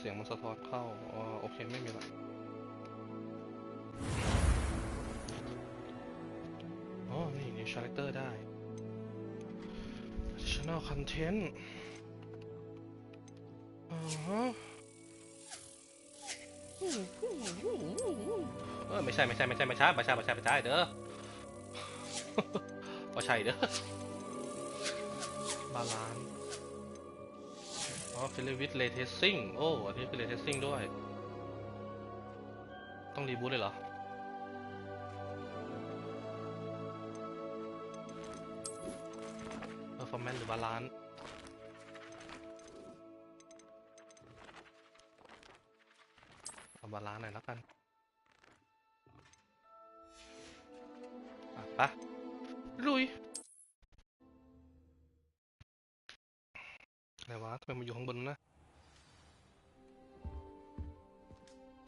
สียงมันสะท้อนเข้าอ๋อโอเคไม่มีละอ๋อนี่ character ได้ additional content ไม่ใช่เด้อไม่ใช่เด้อบาลานอ๋อ fill with ray tracing โอ้อันนี้คือ ray tracing ด้วยต้องรีบูทเลยเหรอ performance หรือบาลานเอาบาลานหน่อยแล้วกันปะลุยอะไรวะทำไมมาอยู่ข้างบนนะ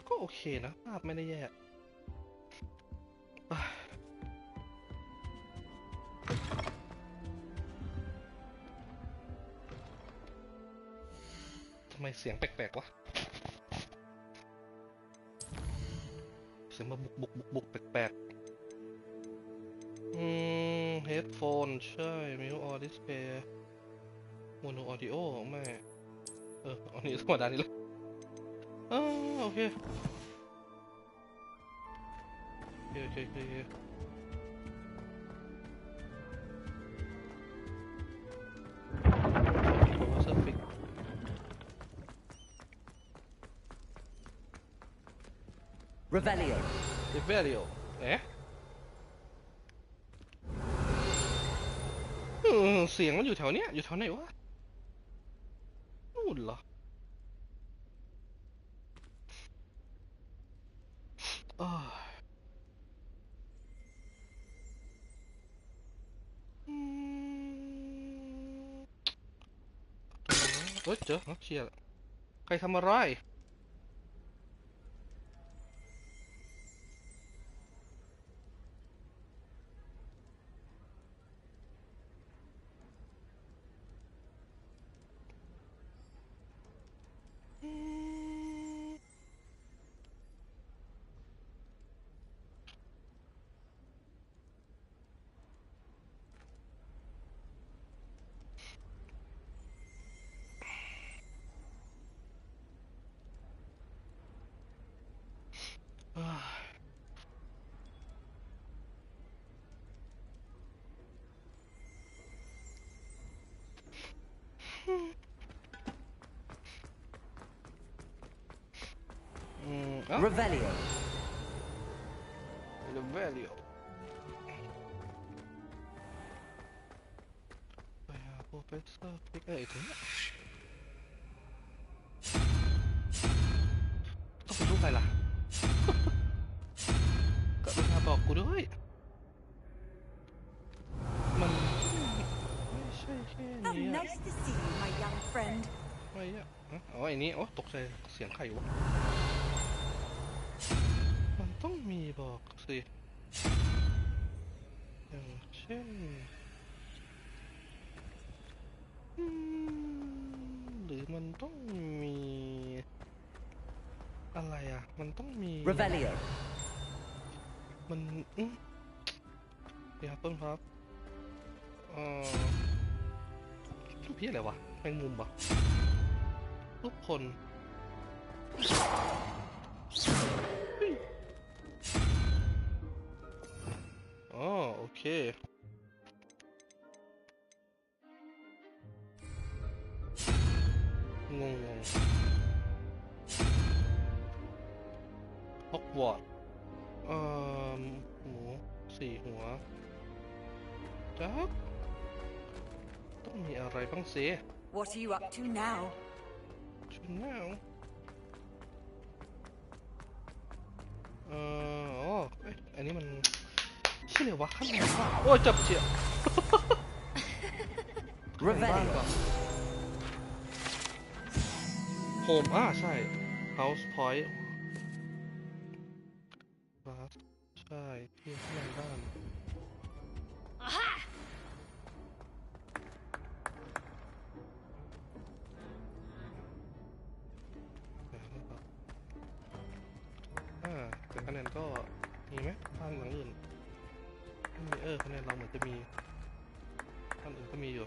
ก็โอเคนะภาพไม่ได้แย่ทำไมเสียงแปลกๆวะเสียงมาบุกแปลกๆheadphone ใช่มิวออดิสเพย์โมโนออดิโอไม่อันนี้ธรรมดานี่แหละโอเคRevelio เอ๊ะเสียงมันอยู่แถวเนี้ยอยู่แถวไหนวะนู่นเหรอเจอเชียร์ใครทำอะไรRevelio ไปหาโปรเฟสเซอร์ฟิกถึงต้องเป็นรูปอะไรล่ะก็เป็นมาบอกกูด้วยมันไม่ใช่แค่นี้ไม่อะอ๋อไอ้นี้โอ้ตกใจเสียงใครวะมันต้องมีบอกสิอย่างเช่นหรือมันต้องมีอะไรอ่ะมันต้องมี Revelio มันเดี๋ยวต้นครับรูปพี่อะไรวะแมงมุมปะรูปคนอ๋อโอเคงงฮอกวอตส์หมู4 หัวจักต้องมีอะไรบ้างสิ What are you up to now?อันนี้มันชื่ออะไรวะข้างในวะโอ้ยจับเจีย Revelio โฮมใช่ House Point ใช่ที่ข้างในบ้าน คะแนนก็มีไหมบ้านหลังอื่นไม่มีคะแนนเราเหมือนจะมีบ้านอื่นก็มีอยู่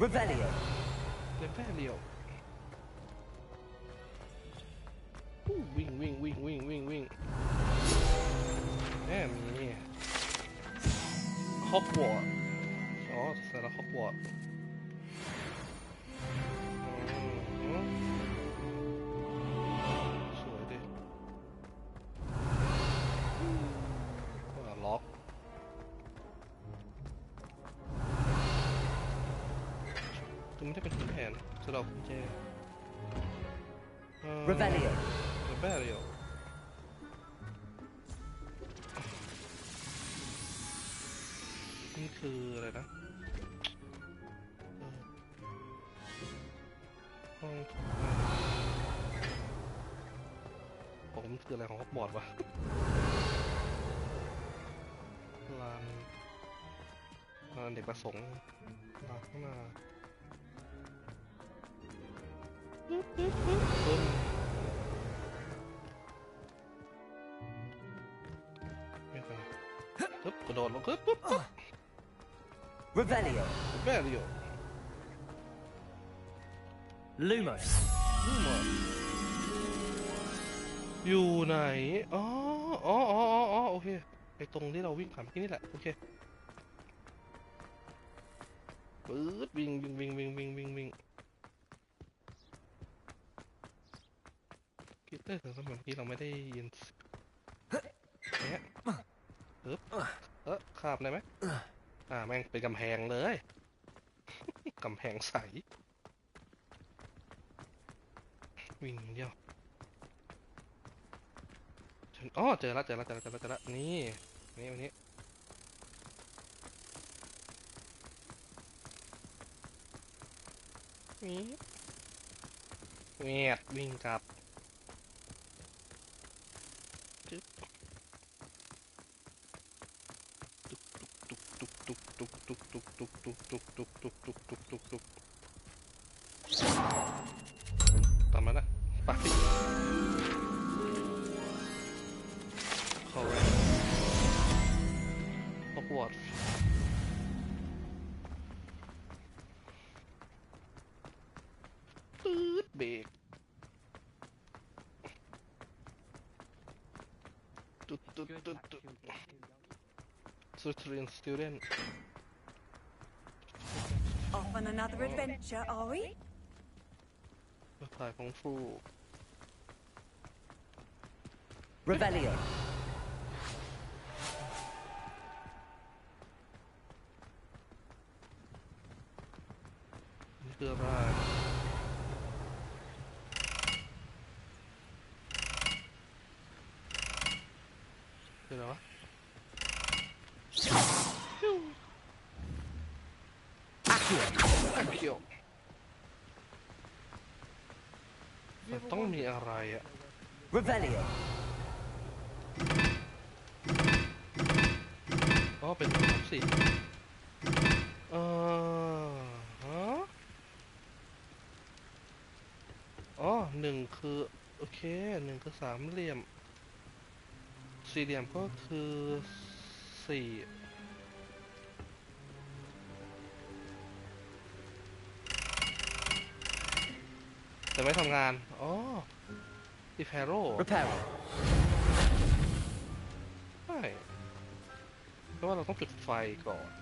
Revelio. เล่นแค่เดียววิ่งแหมมีฮอกวอตส์อ๋อสารฮอกวอตส์สวยดิล็อกคือไม่ได้เป็นขุนแผนสำหรับกุญแจRevelio. แม่เดียวนี่คืออะไรนะห้องผมคืออะไรของฮอกวอตส์วะลานเด็กประสงค์ลานข้างหน้าต้นไม่เป็นไรปึ๊บกระโดดลงปึ๊บ Revelio. แม่เดียว Lumos. นี่หมดอยู่ไหนอ๋อโอเคไอตรงที่เราวิ่งผ่านเมื่อกี้นี่แหละโอเคปื๊ดวิ่งคิดได้ถึงสมัยเมื่อกี้เราไม่ได้ยินเนี้ยข้ามได้ไหมแม่งเป็นกำแพงเลยกำแพงใสวิ่งเดียวเจอแล้วนี่วันนี้วิ่งกลับตามมาละไปเข้าเลยฮอกวอตส์เบรกSouthern student Off on another adventure, are we? ถ่ายของฟู Revelio. นี่คืออะไรคืออะไรวะAccio มันต้องมีอะไรอะ Revelio. เป็น3 41คือโอเค1คือ3เหลี่ยม4เหลี่ยมก็คือ4แต่ไม่ทำงานอีแพโร่ Reparo. ใช่เพราะว่าเราต้องจุดไฟก่อน2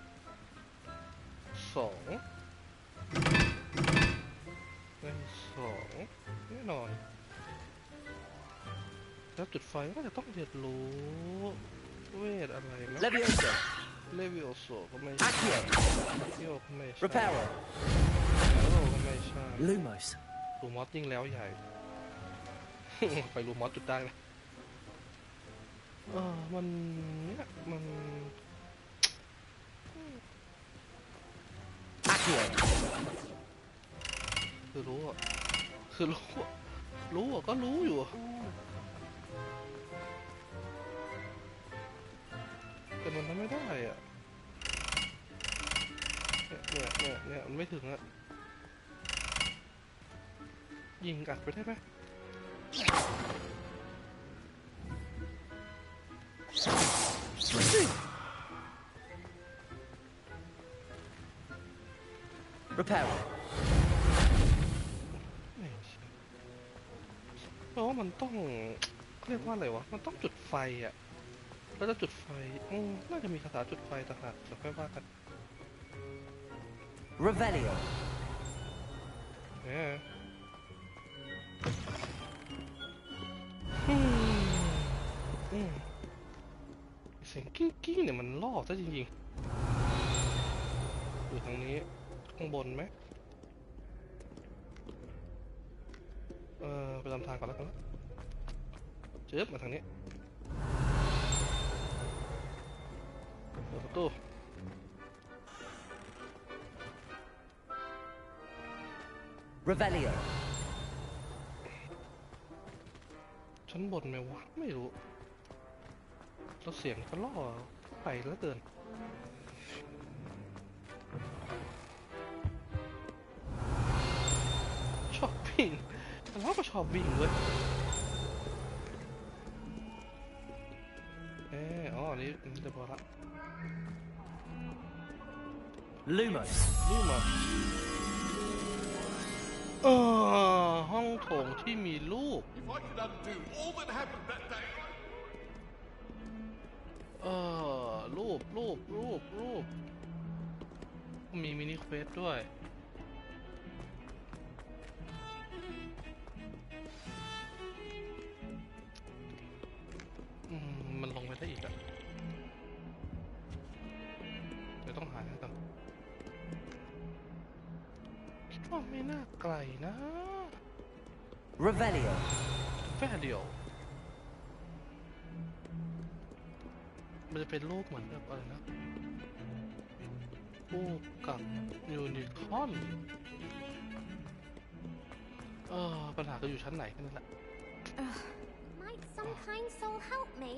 แน่นอนแล้วจุดไฟก็จะต้องเรียนรู้เวทอะไรไหม Levioso. เลวิโอโซก็ไม่ใช่ Accio. เที่ยวก็ไม่ใช่ Reparo. แล้วก็ไม่ใช่ Lumos. รูมอสยิ่งแล้วใหญ่ ไปรูมอสจุดได้ไหมมันเนี่ยมัน Accio. คือรู้อ่ะก็รู้อยู่แต่มันทำไม่ได้อ่ะเนี่ยมันไม่ถึงอ่ะ ยิงอัดไปได้ไหม Repairing. ไม่ใช่เพราะว่ามันต้องเรียกว่าอะไรวะมันต้องจุดไฟอ่ะแล้วจะจุดไฟน่าจะมีคาถาจุดไฟต่างหากเดี๋ยวค่อยว่ากัน Revelio. เนี่ยเสียงกิ้งกิ้งเนี่ยมันล่อซะจริงๆอยู่ทางนี้ข้างบนไหมไปตามทางก่อนแล้วกันเจ็บมาทางนี้เปิดประตู Revelio. ชั้นบนไหมวะไม่รู้แล้วเสียงก็ล่อไปแล้วเกินชอบวิ่งเราก็ชอบวิ่งเว้ยอ๋ออันนี้เรียบร้อยละ Lumos. นี่มาห้องโถงที่มีรูป If I could undo all that happened that day, รูปมีมินิเควสด้วยมันลงไปได้อีกอะเดี๋ยวต้องหาให้กันคิดว่าไม่น่าไกลนะ Revelio. แค่เดียวมันจะเป็นรูปเหมือนแบบอะไรนะรูปกับยูนิคอร์นปัญหาก็อยู่ชั้นไหนกันนี่แหละ Might some kind soul help me?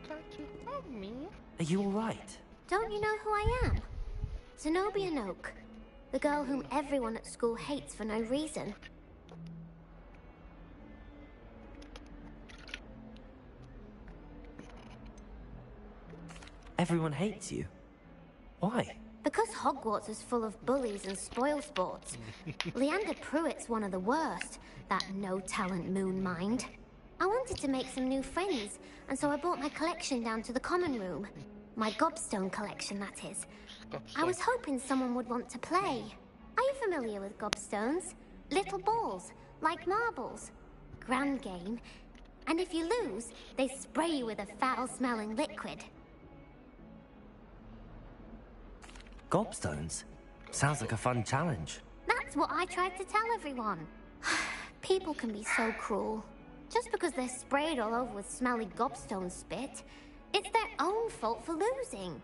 Can't you help me? Are you alright? Don't you know who I am? Zenobia Noak, the girl whom everyone at school hates for no reason. Everyone hates you. Why? Because Hogwarts is full of bullies and spoilsports. Leander Pruitt's one of the worst, that no-talent moon mind. I wanted to make some new friends, and so I brought my collection down to the common room. My gobstone collection, that is. I was hoping someone would want to play. Are you familiar with gobstones? Little balls, like marbles. Grand game. And if you lose, they spray you with a foul-smelling liquid. Gobstones? Sounds like a fun challenge. That's what I tried to tell everyone. People can be so cruel. Just because they're sprayed all over with smelly gobstone spit, it's their own fault for losing.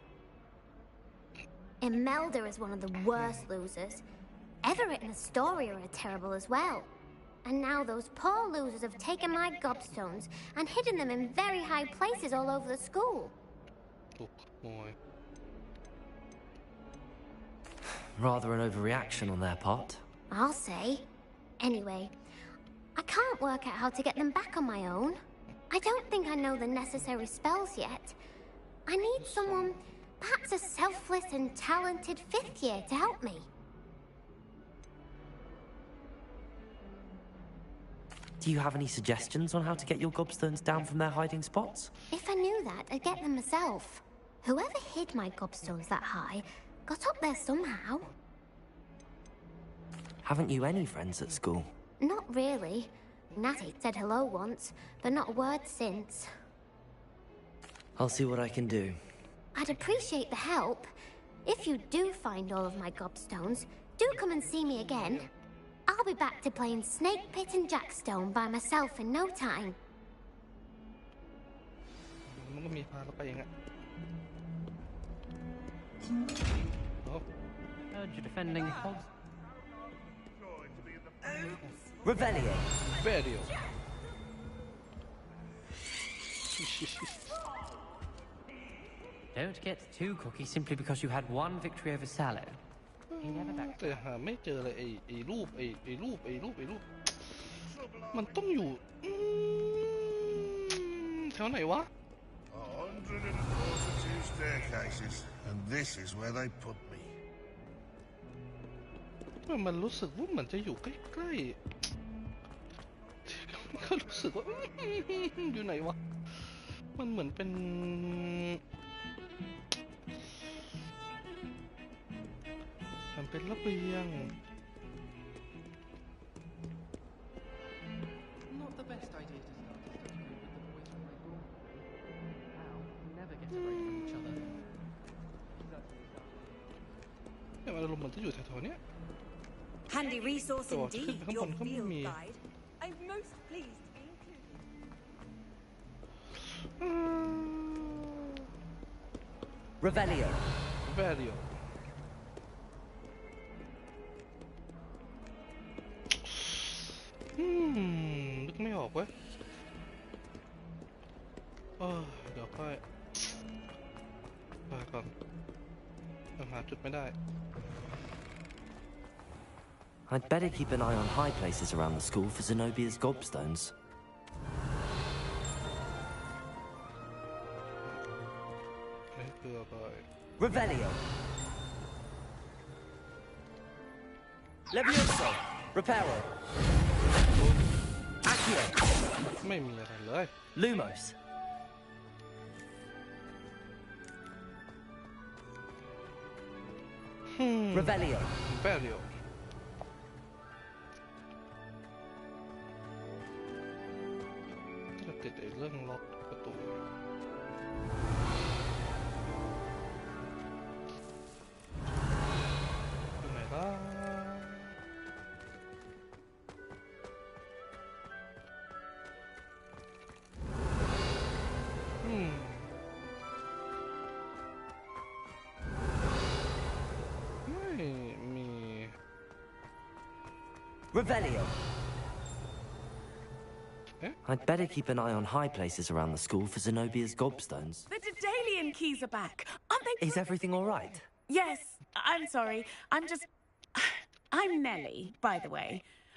Imelda is one of the worst losers. Everett and Astoria are terrible as well. And now those poor losers have taken my gobstones and hidden them in very high places all over the school. Oh boy. Rather an overreaction on their part. I'll say. Anyway, I can't work out how to get them back on my own. I don't think I know the necessary spells yet. I need someone, perhaps a selfless and talented fifth year to help me. Do you have any suggestions on how to get your gobstones down from their hiding spots? If I knew that, I'd get them myself. Whoever hid my gobstones that high got up there somehow. Haven't you any friends at school? Not really. Natty said hello once, but not a word since. I'll see what I can do. I'd appreciate the help. If you do find all of my gobstones, do come and see me again. I'll be back to playing Snake Pit and Jackstone by myself in no time. มันก็มีพาเราไปเองอะ Heard you're defending Hogs. Revelio. Video. Don't get too cocky simply because you had one victory over Sallow. He never แต่ backstabbed. หาไม่เจอเลยไอ้รูปมันต้องอยู่แถวไหนวะ 142 staircases, and this is where they put me. มันรู้สึกว่ามันจะอยู่ใกล้ๆก็รู้สึกว่าอยู่ไหนวะมันเหมือนเป็นระเบียง Not the best idea to start a study group with the boys from my dorm. How? Never get away from each other. เนี่ยมันอารมณ์เหมือนจะอยู่แถวๆเนี้ย Handy resource Oh, indeed, come your on, come field with me. guide. I'm most pleased to be included. Revelio. Value นึกไม่ออกเว้ยเดี๋ยวค่อยก่อนยังหาจุดไม่ได้ I'd better keep an eye on high places around the school for Zenobia's gobstones. Revelio. Levioso. Reparo. Accio. ไม่มีอะไรเลย Lumos. Revelio. Value จะติดไอ้เรื่องล็อกประตูอยู่ไหนล่ะไม่มี Revelio. I'd better keep an eye on high places around the school for Zenobia's gobstones. The Daedalian keys are back. Aren't they? Is everything all right? Yes. I'm sorry. I'm Nellie, by the way.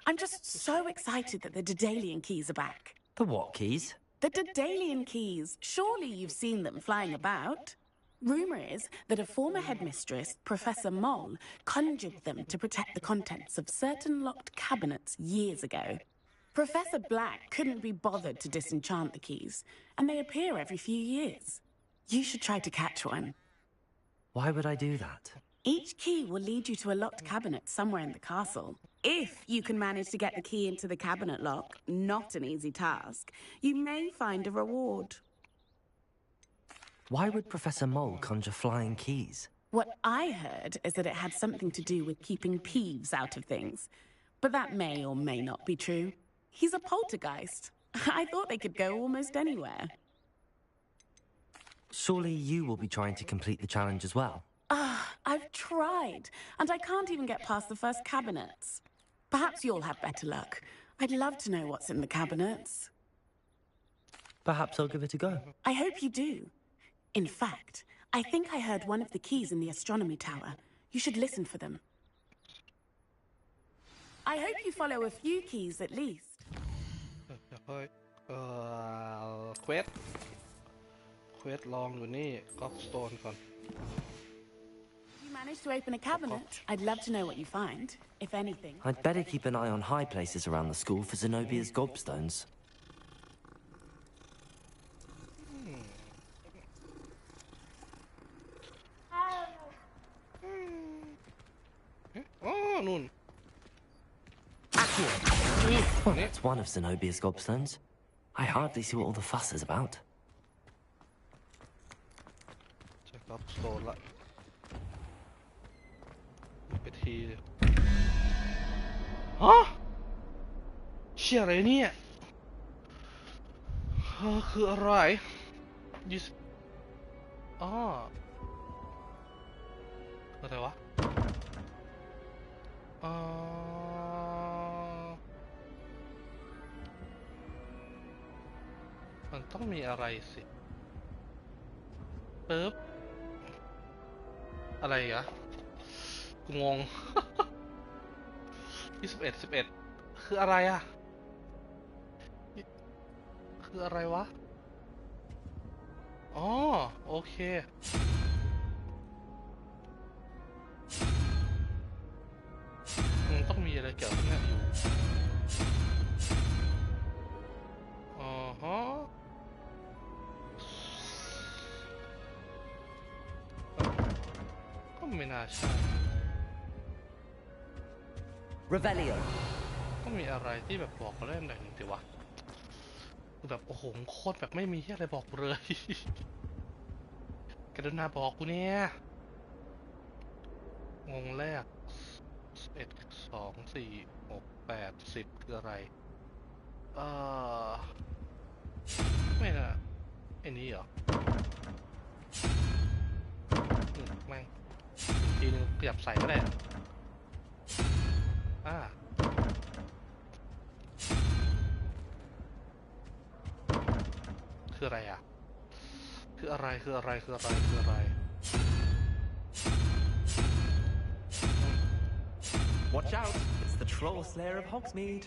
I'm just so excited that the Daedalian keys are back. The what keys? The Daedalian keys. Surely you've seen them flying about. Rumour is that a former headmistress, Professor Moll, conjured them to protect the contents of certain locked cabinets years ago. Professor Black couldn't be bothered to disenchant the keys, and they appear every few years. You should try to catch one. Why would I do that? Each key will lead you to a locked cabinet somewhere in the castle. If you can manage to get the key into the cabinet lock, not an easy task, you may find a reward. Why would Professor Mole conjure flying keys? What I heard is that it had something to do with keeping Peeves out of things. But that may or may not be true. He's a poltergeist. I thought they could go almost anywhere. Surely you will be trying to complete the challenge as well. I've tried, and I can't even get past the first cabinets. Perhaps you'll have better luck. I'd love to know what's in the cabinets. Perhaps I'll give it a go. I hope you do. In fact, I think I heard one of the keys in the astronomy tower. You should listen for them. I hope you follow a few keys at least. เดี๋ยวค่อยเควสลองอยู่นี่ก็สโตนก่อน If you manage to open a cabinet, I'd love to know what you find, if anything. I'd better keep an eye on high places around the school for Zenobia's gobstones. Oh, nun. Well, that's one of Zenobia's gobstones. I hardly see what all the fuss is about. ใช่ครับสโตนละไปทีฮะเชี่ยอะไรเนี่ยคืออะไรอ๋ออะไรวะมันต้องมีอะไรสิปึ๊บอะไรอ่ะ กูงง 21คืออะไรอะคืออะไรวะอ๋อโอเคต้องมีอะไรเกี่ยวกับนี่อยู่อ๋อฮะก็ไม่น่าใช่ Revelio. ต้องมีอะไรที่แบบบอกเขาได้หน่อยหนึ่งสิวะคือแบบโอ้โหโคตรแบบไม่มีที่อะไรบอกกูเลย กรุณาบอกกูเนี่ยงงแรก11 2 4 6 8 10คืออะไรเออไม่น่ะไอ้นี้เหรอแม่งทีนึงขยับใส่ก็ได้คืออะไรอ่ะคืออะไรคืออะไรคืออะไรคืออะไร Watch out! It's the Troll Slayer of Hogsmeade.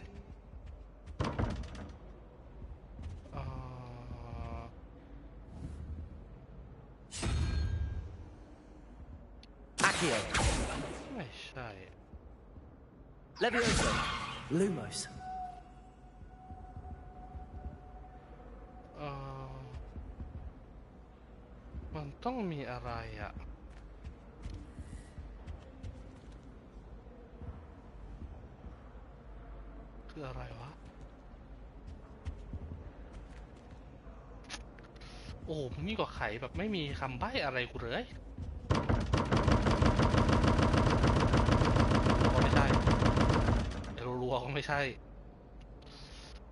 Accio. ไม่ใช่ Levioso. Lumos. มันต้องมีอะไรอ่ะคืออะไรวะโอ้มึงนี่ก็ไขแบบไม่มีคำใบ้อะไรกูเลยก็ไม่ใช่รัวๆก็ไม่ใช่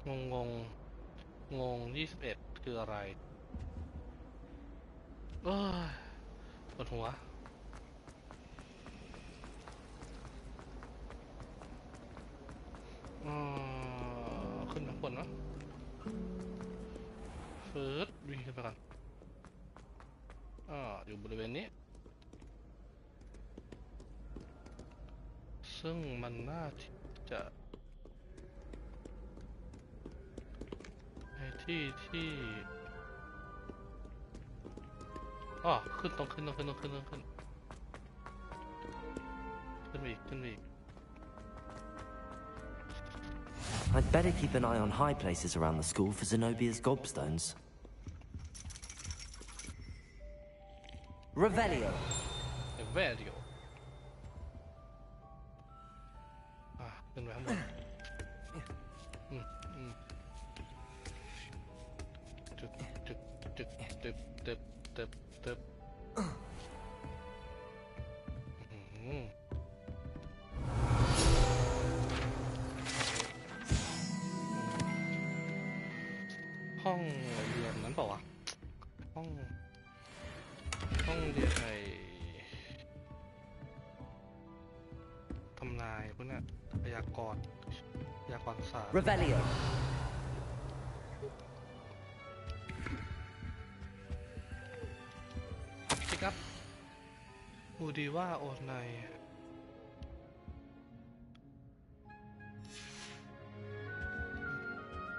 งงงง21คืออะไรเอ้ยปวดหัวขึ้นข้างบนวะเฟิร์สวิ่งขึ้นไปก่อนอยู่บริเวณนี้ซึ่งมันน่าจะในที่ขึ้นต้องขึ้นไปอีก I'd better keep an eye on high places around the school for Zenobia's gobstones. Revelio. ขึ้นไปข้างบนตึบห้องเรียนนั้นเปล่าวะห้องเรียนทำนายพวกนี้พยากรณ์ศาสตร์ Revelio. พิกัปบูดีว่าโอนใน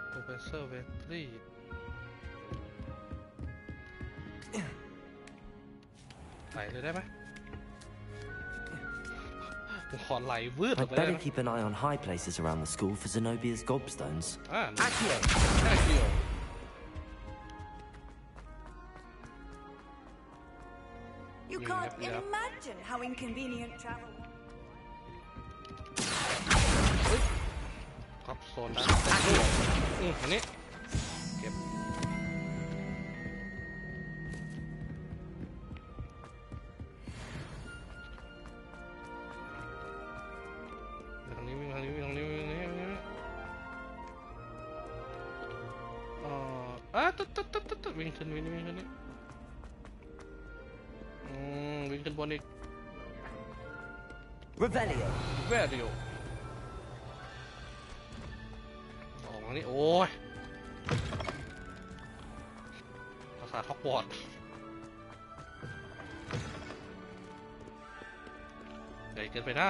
โปรเฟสเซอร์เวทรีไหลเลยได้ไหมผมขอไหลวืดออก I'd ไปได้ better ไหม keep an eye on high places around the school for Zenobia's gobstones. Accio. You can't imagine how inconvenient travel. ครับโซนนั้นอันนี้เก็บทางนี้วิ่งวิ่งขึ้นวิ่งขึ้นนี่วิ่งขึ้นบนอีก Revelio. แวร์ดิโอออกมานี่โอ้ยภาษาฮอกวอตส์ ใหญ่เกินไปนะ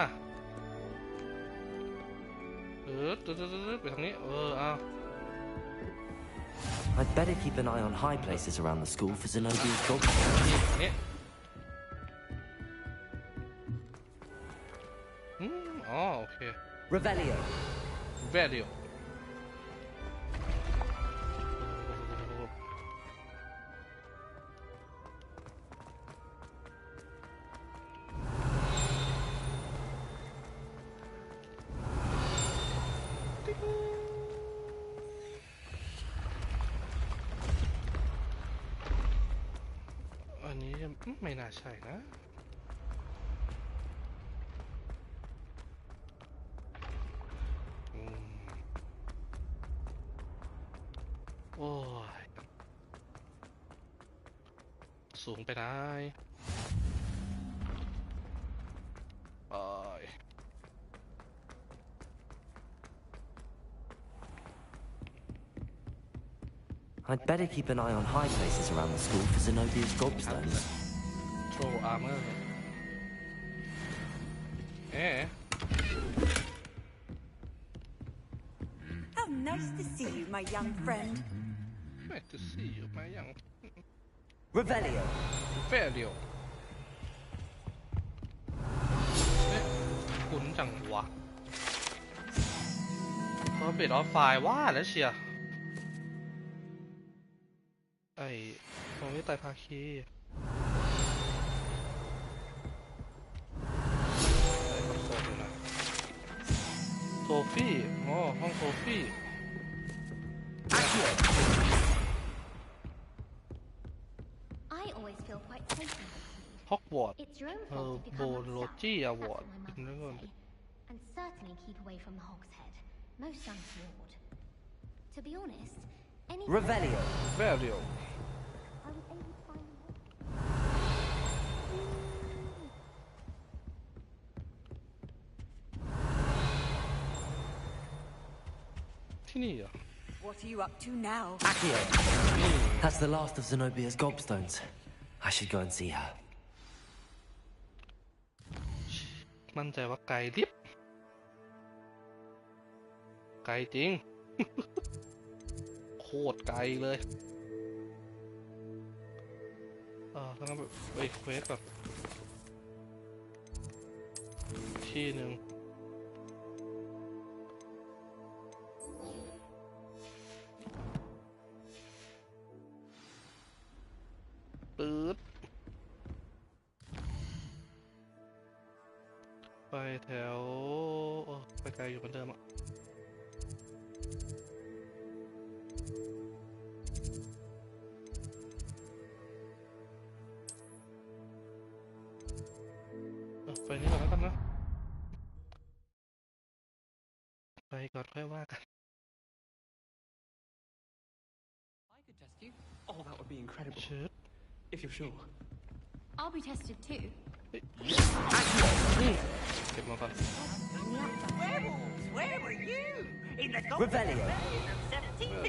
ไปทางนี้เอา I'd better keep an eye on high places around the school for Zenobia's gold. นี่อ๋อโอเค Revelio. Value อันนี้ไม่น่าใช่นะโอ้ยสูงไปได้I'd better keep an eye on high places around the school for Zenobia's gobstones. Troll armor เอ๊ะ How nice to see you, my young friend. Nice to see you, my young Revelio. Value เอ๊ะคุ้นจังวะเขาเบดออฟไฟล์ว่าแล้วเชียร์ไอ้ตรงนี้ไตรภาคีโซฟี่อ๋อห้องโซฟี่ I always feel quite safe in this. ฮอกวอตส์ It's your own โบ fault to become โล upset. จี้อวอร์ด That's what my นั่น mother ก่อน would say. And certainly keep away from the Hog's Head. Most untoward. To be honest, any Revelio. Value I was able to find them. ที่นี่เหรอ What are you up to now? Accio. That's the last of Zenobia's gobstones. I should go and see her. มั่นใจว่าไกลลิบไกลจริง โคตรไกลเลยถ้างั้นแบบไปเควสแบบที่หนึ่งปื๊ดไปแถวไปไกลอยู่เหมือนเดิมอ่ะไปนี่ก่อนแล้วกันนะไปก่อนค่อยว่ากัน I could test you. Oh, that would be incredible. เชิด If you're sure. I'll be tested too. นี่เก็บมาก่อน Werewolves, where were you? In the Revelio.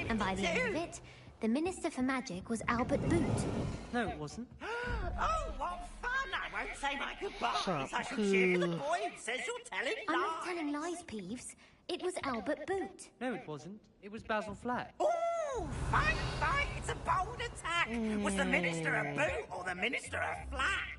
And by the end of it, the Minister for Magic was Albert Boot. No, it wasn't. Oh, what fun! I won't say my goodbyes. I shall Hmm. cheer the boy who says you're telling I'm not lies. telling lies, Peeves. It was Albert Boot. No, it wasn't. It was Basil Flack. Ooh, fight, fight! It's a bold attack. Was the minister a boot or the minister a flack?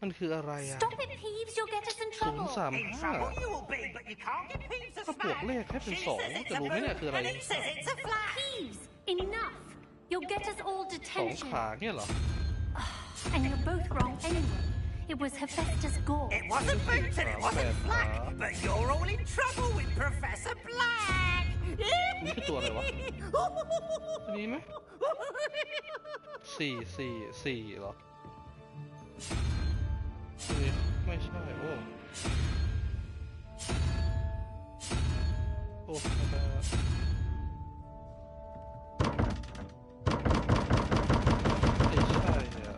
มันคืออะไรอ่ะ Stop it, Peeves. You'll get us in ศูนย์ trouble. สาม In ห้า trouble you will be, but you can't get Peeves to ถ้าบวก smack. เลขให้เป็น She สอง says it's จะ a รู้ไหมเนี่ยคือ boot, อะไร and he says it's a flack. Peeves, enough. You'll get us all สอง detention. ขาเนี่ยเหรอ And you're both wrong anyway. It was Hephaestus Gore. It wasn't boot and it wasn't flack, but you're all in trouble with Professor Black. นี่คือตัวอะไรวะอันนี้ไหมสี่เหรอไม่ใช่โอ้ไม่ได้ไม่ใช่อ่ะ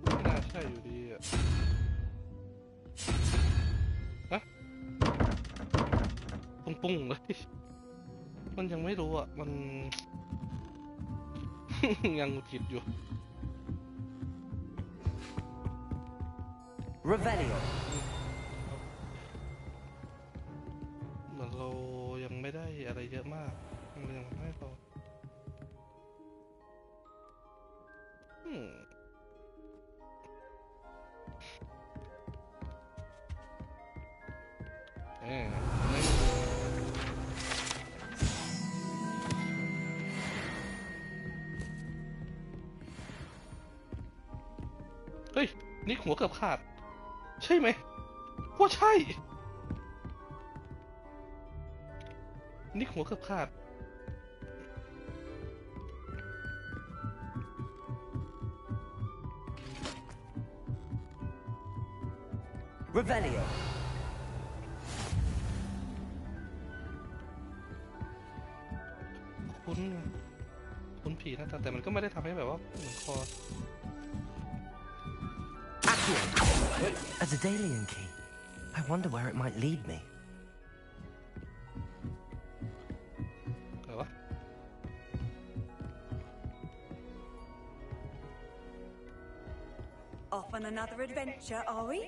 ไม่น่าใช่อยู่ดีอ่ะฮะปุ้งๆเลยมันยังไม่รู้อ่ะมัน ยังหงุดหงิดอยู่ Revelio. เหมือนเรายังไม่ได้อะไรเยอะมากเรายังไม่พอเฮ้ยนี่หัวเกือบขาดใช่ไหมว่าใช่นี่หัวเกือบขาดRevelio. คุ้นผีนะแต่มันก็ไม่ได้ทำให้แบบว่าเหมือนคอ Accio. A Daedalian key. I wonder where it might lead me. อะไรวะ Off on another adventure, are we?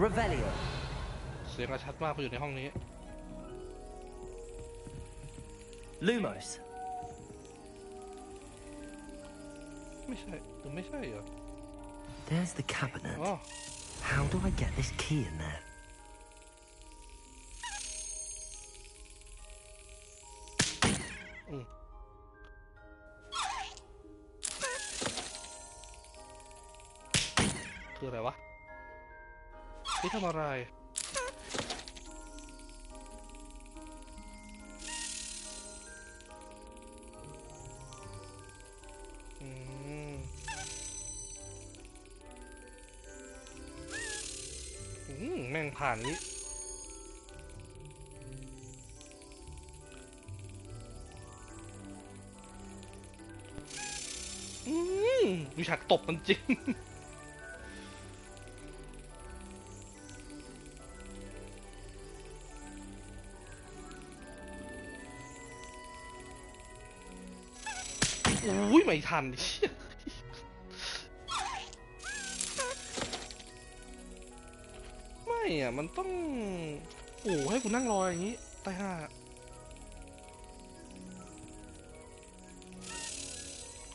Revelio. เสียงชัดมากพออยู่ในห้องนี้ Lumos. ไม่ใช่หรือไม่ใช่เหรอ There's the cabinet. อ๋อ How do I get this key in there? คืออะไรวะนี่ทำอะไรแม่งผ่านนี้มีฉากตบมันจริงอุ้ยไม่ทันไม่อ่ะมันต้องโอ้ให้กูนั่งรออย่างนี้ตายห่า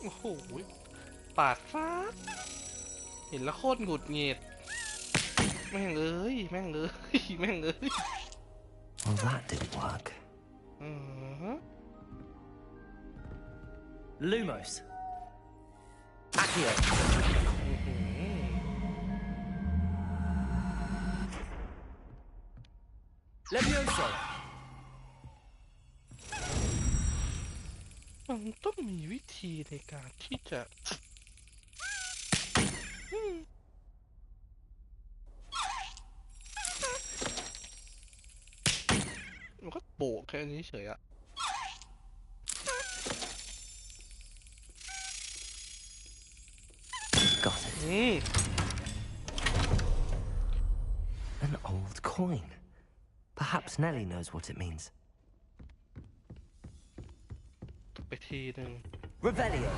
โอ้โหปากฟ้าเห็นแล้วโคตรหงุดหงิดแม่งเอ้ยแม่งเอ้ยแม่งเอ้ย Well, that didn't work. Lumos. Accio. Levioso. มันต้องมีวิธีในการที่จะมันก็โบกแค่นี้เฉยอะ Got it. An old coin. Perhaps Nellie knows what it means. ไปทีหนึ่ง Revelio.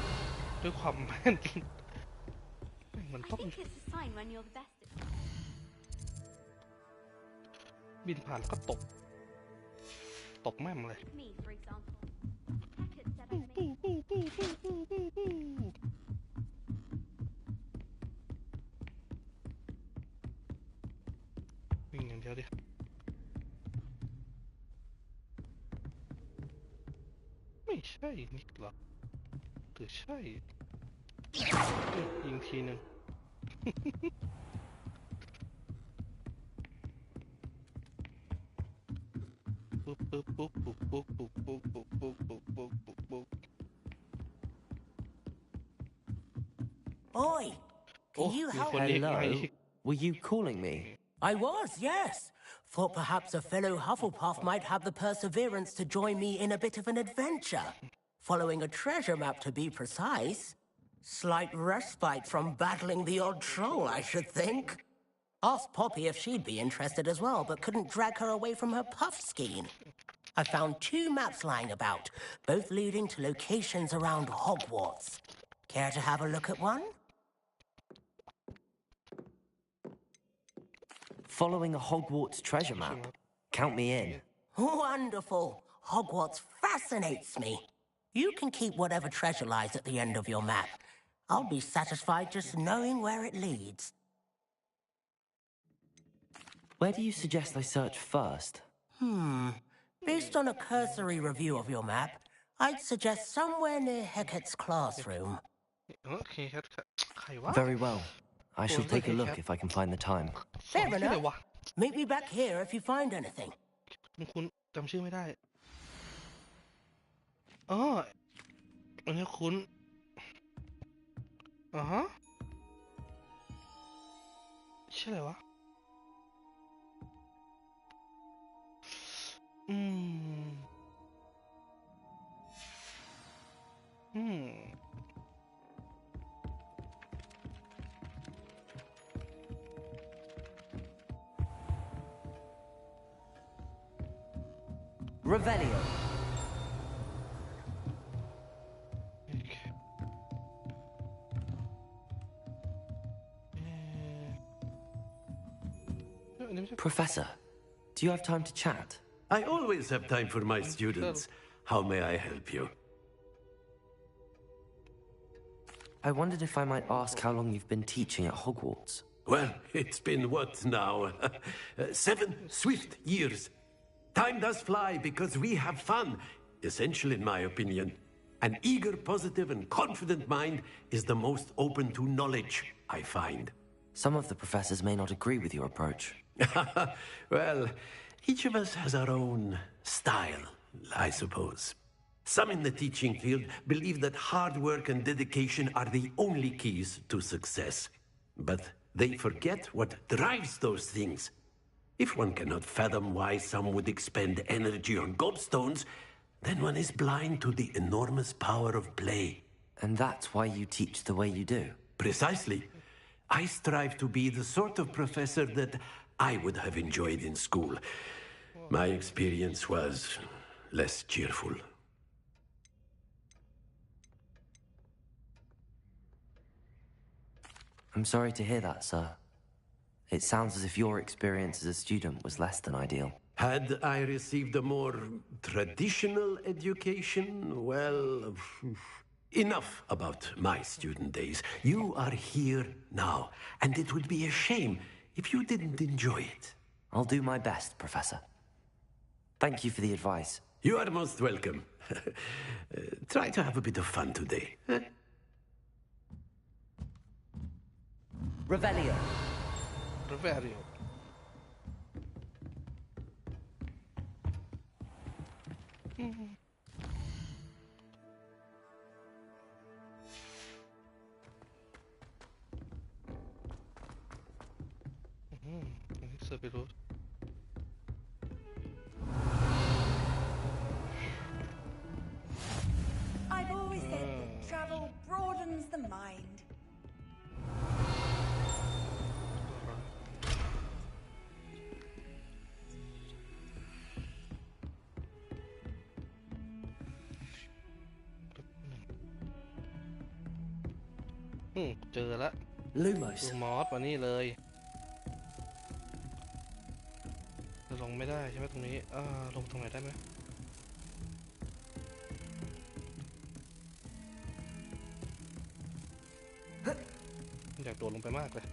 ด้วยความแม่นมันต้อง I think it's a sign when you're the best at บินผ่านแล้วก็ตบแม่มเลย me, for example. Hackett said I'd make วิ่งอย่างเดียวดิไม่ใช่นิกหรอหรือใช่ยิงทีหนึ่งปุ๊บปุ๊บปุ๊บปุ๊บปุ๊บปุ๊บปุ๊บปุ๊บปุ๊บปุ๊บปุ๊บปุ๊บปุ๊บ Oi, can you help? Hello. Were you calling me? I was, yes. Thought perhaps a fellow Hufflepuff might have the perseverance to join me in a bit of an adventure. Following a treasure map, to be precise. Slight respite from battling the odd troll, I should think. Asked Poppy if she'd be interested as well, but couldn't drag her away from her puff skein. I found 2 maps lying about, both leading to locations around Hogwarts. Care to have a look at one? Following a Hogwarts treasure map. Count me in. Wonderful. Hogwarts fascinates me. You can keep whatever treasure lies at the end of your map. I'll be satisfied just knowing where it leads. Where do you suggest I search first? Based on a cursory review of your map, I'd suggest somewhere near Hecat's classroom. โอเคครับใครวะ Very well. I shall take a look if I can find the time. สอน Fair ชื่ออะไรวะ enough. Meet me back here if you find anything. คุณจำชื่อไม่ได้อ๋ออันนี้คุณฮะชื่ออะไรวะอืม Revelio. Professor, do you have time to chat? I always have time for my students. How may I help you? I wondered if I might ask how long you've been teaching at Hogwarts. Well, it's been what now? 7 swift years. Time does fly because we have fun, essential in my opinion. An eager, positive, and confident mind is the most open to knowledge, I find. Some of the professors may not agree with your approach. Well, each of us has our own style, I suppose. Some in the teaching field believe that hard work and dedication are the only keys to success. But they forget what drives those things. If one cannot fathom why some would expend energy on gobstones, then one is blind to the enormous power of play. And that's why you teach the way you do? Precisely. I strive to be the sort of professor that I would have enjoyed in school. My experience was less cheerful. I'm sorry to hear that, sir. It sounds as if your experience as a student was less than ideal. Had I received a more traditional education, well, enough about my student days. You are here now, and it would be a shame if you didn't enjoy it. I'll do my best, Professor. Thank you for the advice. You are most welcome. Try to have a bit of fun today. Revelio. Revelio. I've always said that travel broadens the mind. Hmm, เจอแล้ว Lumos. ดูมอสมานี่เลยลงไม่ได้ใช่ไหมตรงนี้ลงตรงไหนได้ไหมอยากโดดลงไปมากเลย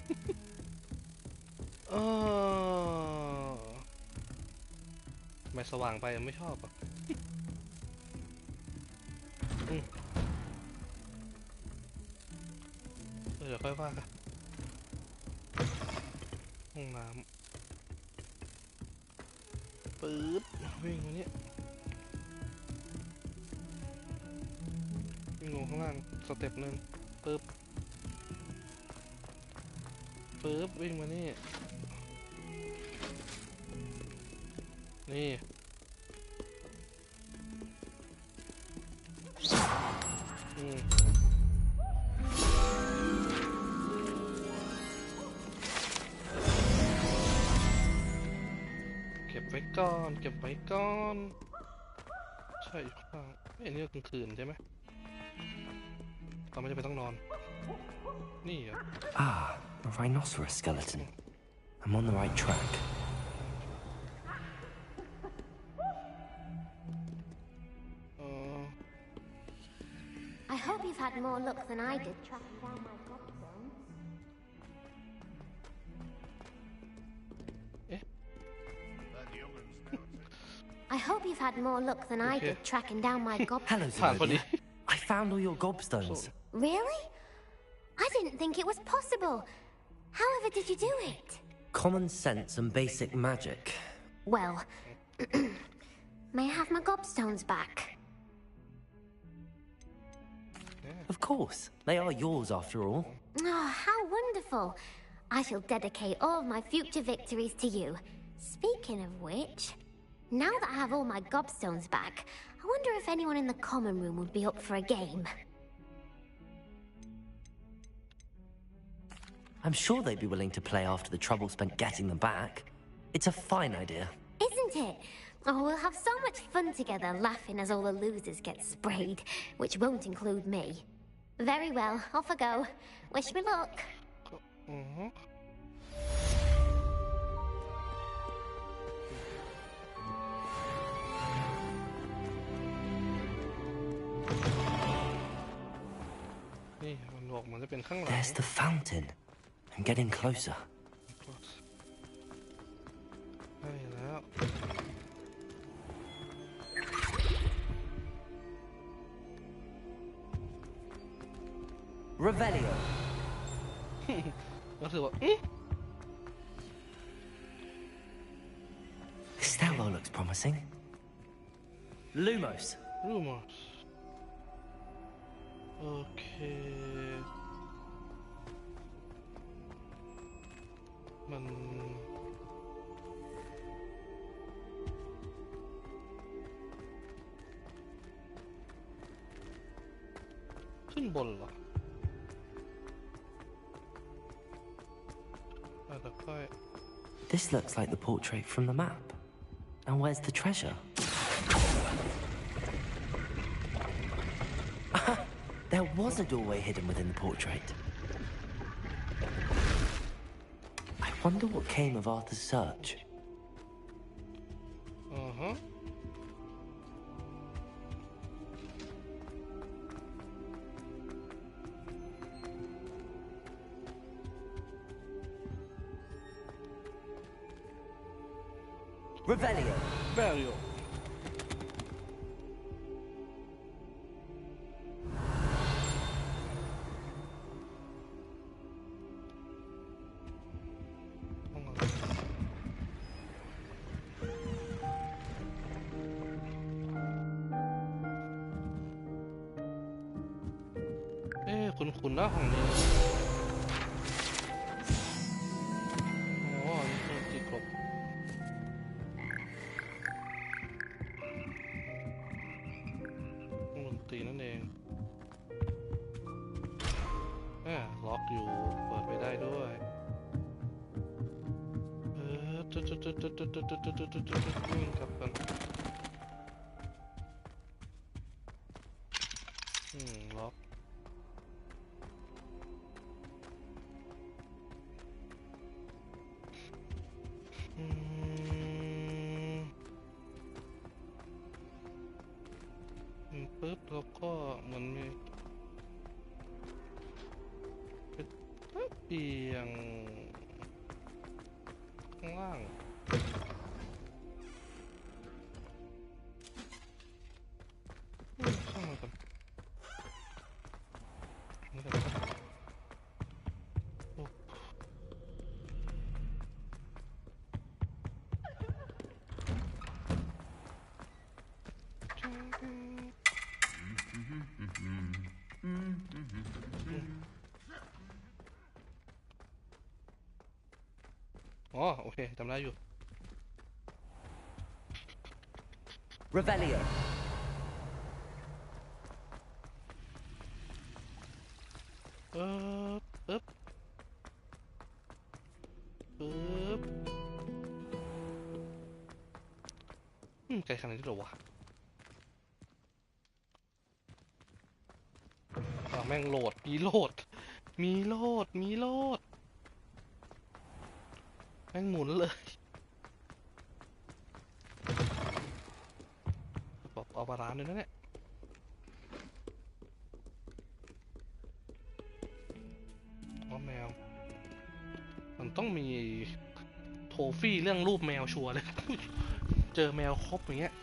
ไม่สว่างไปไม่ชอบอ่ะเดี๋ยวค่อยว่ากันห้องน้ำปื๊ดวิ่งมาเนี่ยวิ่งลงข้างล่างสเต็ปหนึ่งปึ๊บวิ่งมานี่นี่เก็บไว้ก่อน ใช่อยู่ข้างไอ้นี่ก็กลางคืนใช่ไหมเราไม่จำเป็นต้องนอนนี่เหรอ Ah, a rhinoceros skeleton. I'm on the right track. I hope you've had more luck than I did tracking down my gobstones. I hope you've had more luck than I did tracking down my Hello, gobstones. Zenobia. I found all your gobstones. Really? I didn't think it was possible. However did you do it? Common sense and basic magic. Well, may I have my gobstones back? Of course. They are yours after all. Oh, how wonderful. I shall dedicate all of my future victories to you. Speaking of which, now that I have all my gobstones back, I wonder if anyone in the common room would be up for a game. I'm sure they'd be willing to play after the trouble spent getting them back. It's a fine idea. Isn't it? Oh, we'll have so much fun together, laughing as all the losers get sprayed, which won't include me. Very well, off I go. Wish me luck. There's the fountain. I'm getting closer. Revelio. ก็คือว่า This stairwell looks promising. Lumos. Lumos โอเคมันขึ้นบนเหรอแต่ค่อย This looks like the portrait from the map. And where's the treasure? There was a doorway hidden within the portrait. I wonder what came of Arthur's search. Revelio. Revelio.คุณนะห้องนี้อ๋อนี่คือตีกบดนตรีนั่นเองล็อกอยู่เปิดไปได้ด้วยวิ่งกลับกันล็อกปึ๊บแล้วก็เหมือนมีเปียงข้างล่างข้างล่างกันนี่กันอ๋อโอเคจำได้อยู่ Revelio. ปึ๊บไกลขนาดนี้หรอวะ แม่งโหลดมีโหลดแม่งหมุนเลยบอกเอาบาลานซ์ด้วยนะเนี่ยว่าแมวมันต้องมีโทฟี่เรื่องรูปแมวชัวร์เลยเจอแมวครบอย่างเงี้ย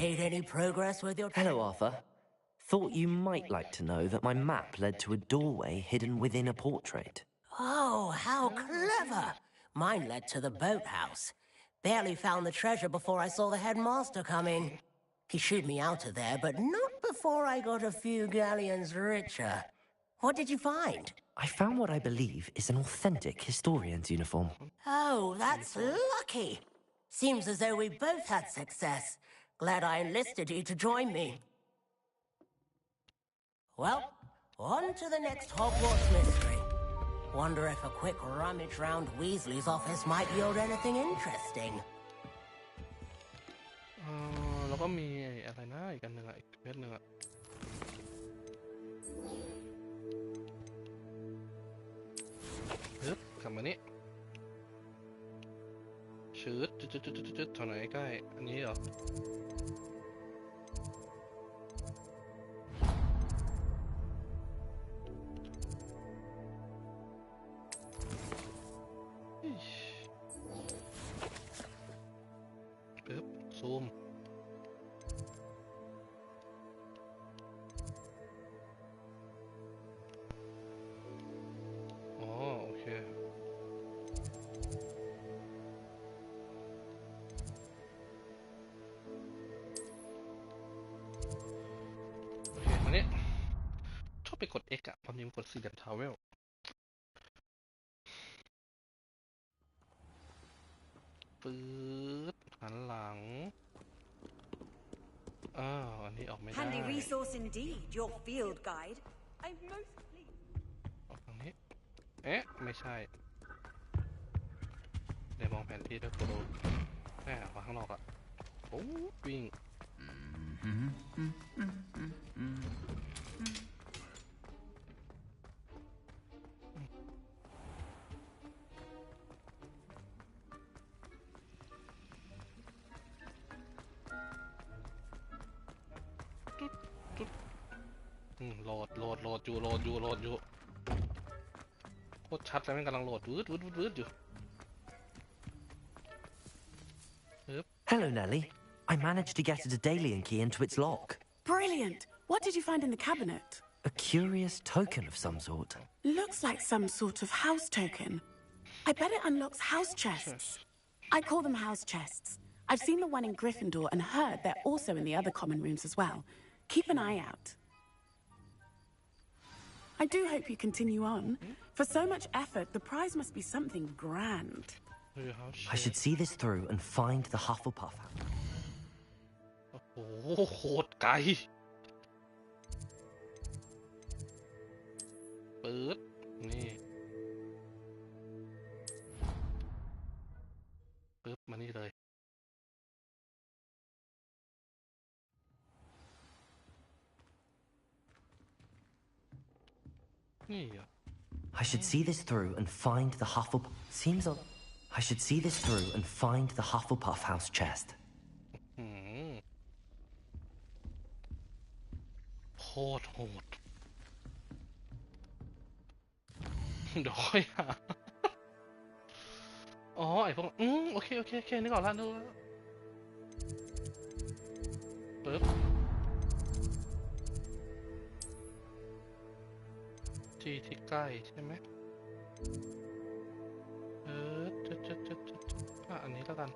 Made any progress with your... Hello, Arthur. Thought you might like to know that my map led to a doorway hidden within a portrait. Oh, how clever! Mine led to the boathouse. Barely found the treasure before I saw the headmaster coming. He shooed me out of there, but not before I got a few galleons richer. What did you find? I found what I believe is an authentic historian's uniform. Oh, that's lucky. Seems as though we both had success. Glad I enlisted you to join me. Well, on to the next Hogwarts mystery. Wonder if a quick rummage round Weasley's office might yield anything interesting. แล้วก็มีอะไรนะอีกอันหนึ่งอีกเพจหนึ่งปึ๊บกลับมานี้ชืดจุดเท่าไหนใกล้อันนี้เหรอปึ๊บซูมอ๋อโอเคอันนี้ชอบไปกด X อะความจริงกด4เหลี่ยมทาวเวลปื๊ดหันหลังอันนี้ออกไม่ได้ Handy resource indeed, your field guide. I'm most pleased. ออกทางนี้ไม่ใช่เดี๋ยวมองแผนที่ด้วยโปรแม่ออกมาข้างนอกอะโอ้วิ่งโหลดอยู่โคตรชัดเลยมันกำลังโหลดวืดอยู่ Hello, Nellie. I managed to get a Daedalian key into its lock. Brilliant! What did you find in the cabinet? A curious token of some sort. Looks like some sort of house token. I bet it unlocks house chests. I call them house chests. I've seen the one in Gryffindor and heard they're also in the other common rooms as well. Keep an eye out. I do hope you continue on. For so much effort, the prize must be something grand. I should see this through and find the Hufflepuff. โอ้โหโคตรไกลปื๊ดนี่ปึ๊บมานี่เลยนี่เหรอ I should see this through and find the Hufflepuff. Seems odd. I should see this through and find the Hufflepuff house chest. โคตรโหดเดี๋ยวค่อยหาอ๋อไอ้พวกโอเคนึกออกแล้วปึ๊บที่ใกล้ใช่ไหมอันนี้แล้วกัน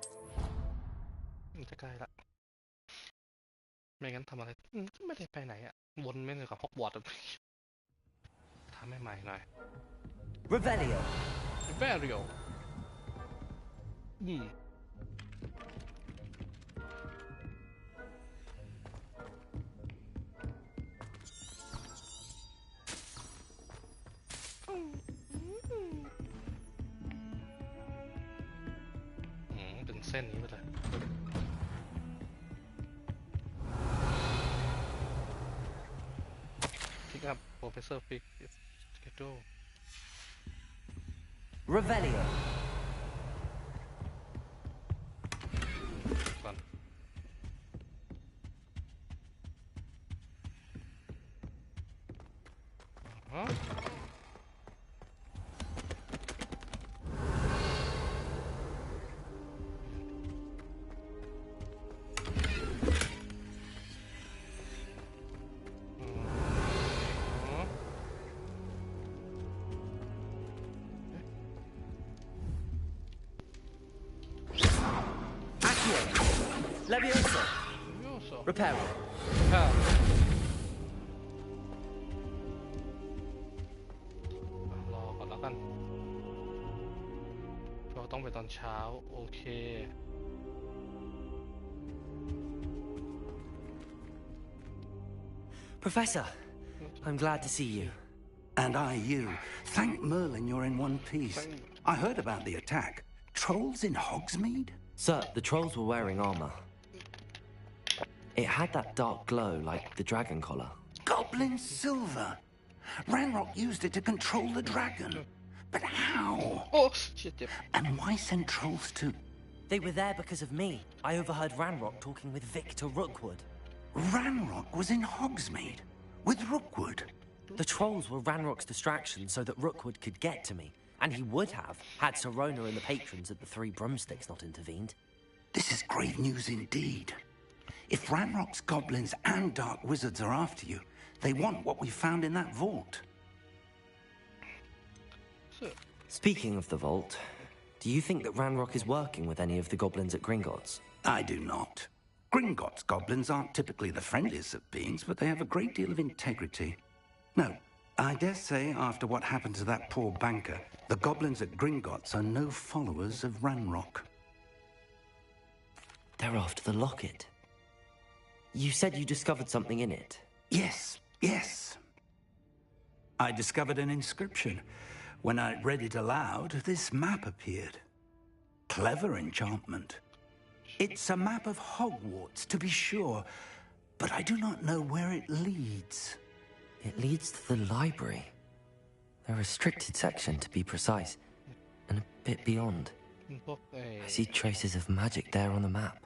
มันจะใกล้ละไม่งั้นทำอะไรไม่ได้ไปไหนอ่ะวนไม่เลยกับฮอกวอตส์ทำให้ใหม่หน่อย Revelio. โ ส้นนี้ไปเลยพิกอัพโปรเฟสเซอร์ฟิกสเกดู Revelio. ก่อนฮะLevioso. ยูโซ Reparo. ค่ะรอก่อนแล้วกันเราต้องไปตอนเช้าโอเค Professor, I'm glad to see you. And I you. Thank Merlin you're in one piece. I heard about the attack. Trolls in Hogsmeade? Sir, the trolls were wearing armor. It had that dark glow like the dragon collar. Goblin silver. Ranrock used it to control the dragon. But how? Oh, shit, yep. And why send trolls to... They were there because of me. I overheard Ranrock talking with Victor Rookwood. Ranrock was in Hogsmeade? With Rookwood? The trolls were Ranrock's distraction so that Rookwood could get to me. And he would have, had Sirona and the patrons at the Three Broomsticks not intervened. This is great news indeed. If Ranrock's goblins and dark wizards are after you, they want what we found in that vault. Speaking of the vault, do you think that Ranrock is working with any of the goblins at Gringotts? I do not. Gringotts goblins aren't typically the friendliest of beings, but they have a great deal of integrity. No, I dare say after what happened to that poor banker, the goblins at Gringotts are no followers of Ranrock. They're after the locket. You said you discovered something in it. Yes, yes. I discovered an inscription. When I read it aloud, this map appeared. Clever enchantment. It's a map of Hogwarts, to be sure, but I do not know where it leads. It leads to the library. A restricted section, to be precise, and a bit beyond. I see traces of magic there on the map.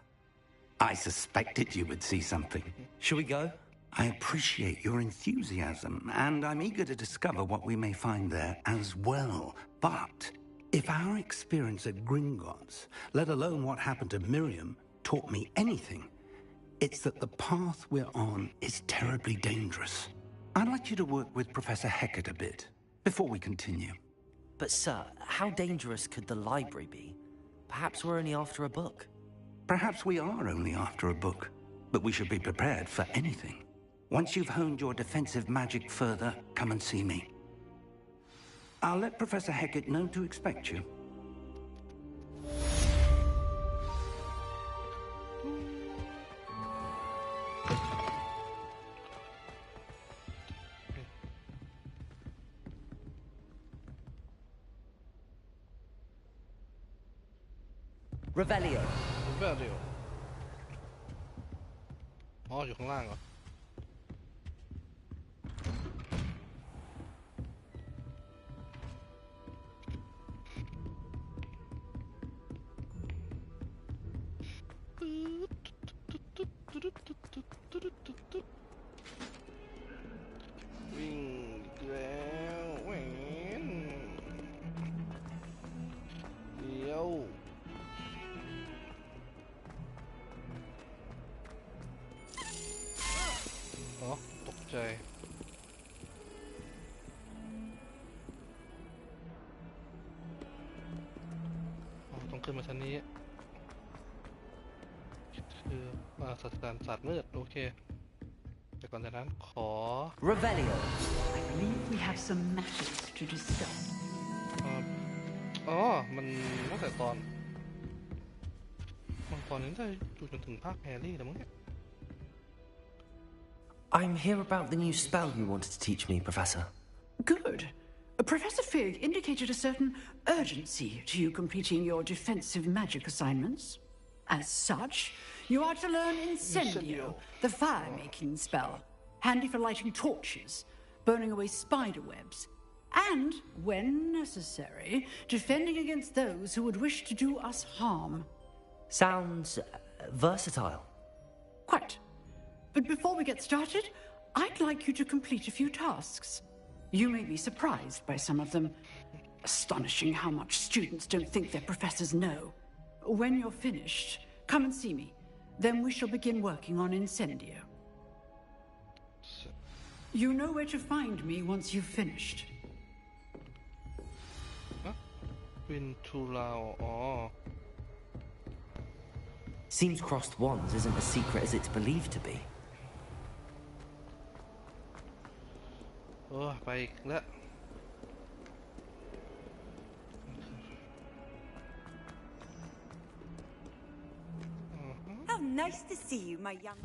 I suspected you would see something. Shall we go? I appreciate your enthusiasm, and I'm eager to discover what we may find there as well. But if our experience at Gringotts, let alone what happened to Miriam, taught me anything, it's that the path we're on is terribly dangerous. I'd like you to work with Professor Hecat a bit before we continue. But sir, how dangerous could the library be? Perhaps we're only after a book. Perhaps we are only after a book, but we should be prepared for anything. Once you've honed your defensive magic further, come and see me. I'll let Professor Hecat know to expect you. Revelio. Revelio. อ๋ออยู่ข้างล่างเหรอ วิ่งแล้วแหวนเดี๋ยวอ๋อตกใจอ๋อต้องขึ้นมาชั้นนี้คือมาศาสตราจารย์ศาสตร์มืดโอเคแต่ก่อนจากนั้นขอ Revelio. I believe we have some matters to discuss. อ๋อมันตั้งแต่ตอนนี้ได้อยู่จนถึงภาคแฮร์รี่แล้วมั้งเนี่ย I'm here about the new spell you wanted to teach me, Professor. Good. Professor Fig indicated a certain urgency to you completing your defensive magic assignments. As such, you are to learn Incendio, the fire-making spell, handy for lighting torches, burning away spider webs, and, when necessary, defending against those who would wish to do us harm. Sounds versatile. Quite. But before we get started, I'd like you to complete a few tasks. You may be surprised by some of them. Astonishing how much students don't think their professors know. When you're finished, come and see me. Then we shall begin working on Incendio. You know where to find me once you've finished. Seems crossed wands isn't as secret as it's believed to be. ไปอีกแล้ว How nice to see you, my young...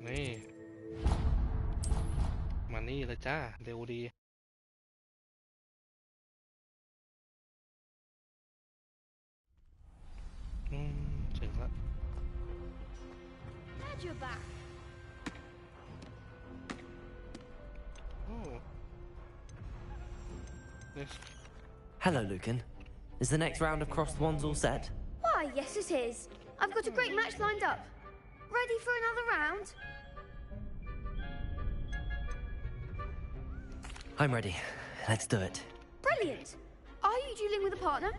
นี่มานี่เลยจ้าเร็วดีถึงแล้ว Glad you're back. Oh. Yes. Hello, Lucan. Is the next round of crossed wands all set? Why, yes it is. I've got a great match lined up. Ready for another round? I'm ready. Let's do it. Brilliant. Are you dueling with a partner?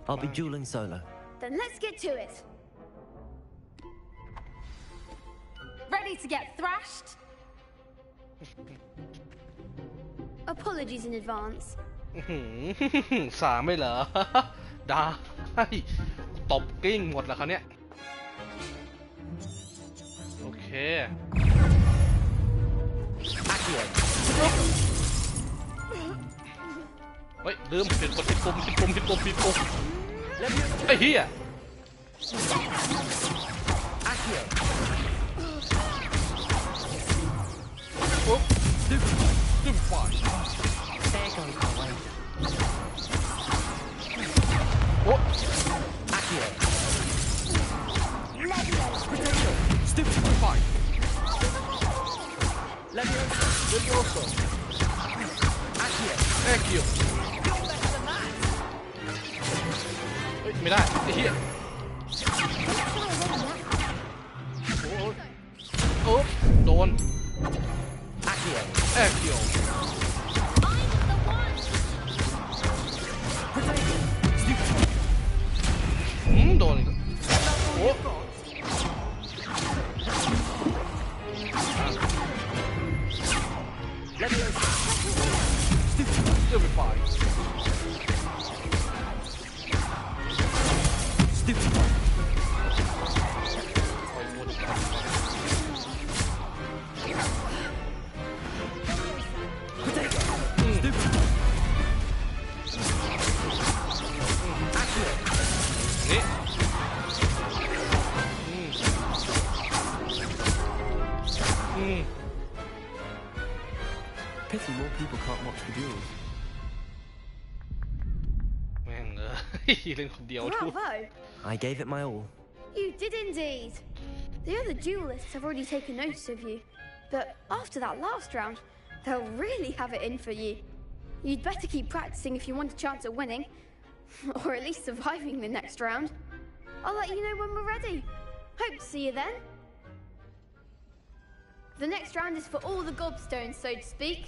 I'll be dueling solo. Then let's get to it. Ready to get thrashed? Apologies in advance. สามไม่เหรอ ได้ตบกิ้งหมดแล้วเขาเนี่ยโอเคเฮ้ยลืมผิดปุ่มไอ้เหี้ยปุ๊บดึงฝ่ายโอ้Stupid fight. Levioso. Accio. เฮ้ยไม่ได้ไอ้เหี้ยโอ้โดน Accio. โดนอีกโอ้You'll be fine. Stupid. Pity more people can't watch the duels. แม่งเล่นคนเดียวทุก Bravo! I gave it my all. You did indeed. The other duelists have already taken notice of you, but after that last round, they'll really have it in for you. You'd better keep practicing if you want a chance at winning, or at least surviving the next round. I'll let you know when we're ready. Hope to see you then. The next round is for all the gobstones, so to speak.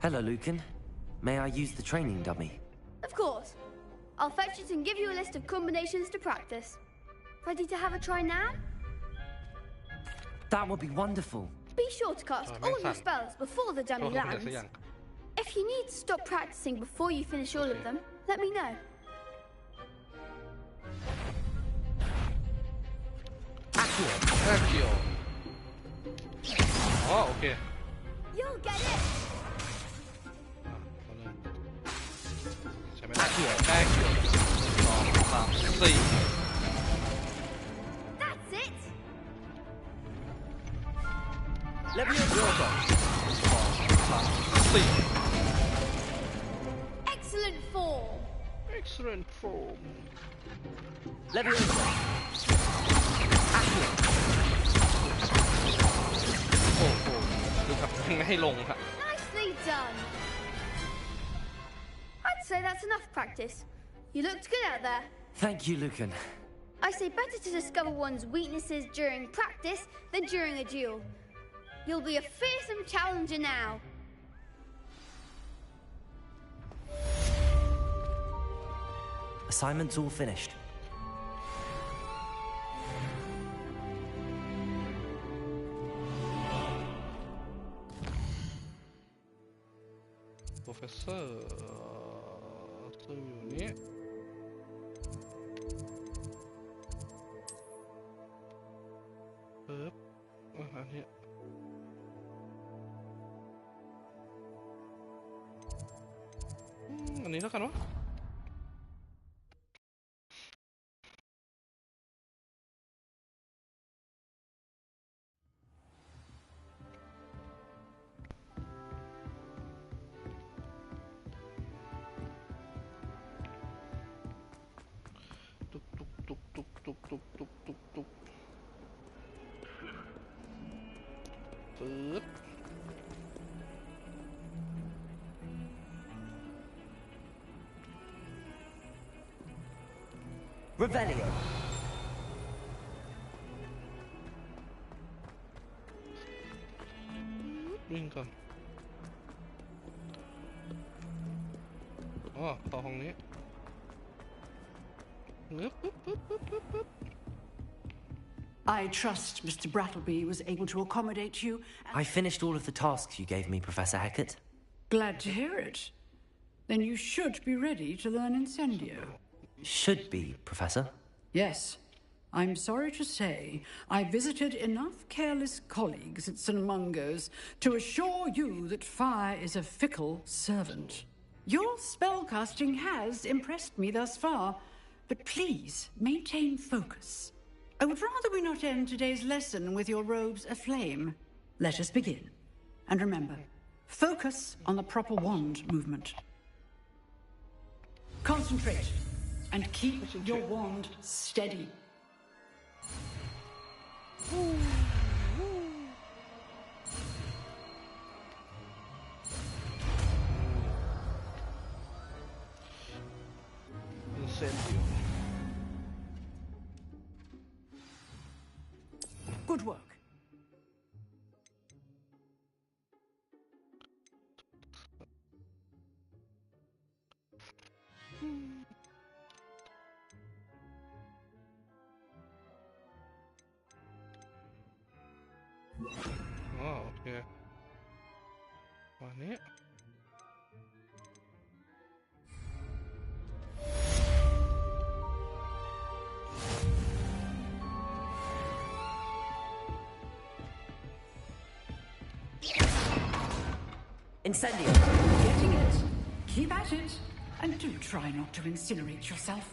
Hello, Lucan. May I use the training dummy? Of course. I'll fetch it and give you a list of combinations to practice. Ready to have a try now? That would be wonderful. Be sure to cast all your spells before the dummy lands. If you need to stop practicing before you finish all of them, let me know. Accio. อ๋อโอเค You'll get it. ใช่ไหมแป้ง2 3 4 That's it. Leviosa 2 3 Excellent form. Excellent form Leviosa. โอ้โหดูครับไม่ให้ลงครับ Nicely done. I'd say that's enough practice. You looked good out there. Thank you, Lucan. I say better to discover one's weaknesses during practice than during a duel. You'll be a fearsome challenger now. Assignment's all finished. Professor ซึ่งอยู่นี้ปึ๊บอันนี้อันนี้แล้วกันวะตุ๊บตุ๊บตุ๊บตุ๊บตุ๊บตุ๊บตุ๊บตุ๊บตุ๊บปึ๊บ Revelio. วิ่งก่อนอ๋อต่อห้องนี้งึบปึ๊บปึ๊บปึ๊บปึ๊บปึ๊บ I trust Mr. Brattleby was able to accommodate you. I finished all of the tasks you gave me, Professor Hecat. Glad to hear it. Then you should be ready to learn Incendio. Should be, Professor. Yes. I'm sorry to say I visited enough careless colleagues at St. Mungo's to assure you that fire is a fickle servant. Your spellcasting has impressed me thus far, but please maintain focus. I would rather we not end today's lesson with your robes aflame. Let us begin. And remember, focus on the proper wand movement. Concentrate and keep your wand steady. Incendio. Good work. Oh, okay. วันนี้ Incendio. Getting it. Keep at it. And do try not to incinerate yourself.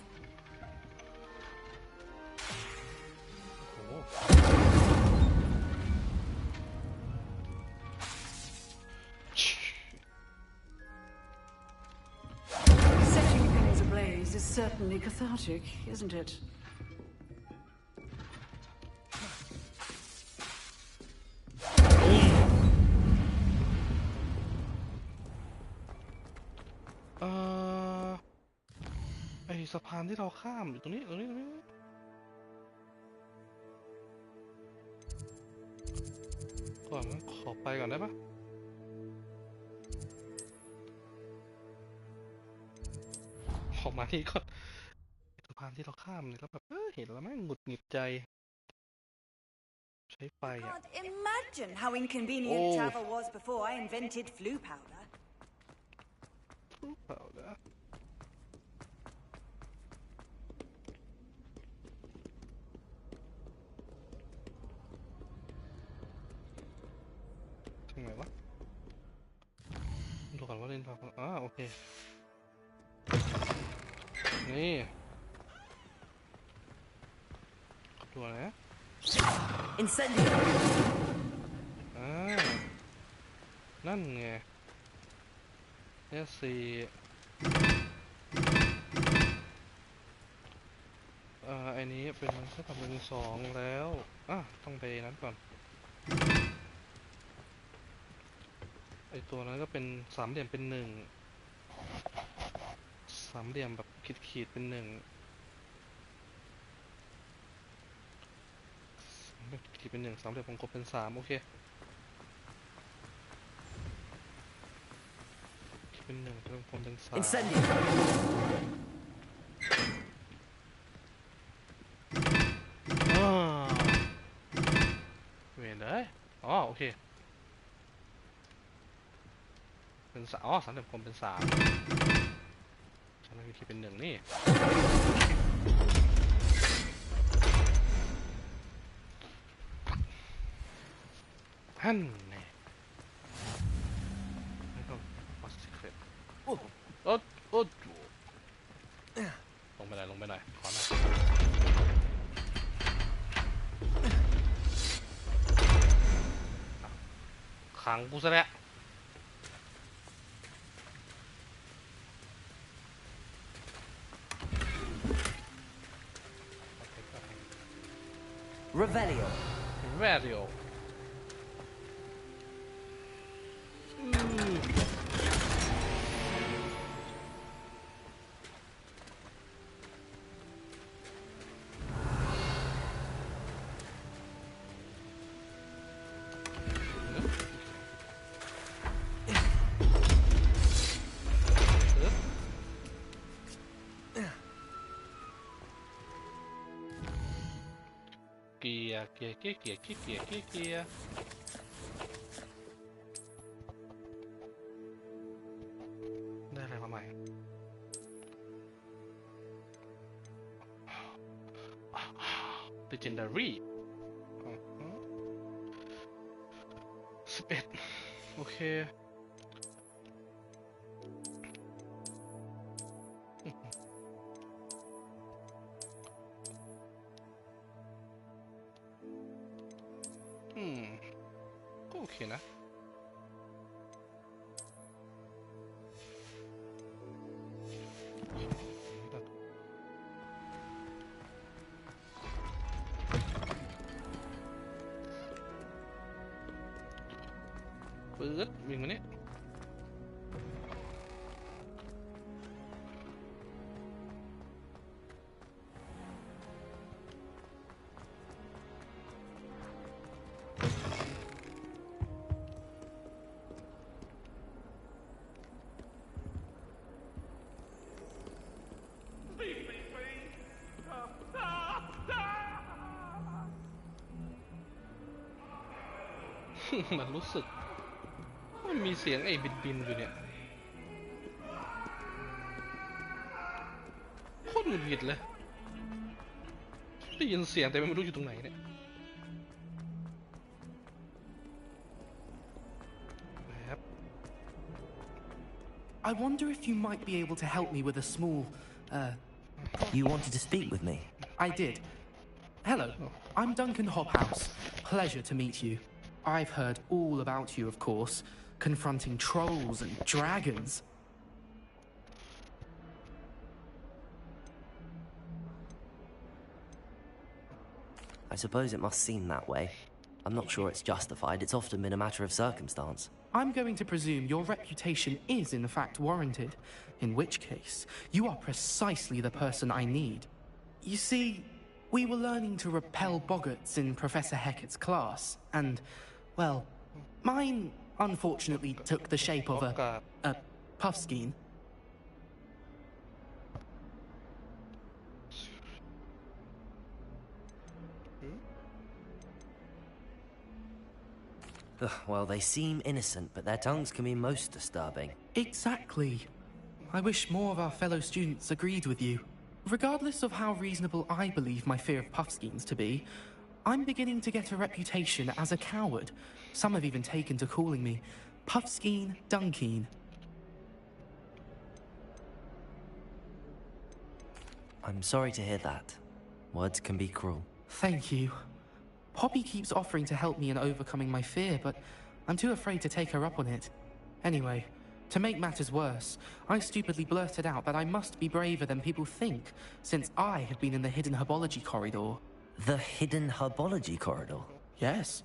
Setting things ablaze is certainly cathartic, isn't it? Uh, ไอสะพานที่เราข้ามอยู่ตรงนี้ตรงนี้ก่อนนะขอไปก่อนได้ปะขอมาที่ก่อนสะพานที่เราข้ามเนี่ยแล้วแบบเห็นแล้วแม่งหงุดหงิดใจใช้ไฟอ่ะ Can't imagine how inconvenient travel was before I invented flu powder. Flu powder. ดูก่อนว่าเล่นพักโอเคนี่ดูนะIncendio นั่นไงเนี่ยสี่ไอ้นี้เป็นมันแค่ทำเป็น2แล้วต้องไปนั้นก่อนไอ้ตัวนั้นก็เป็น3เหลี่ยมเป็น1 3เหลี่ยมแบบขีดเป็น1ขีดเป็น1 3เหลี่ยมวงกลมเป็น3โอเคขีดเป็น1วงกลมเป็น3 Incendio เว้ยเลยโอเคเป็น3สามเหลี่ยมกลมเป็น3ฉันมีขีดเป็น1นี่ฮั่นนี่ไม่ต้องวัดสิเครตลงไปหน่อยขอหน่อยขังกูซะแล้วRevelio เกียร์ได้อะไรมาใหม่Legendary 11โอเคก็โอเคนะปื๊ดวิ่งมาเนี่ยมันรู้สึกมันมีเสียงไอ้บินอยู่เนี่ยโคตรหงุดหงิดเลยได้ยินเสียงแต่ไม่รู้อยู่ตรงไหนเนี่ย I wonder if you might be able to help me with a small, You wanted to speak with me? I did. Hello, I'm Duncan Hobhouse. Pleasure to meet you. I've heard all about you, of course, confronting trolls and dragons. I suppose it must seem that way. I'm not sure it's justified. It's often been a matter of circumstance. I'm going to presume your reputation is in fact warranted, in which case, you are precisely the person I need. You see, we were learning to repel boggarts in Professor Hecat's class, and, well, mine unfortunately took the shape of a puffskein. Well, they seem innocent, but their tongues can be most disturbing. Exactly. I wish more of our fellow students agreed with you. Regardless of how reasonable I believe my fear of puffskeins to be, I'm beginning to get a reputation as a coward. Some have even taken to calling me Puffskeen Dunkeen. I'm sorry to hear that. Words can be cruel. Thank you. Poppy keeps offering to help me in overcoming my fear, but I'm too afraid to take her up on it. Anyway, to make matters worse, I stupidly blurted out that I must be braver than people think, since I had been in the hidden herbology corridor. The hidden herbology corridor? Yes.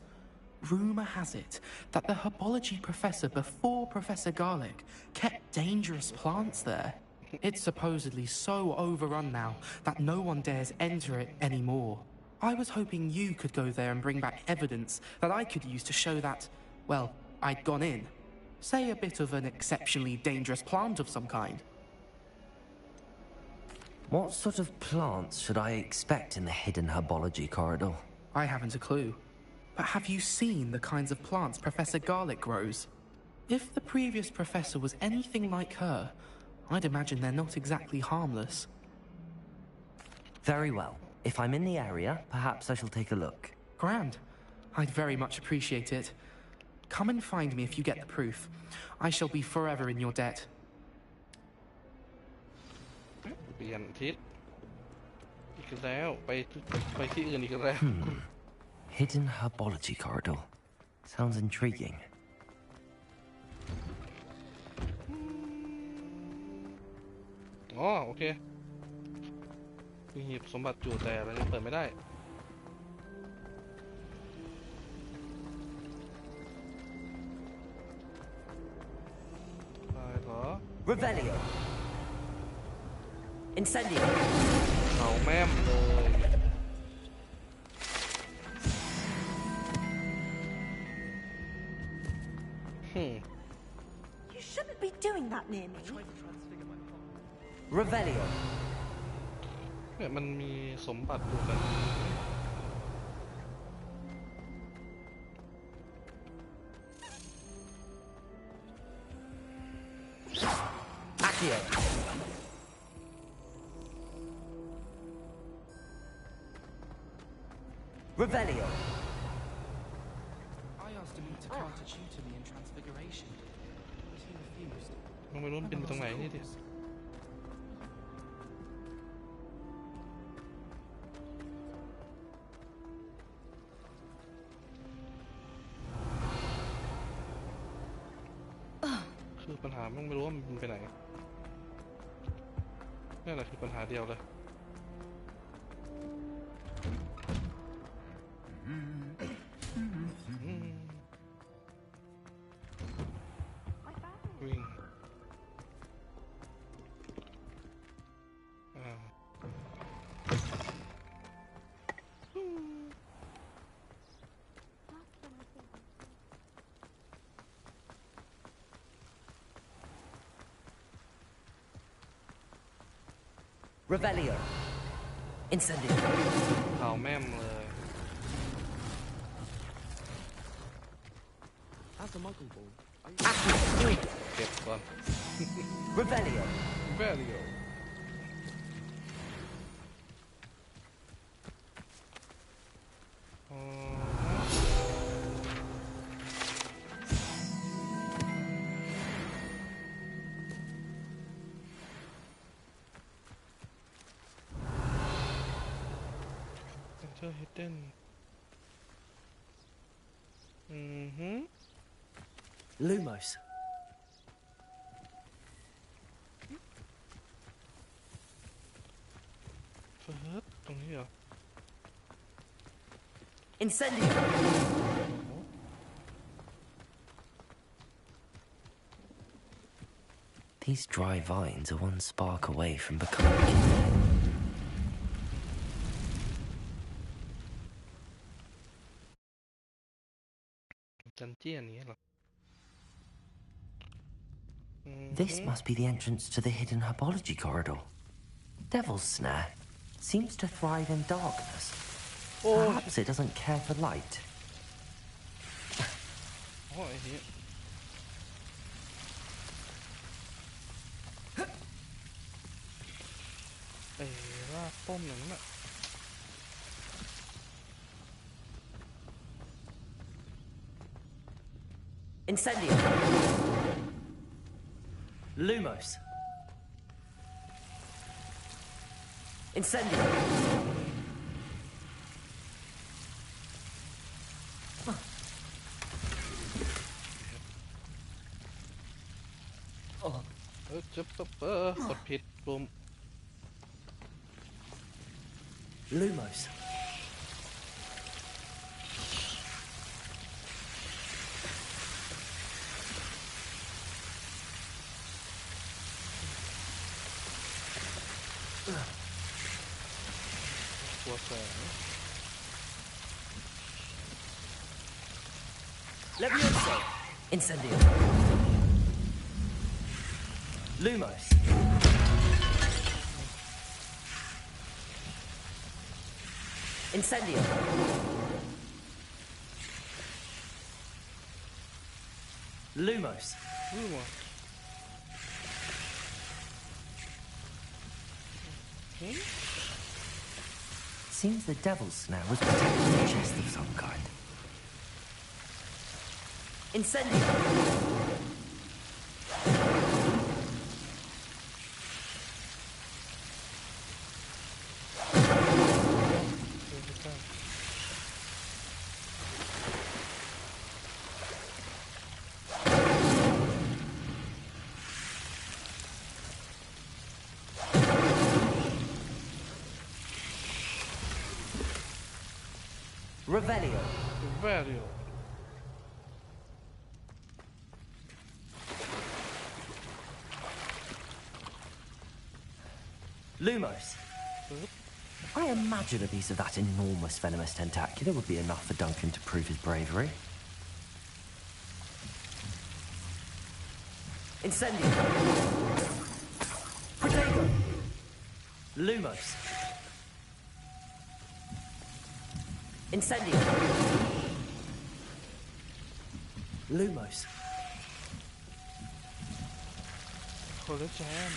Rumor has it that the herbology professor before Professor Garlic kept dangerous plants there. It's supposedly so overrun now that no one dares enter it anymore. I was hoping you could go there and bring back evidence that I could use to show that, well, I'd gone in. Say a bit of an exceptionally dangerous plant of some kind. What sort of plants should I expect in the hidden herbology corridor? I haven't a clue. But have you seen the kinds of plants Professor Garlic grows? If the previous professor was anything like her, I'd imagine they're not exactly harmless. Very well. If I'm in the area, perhaps I shall take a look. Grand. I'd very much appreciate it. Come and find me if you get the proof. I shall be forever in your debt. เปลี่ยนทิศอีกแล้วไปที่อื่นอีกแล้ว Hidden herbology corridor. Sounds intriguing. อ๋อโอเคมีหีบสมบัติอยู่แต่อะไรเปิดไม่ได้ได้เหรอ Revelio. Incendio. เอาแม่มเลย You shouldn't be doing that near me. Revelio. เนี่ยมันมีสมบัติอยู่แบบ Accio. Revelio. I asked him to come to tutor me in Transfiguration, but he refused. มันไม่รู้มันเป็นไปตรงไหนนี่ดิ คือปัญหามันไม่รู้ว่ามันไปไหนนี่แหละคือปัญหาเดียวเลยวิ่งRevelio. Incendio. เผาแม่มเลย As a muggle ball, เก็บก่อน Revelio. Revelio. อ๋อ Enter hidden. Lumos. เฟิร์สตรงนี้เหรอ Incendio. These dry vines are one spark away from becoming kindling. จันเจี้ยนนี้เหรอ This must be the entrance to the hidden herbology corridor. Devil's Snare seems to thrive in darkness. Perhaps it doesn't care for light. โอ้ยไอ้นี้ลากป้มอย่างนั้นอ่ะ Incendio. Lumos. Incendio. Oh. จะกดผิดปุ่ม Lumos. Levioso. Incendio. Lumos. Incendio. Lumos. Okay. Seems the devil's snare was protecting a chest of some kind. Incendio. Revelio. Revelio. Lumos. I imagine a piece of that enormous venomous tentacula would be enough for Duncan to prove his bravery. Incendio. Protego. Lumos. Incendio. Lumos. Hold it, Jam.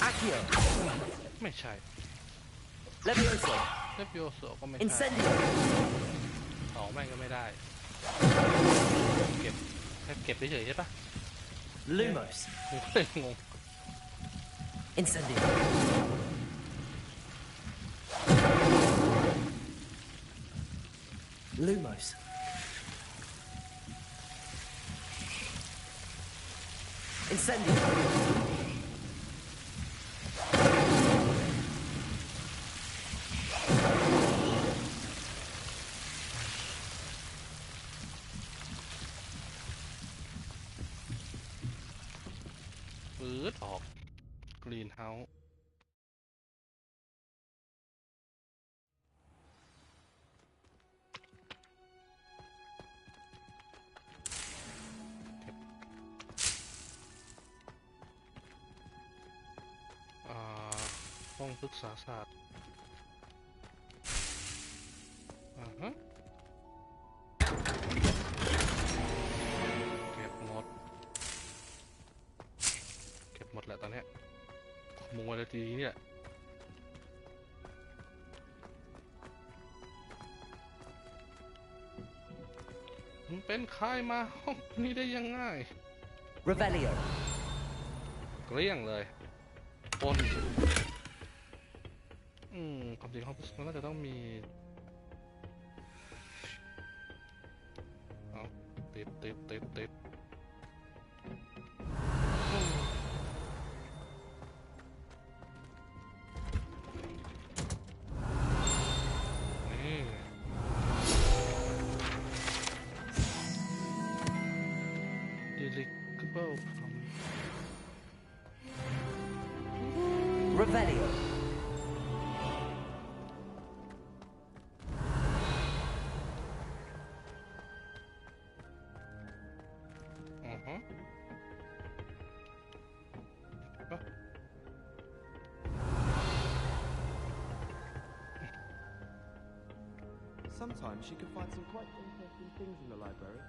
Accio. ไม่ใช่ Levioso. Levioso ก็ไม่ใช่ Incendio. แม่งก็ไม่ได้เก็บแค่เก็บเฉยๆใช่ปะ Lumos. ผมก็เลยงง Incendio. Lumos. Incendio.ออก Green House ห้องศึกษาศาสตร์เก็บหมดแหละตอนเนี้ยมุงวันละทีเนี่ยมึงเป็นใครมาห้องนี้ได้ยังไง Revelio เกลี้ยงเลยปนความจริงห้องมันน่าจะต้องมีเอาติดRevelio. Sometimes she can find some quite interesting things in the library.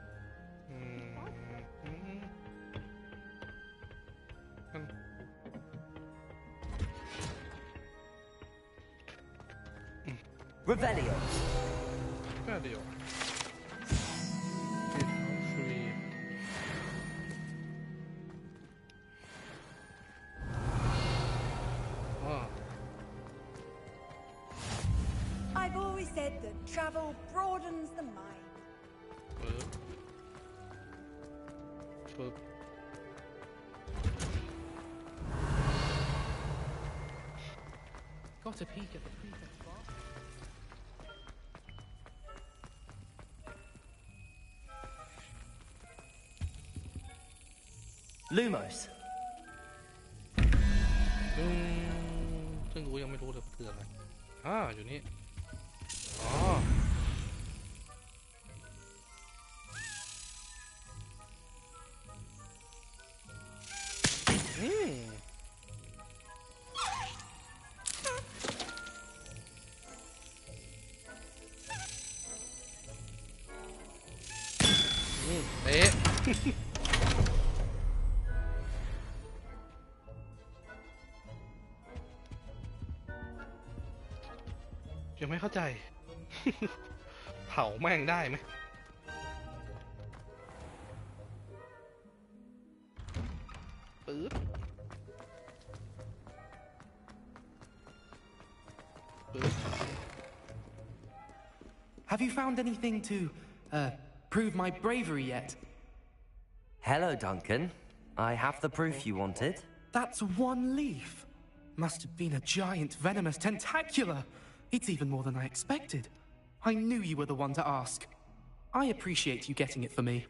Revelio. Revelio. Free. Travel broadens the mind. ปึ๊บ Got a peek at the prefect's bar. Lumos. ซึ่งกูยังไม่รู้เลยคืออะไรอยู่นี่เอ๊ะ ยังไม่เข้าใจ เผาแม่งได้ไหมปึ๊บปึ๊บ Have you found anything to, prove my bravery yet? Hello, Duncan. I have the proof you wanted. That's one leaf. Must have been a giant venomous tentacula. It's even more than I expected. I knew you were the one to ask. I appreciate you getting it for me.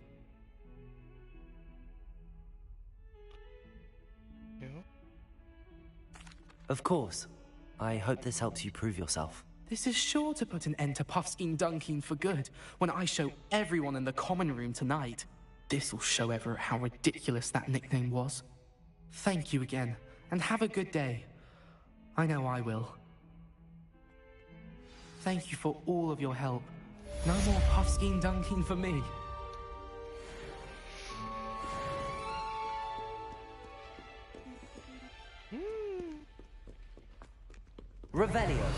Of course. I hope this helps you prove yourself. This is sure to put an end to Puffskein Dunkeen for good when I show everyone in the common room tonight. This'll show Everett how ridiculous that nickname was. Thank you again, and have a good day. I know I will. Thank you for all of your help. No more Puffskein Dunkeen for me. Revelio.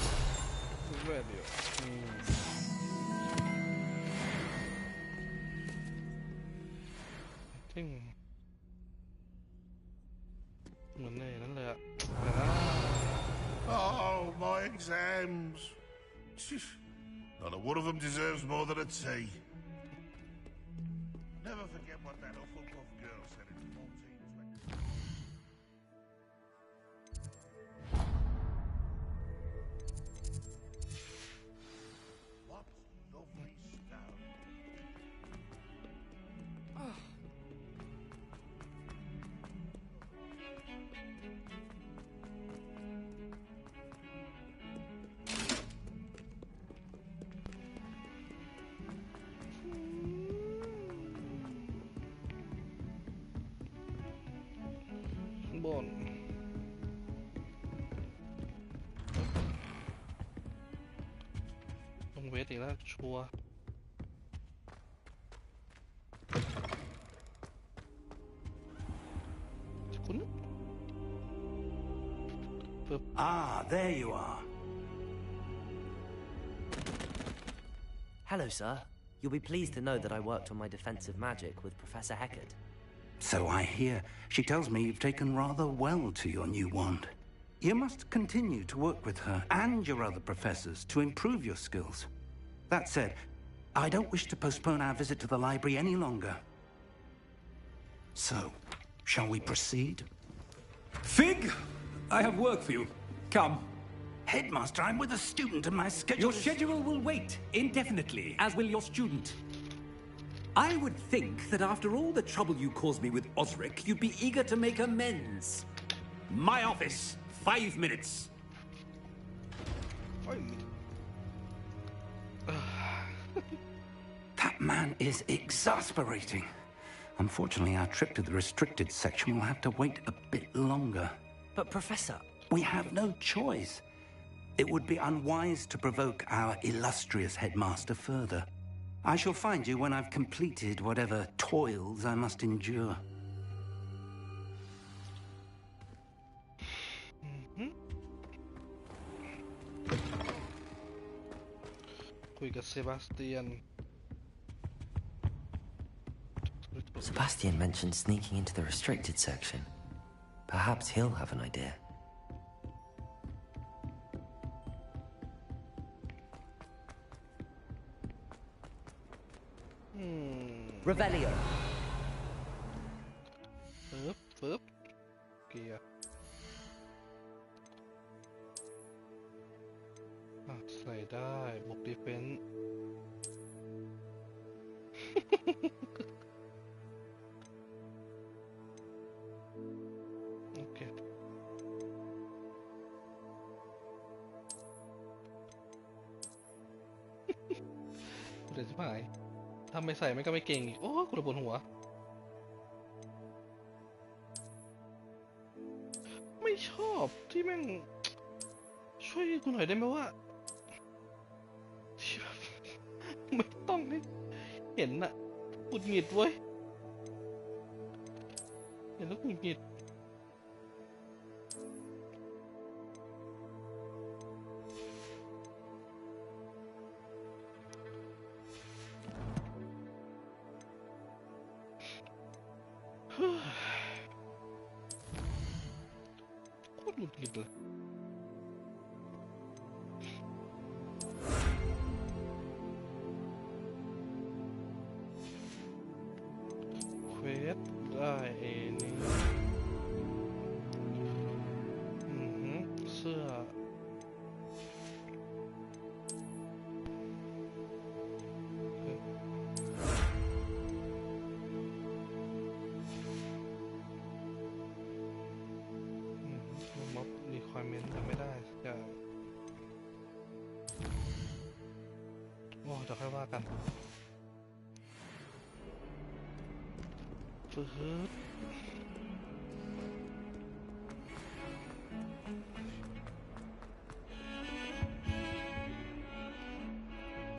Oh, my exams. Not a one of them deserves more than a T. Never forget what that Hufflepuff girl said in 14. What lovely stone. Bon. ต้องเวทอีกแล้วชัวร์คุณ Ah, there you are. Hello, sir. You'll be pleased to know that I worked on my defensive magic with Professor Heckard. So I hear. She tells me you've taken rather well to your new wand. You must continue to work with her and your other professors to improve your skills. That said, I don't wish to postpone our visit to the library any longer. So, shall we proceed? Fig, I have work for you. Come. Headmaster, I'm with a student and my schedule Your schedule will wait indefinitely, as will your student. I would think that after all the trouble you caused me with Osric, you'd be eager to make amends. My office, 5 minutes. That man is exasperating. Unfortunately, our trip to the restricted section will have to wait a bit longer. But, Professor... We have no choice. It would be unwise to provoke our illustrious headmaster further. I shall find you when I've completed whatever toils I must endure. Sebastian mentioned sneaking into the restricted section. Perhaps he'll have an idea. Revelio. ฟึบเกียร์ใส่ได้บวกดีเฟนส์โอเคเดี๋ยวจะหายทำไม่ใส่มันก็ไม่เก่งอีก โอ้กูระบนหัว ไม่ชอบที่แม่งช่วยกูหน่อยได้ไหมว่าที่แบบไม่ต้องให้เห็นน่ะหงุดหงิดเว้ยเห็นแล้วหงุดหงิดโคตรหงุดหงิดเลยเควสได้นี่เสื้อม็อบรีควอรเมนต์ยังไม่ได้จะโอ้เดี๋ยวค่อยว่ากันฟึบ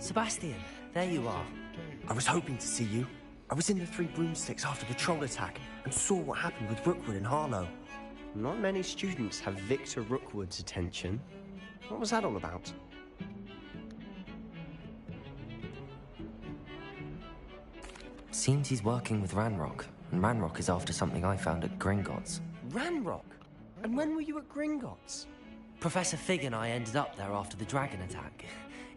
Sebastian, there you are. I was hoping to see you. I was in the Three Broomsticks after the troll attack and saw what happened with Rookwood and Harlow. Not many students have Victor Rookwood's attention. What was that all about? Seems he's working with Ranrock, and Ranrock is after something I found at Gringotts. Ranrock? And when were you at Gringotts? Professor Fig and I ended up there after the dragon attack.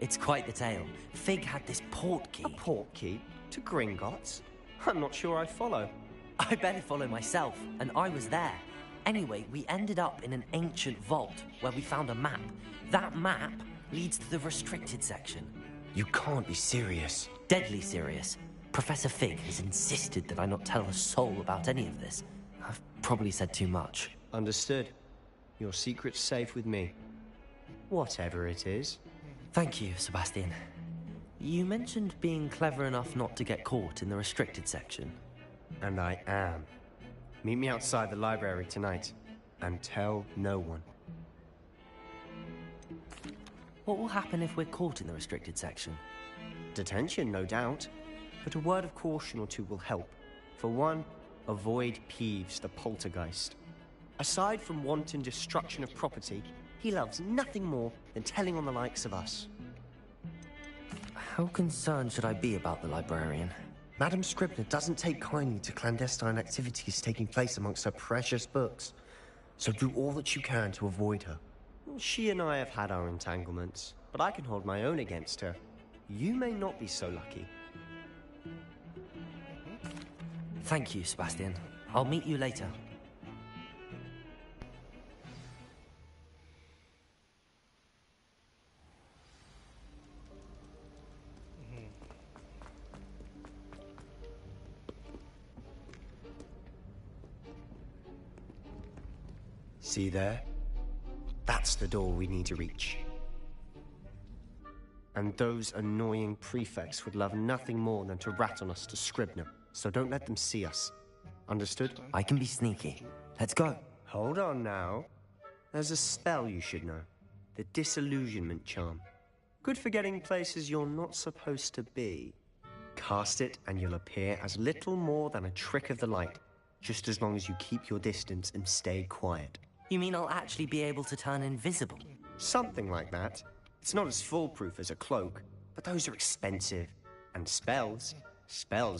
It's quite the tale. Fig had this port key. A port key? To Gringotts? I'm not sure I follow. I better follow myself, and I was there. Anyway, we ended up in an ancient vault where we found a map. That map leads to the restricted section. You can't be serious. Deadly serious. Professor Fig has insisted that I not tell a soul about any of this. I've probably said too much. Understood. Your secret's safe with me. Whatever it is. Thank you, Sebastian. You mentioned being clever enough not to get caught in the restricted section. And I am. Meet me outside the library tonight, and tell no one. What will happen if we're caught in the restricted section? Detention, no doubt. But a word of caution or two will help. For one, avoid Peeves, the poltergeist. Aside from wanton destruction of property, he loves nothing more than telling on the likes of us. How concerned should I be about the librarian? Madam Scribner doesn't take kindly to clandestine activities taking place amongst her precious books. So do all that you can to avoid her. She and I have had our entanglements, but I can hold my own against her. You may not be so lucky. Thank you, Sebastian. I'll meet you later. See there? That's the door we need to reach. And those annoying prefects would love nothing more than to rat on us to Scribner, so don't let them see us. Understood? I can be sneaky. Let's go. Hold on now. There's a spell you should know. The Disillusionment Charm. Good for getting places you're not supposed to be. Cast it and you'll appear as little more than a trick of the light, just as long as you keep your distance and stay quiet. You mean I'll actually be able to turn invisible? Something like that. It's not as foolproof as a cloak, but those are expensive. And spells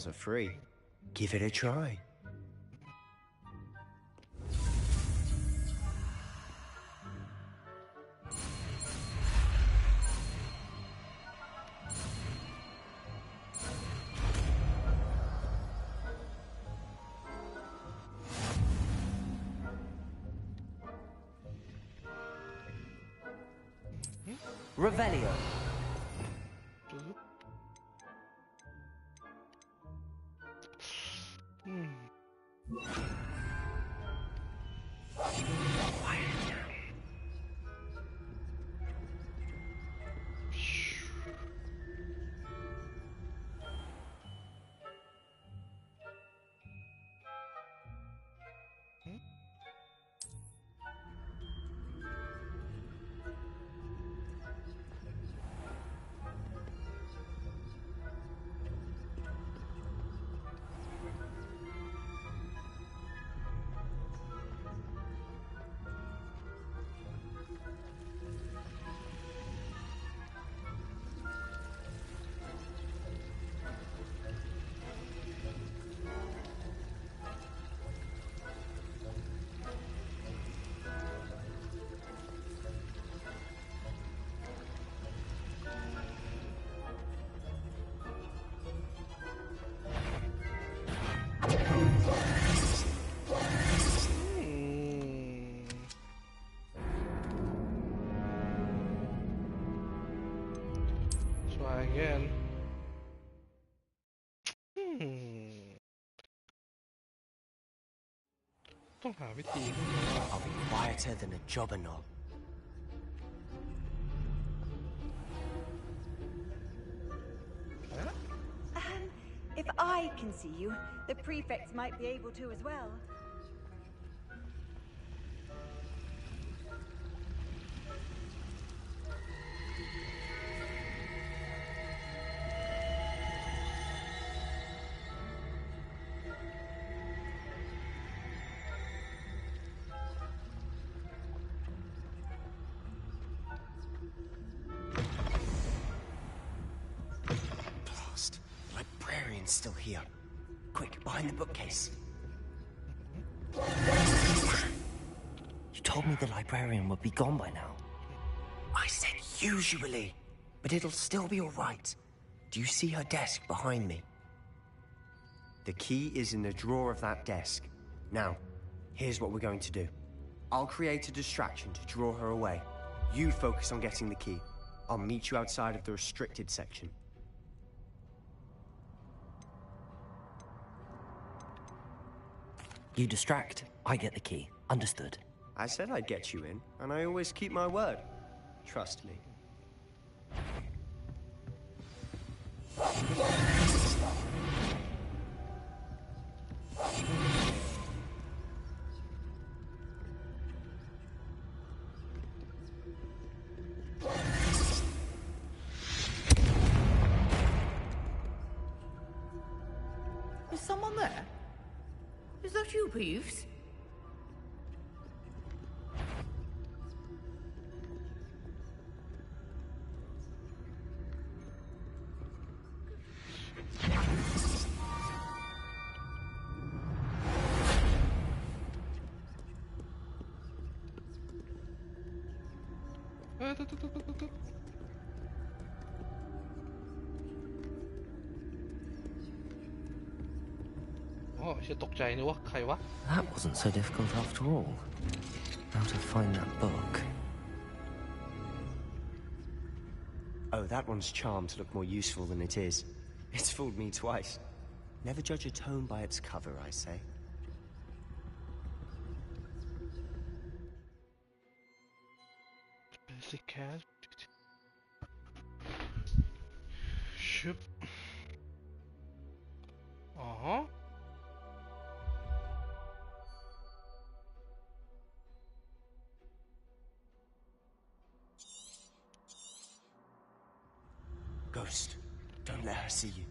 are free. Give it a try. Revelio. Try again.ต้องหาวิธี I'll be quieter than a jobberknoll. If I can see you, the prefects might be able to as well. Blast. The librarian's still here. Quick, behind the bookcase. You told me the librarian would be gone by now. I said usually, but it'll still be all right. Do you see her desk behind me? The key is in the drawer of that desk. Now, here's what we're going to do. I'll create a distraction to draw her away. You focus on getting the key. I'll meet you outside of the restricted section. You distract, I get the key. Understood. I said I'd get you in, and I always keep my word. Trust me. Is someone there? Is that you, Peeves? Oh, ตกใจนึกว่าใครวะ That wasn't so difficult after all. How to find that book. Oh, that one's charmed to look more useful than it is. It's fooled me twice. Never judge a tome by its cover, I say. Basic cat. Ship. Uh-huh. Ghost, don't let her see you.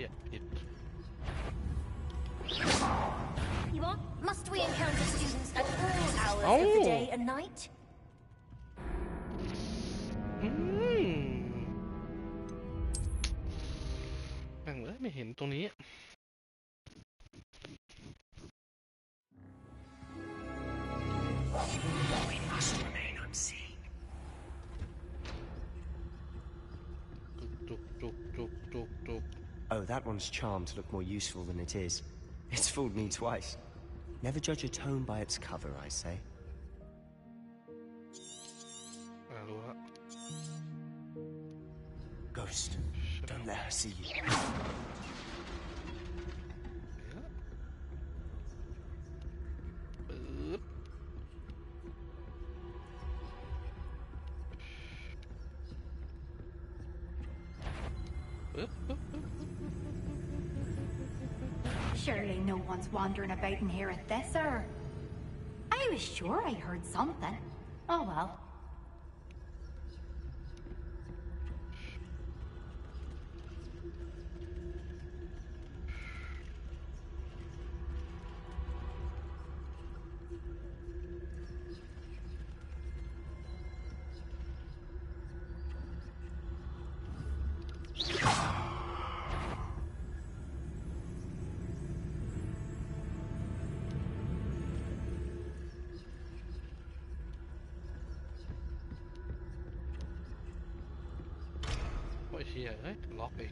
ยผิด Must we encounter students at all hours of the day and night? แม่งเลยไม่เห็นตรงนี้ We must remain unseen. จุก Oh, that one's charmed to look more useful than it is. It's fooled me twice. Never judge a tome by its cover, I say. รู้ละ Ghost, don't let her see you. ปึ๊บ Surely no one's wandering about in here at this hour. I was sure I heard something. Oh well.โอ้ยเชี่ยเฮ้ยล็อกอีก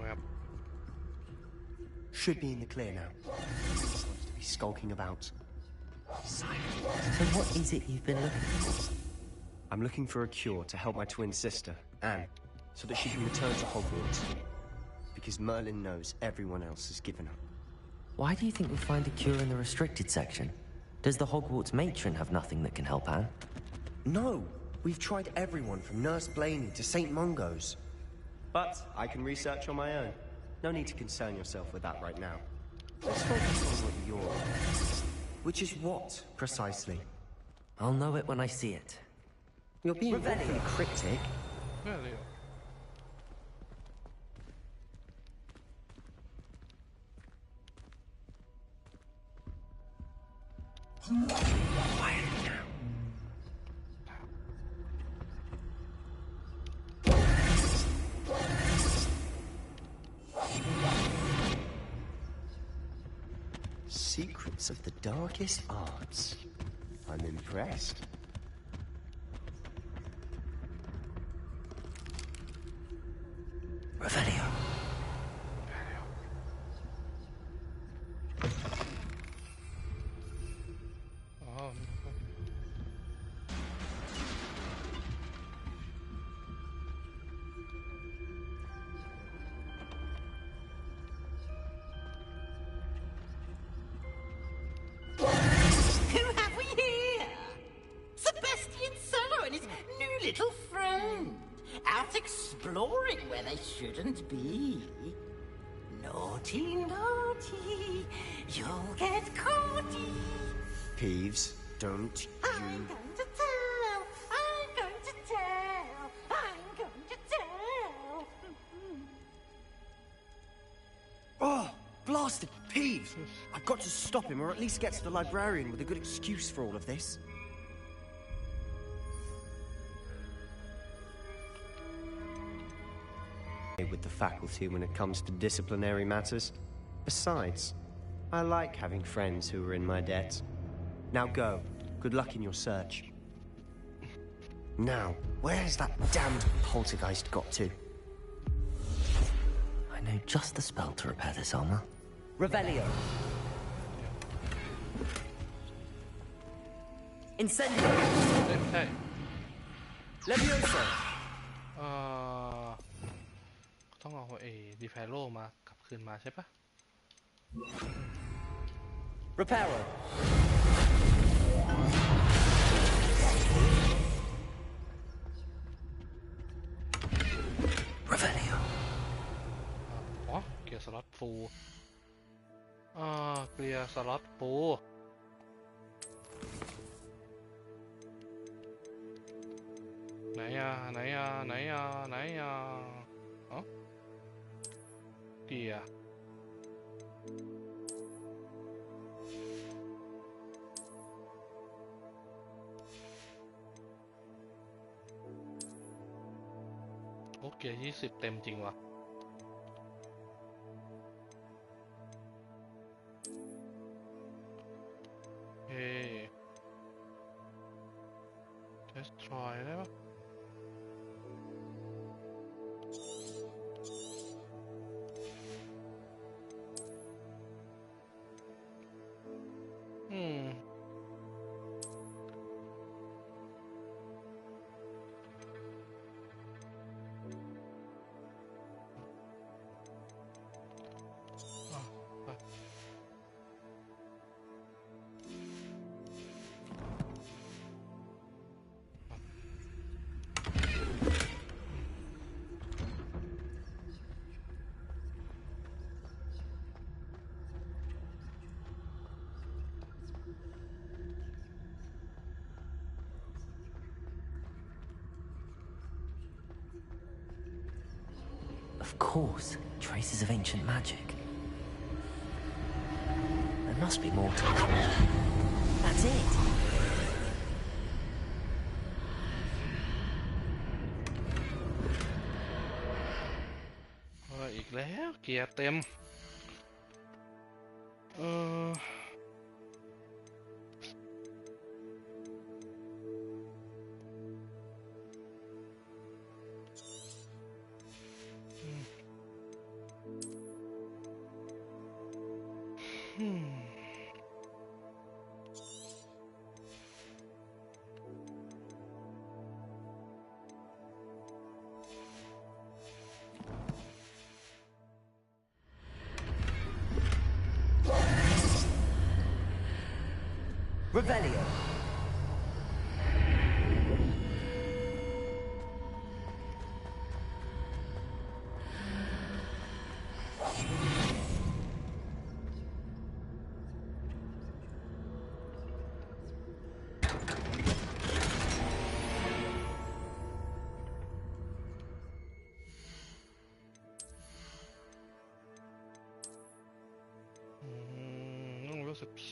แบบ Should be in the clear now. Seems to be skulking about. Silent. So what is it you've been looking for? I'm looking for a cure to help my twin sister, Anne, so that she can return to Hogwarts. Because Merlin knows everyone else has given up. Why do you think we'll find a cure in the restricted section? Does the Hogwarts matron have nothing that can help Anne? No! We've tried everyone from Nurse Blaney to St. Mungo's. But I can research on my own. No need to concern yourself with that right now. Let's focus on what you're... Which is what, precisely? I'll know it when I see it. You're being very cryptic. Really? Quiet now. Secrets of the darkest arts. I'm impressed. Revelio. Oh. Who have we here? Sebastian Cello and his new little friend. Out exploring where they shouldn't be. Naughty, naughty, you'll get caughty. Peeves, don't you... I'm going to tell, I'm going to tell, I'm going to tell. Oh, blasted Peeves! I've got to stop him, or at least get to the librarian with a good excuse for all of this. With the faculty when it comes to disciplinary matters. Besides, I like having friends who are in my debt. Now go. Good luck in your search. Now, where's that damned poltergeist got to? I know just the spell to repair this armor. Revelio. Incendio. Okay. Levioso. ต้องเอาดีแพโรมากลับคืนมาใช่ปะ Reparo. Revelio. อ๋อเกียร์สล็อตฟูลเกียร์สล็อตฟูลไหนอ่ะ อ๋อเกียร์โอเค20เต็มจริงวะเฮ้ destroy ได้ปะOf course, traces of ancient magic. There must be more to it. That's it! อีกแล้วเกียร์เต็มRevelio.รู้สึก12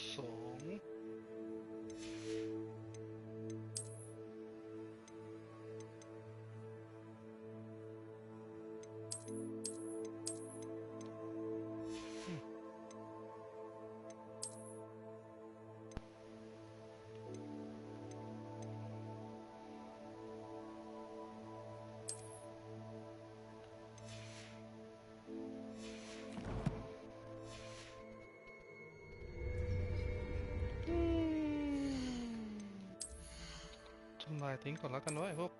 ทำลายทิ้งก่อนแล้วกันเว้ยพวก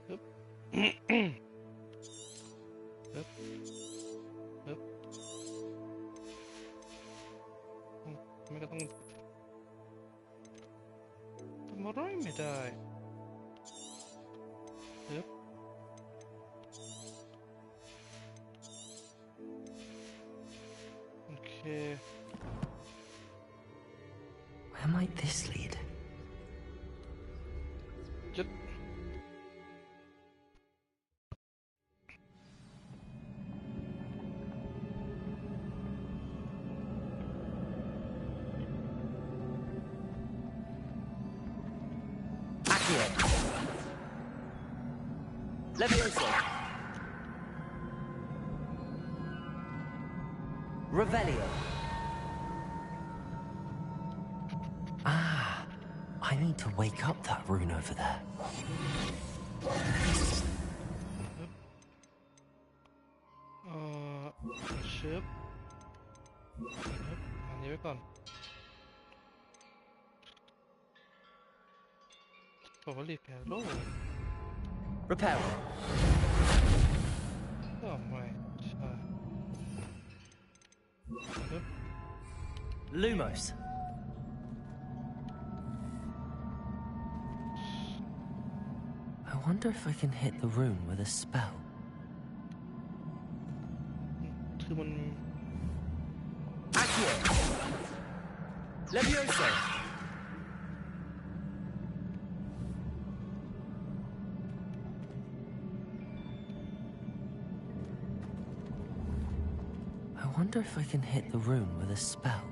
ฮึบฮึบฮึบไม่ก็ต้องทำอะไรไม่ได้ฮึบWhere might this lead? Just... Accio. Levioso. Revelio. I need to wake up that rune over there. Ship. And here we go. Probably hello. Repair. Oh my. Lumos. I wonder if I can hit the rune with a spell. Accio. Levioso. wonder if I can hit the rune with a spell.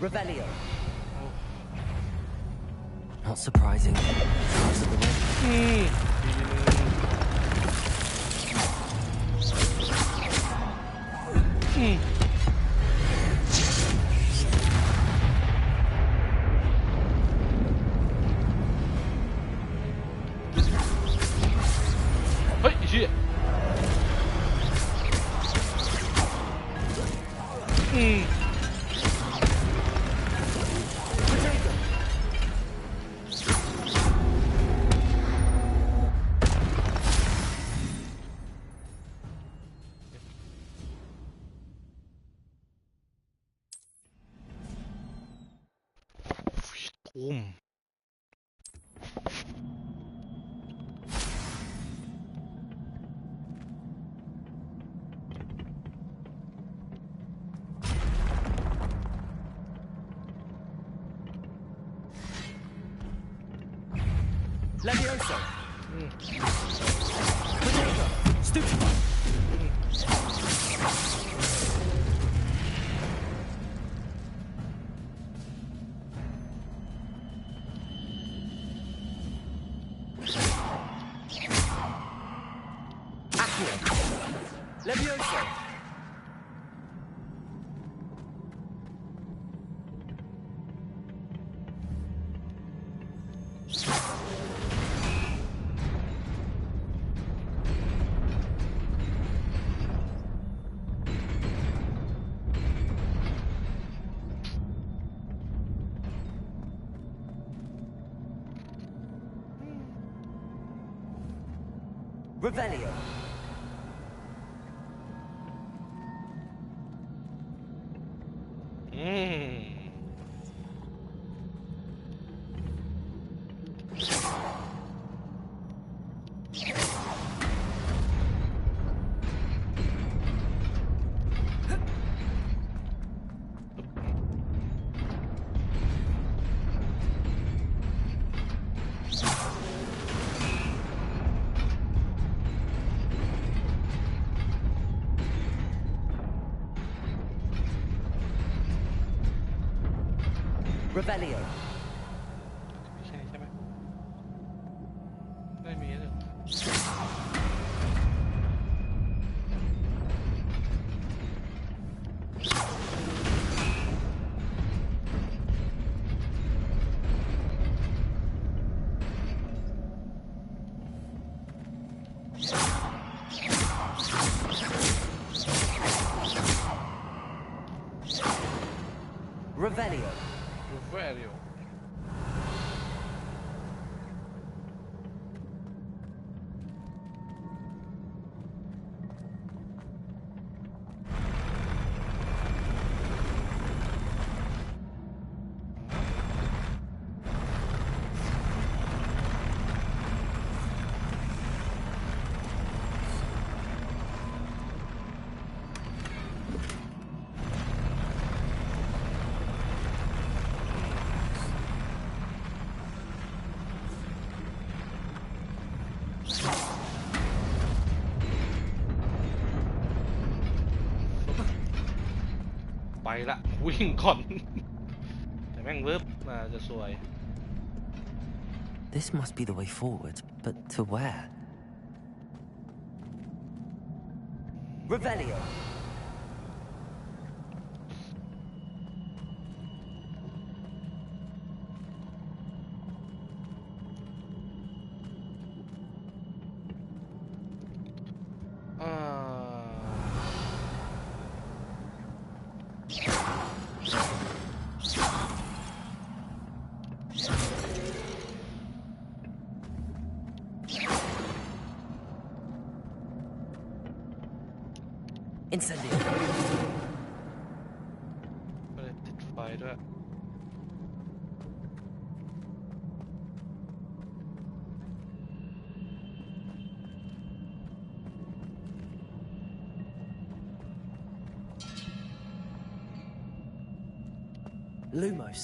Revelio. Not surprising. Levioso. Potato. Stupid. Accio. Levioso. Revelio. Revelio. ใช่ไหมไม่มีเลย Revelio. Revelio.ไปละวิ่งก่อน แต่แม่งเวิร์บมาจะสวย This must be the way forward, but to where? Revelio. Incendio. ก็เลยติดไฟด้วย Lumos.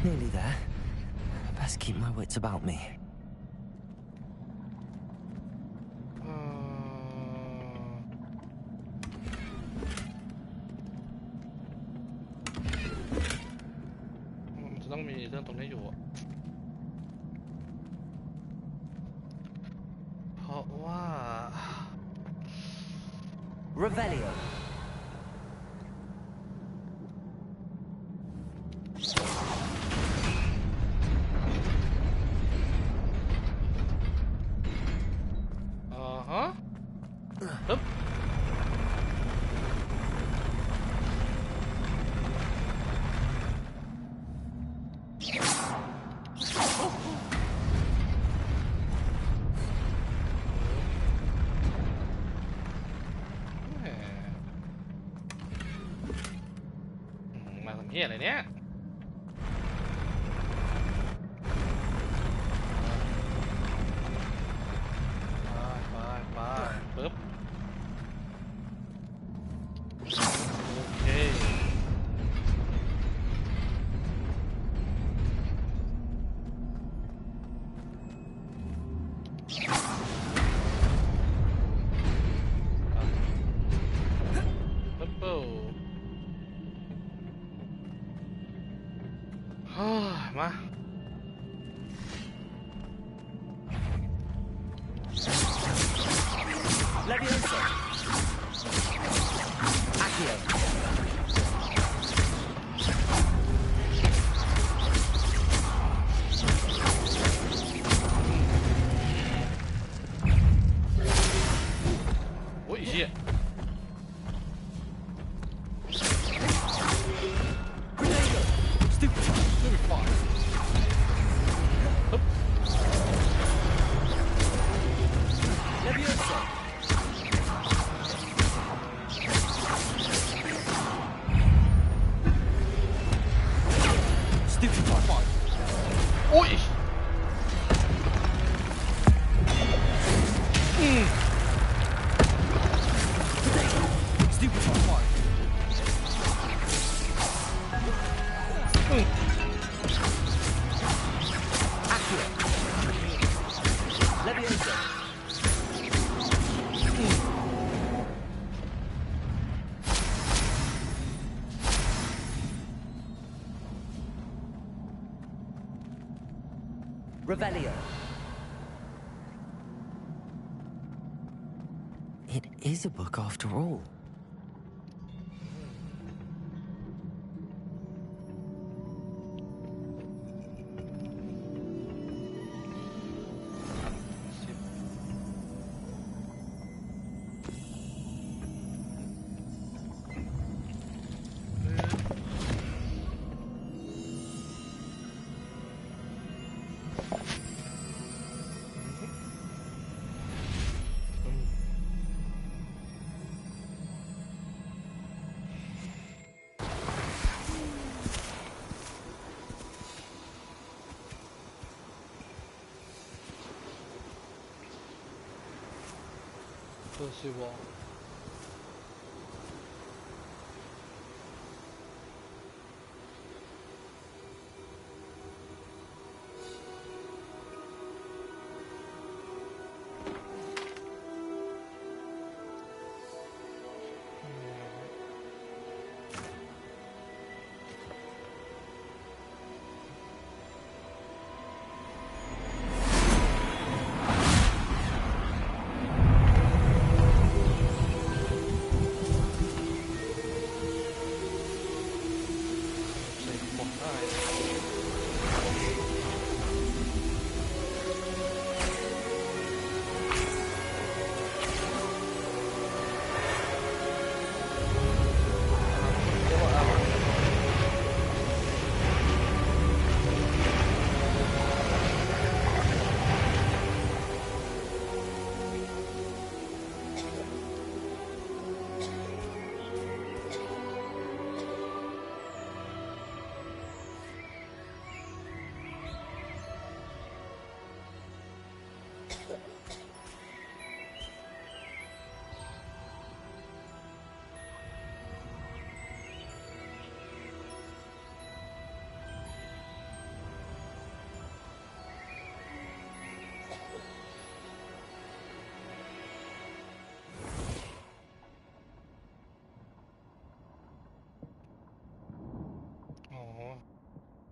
Nearly there. Best keep my wits about me. มันจะต้องมีเรื่องตรงนี้อยู่อะเพราะว่า Revelio. Uh-huh. Up. Mà thằng kia này nhé.ปึ๊บโอเคปึ๊บปุ๊บมา Levioso. Accio. Ôi shit. Stupid fire. Up. Levioso. Stupid fire. Oj! Stupid fire. Accio. Levioso. Revelio. It is a book after all. Possible.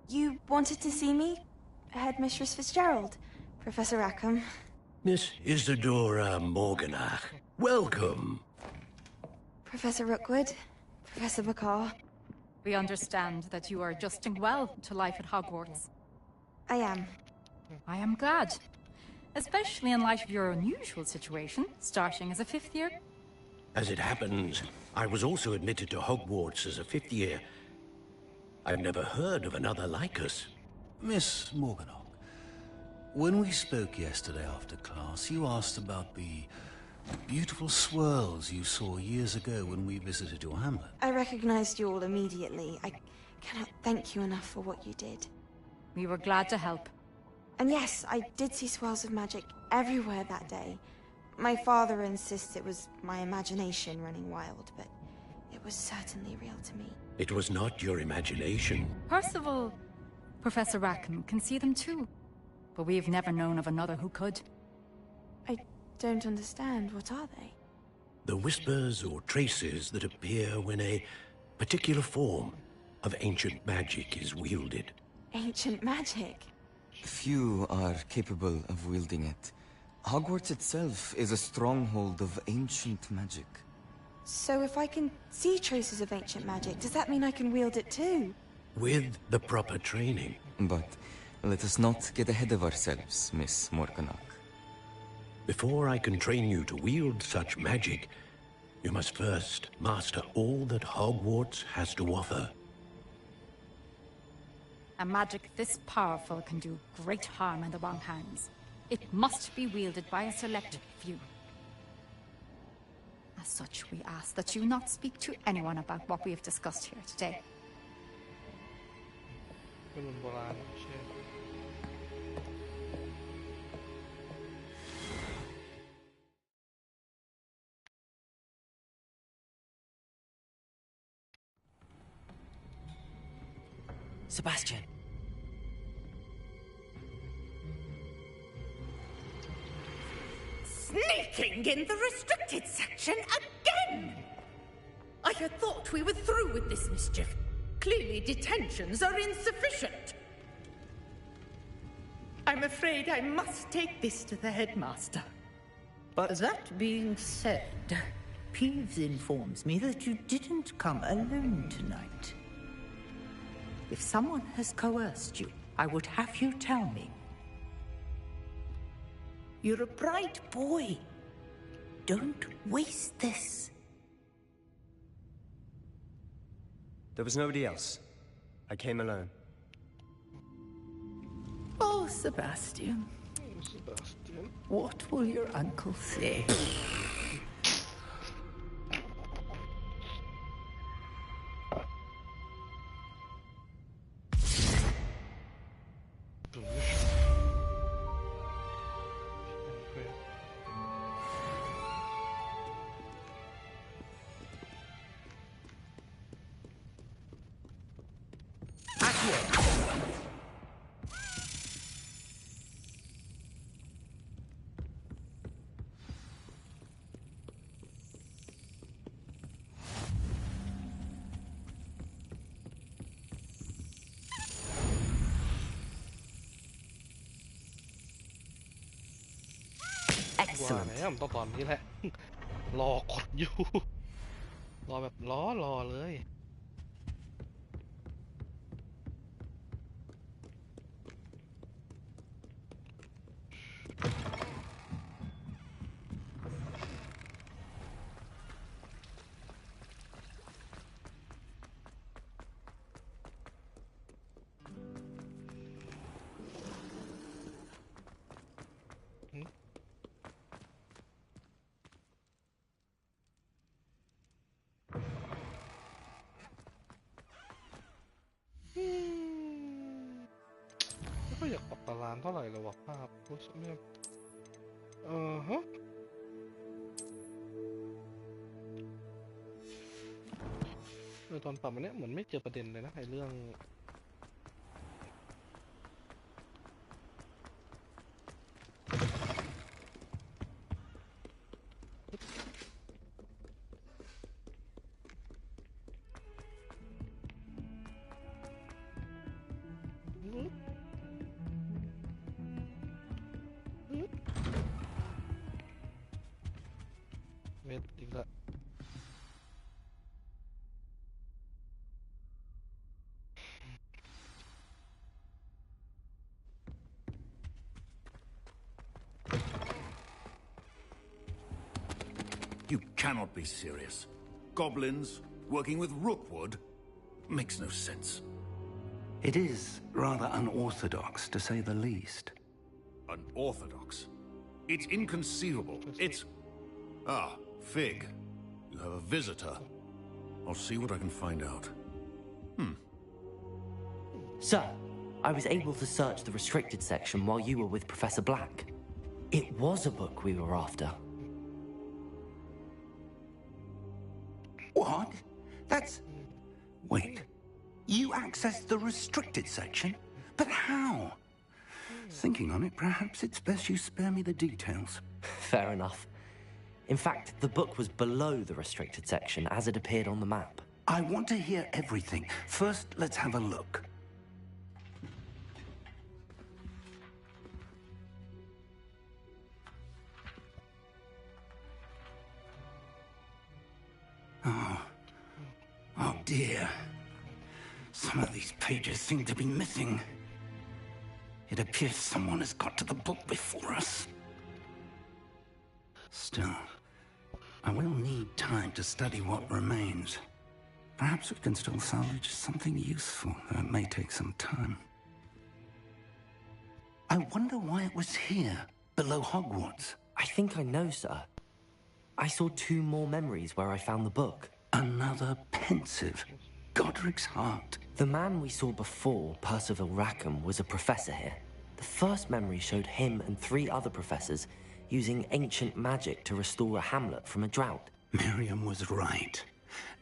You wanted to see me? Headmistress Fitzgerald, Professor Rackham. Miss Isadora Morganach, welcome. Professor Rookwood, Professor Bakar. We understand that you are adjusting well to life at Hogwarts. I am. I am glad. Especially in light of your unusual situation, starting as a 5th year. As it happens, I was also admitted to Hogwarts as a 5th year. I've never heard of another like us. Miss Morganach, when we spoke yesterday after class, you asked about the beautiful swirls you saw years ago when we visited your hamlet. I recognized you all immediately. I cannot thank you enough for what you did. We were glad to help. And yes, I did see swirls of magic everywhere that day. My father insists it was my imagination running wild, but it was certainly real to me. It was not your imagination. Percival, Professor Rackham can see them too. But we've never known of another who could. I don't understand. What are they? The whispers or traces that appear when a particular form of ancient magic is wielded. Ancient magic? Few are capable of wielding it. Hogwarts itself is a stronghold of ancient magic. So if I can see traces of ancient magic, does that mean I can wield it too? With the proper training. But let us not get ahead of ourselves, Miss Morganach. Before I can train you to wield such magic, you must first master all that Hogwarts has to offer. A magic this powerful can do great harm in the wrong hands. It must be wielded by a select few. As such, we ask that you not speak to anyone about what we have discussed here today. Sebastian. Sneaking in the restricted section again! I had thought we were through with this mischief. Clearly detentions are insufficient. I'm afraid I must take this to the headmaster. But that being said, Peeves informs me that you didn't come alone tonight. If someone has coerced you, I would have you tell me. You're a bright boy. Don't waste this. There was nobody else. I came alone. Oh, Sebastian. What will your uncle say? Excellent. ว่าแล้วมันต้องตอนนี้แหละ รอกดอยู่ รอแบบรอเลย ไม่ค่อยอยากปรับตารางเท่าไหร่เลยว่ะภาพรู้สึกเนี่ยฮะตอนปรับมันเนี้ยเหมือนไม่เจอประเด็นเลยนะไอ้เรื่อง เม็ดอีกละ You cannot be serious. Goblins working with Rookwood makes no sense. It is rather unorthodox, to say the least. Unorthodox? It's inconceivable. It's... Ah, Fig. You have a visitor. I'll see what I can find out. Sir, I was able to search the restricted section while you were with Professor Black. It was a book we were after. What? That's... Wait. You accessed the restricted section? But how? Thinking on it, perhaps it's best you spare me the details. Fair enough. In fact, the book was below the restricted section as it appeared on the map. I want to hear everything. First, let's have a look. Oh dear. Some of these pages seem to be missing. It appears someone has got to the book before us. Still, I will need time to study what remains. Perhaps we can still salvage something useful, though it may take some time. I wonder why it was here, below Hogwarts. I think I know, sir. I saw 2 more memories where I found the book. Another pensive. Godric's heart. The man we saw before, Percival Rackham, was a professor here. The first memory showed him and 3 other professors using ancient magic to restore a hamlet from a drought. Miriam was right.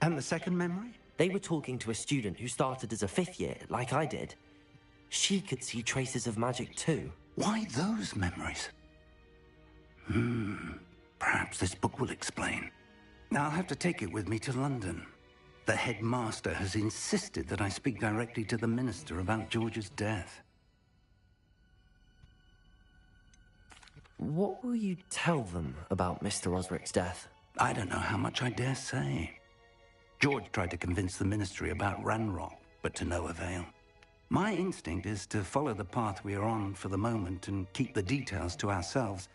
And the second memory? They were talking to a student who started as a 5th year, like I did. She could see traces of magic too. Why those memories? Perhaps this book will explain. I'll have to take it with me to London. The headmaster has insisted that I speak directly to the minister about George's death. What will you tell them about Mr. Osric's death? I don't know how much I dare say. George tried to convince the ministry about Ranrock, but to no avail. My instinct is to follow the path we are on for the moment and keep the details to ourselves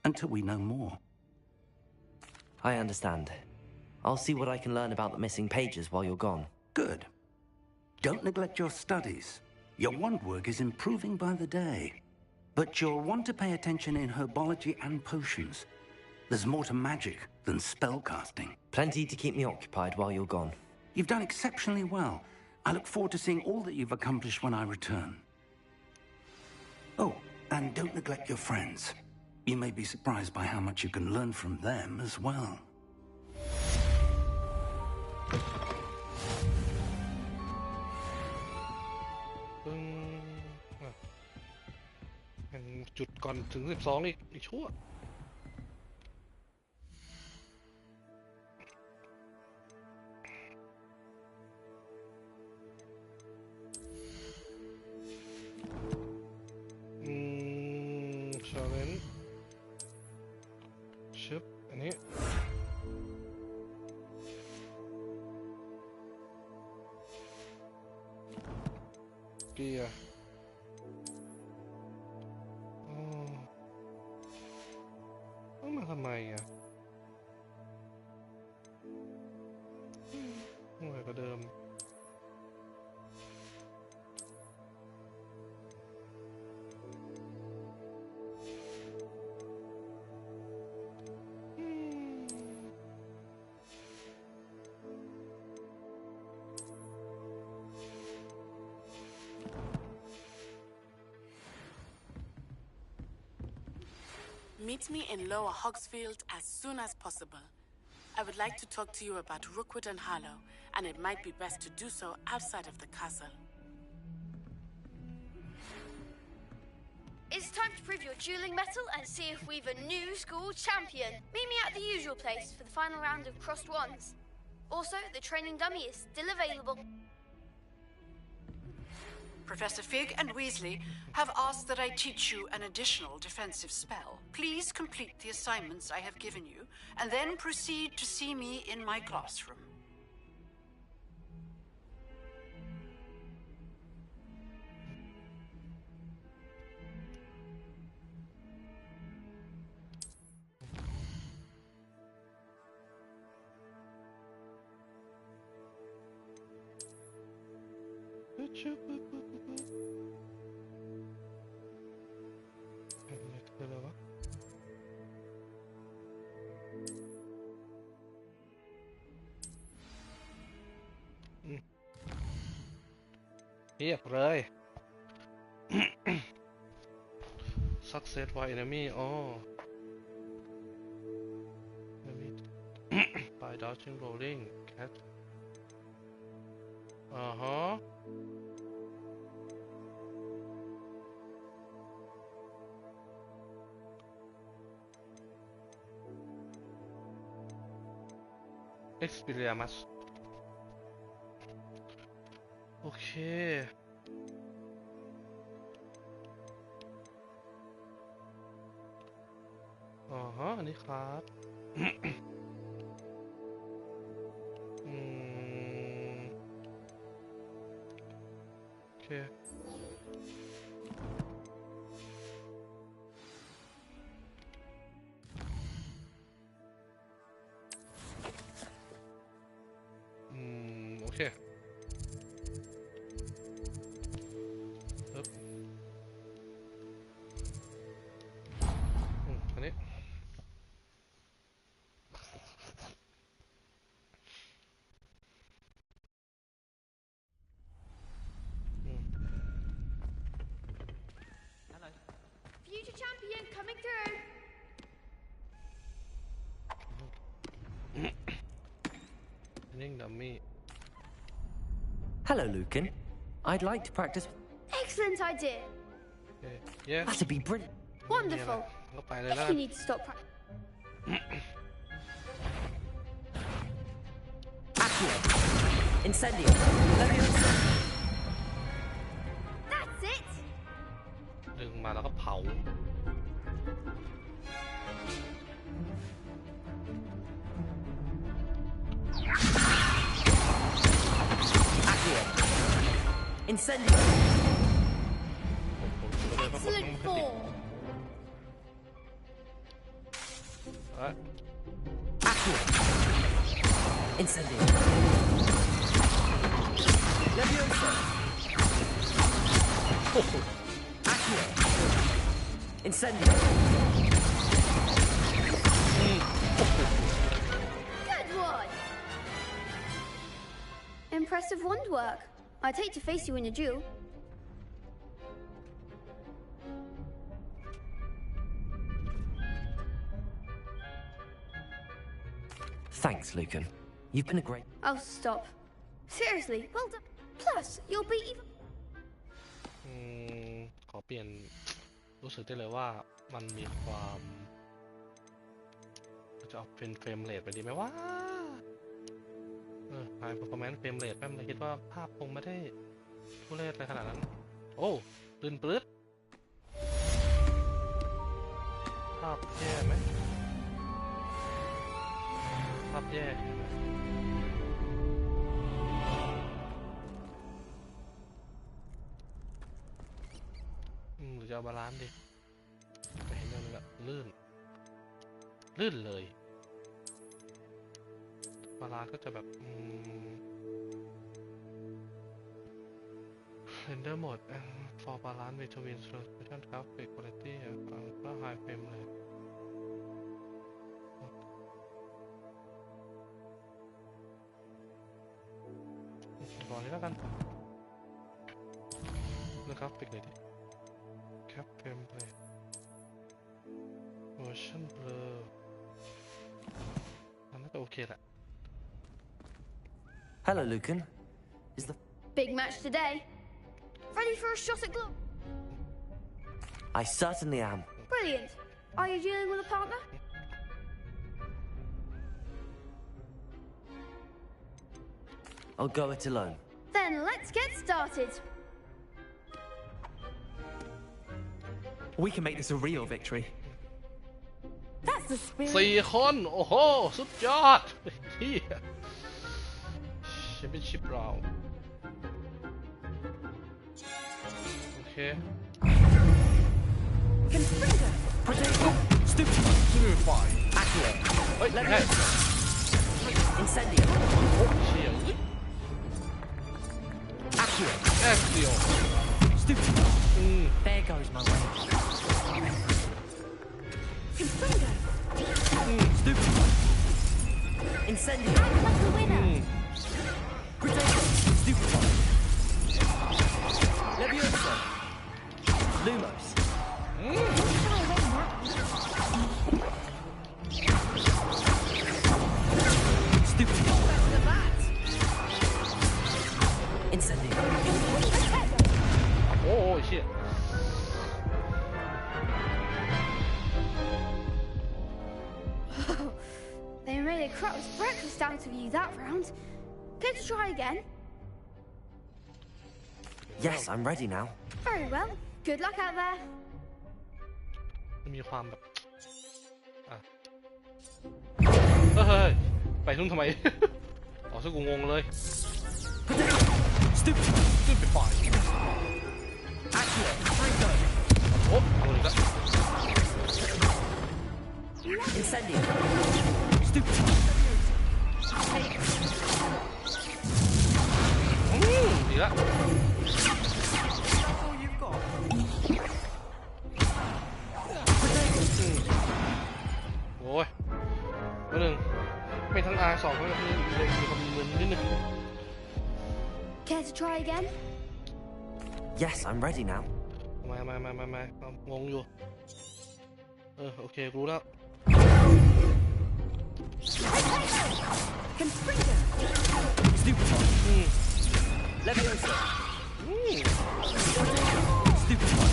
until we know more. I understand. I'll see what I can learn about the missing pages while you're gone. Good. Don't neglect your studies. Your wand work is improving by the day. But you'll want to pay attention in herbology and potions. There's more to magic than spellcasting. Plenty to keep me occupied while you're gone. You've done exceptionally well. I look forward to seeing all that you've accomplished when I return. Oh, and don't neglect your friends. You may be surprised by how much you can learn from them as well. And จุดก่อนถึง12อีกชั่วชาเลนจ์ชึบอันนี้เกียร์ต้องมาทำไมอ่ะเหนื่อยกว่าเดิมMeet me in Lower Hogsfield as soon as possible. I would like to talk to you about Rookwood and Harlow, and it might be best to do so outside of the castle. It's time to prove your dueling mettle and see if we've a new school champion. Meet me at the usual place for the final round of crossed wands. Also, the training dummy is still available. Professor Fig and Weasley have asked that I teach you an additional defensive spell. Please complete the assignments I have given you, and then proceed to see me in my classroom.เรียบเลย success for enemy อ๋อ enemy by dodging rolling cat ฮะ experience โอเคอันนี้ครับ โอเคโอเคอันนี้Future champion coming through. dummy. Hello, Lucan. I'd like to practice. Excellent idea. Yeah. That'd be brilliant. Wonderful. If you need to stop Accio. Incendio. Leviosa. That's it. ดึงมาแล้วก็เผา Accio. Incendio. Excellent form. Accio. Incendio. Leviosa. Accio. Incendio. Good one. Impressive wand work. I'd hate to face you in a duel. Thanks, Lucan. You've been a great... Oh, stop. Seriously, well done. Plus, you'll be even... ขอเปลี่ยนรู้สึกได้เลยว่ามันมีความจะออกเป็นเฟรมเรทไปดีไหมวะไฮเปอร์ฟอร์แมนซ์เฟรมเรทแป๊บนึงคิดว่าภาพคงไม่ได้ทุเรศอะไรขนาดนั้นโอ้ลื่นปลื้ดภาพแย่ไหมภาพแย่หรือจะเอาบาลานซ์ดิไปเห็นมันแบบลื่นเลยบาลานซ์ก็จะแบบrender mode for balance between resolution graphic quality and ultra high frame rate ก่อนนี้แล้วกันดูกราฟิกเลยดิ cap frame rate motion blur อันนั้นก็โอเคแหละ Hello, Lucan. Is the... Big match today. Ready for a shot at glory? I certainly am. Brilliant. Are you dealing with a partner? I'll go it alone. Then let's get started. We can make this a real victory. That's the spirit. 4 คนโอ้โหสุดยอดเฮียแชมเปี้ยนชิพเราโอเค Confringo. Stupefy Accurate. เฮ้ยไม่ใช่ Incendio. โอ้เชี่ย Accurate. Accio. There goes my way. Confringo. Incendio. Like a winner. Potato. Stupefy. Leviosa. Lumos. Incendio. Oh shit. They made a crow's breakfast out of you that round. Care to try again? Yes, I'm ready now. Very well. Good luck out there. มีความแบบเฮ้ยไปทุ่งทำไม อ๋อซึ่งกูงงเลย Stupefy โอ้โหนี่ก็ Incendio. ดีละโอ้ยตัวหนึ่งไม่ทั้ง R2 ก็เลยมีความมึนนิดนึง Care to try again? Yes, I'm ready now. มางงอยู่โอเครู้แล้ว Confringo. Stupefy. Leviosa. Stupefy.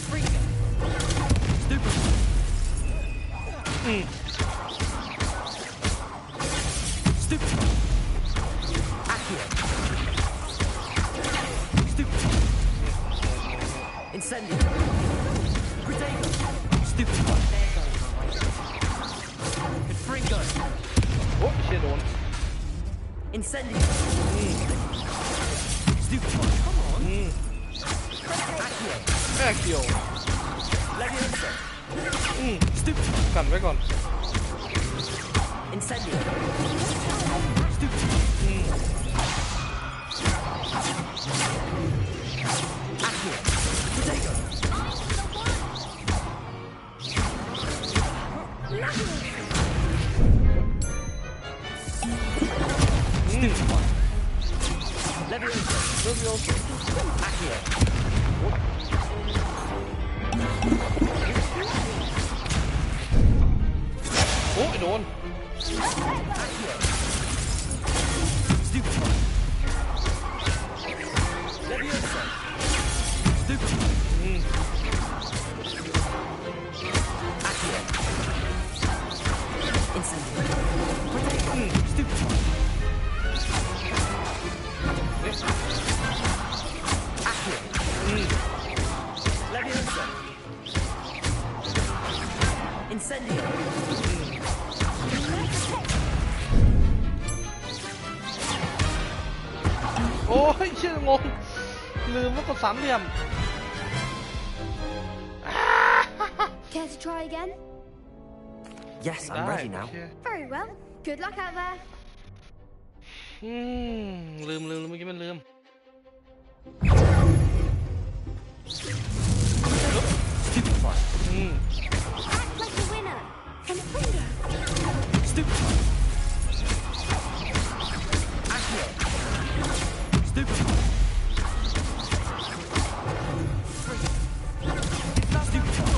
Fringo. Stupefy. Stupefy. Accurate. Stupefy. Incendio. Potato. Stupefy. Confringo. โอ้เชี่ยโดน Incendio. Stupefy. Come on. Accurate. Accio. Leviosa. กันไว้ก่อน Incendio. Stupefy. Accurate. Potato. Stupefy. Leviosa. Accurate.โอ้ยโดน Accurate. Stupefy. Leviosa. Stupefy. Accurate. Incendio. Potato. Stupefy. Accurate. Leviosa. Incendio. โอ้ยเชี่ยงงลืมว่ากด3 เหลี่ยม Care to try again? Yes, I'm ready now. Very well. Good luck out there. ลืมเมื่อกี้มันลืม Stupefy. Act like a winner. Confringo. Stupefy. Accurate. Stupefy. Stupefy.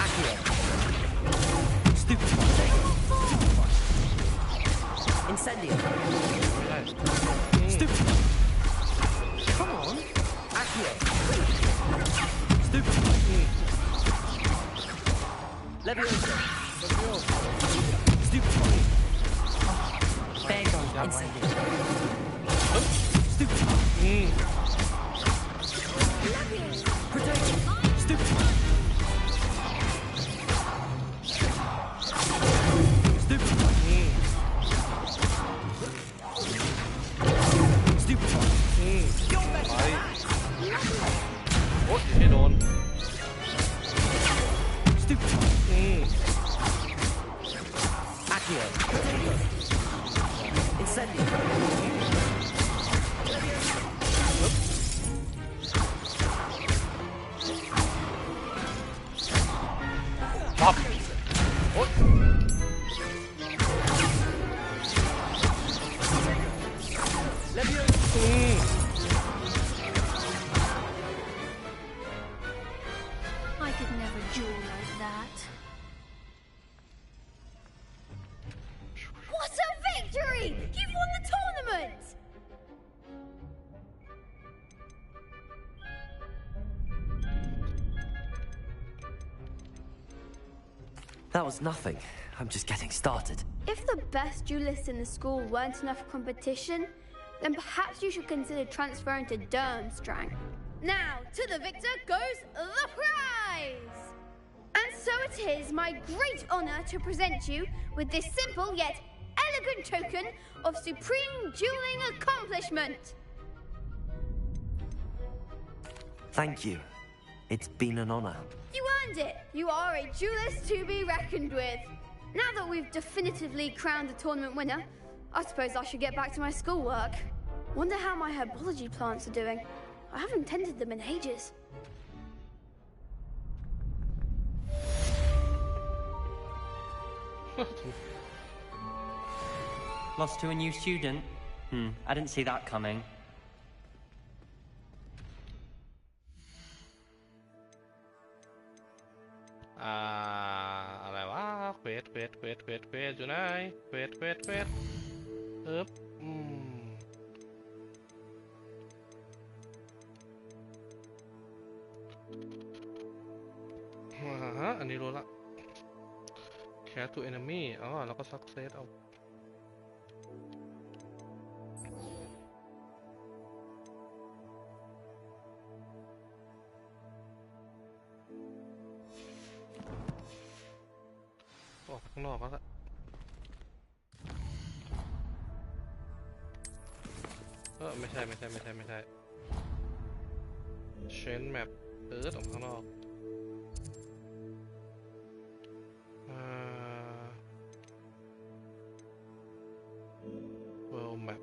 Accurate. Stupefy. Incendio. Stupefy. Come on. Accurate. Stupefy. Leviosa. Stupefy. There goes Incendio. Stupefy. Accio. Incendio. Stop. I could never duel like that. What a victory! You've won the tournament! That was nothing. I'm just getting started. If the best duelists in the school weren't enough for competition, then perhaps you should consider transferring to Durmstrang. Now, to the victor goes the prize! And so it is my great honor to present you with this simple yet elegant token of supreme dueling accomplishment. Thank you. It's been an honor. You earned it. You are a duelist to be reckoned with. Now that we've definitively crowned the tournament winner, I suppose I should get back to my schoolwork. Wonder how my herbology plants are doing. I haven't tended them in ages. Lost to a new student? I didn't see that coming.อะไรวะเควสอยู่ไหนเควสอันนี้รู้ละ Care to enemy แล้วก็ success เอาออกข้างนอกแล้วละไม่ใช่ Change map ออกข้างนอกWorld map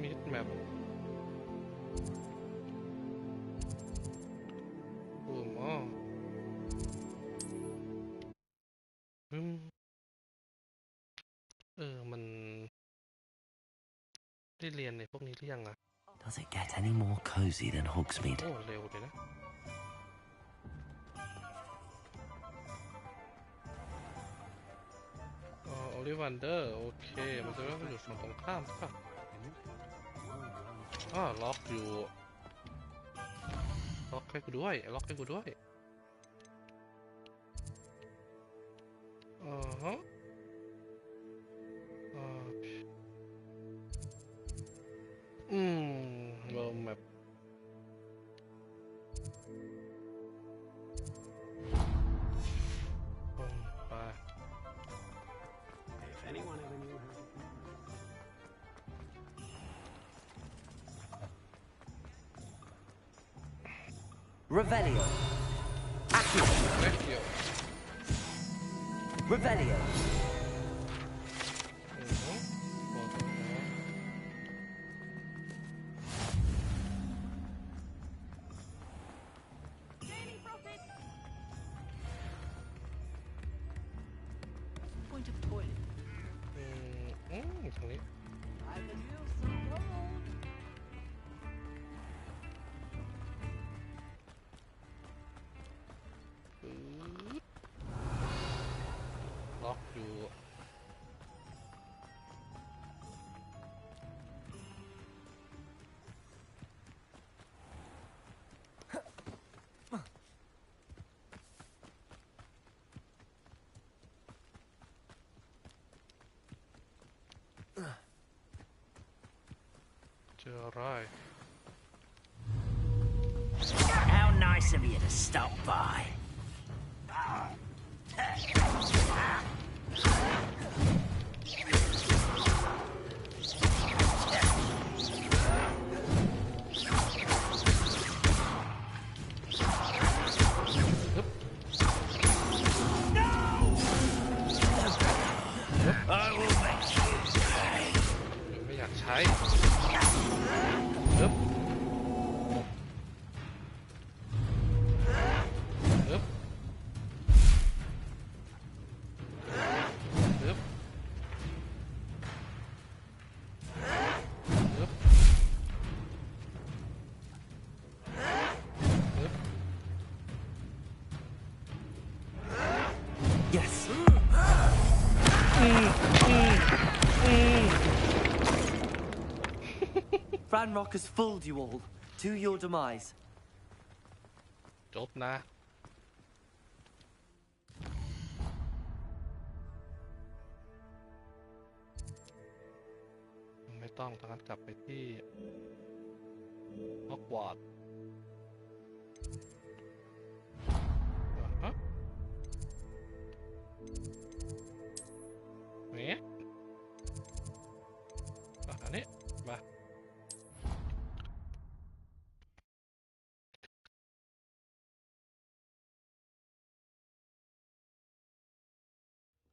Mid map มันได้เรียนในพวกนี้หรือยังอ่ะ Does it get any more cozy than Hogsmeade? เร็วเลยนะโอลิวันเดอร์โอเคมันจะต้องอยู่ฝั่งตรงข้ามใช่ปะล็อกอยู่ล็อกให้กูด้วยWorld map ไป If anyone ever knew how to Revelio. Accio. Revelio. Point of toilet. ตรงนี้ Alright. How nice of you to stop by. I will make you pay. ไม่อยากใช้ฮึบฮึบฮึบฮึบฮึบ Yes. Ranrock has fooled you all to your demise. จบนะไม่ต้องทางนั้นกลับไปที่ฮอกวอตส์ฮะเนี่ยอันนี้มา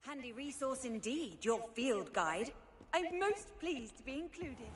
Handy resource indeed, your field guide. I'm most pleased to be included.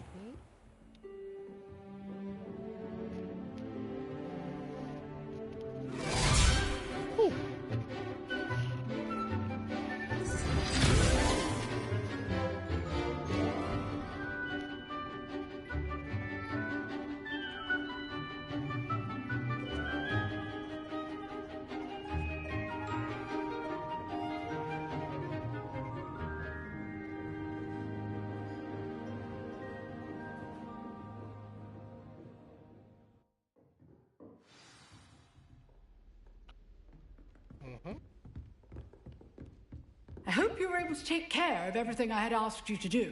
I hope you were able to take care of everything I had asked you to do.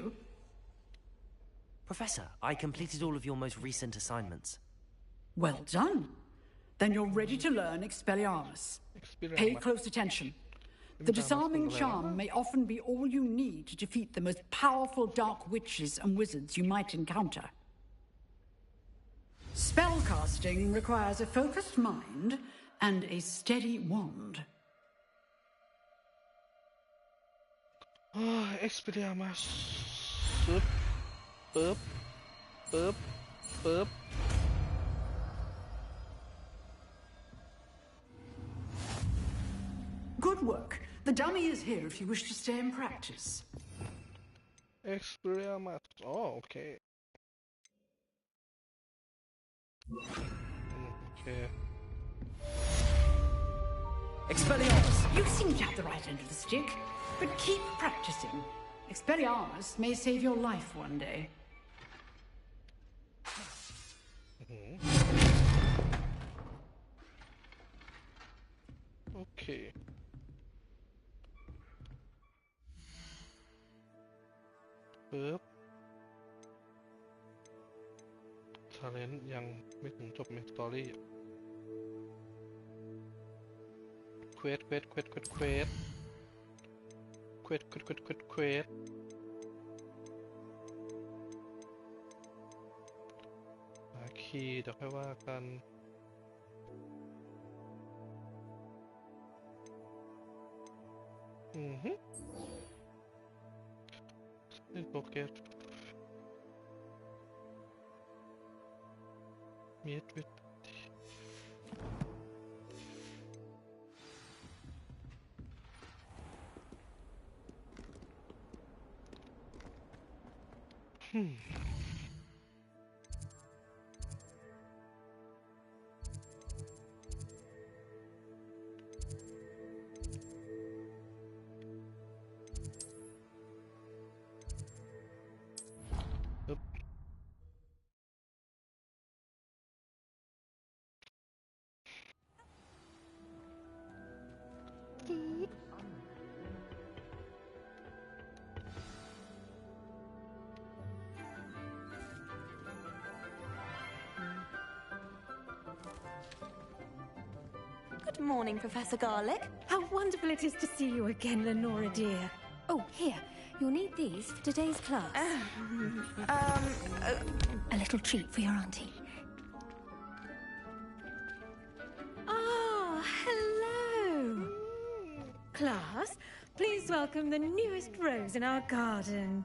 Professor, I completed all of your most recent assignments. Well done. Then you're ready to learn Expelliarmus. Pay close attention. The disarming charm may often be all you need to defeat the most powerful dark witches and wizards you might encounter. Spellcasting requires a focused mind and a steady wand. Expelliarmus. Boop, boop, boop, boop. Good work. The dummy is here if you wish to stay and practice. Expelliarmus. Oh, okay. Okay. Expelliarmus! You seem to have the right end of the stick, but keep practicing. Expelliarmus may save your life one day. Okay. Boop. Talent ยังไม่ถึงจบในสตอรี่ Quest หาคีย์เดี๋ยวค่อยว่ากันเล่นโปรเกรสมีดวิด Good morning, Professor Garlick. How wonderful it is to see you again, Lenora dear. Oh, here. You'll need these for today's class. A little treat for your auntie. Ah, hello. Class, please welcome the newest rose in our garden.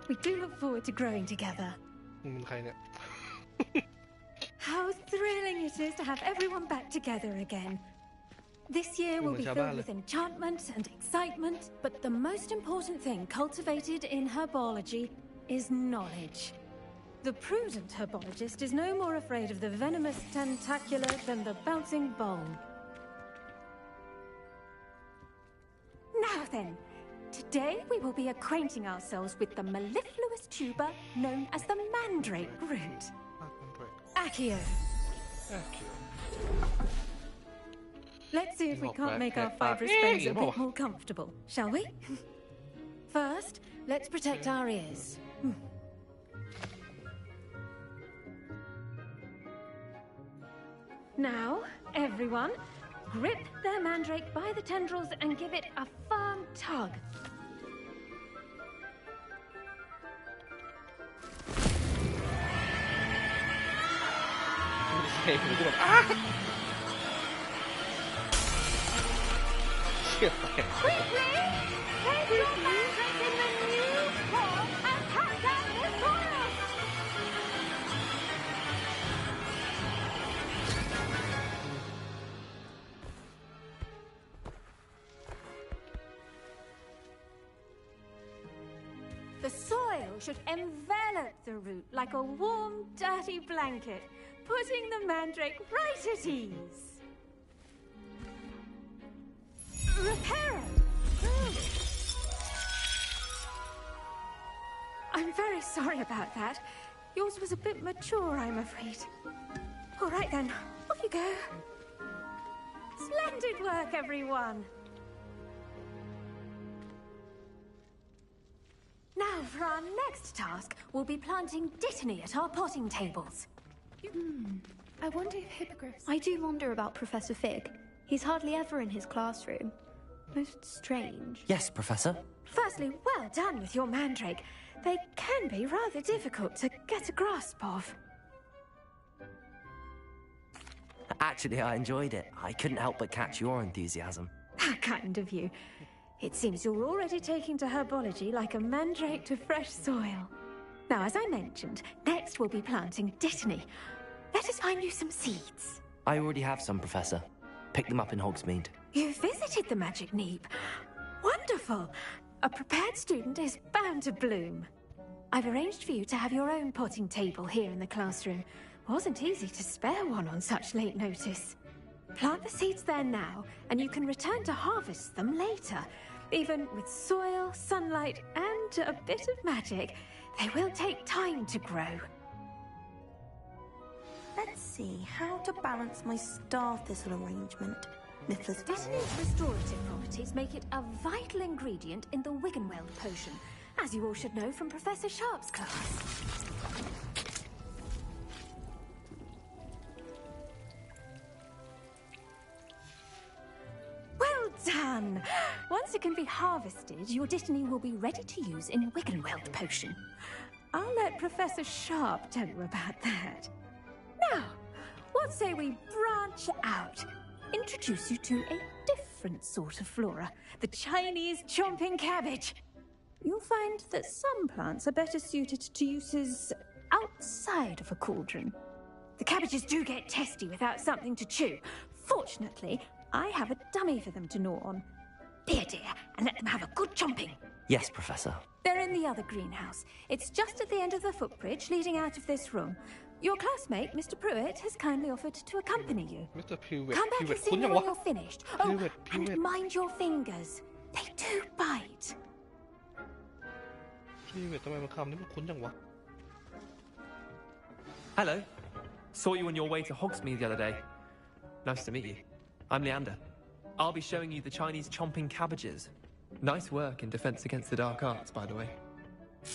We do look forward to growing together. How thrilling it is to have everyone back together again. This year will be filled with enchantment and excitement, but the most important thing cultivated in herbology is knowledge. The prudent herbologist is no more afraid of the venomous tentacular than the bouncing bulb. Now then, today we will be acquainting ourselves with the mellifluous tuber known as the mandrake root. Accio. Let's see if we can't make our fibrous friends a bit more comfortable, shall we? First, let's protect our ears. Now, everyone, grip their mandrake by the tendrils and give it a firm tug. Shit. Quickly! Take your mandrake in the new form and pack down the forest! The soil should envelop the root like a warm, dirty blanket, putting the mandrake right at ease. Reparo! I'm very sorry about that. Yours was a bit mature, I'm afraid. All right then, off you go. Splendid work, everyone. Now, for our next task, we'll be planting Dittany at our potting tables. I wonder if hippogriffs... I do wonder about Professor Fig. He's hardly ever in his classroom. Most strange. Yes, Professor. Firstly, well done with your mandrake. They can be rather difficult to get a grasp of. Actually, I enjoyed it. I couldn't help but catch your enthusiasm. How kind of you. It seems you're already taking to herbology like a mandrake to fresh soil. Now, as I mentioned, next we'll be planting Dittany. Let us find you some seeds. I already have some, Professor. Pick them up in Hogsmeade. You visited the Magic Neep. Wonderful. A prepared student is bound to bloom. I've arranged for you to have your own potting table here in the classroom. Wasn't easy to spare one on such late notice. Plant the seeds there now, and you can return to harvest them later. Even with soil, sunlight, and a bit of magic, they will take time to grow. Let's see how to balance my star thistle arrangement. Dittany's restorative properties make it a vital ingredient in the Wiggenweld potion, as you all should know from Professor Sharp's class. Well done! Once it can be harvested, your Dittany will be ready to use in Wiggenweld potion. I'll let Professor Sharp tell you about that. Now, what say we branch out? Introduce you to a different sort of flora, the Chinese chomping cabbage. You'll find that some plants are better suited to uses outside of a cauldron. The cabbages do get testy without something to chew. Fortunately, I have a dummy for them to gnaw on. Here, dear, and let them have a good chomping. Yes, Professor. They're in the other greenhouse. It's just at the end of the footbridge leading out of this room. Your classmate, Mr. Pruitt, has kindly offered to accompany you. Mr. Pruitt. Come back and see me when you're finished. And mind your fingers. They do bite. Hello. Saw you on your way to Hogsmeade the other day. Nice to meet you. I'm Leander. I'll be showing you the Chinese chomping cabbages. Nice work in Defense Against the Dark Arts, by the way.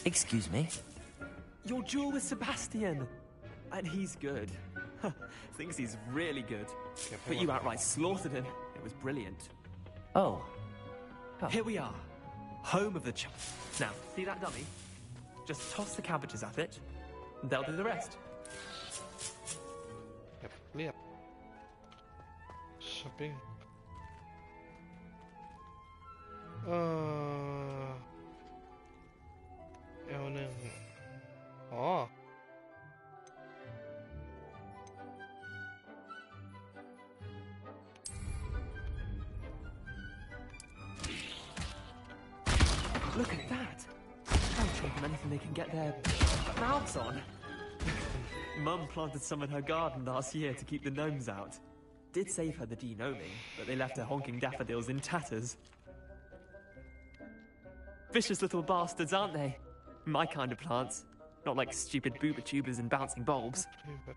Excuse me? Your duel with Sebastian. And he's good. Thinks he's really good. But you outright slaughtered him. It was brilliant. Oh. Here we are. Home of the Now, see that dummy? Just toss the cabbages at it, and they'll do the rest. Yep. Shopping. L1 อ๋อ Look at that! They'll chomp on anything they can get their mouths on. Mum planted some in her garden last year to keep the gnomes out. Did save her the de-gnoming, but they left her honking daffodils in tatters. Vicious little bastards, aren't they? My kind of plants. Not like stupid booba tubers and bouncing bulbs.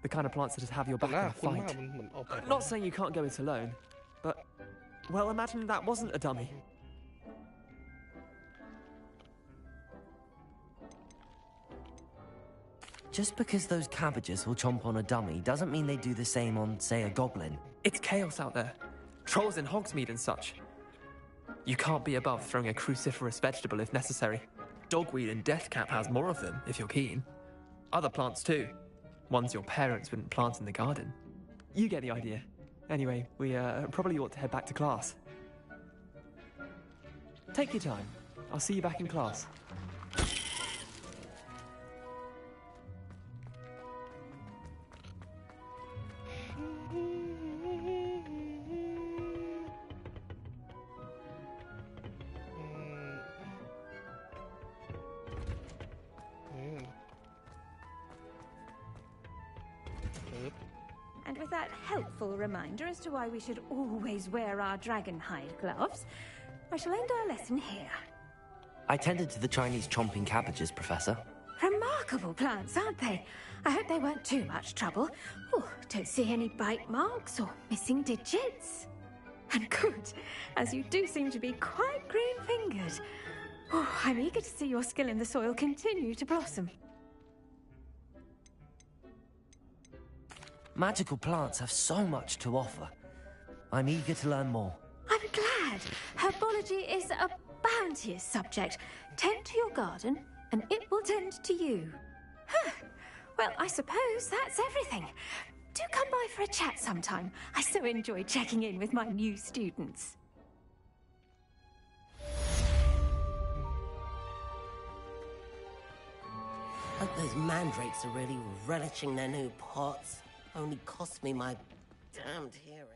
The kind of plants that just have your back in a fight. Not saying you can't go it alone, but... well, imagine that wasn't a dummy. Just because those cabbages will chomp on a dummy doesn't mean they do the same on, say, a goblin. It's chaos out there. Trolls in Hogsmeade and such. You can't be above throwing a cruciferous vegetable if necessary. Dogweed and deathcap has more of them, if you're keen. Other plants too. Ones your parents wouldn't plant in the garden. You get the idea. Anyway, we probably ought to head back to class. Take your time. I'll see you back in class. And with that helpful reminder as to why we should always wear our dragonhide gloves, I shall end our lesson here. I tended to the Chinese chomping cabbages, Professor. Remarkable plants, aren't they? I hope they weren't too much trouble. Oh, don't see any bite marks or missing digits. And good, as you do seem to be quite green-fingered. Oh, I'm eager to see your skill in the soil continue to blossom. Magical plants have so much to offer. I'm eager to learn more. I'm glad. Herbology is a bounteous subject. Tend to your garden, and it will tend to you. Huh. Well, I suppose that's everything. Do come by for a chat sometime. I so enjoy checking in with my new students. Hope those mandrakes are really relishing their new pots. Only cost me my damned hearing.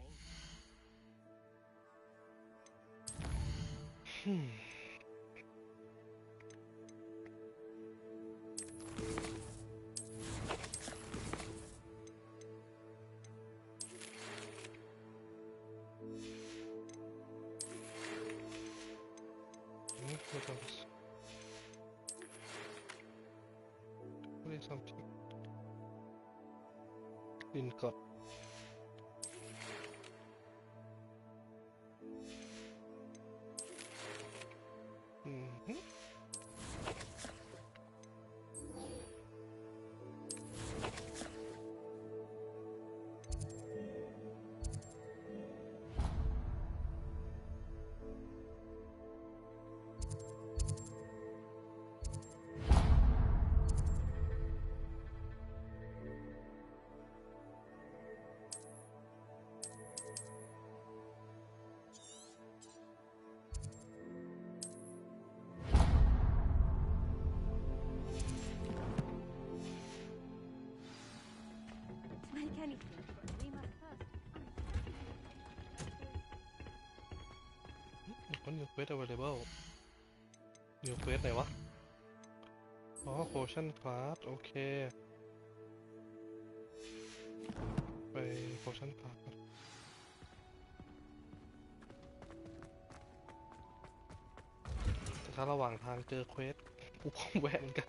What is something? In cut. New quest available New quest ไหนวะอ๋อ potion class โอเคไป potion class แต่ถ้าระหว่างทางเจอเควสกูคงแหวนกัน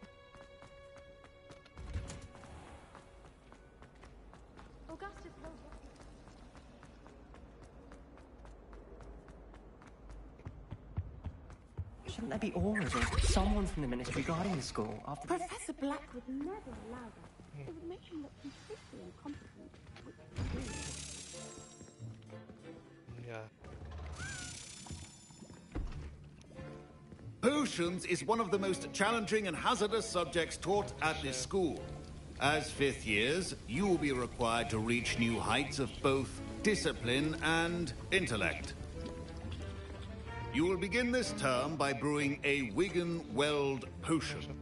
Shouldn't there be auras or someone from the ministry guarding the school after... Professor Black would never allow that. It would make him look completely incompetent. Yeah. Potions is one of the most challenging and hazardous subjects taught at this school. As fifth years, you will be required to reach new heights of both discipline and intellect. You will begin this term by brewing a Wiggenweld potion.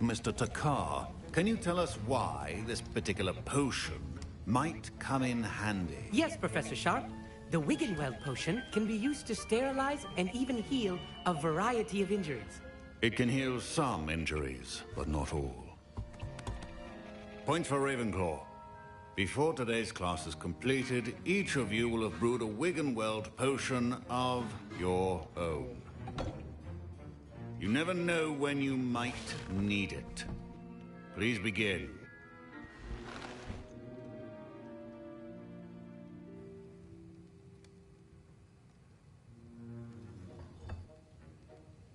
Mr. Takar, can you tell us why this particular potion might come in handy? Yes, Professor Sharp. The Wiggenweld potion can be used to sterilize and even heal a variety of injuries. It can heal some injuries, but not all. Point for Ravenclaw. Before today's class is completed, each of you will have brewed a Wiggenweld potion of your own. You never know when you might need it. Please begin.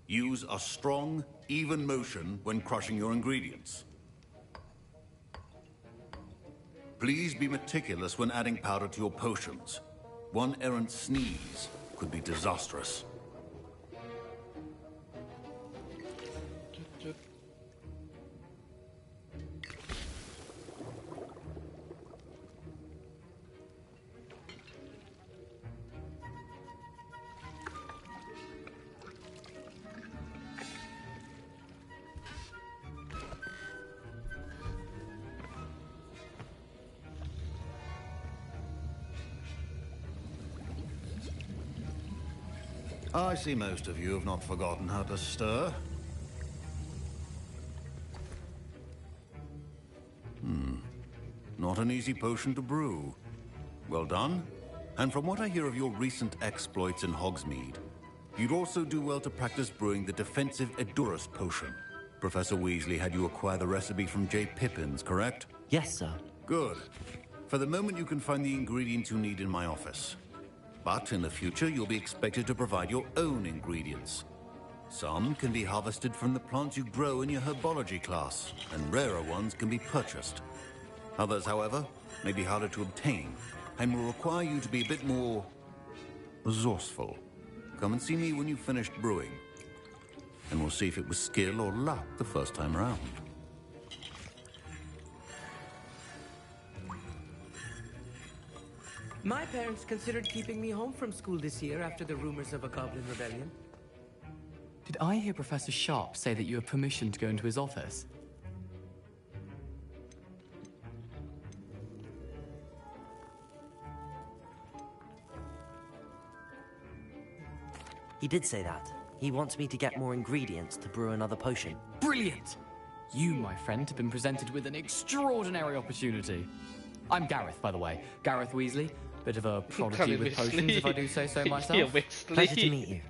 Use a strong, even motion when crushing your ingredients. Please be meticulous when adding powder to your potions. One errant sneeze could be disastrous. I see most of you have not forgotten how to stir. Not an easy potion to brew. Well done. And from what I hear of your recent exploits in Hogsmeade, you'd also do well to practice brewing the defensive Edurus potion. Professor Weasley had you acquire the recipe from J. Pippins, correct? Yes, sir. Good. For the moment, you can find the ingredients you need in my office. But in the future, you'll be expected to provide your own ingredients. Some can be harvested from the plants you grow in your herbology class, and rarer ones can be purchased. Others, however, may be harder to obtain, and will require you to be a bit more resourceful. Come and see me when you've finished brewing, and we'll see if it was skill or luck the first time around. My parents considered keeping me home from school this year after the rumors of a goblin rebellion. Did I hear Professor Sharp say that you have permission to go into his office? He did say that. He wants me to get more ingredients to brew another potion. Brilliant! You, my friend, have been presented with an extraordinary opportunity. I'm Gareth, by the way. Gareth Weasley. Bit of a prodigy with potions, if I do say so myself. Pleasure to meet you.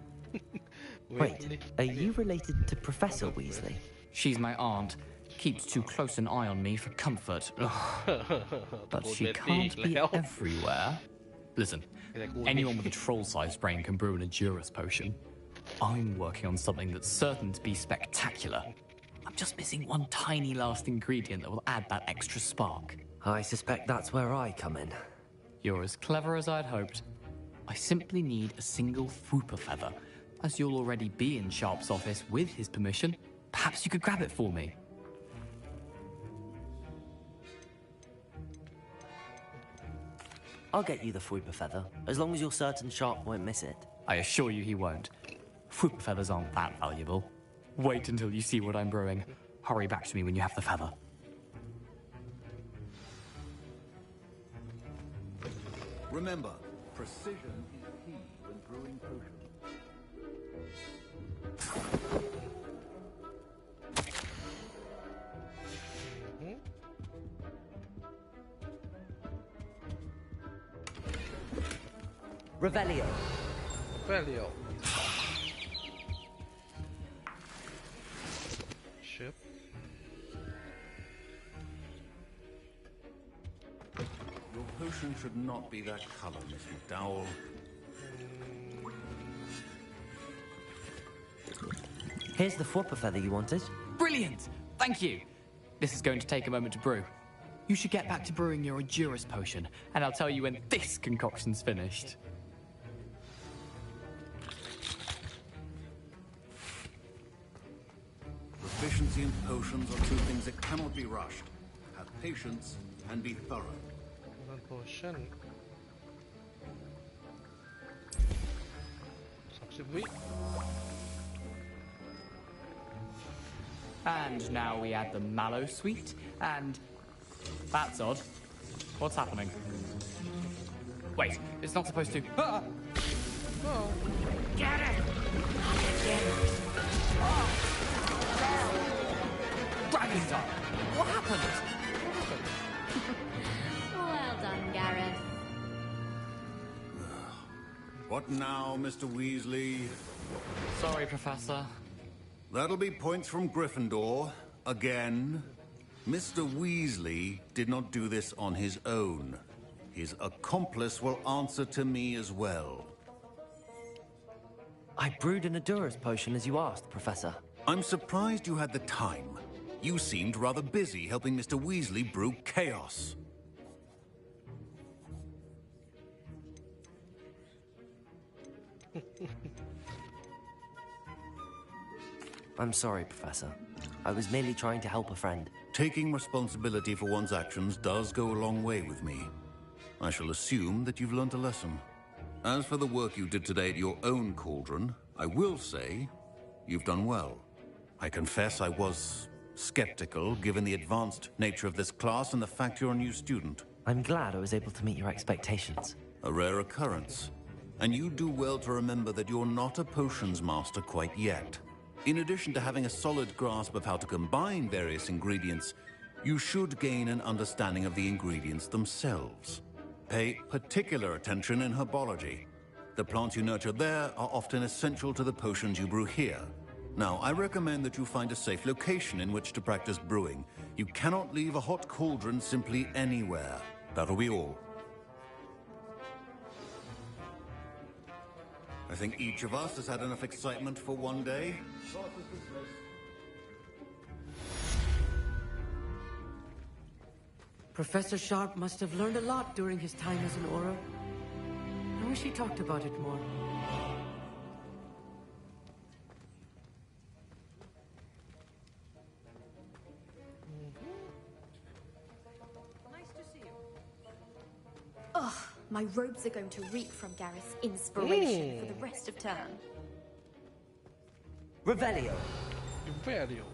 Wait, are you related to Professor Weasley? She's my aunt. Keeps too close an eye on me for comfort. But she can't be everywhere. Listen, anyone with a troll-sized brain can brew an Edurus potion. I'm working on something that's certain to be spectacular. I'm just missing one tiny last ingredient that will add that extra spark. I suspect that's where I come in. You're as clever as I'd hoped. I simply need a single Fwooper feather. As you'll already be in Sharp's office with his permission, perhaps you could grab it for me. I'll get you the Fwooper feather, as long as you're certain Sharp won't miss it. I assure you he won't. Fwooper feathers aren't that valuable. Wait until you see what I'm brewing. Hurry back to me when you have the feather. Remember, precision is key when brewing potions. Revelio. Revelio. Ship. Your potion should not be that color, Miss McDowell. Here's the Fwooper feather you wanted. Brilliant! Thank you. this is going to take a moment to brew. You should get back to brewing your Endurance potion, and I'll tell you when this concoction's finished. Proficiency in potions are two things that cannot be rushed. Have patience and be thorough. One potion. 30 วิ And now we add the mallow sweet, and... That's odd. What's happening? Wait, it's not supposed to... Ah! Oh. Get it! Dragon's Eye! What happened? Well done, Gareth. What now, Mr. Weasley? Sorry, Professor. That'll be points from Gryffindor. Again. Mr. Weasley did not do this on his own. His accomplice will answer to me as well. I brewed an Endurance potion as you asked, Professor. I'm surprised you had the time. You seemed rather busy helping Mr. Weasley brew chaos. I'm sorry, Professor. I was merely trying to help a friend. Taking responsibility for one's actions does go a long way with me. I shall assume that you've learnt a lesson. As for the work you did today at your own cauldron, I will say you've done well. I confess I was skeptical, given the advanced nature of this class and the fact you're a new student. I'm glad I was able to meet your expectations. A rare occurrence. And you do well to remember that you're not a potions master quite yet. In addition to having a solid grasp of how to combine various ingredients, you should gain an understanding of the ingredients themselves. Pay particular attention in herbology. The plants you nurture there are often essential to the potions you brew here. Now, I recommend that you find a safe location in which to practice brewing. You cannot leave a hot cauldron simply anywhere. That'll be all. I think each of us has had enough excitement for one day. Professor Sharp must have learned a lot during his time as an Auror. I wish he talked about it more. Ugh, my robes are going to reek from Gareth's inspiration for the rest of term. Revelio. Revelio.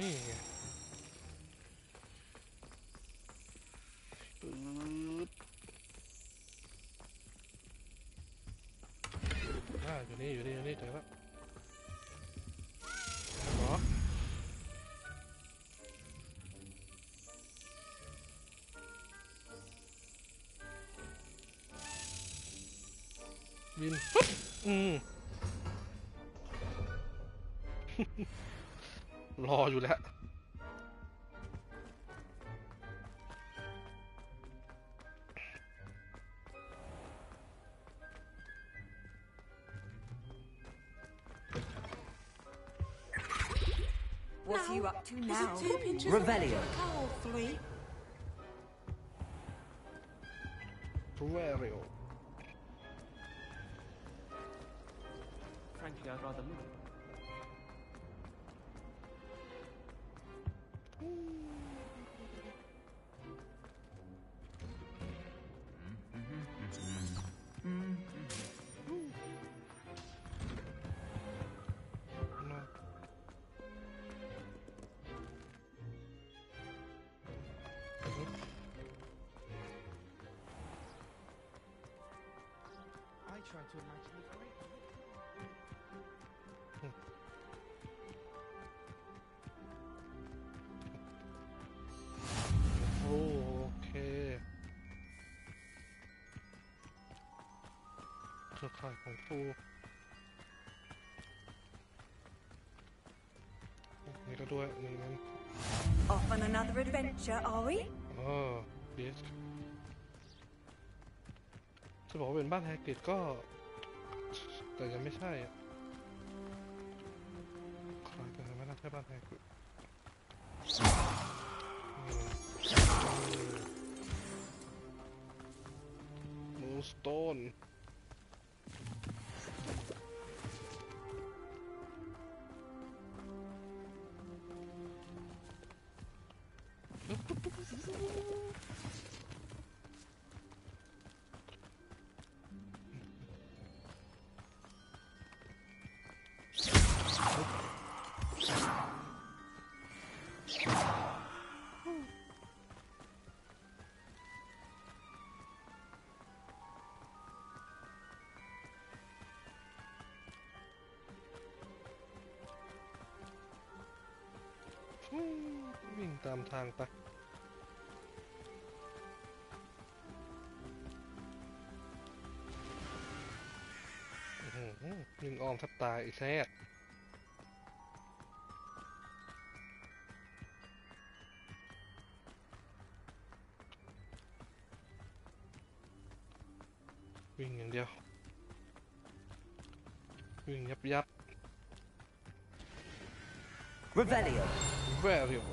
นี่ไงปึ๊บอยู่นี่เจอแล้วเหรอบินปุ๊บรออยู่แล้ว What are you up to now? Revelio. Revelio. Frankly, I'd rather move. I try to imagine the great.โอเค เครือข่ายของปูนี่ก็ด้วยนี่มัน Off on another adventure, are we? อ๋อพีชจะบอกว่าเป็นบ้านแฮกเกตก็แต่ยังไม่ใช่ใครแต่ไม่น่าใช่บ้านแฮกเกตมูสโตนวิ่งตามทางไปวิ่งอ้อมทับตายอีกแท้วิ่งอย่างเดียววิ่งยับ Revelio. Revelio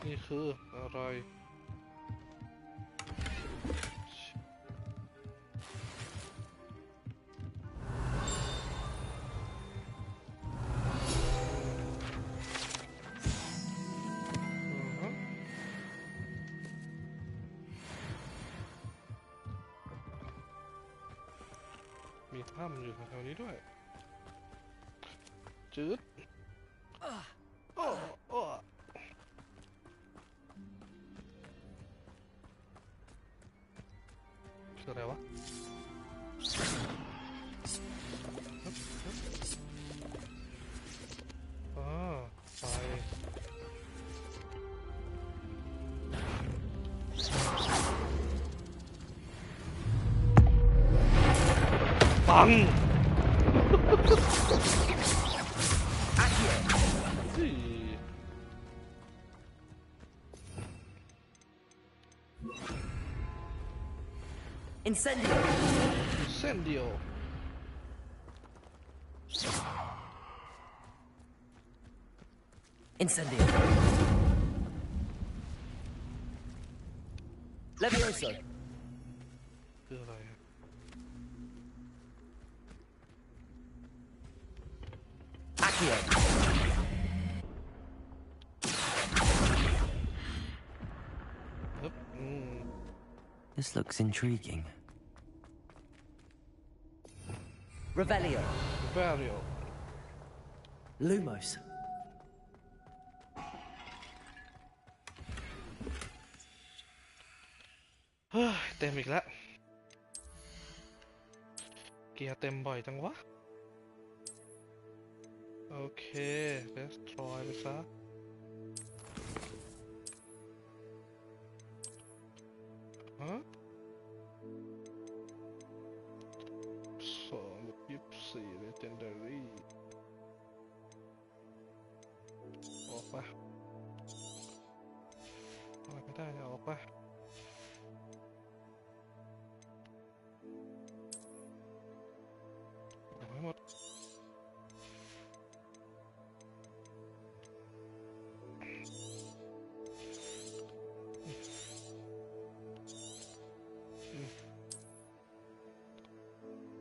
นี่คืออะไรมีถ้ำอยู่แถวนี้ด้วยจืดคืออะไรวะไฟปังIncendio. Incendio. Incendio. Levioso. คืออะไรAccio. This looks intriguing. Revelio. Revelio. Lumos.เต็มอีกแล้วเกียร์เต็มบ่อยจังวะโอเค destroy ไปซะฮะ224 legendary ออกไปอะไรไม่ได้เนี่ยออกไปหมด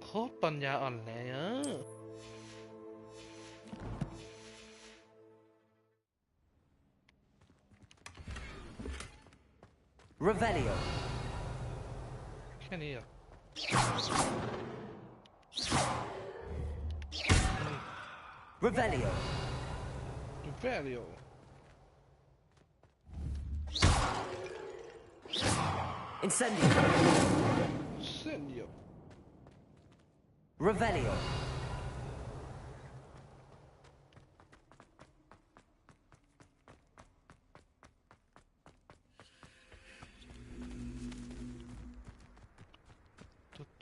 โคตรปัญญาอ่อนเลยRevelio. แค่นี้เหรอRevelio. Revelio. Incendio. Incendio. Revelio.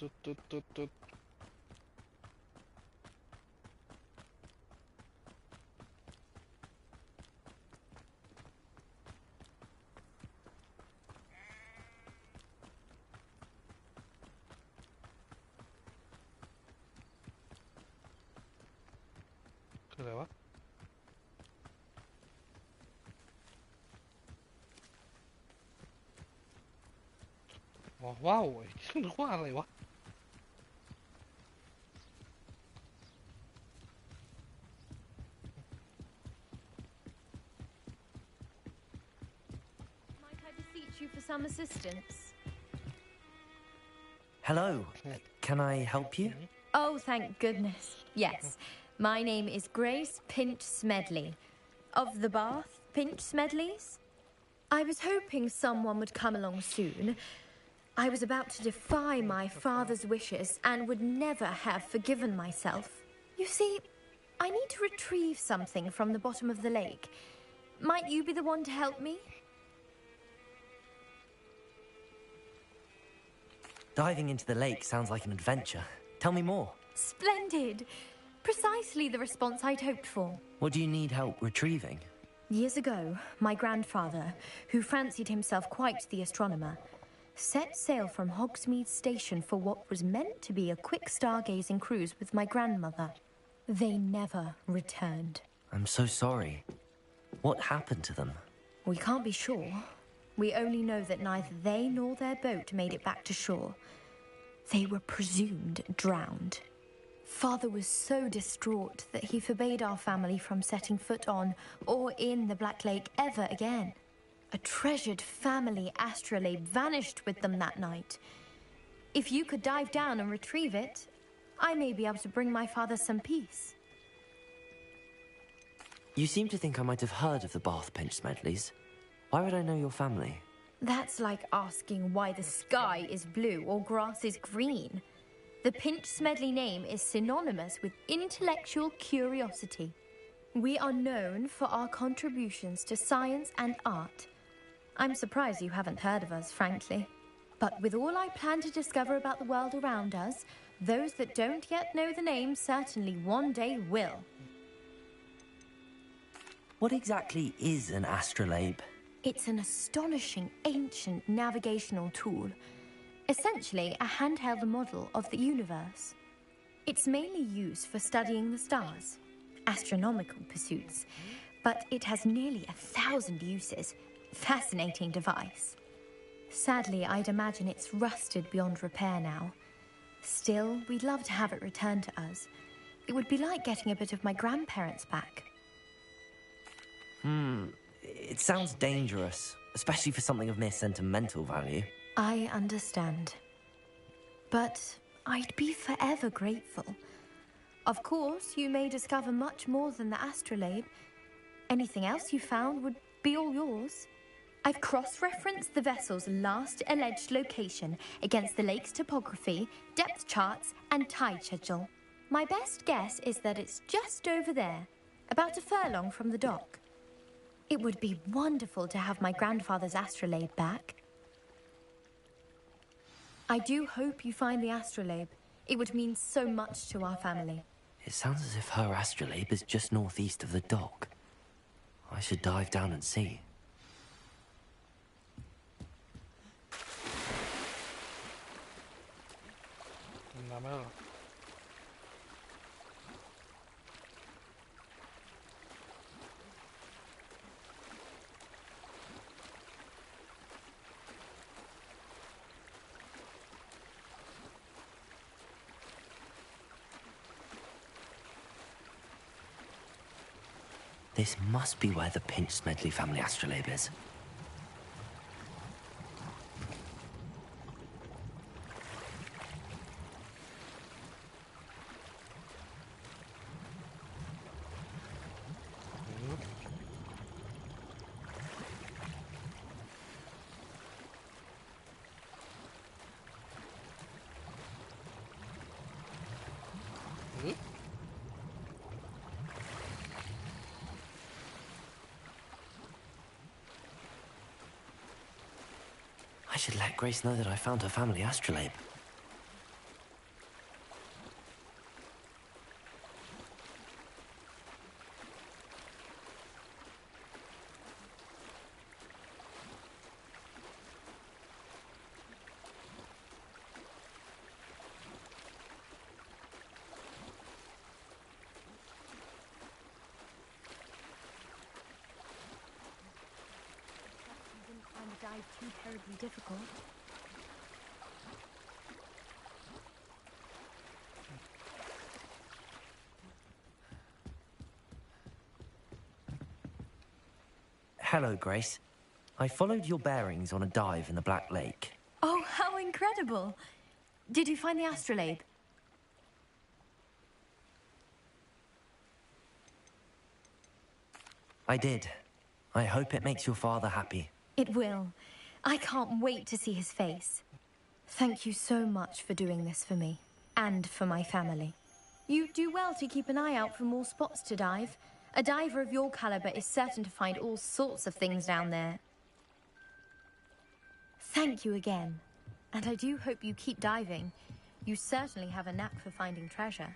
คืออะไรวะว้าวนึกว่าอะไรวะ Might I beseech you for some assistance? Hello. Can I help you? Oh, thank goodness. Yes. My name is Grace Pinch Smedley. Of the Bath Pinch Smedleys? I was hoping someone would come along soon. I was about to defy my father's wishes and would never have forgiven myself. You see, I need to retrieve something from the bottom of the lake. Might you be the one to help me? Diving into the lake sounds like an adventure. Tell me more. Splendid. Precisely the response I'd hoped for. What do you need help retrieving? Years ago, my grandfather, who fancied himself quite the astronomer, set sail from Hogsmeade Station for what was meant to be a quick stargazing cruise with my grandmother. They never returned. I'm so sorry. What happened to them? We can't be sure. We only know that neither they nor their boat made it back to shore. They were presumed drowned. Father was so distraught that he forbade our family from setting foot on or in the Black Lake ever again. A treasured family astrolabe vanished with them that night. If you could dive down and retrieve it, I may be able to bring my father some peace. You seem to think I might have heard of the Bath Pinch Smedleys. Why would I know your family? That's like asking why the sky is blue or grass is green. The Pinch Smedley name is synonymous with intellectual curiosity. We are known for our contributions to science and art. I'm surprised you haven't heard of us, frankly. But with all I plan to discover about the world around us, those that don't yet know the name certainly one day will. What exactly is an astrolabe? It's an astonishing ancient navigational tool. Essentially, a handheld model of the universe. It's mainly used for studying the stars, astronomical pursuits, but it has nearly 1,000 uses. Fascinating device. Sadly, I'd imagine it's rusted beyond repair now. Still, we'd love to have it returned to us. It would be like getting a bit of my grandparents back. It sounds dangerous, especially for something of mere sentimental value. I understand. But I'd be forever grateful. Of course, you may discover much more than the astrolabe. Anything else you found would be all yours. I've cross-referenced the vessel's last alleged location against the lake's topography, depth charts, and tide schedule. My best guess is that it's just over there, about a furlong from the dock. It would be wonderful to have my grandfather's astrolabe back. I do hope you find the astrolabe. It would mean so much to our family. It sounds as if her astrolabe is just northeast of the dock. I should dive down and see. This must be where the Pinch Smedley family astrolabe is. I should let Grace know that I found her family astrolabe. dive too terribly difficult. Hello, Grace. I followed your bearings on a dive in the Black Lake. Oh, how incredible! Did you find the astrolabe? I did. I hope it makes your father happy. It will. I can't wait to see his face. Thank you so much for doing this for me, and for my family. You do well to keep an eye out for more spots to dive. A diver of your caliber is certain to find all sorts of things down there. Thank you again. And I do hope you keep diving. You certainly have a knack for finding treasure.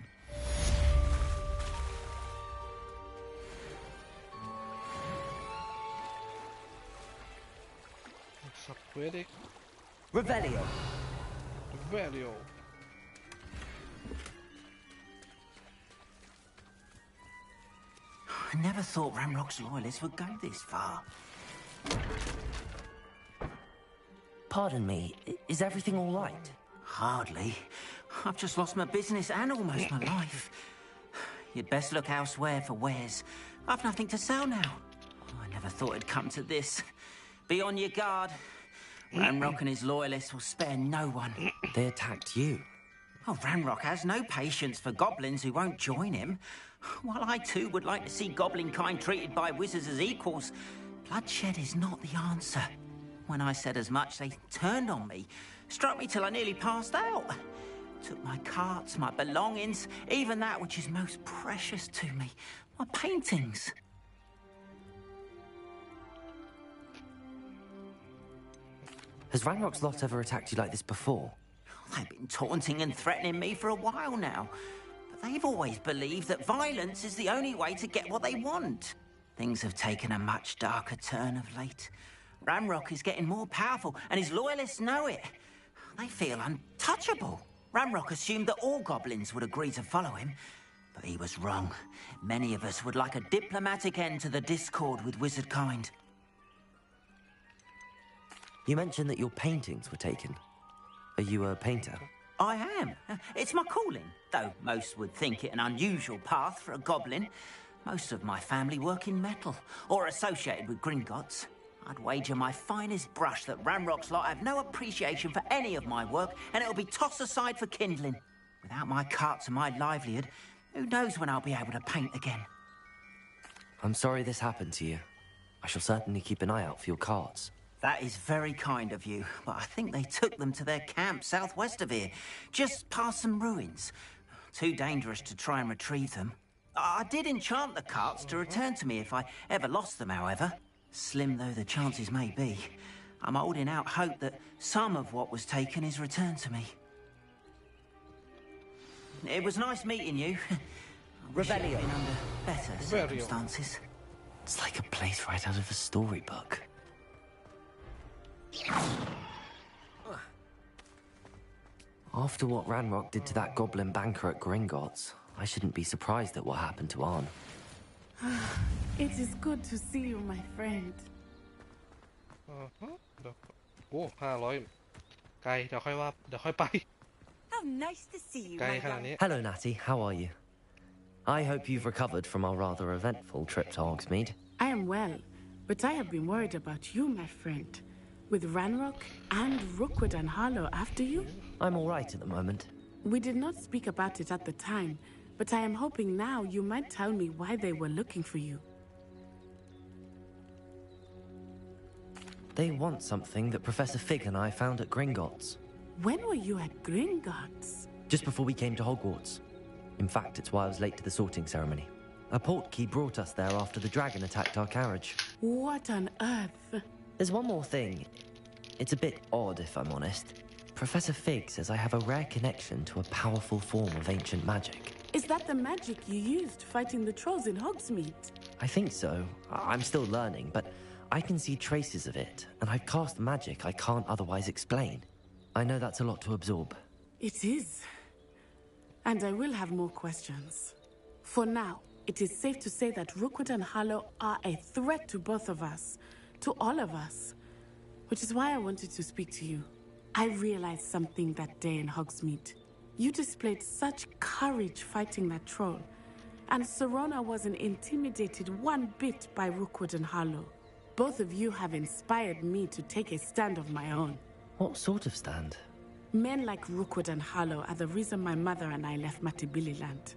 Subquatic. Revelio. Revelio. I never thought Ramrock's loyalists would go this far. Pardon me, is everything all right? Hardly. I've just lost my business and almost my life. You'd best look elsewhere for wares. I've nothing to sell now. Oh, I never thought it'd come to this. Be on your guard. Ramrock and his loyalists will spare no one. They attacked you? Oh, Ramrock has no patience for goblins who won't join him. While I too would like to see goblin kind treated by wizards as equals, bloodshed is not the answer. When I said as much, they turned on me, struck me till I nearly passed out. Took my carts, my belongings, even that which is most precious to me, my paintings. Has Ranrock's lot ever attacked you like this before? They've been taunting and threatening me for a while now. But they've always believed that violence is the only way to get what they want. Things have taken a much darker turn of late. Ramrock is getting more powerful, and his loyalists know it. They feel untouchable. Ramrock assumed that all goblins would agree to follow him, but he was wrong. Many of us would like a diplomatic end to the discord with wizard kind. You mentioned that your paintings were taken. Are you a painter? I am. It's my calling, though most would think it an unusual path for a goblin. Most of my family work in metal, or associated with Gringotts. I'd wager my finest brush that Ramrock's lot have no appreciation for any of my work, and it'll be tossed aside for kindling. Without my carts and my livelihood, who knows when I'll be able to paint again. I'm sorry this happened to you. I shall certainly keep an eye out for your carts. That is very kind of you, but I think they took them to their camp southwest of here, just past some ruins. Too dangerous to try and retrieve them. I did enchant the carts to return to me if I ever lost them, however. Slim though the chances may be, I'm holding out hope that some of what was taken is returned to me. It was nice meeting you. Revelio. Been under better circumstances. It's like a place right out of a storybook. After what Ranrock did to that goblin banker at Gringotts, I shouldn't be surprised at what happened to Arn. It is good to see you, my friend. โอ้500ไกลเดี๋ยวค่อยไป How nice to see you, ไกล my ขนาด young. นี้ Hello, Natty. How are you? I hope you've recovered from our rather eventful trip to Hogsmeade. I am well, but I have been worried about you, my friend. With Ranrock and Rookwood and Harlow after you? I'm all right at the moment. We did not speak about it at the time, but I am hoping now you might tell me why they were looking for you. They want something that Professor Fig and I found at Gringotts. When were you at Gringotts? Just before we came to Hogwarts. In fact, it's why I was late to the sorting ceremony. A portkey brought us there after the dragon attacked our carriage. What on earth? There's one more thing. It's a bit odd, if I'm honest. Professor Fig says I have a rare connection to a powerful form of ancient magic. Is that the magic you used fighting the trolls in Hogsmeade? I think so. I'm still learning, but I can see traces of it, and I've cast magic I can't otherwise explain. I know that's a lot to absorb. It is. And I will have more questions. For now, it is safe to say that Rookwood and Harlow are a threat to both of us. To all of us. which is why I wanted to speak to you. I realized something that day in Hogsmeade. You displayed such courage fighting that troll, and Serona wasn't intimidated one bit by Rookwood and Harlow. Both of you have inspired me to take a stand of my own. What sort of stand? Men like Rookwood and Harlow are the reason my mother and I left Matibili land.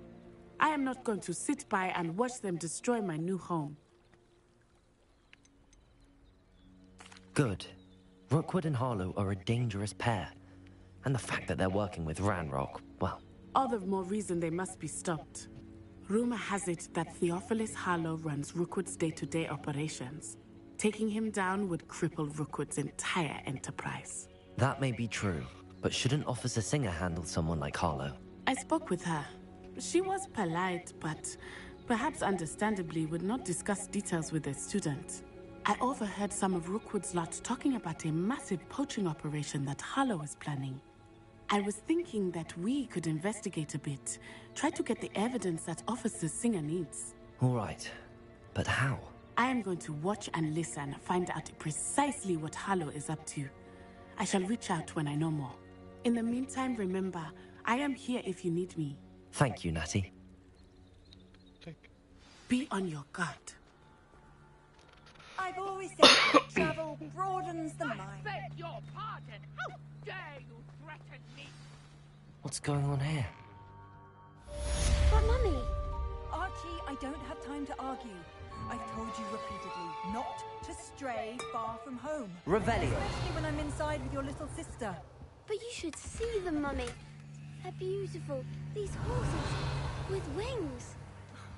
I am not going to sit by and watch them destroy my new home. Good. Rookwood and Harlow are a dangerous pair. And the fact that they're working with Ranrock, well... All the more reason they must be stopped. Rumor has it that Theophilus Harlow runs Rookwood's day-to-day operations. Taking him down would cripple Rookwood's entire enterprise. That may be true, but shouldn't Officer Singer handle someone like Harlow? I spoke with her. She was polite, but perhaps understandably would not discuss details with a student. I overheard some of Rookwood's lot talking about a massive poaching operation that Harlow is planning. I was thinking that we could investigate a bit, try to get the evidence that Officer Singer needs. All right, but how? I am going to watch and listen, find out precisely what Harlow is up to. I shall reach out when I know more. In the meantime, remember, I am here if you need me. Thank you, Natty. Be on your guard. I've always said that travel broadens the mind. I beg your pardon. How dare you threaten me? What's going on here? But Mummy... Archie, I don't have time to argue. I've told you repeatedly not to stray far from home. Revelio. Especially when I'm inside with your little sister. But you should see them, Mummy. They're beautiful. These horses with wings.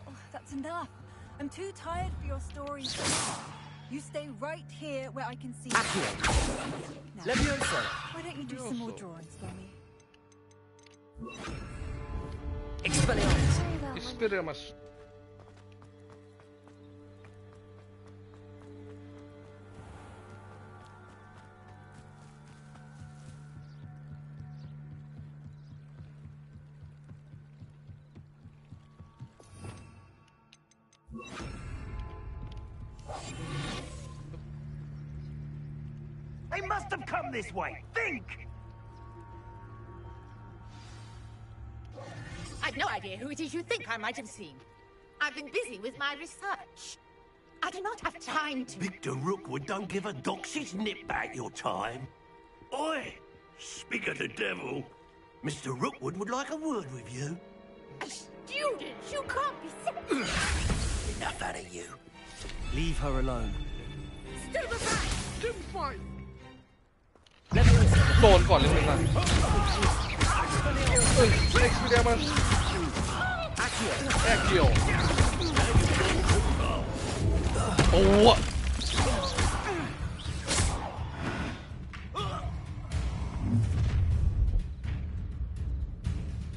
Oh, that's enough. I'm too tired for your stories. You stay right here where I can see you. Now, Levioso. why don't you do some more drawings for me? Expelliarmus. Expelliarmus. They must have come this way. Think! I've no idea who it is you think I might have seen. I've been busy with my research. I do not have time to... Victor Rookwood don't give a doxy's nip back your time. Oi! Speak of the devil. Mr. Rookwood would like a word with you. Students, you can't be serious. Enough out of you. Leave her alone. Still the back! Still fight! โดนก่อนเลยนะExpelliarmus Accio โอ้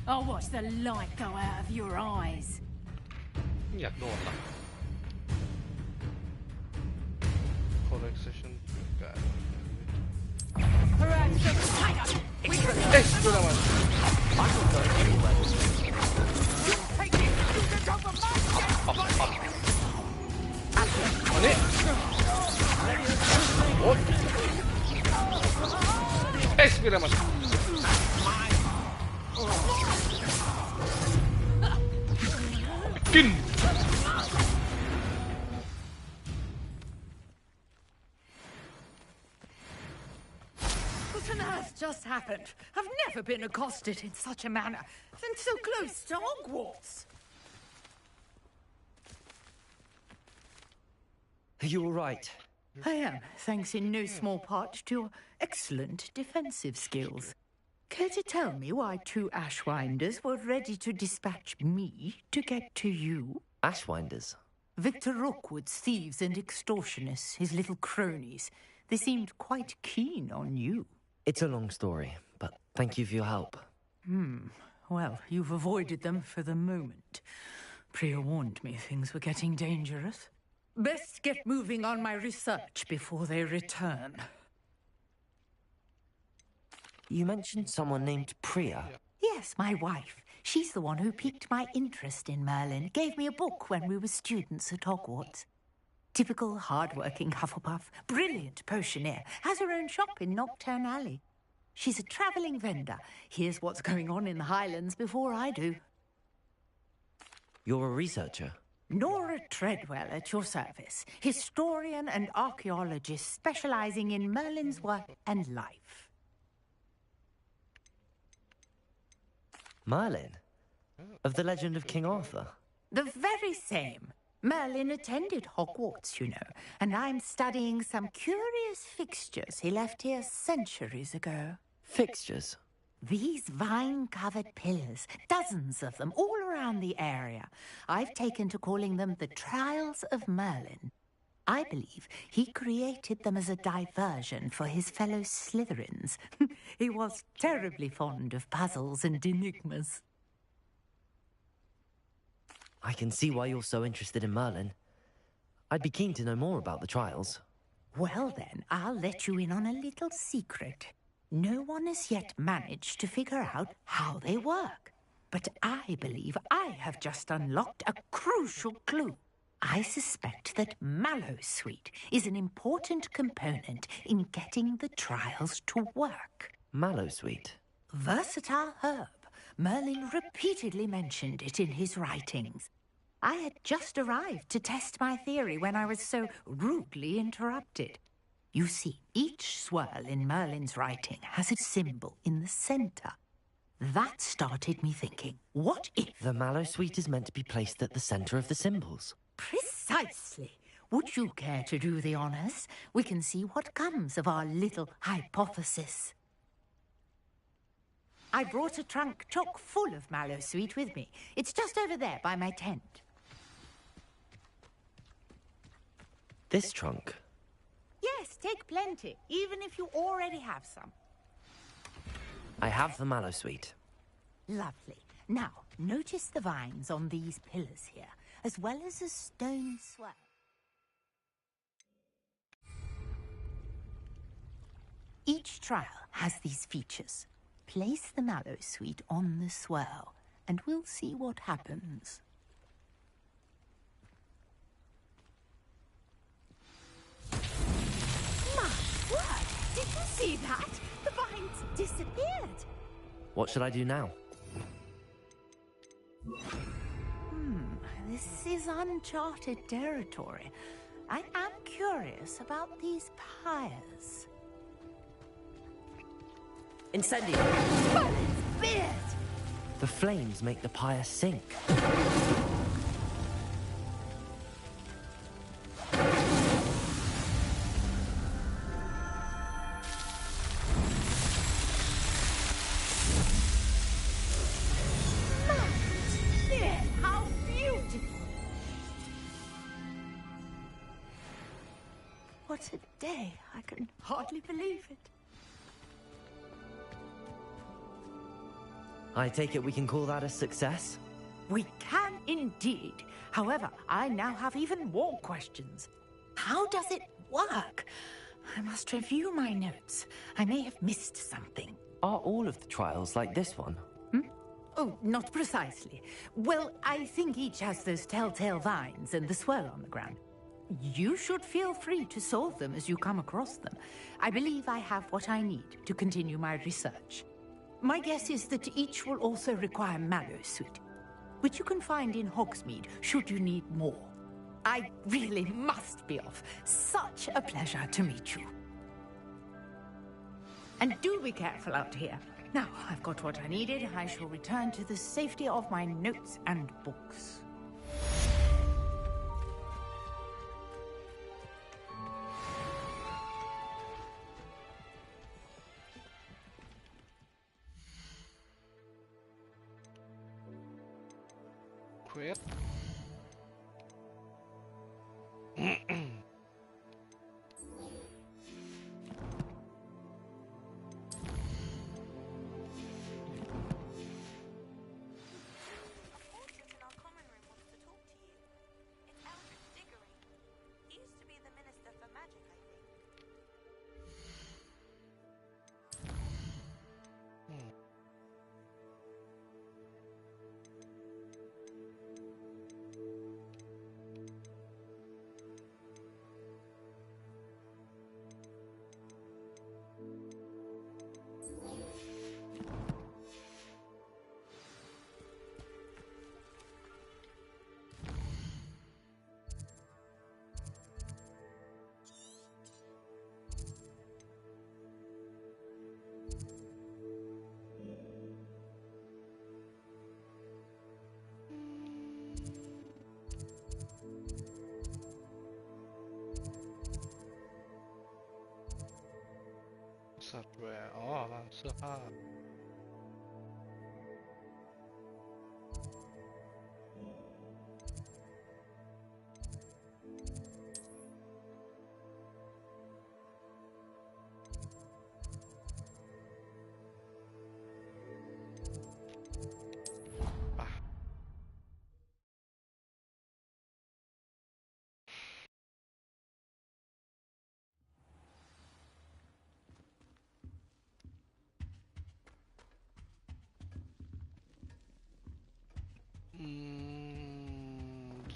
I'll watch the light go out of your eyes. อยากโดนละ Collection Expelliarmus I will go anywhere. On it. What? Expelliarmus. Begin. What on earth just happened? I've never been accosted in such a manner, and so close to Hogwarts. Are you all right? I am, thanks in no small part to your excellent defensive skills. Care to tell me why two Ashwinders were ready to dispatch me to get to you? Ashwinders? Victor Rookwood's thieves and extortionists, his little cronies. They seemed quite keen on you. It's a long story, but thank you for your help. Well, you've avoided them for the moment. Priya warned me things were getting dangerous. Best get moving on my research before they return. You mentioned someone named Priya. Yes, my wife. She's the one who piqued my interest in Merlin. Gave me a book when we were students at Hogwarts. Typical hard-working Hufflepuff, brilliant potioneer, has her own shop in Nocturne Alley. She's a travelling vendor. Here's what's going on in the Highlands before I do. You're a researcher? Nora Treadwell at your service, historian and archaeologist specialising in Merlin's work and life. Merlin? Of the legend of King Arthur? The very same. Merlin attended Hogwarts, you know, and I'm studying some curious fixtures he left here centuries ago. Fixtures? These vine-covered pillars, dozens of them, all around the area. I've taken to calling them the Trials of Merlin. I believe he created them as a diversion for his fellow Slytherins. He was terribly fond of puzzles and enigmas. I can see why you're so interested in Merlin. I'd be keen to know more about the trials. Well then, I'll let you in on a little secret. No one has yet managed to figure out how they work. But I believe I have just unlocked a crucial clue. I suspect that Mallowsweet is an important component in getting the trials to work. Mallowsweet? Versatile herb. Merlin repeatedly mentioned it in his writings. I had just arrived to test my theory when I was so rudely interrupted. You see, each swirl in Merlin's writing has a symbol in the centre. That started me thinking, what if... The Mallowsweet is meant to be placed at the centre of the symbols. Precisely. Would you care to do the honours? We can see what comes of our little hypothesis. I brought a trunk chock full of Mallowsweet with me. It's just over there by my tent. This trunk? Yes, take plenty, even if you already have some. I have the Mallowsweet. Lovely. Now, notice the vines on these pillars here, as well as a stone swell. Each trial has these features. Place the Mallowsweet on the swirl, and we'll see what happens. My word! Did you see that? The vines disappeared. What should I do now? This is uncharted territory. I am curious about these pyres. Incendio! Merlin's beard! The flames make the pyre sink. How beautiful! What a day! I can hardly believe it. I take it we can call that a success? We can indeed. However, I now have even more questions. How does it work? I must review my notes. I may have missed something. Are all of the trials like this one? Oh, not precisely. Well, I think each has those telltale vines and the swirl on the ground. You should feel free to solve them as you come across them. I believe I have what I need to continue my research. My guess is that each will also require Mallowsweet, which you can find in Hogsmeade should you need more. I really must be off. Such a pleasure to meet you. And do be careful out here. Now, I've got what I needed. I shall return to the safety of my notes and books. Quit. สัตว์แวร์อ๋อร้านเสื้อผ้า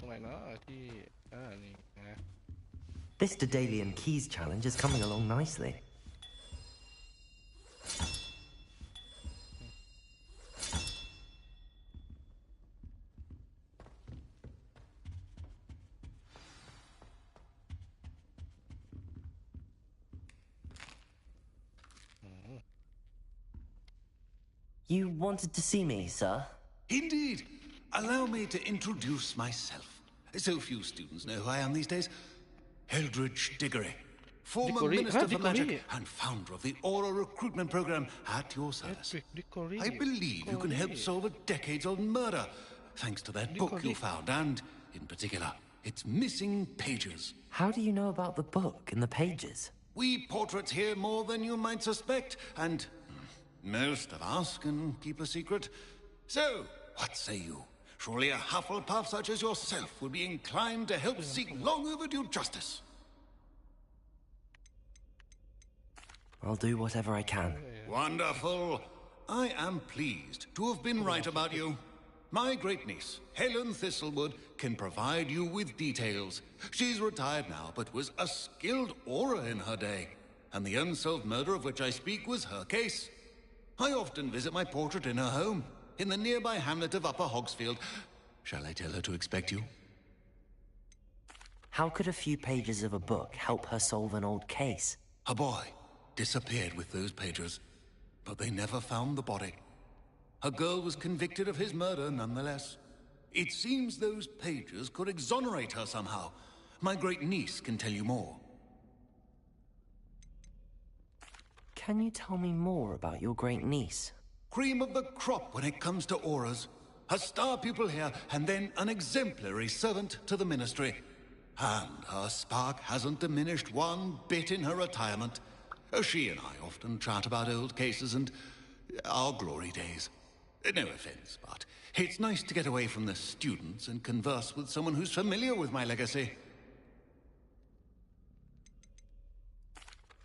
ตรงไหนนะที่นี่นะ This Daedalian Keys challenge is coming along nicely. You wanted to see me, sir? Indeed. Allow me to introduce myself. So few students know who I am these days. Eldridge Diggory, former Minister for Magic and founder of the Aura Recruitment Program at your service. I believe you can help solve a decades-old murder, thanks to that book you found, and, in particular, its missing pages. How do you know about the book and the pages? We portraits hear more than you might suspect, and most of us can keep a secret. So, what say you? Surely a Hufflepuff such as yourself would be inclined to help seek long overdue justice. I'll do whatever I can. Wonderful. I am pleased to have been right about you. My great-niece, Helen Thistlewood, can provide you with details. She's retired now, but was a skilled aura in her day. And the unsolved murder of which I speak was her case. I often visit my portrait in her home, in the nearby hamlet of Upper Hogsfield. Shall I tell her to expect you? How could a few pages of a book help her solve an old case? A boy disappeared with those pages, but they never found the body. A girl was convicted of his murder nonetheless. It seems those pages could exonerate her somehow. My great-niece can tell you more. Can you tell me more about your great-niece? Cream of the crop when it comes to auras. A star pupil here, and then an exemplary servant to the ministry. And her spark hasn't diminished one bit in her retirement. She and I often chat about old cases and our glory days. No offense, but it's nice to get away from the students and converse with someone who's familiar with my legacy.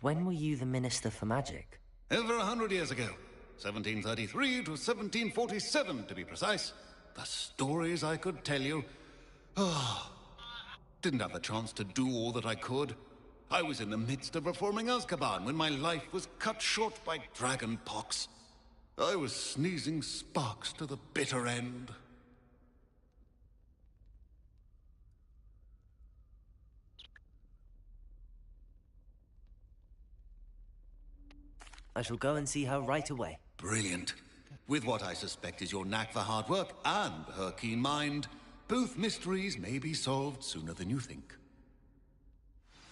When were you the Minister for Magic? Over 100 years ago. 1733 to 1747, to be precise. The stories I could tell you. Didn't have the chance to do all that I could. I was in the midst of reforming Azkaban when my life was cut short by dragon pox. I was sneezing sparks to the bitter end. I shall go and see her right away. Brilliant. With what I suspect is your knack for hard work and her keen mind, both mysteries may be solved sooner than you think.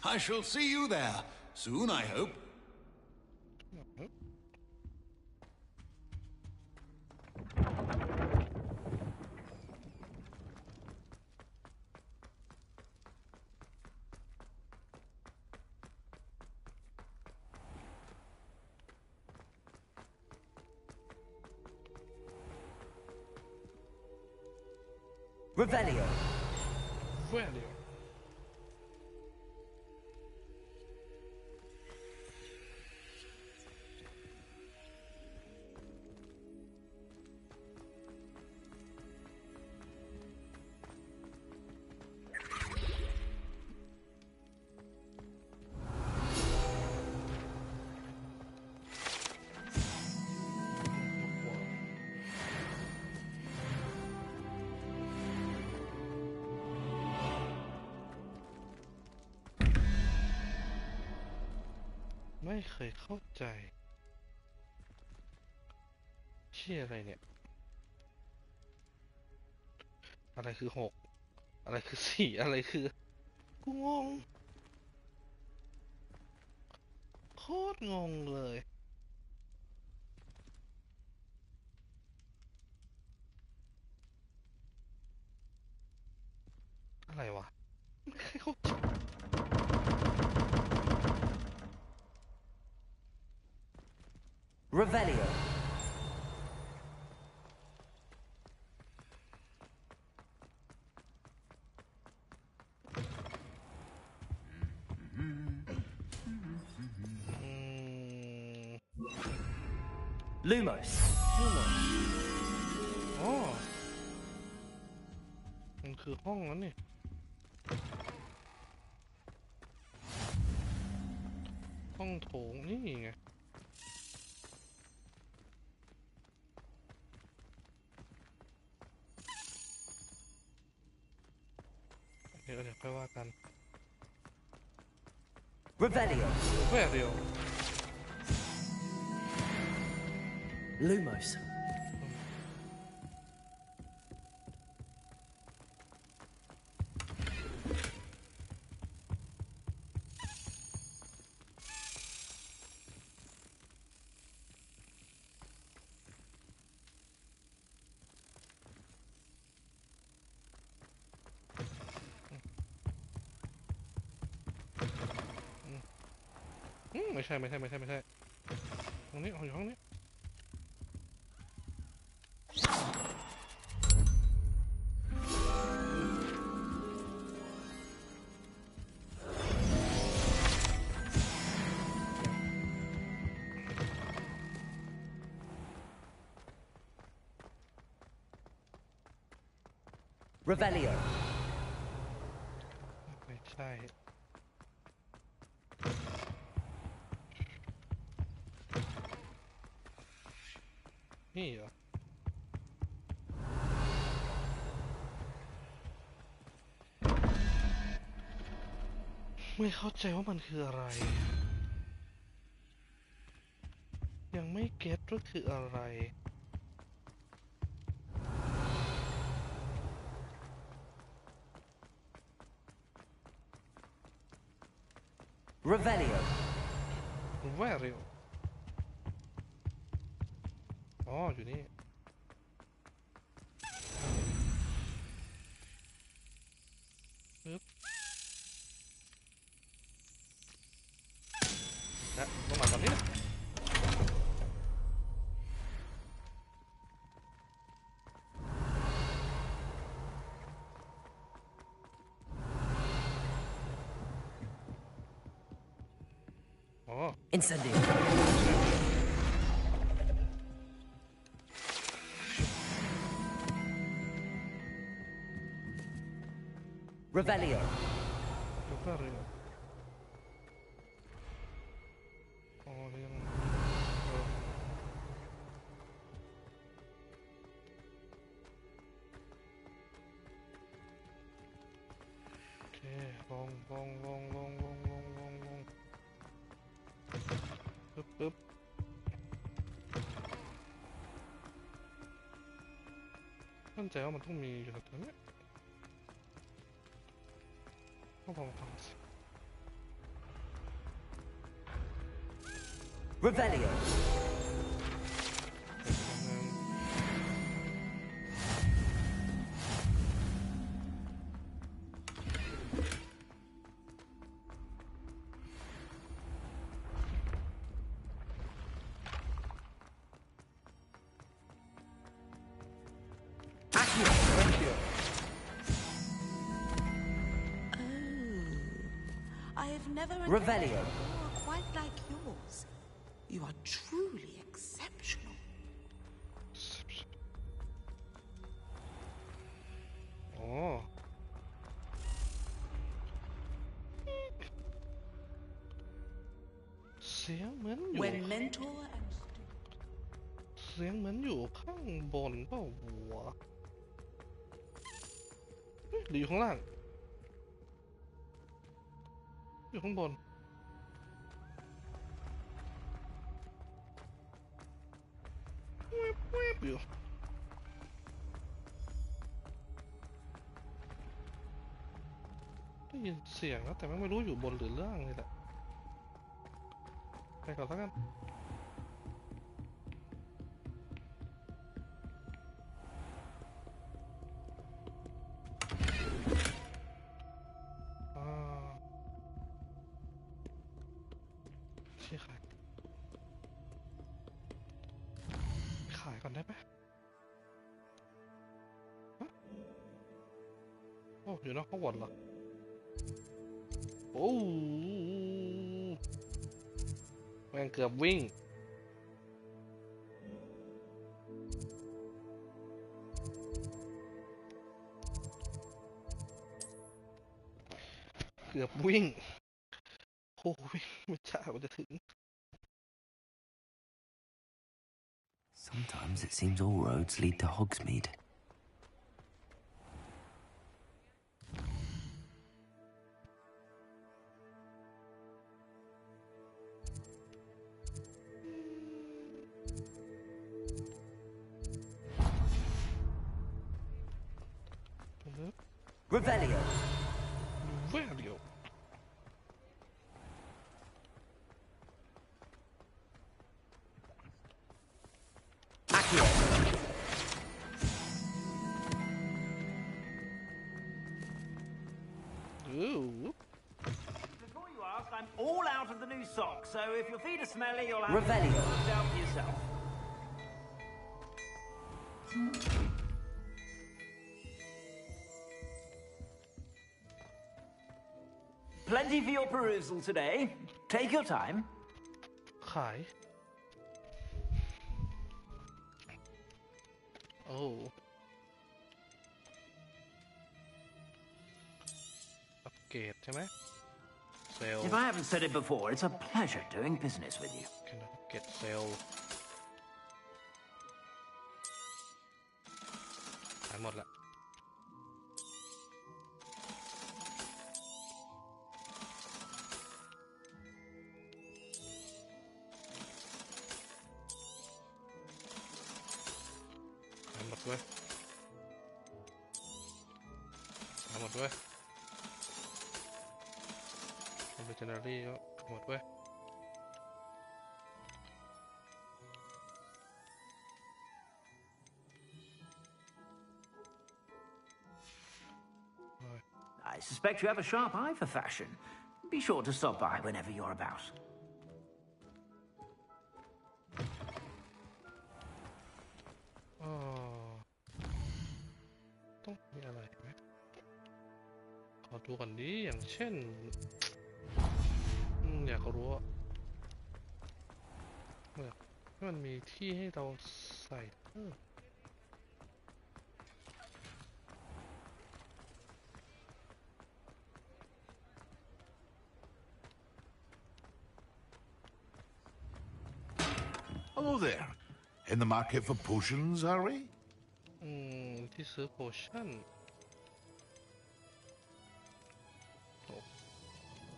I shall see you there, soon I hope. Revelio. Revelio.ไม่เคยเข้าใจชื่ออะไรเนี่ยอะไรคือ6อะไรคือ4อะไรคือกูงงโคตรงงเลย ให้เขา Revelio. Lumos. อ๋อมันคือห้องนั้นนี่ห้องโถงนี่ไงเดี๋ยวค่อยว่ากัน Revelio. Revelio. Lumos.ไม่ใช่ห้องนี้อยู่ห้องนี้Revelio. ไม่ใช่นี่เหรอไม่เข้าใจว่ามันคืออะไรยังไม่เก็ตว่าคืออะไร Revelio. Revelio อ๋ออยู่นี่ปึ๊บนะต้องมาตอนนี้นะอ๋อ Incendio. Revelio. Revelio อ๋อเรื่องโอเคลงปึ๊บมั่นใจว่ามันต้องมีอยู่ตรงนี้ต้องลองฟังสิ Revelio. I have never Revelio. encountered quite like yours. You are truly exceptional. อ๋อเสียงเหมือนอยู่ When mentor and เสียงเหมือนอยู่ข้างบนเปล่าวะหรืออยู่ข้างล่างอยู่ข้างบนแวบอยู่ได้ยินเสียงนะแต่ไม่รู้อยู่บนหรือล่างเลยแหละไปก่อนแล้วกัน ก่อนได้ไหมโอ้อยู่นอกห้องวอดเหรอโอ้แม่งเกือบวิ่งเกือบวิ่งโอ้วิ่งไม่ช้ามันจะถึง Sometimes it seems all roads lead to Hogsmeade. Revelio. Revelio. Ooh. Before you ask, I'm all out of the new socks, so if your feet are smelly, you'll have Revelio. to look out for yourself. Plenty for your perusal today. Take your time. ขายโอ้อัปเกรดใช่ไหมเซล If I haven't said it before, it's a pleasure doing business with you. อัปเกรดเซลขายหมดละหมดด้วยหมดด้วยคอมพิวเตอร์รี่ก็หมดด้วยI suspect you have a sharp eye for fashion. Be sure to stop by whenever you're about.ต้องมีอะไรไหมขอดูก่อนดิอย่างเช่นอยากรู้ว่ามันมีที่ให้เราใส่Hello there. In the market for potions, are we? ที่ซื้อโพชั่น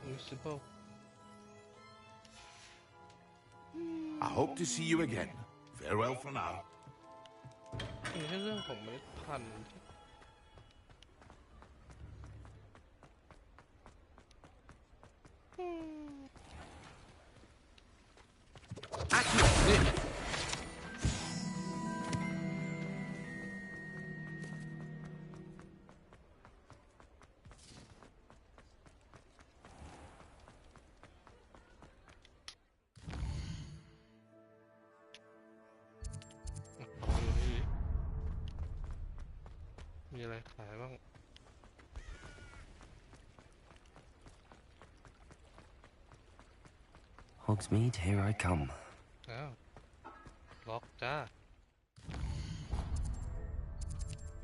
Invisible. I hope to see you again. Farewell for now. มีแค่เรื่องของเมล็ดพันธุ์มีอะไรขายบ้าง Hogsmeade, here I come. อ้าวล็อกจ้า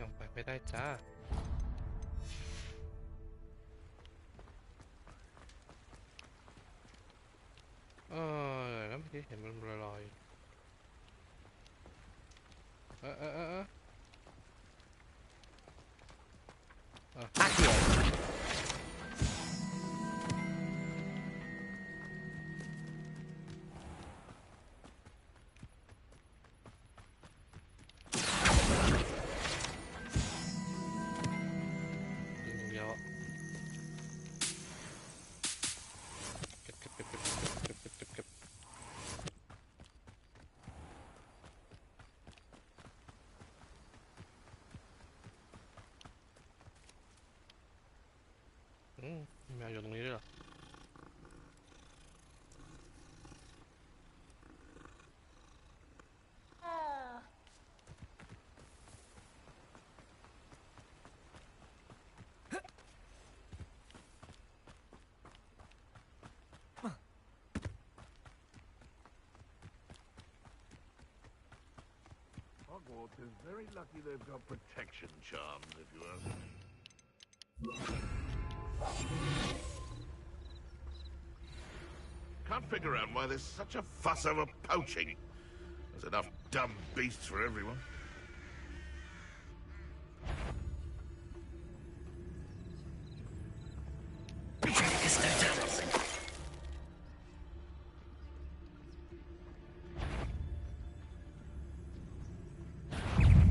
ยังไปไม่ได้จ้าแล้วเมื่อกี้เห็นมันลอยแมวอยู่ตรงนี้ด้วยเหรอ Hogwarts is very lucky they've got protection charms, if you ask me. Can't figure out why there's such a fuss over poaching. There's enough dumb beasts for everyone.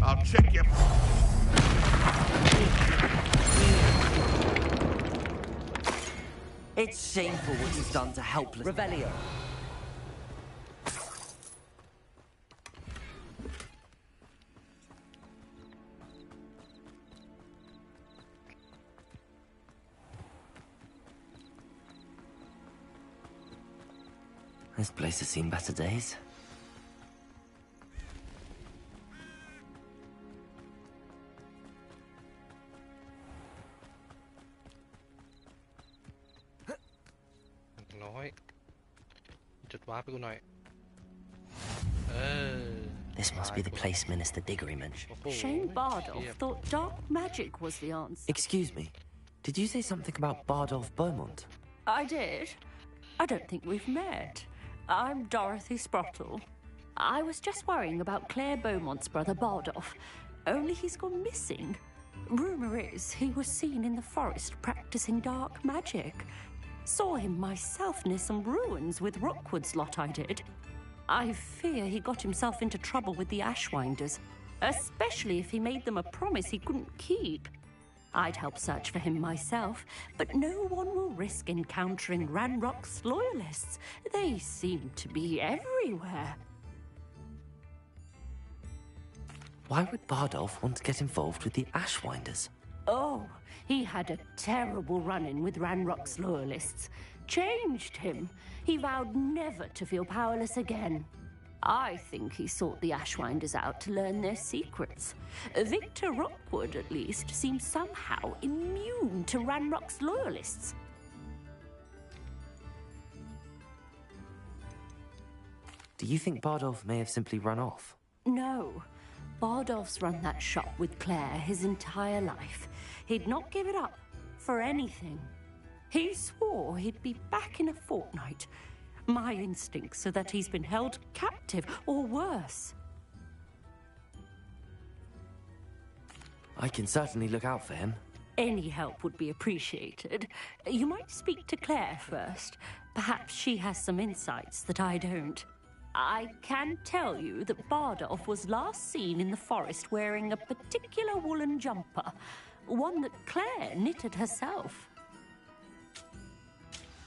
I'll check you. It's shameful what you've done to helpless... Revelio. This place has seen better days. This must be the place Minister Diggory mentioned. Shane Bardolph thought dark magic was the answer. Excuse me, did you say something about Bardolph Beaumont? I did. I don't think we've met. I'm Dorothy Sprottle. I was just worrying about Claire Beaumont's brother Bardolph, only he's gone missing. Rumour is he was seen in the forest practicing dark magic. Saw him myself near some ruins with Rookwood's lot I did. I fear he got himself into trouble with the Ashwinders, especially if he made them a promise he couldn't keep. I'd help search for him myself, but no one will risk encountering Ranrock's loyalists. They seem to be everywhere. Why would Bardolph want to get involved with the Ashwinders? Oh, he had a terrible run-in with Ranrock's loyalists. Changed him. He vowed never to feel powerless again. I think he sought the Ashwinders out to learn their secrets. Victor Rookwood, at least, seems somehow immune to Ranrock's loyalists. Do you think Bardolph may have simply run off? No. Bardolph's run that shop with Claire his entire life. He'd not give it up for anything. He swore he'd be back in a fortnight. My instincts are that he's been held captive, or worse. I can certainly look out for him. Any help would be appreciated. You might speak to Claire first. Perhaps she has some insights that I don't. I can tell you that Bardolph was last seen in the forest wearing a particular woolen jumper, one that Claire knitted herself.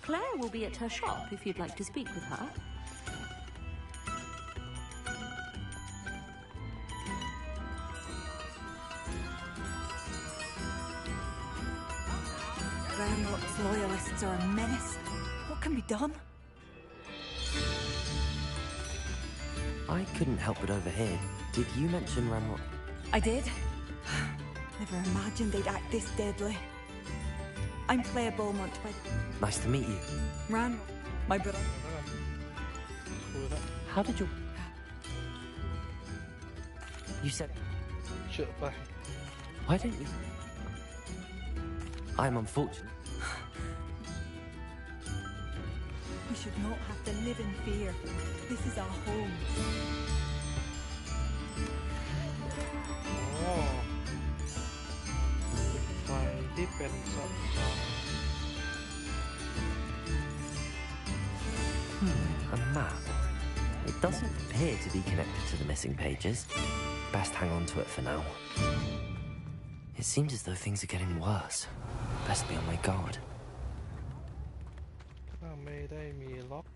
Claire will be at her shop if you'd like to speak with her. Ranrock's loyalists are a menace. What can be done? I couldn't help but overhear. Did you mention Ranrock? I did. Never imagined they'd act this deadly. I'm Claire Beaumont, but... Nice to meet you. Ranrock, my brother. How did you... You said... Why don't you... I'm unfortunate. We should not have to live in fear. This is our home. A map. It doesn't appear to be connected to the missing pages. Best hang on to it for now. It seems as though things are getting worse. Best be on my guard. ไม่ได้มีล็อก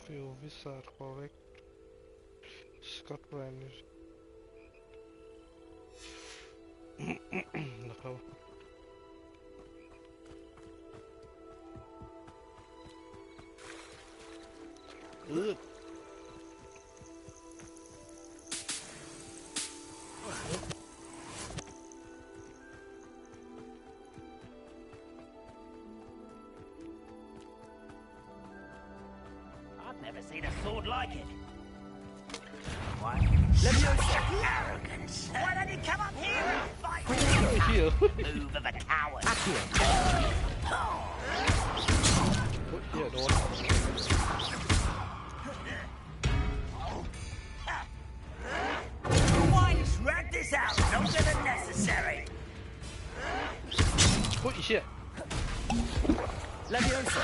Field Wizard Collect Scotland นะครับ I've never seen a sword like it. Why? Arrogance! Why don't you come up here and fight? Move of a coward. Why drag this out longer than necessary? Ui shit. Leviosa.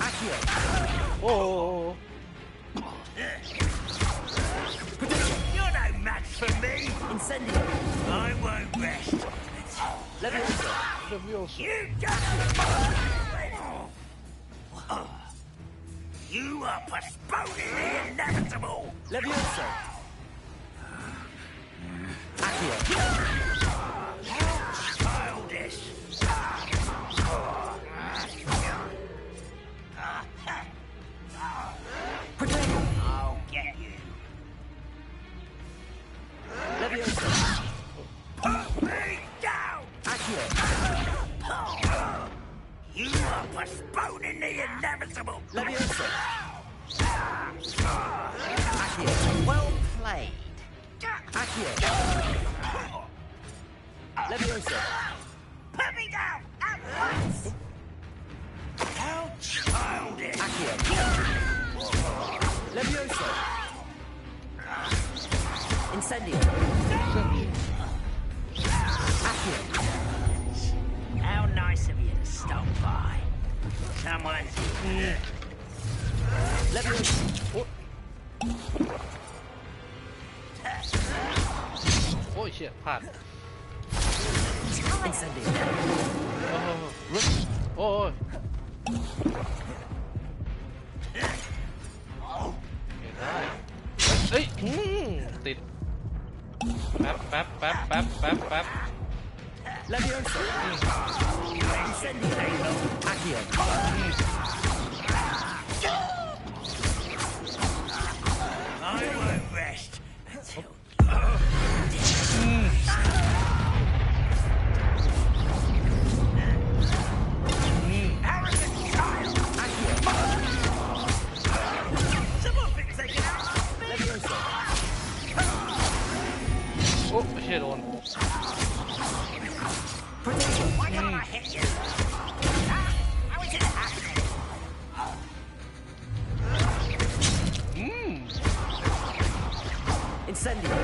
Accio. Oh. You're no match for me. Incendio. I won't rest. Leviosa. You don't. You are postponing the inevitable. Leviosa. Accio. How childish. I'll get you. Leviosa. Put me down! Accio. You are postponing the inevitable. Leviosa. Accio. Well played. Accio. Leviosa. Put me down at once! How childish! Accio. Leviosa. Incendio. Accio. How nice of you to stop by. Someone. Leviosa. Oh shit, พลาด Incendio. โอ้ยได้เฮ้ยติดแป๊บ Leviosa. Incendio. Accio. I won't rest until arrogant child. Accio. Someone thinks they can outsmart me. Leviosa. โอ้ไม่ใช่โดน Why can't I hit you? How is it happening? Incendio.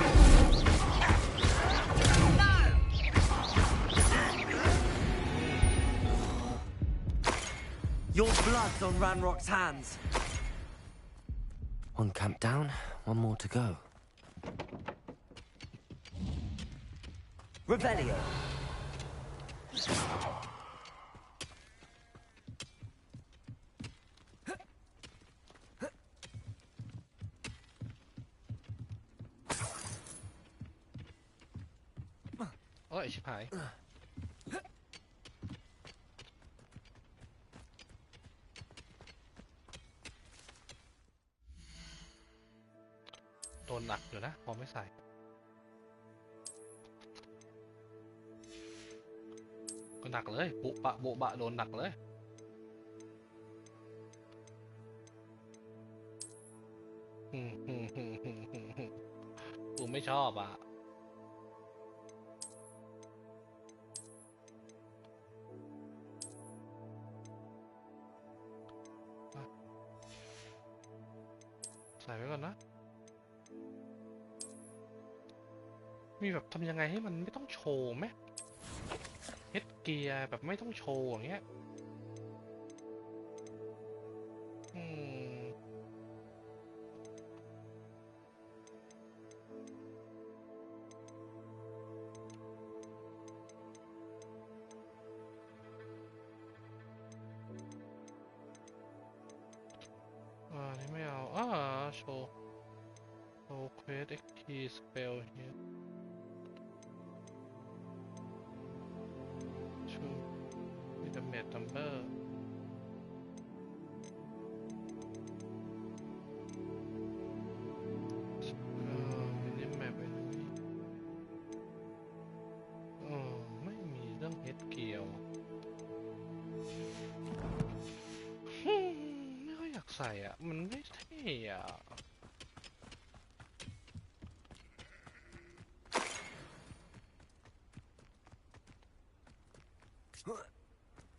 No! Your blood's on Ranrock's hands. One camp down, one more to go. Revelio. Oh, ไอ้ชิบหายโดนหนักอยู่นะพอไม่ใส่ก็หนักเลยบุบะโดนหนักเลยกูไม่ชอบอ่ะใส่ไว้ก่อนนะมีแบบทำยังไงให้มันไม่ต้องโชว์ไหมเฮดเกียร์แบบไม่ต้องโชว์อย่างเงี้ยนี่ไม่เอาโชว์เควสเอ็กทีสเปลเฮียชูมีดาเมจนัมเบอร์ ใส่อ่ะมันไม่เท่อ่ะ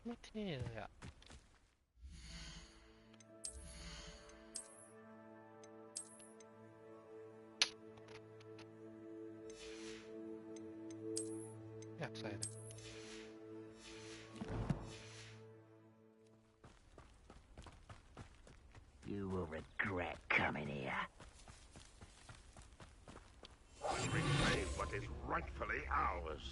ไม่เท่เลยอ่ะอยากใส่นะ You will regret coming here. Reclaim what is rightfully ours.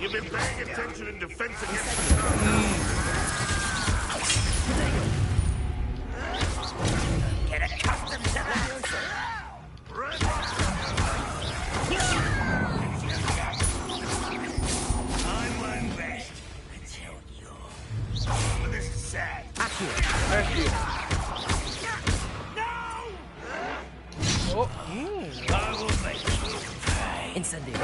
You've been paying attention in defense against the Get accustomed to that. I won't rest until you're. This is sad. Thank you. No! Oh, I will make you pay. Incendio.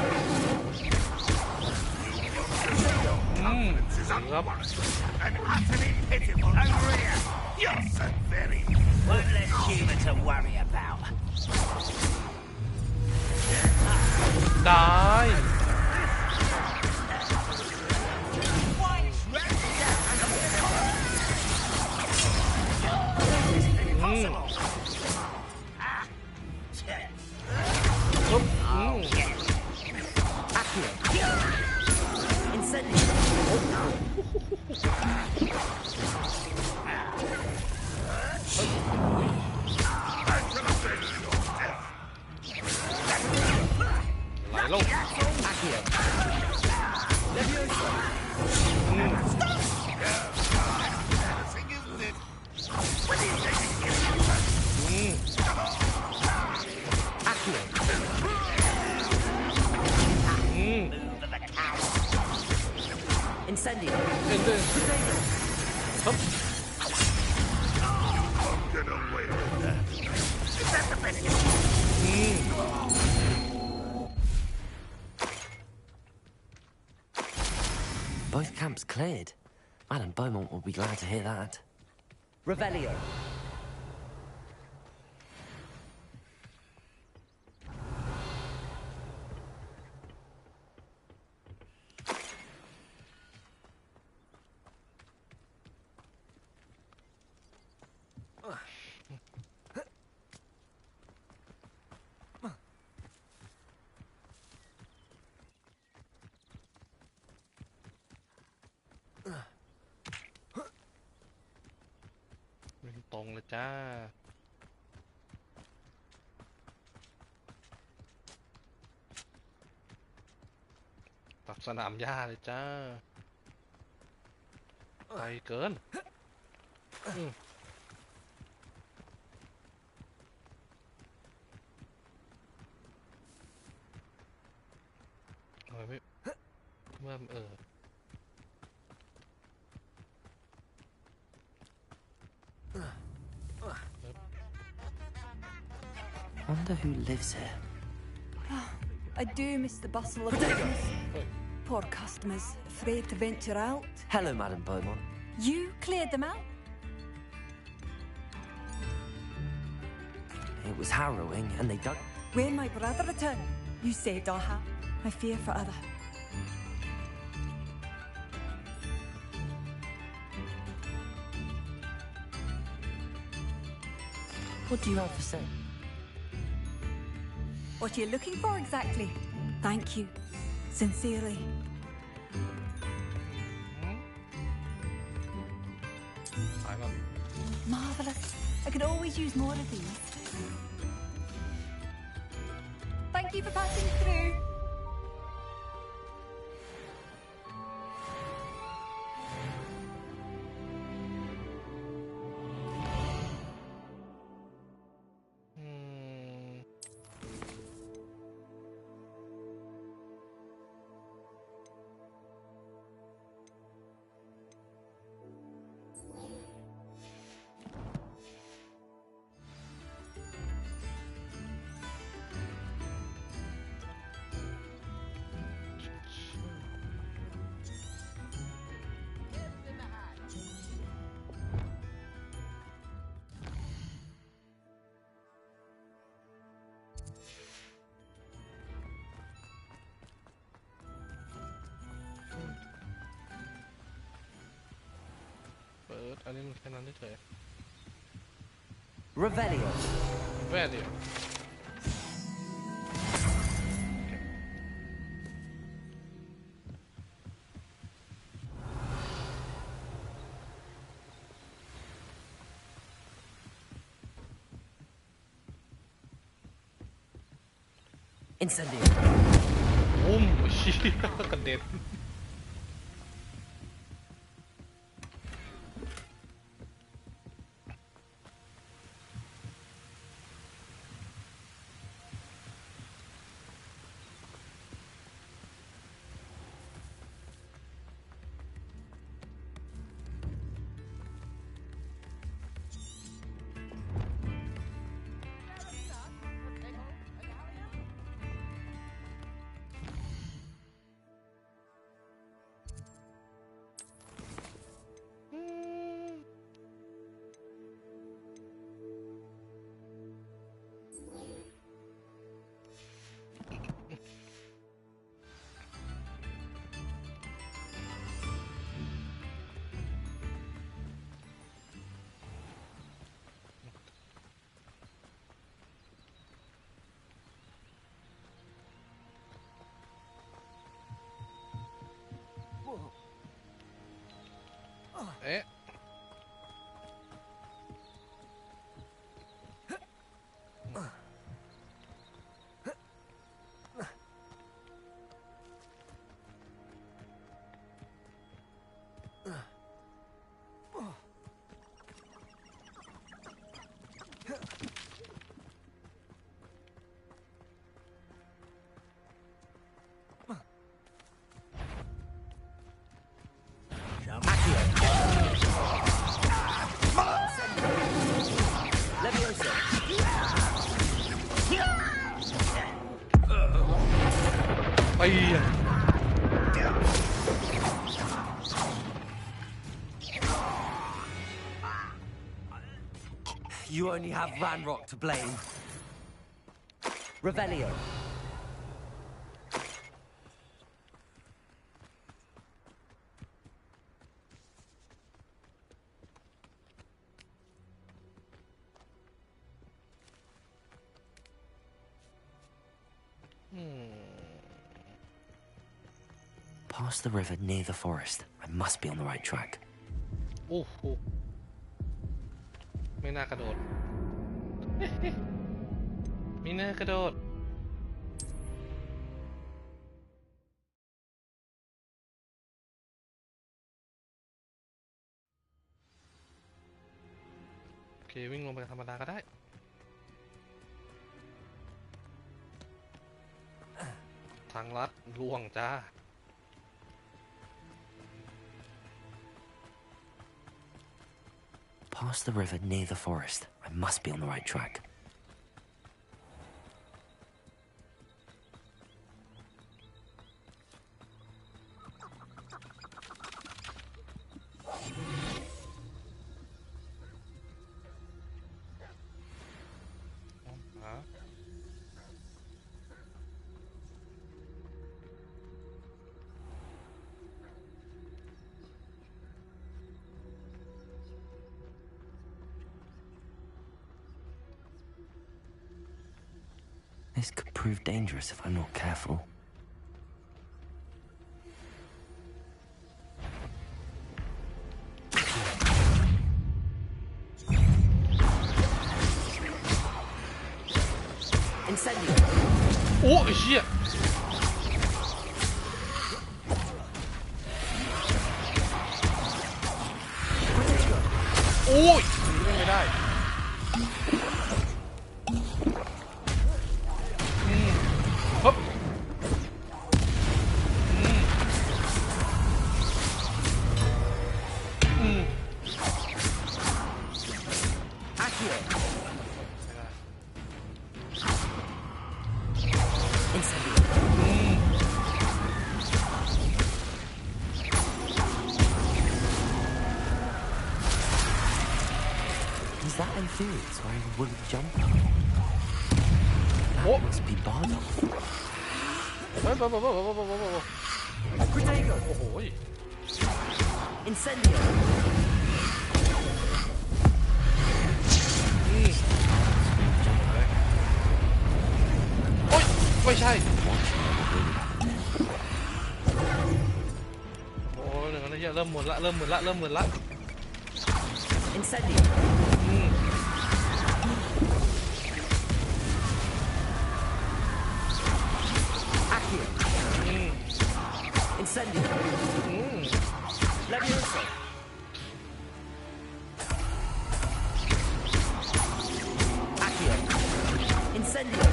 This is unwarranted and utterly pitiful. Over here! You're so very... One less human to worry about. Die. Incendio. I'm gonna wait with that. Is that the best you Both camps cleared. Madame Beaumont will be glad to hear that. Revelio.ตรงเลยจ้าตัดสนามหญ้าเลยจ้าไกลเกินไม่เมื่อWonder who lives here. I do miss the bustle of business. Poor customers, afraid to venture out. Hello, Madame Beaumont. You cleared them out? It was harrowing, and they dug... When my brother returned, you saved Aha. I fear for other. What do you have to say? What are you looking for exactly? Thank you. Sincerely. Marvellous. I could always use more of these. Thank you for passing through. อันนี้มันแค่นั้นเฉย Revelio. Revelio. Incendio. เชี่ยกระเด็นเอ๊ะไป You only have Ranrock to blame. Revelio. Past the river near the forest. I must be on the right track. โอ้โหไม่น่ากระโดด ไม่น่ากระโดดโอเควิ่งลงไปธรรมดาก็ได้ทางลัดล่วงจ้าPast the river near the forest. I must be on the right track. This could prove dangerous if I'm not careful. Incendio. โอ้ไอ้เชี่ยโอ้ยไม่ได้ฮึบIs that Infurious wearing a woolly jumper? That must be Bardock. Protego! Oh, Incendio! ไม่ใช่โอ้ยอย่างนั้นเริ่มหมุนละเริ่มหมุนละ Incendio. Accio. Incendio. Levioso. Accio. Incendio.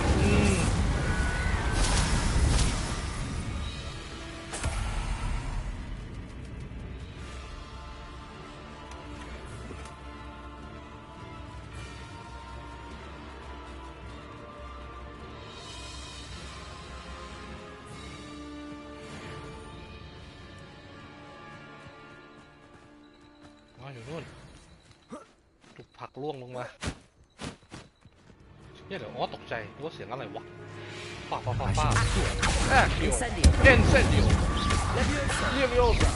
อยู่นู่นถูกผักล่วงลงมาเนี่ยเดี๋ยวตกใจว่าเสียงอะไรวะป้าIncendio Leviosa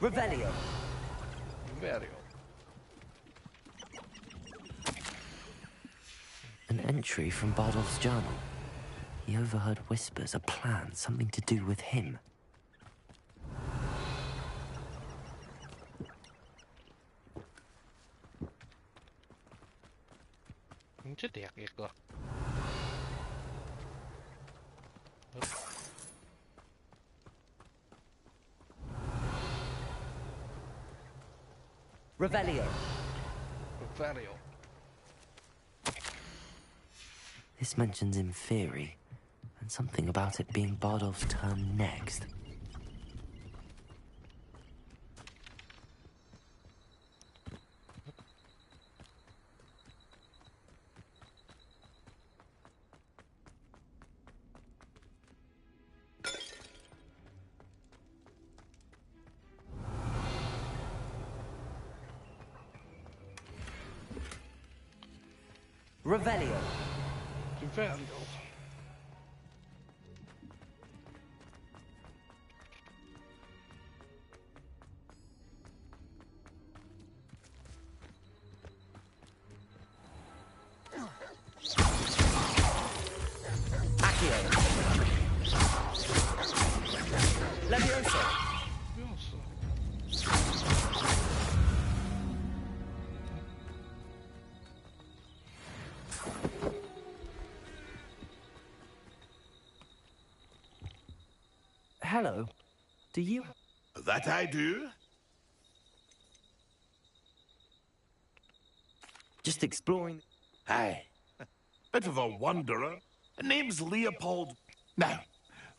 Revelio. An entry from Bardolph's journal. He overheard whispers, a plan, something to do with him. Revelio. This mentions Inferi, and something about it being Bardolph's turn next. Revelio. Accio. Levioso. Hello. Do you... That I do. Just exploring... Aye. Bit of a wanderer. Name's Leopold. Now,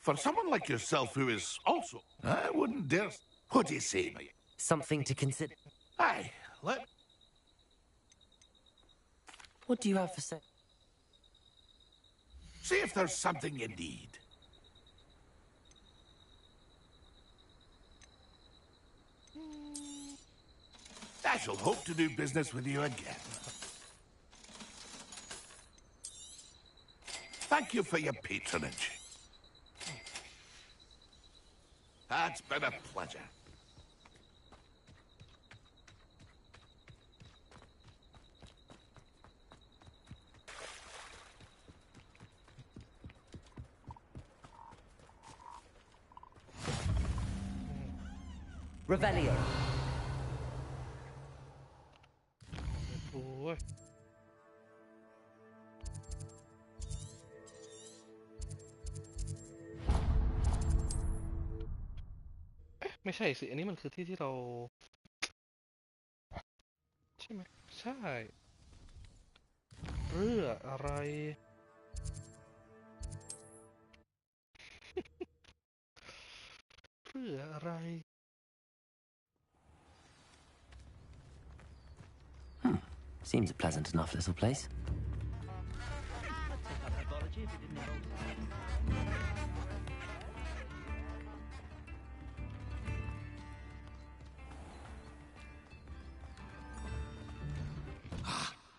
for someone like yourself who is also... I wouldn't dare... What do you say, mate? Something to consider. Aye, let... What do you have for say? See if there's something you need. I shall hope to do business with you again. Thank you for your patronage. That's been a pleasure. Revelio. โอ้ยไม่ใช่สิอันนี้มันคือที่ที่เราใช่ไหมใช่เรืออะไร เรืออะไร Seems a pleasant enough little place.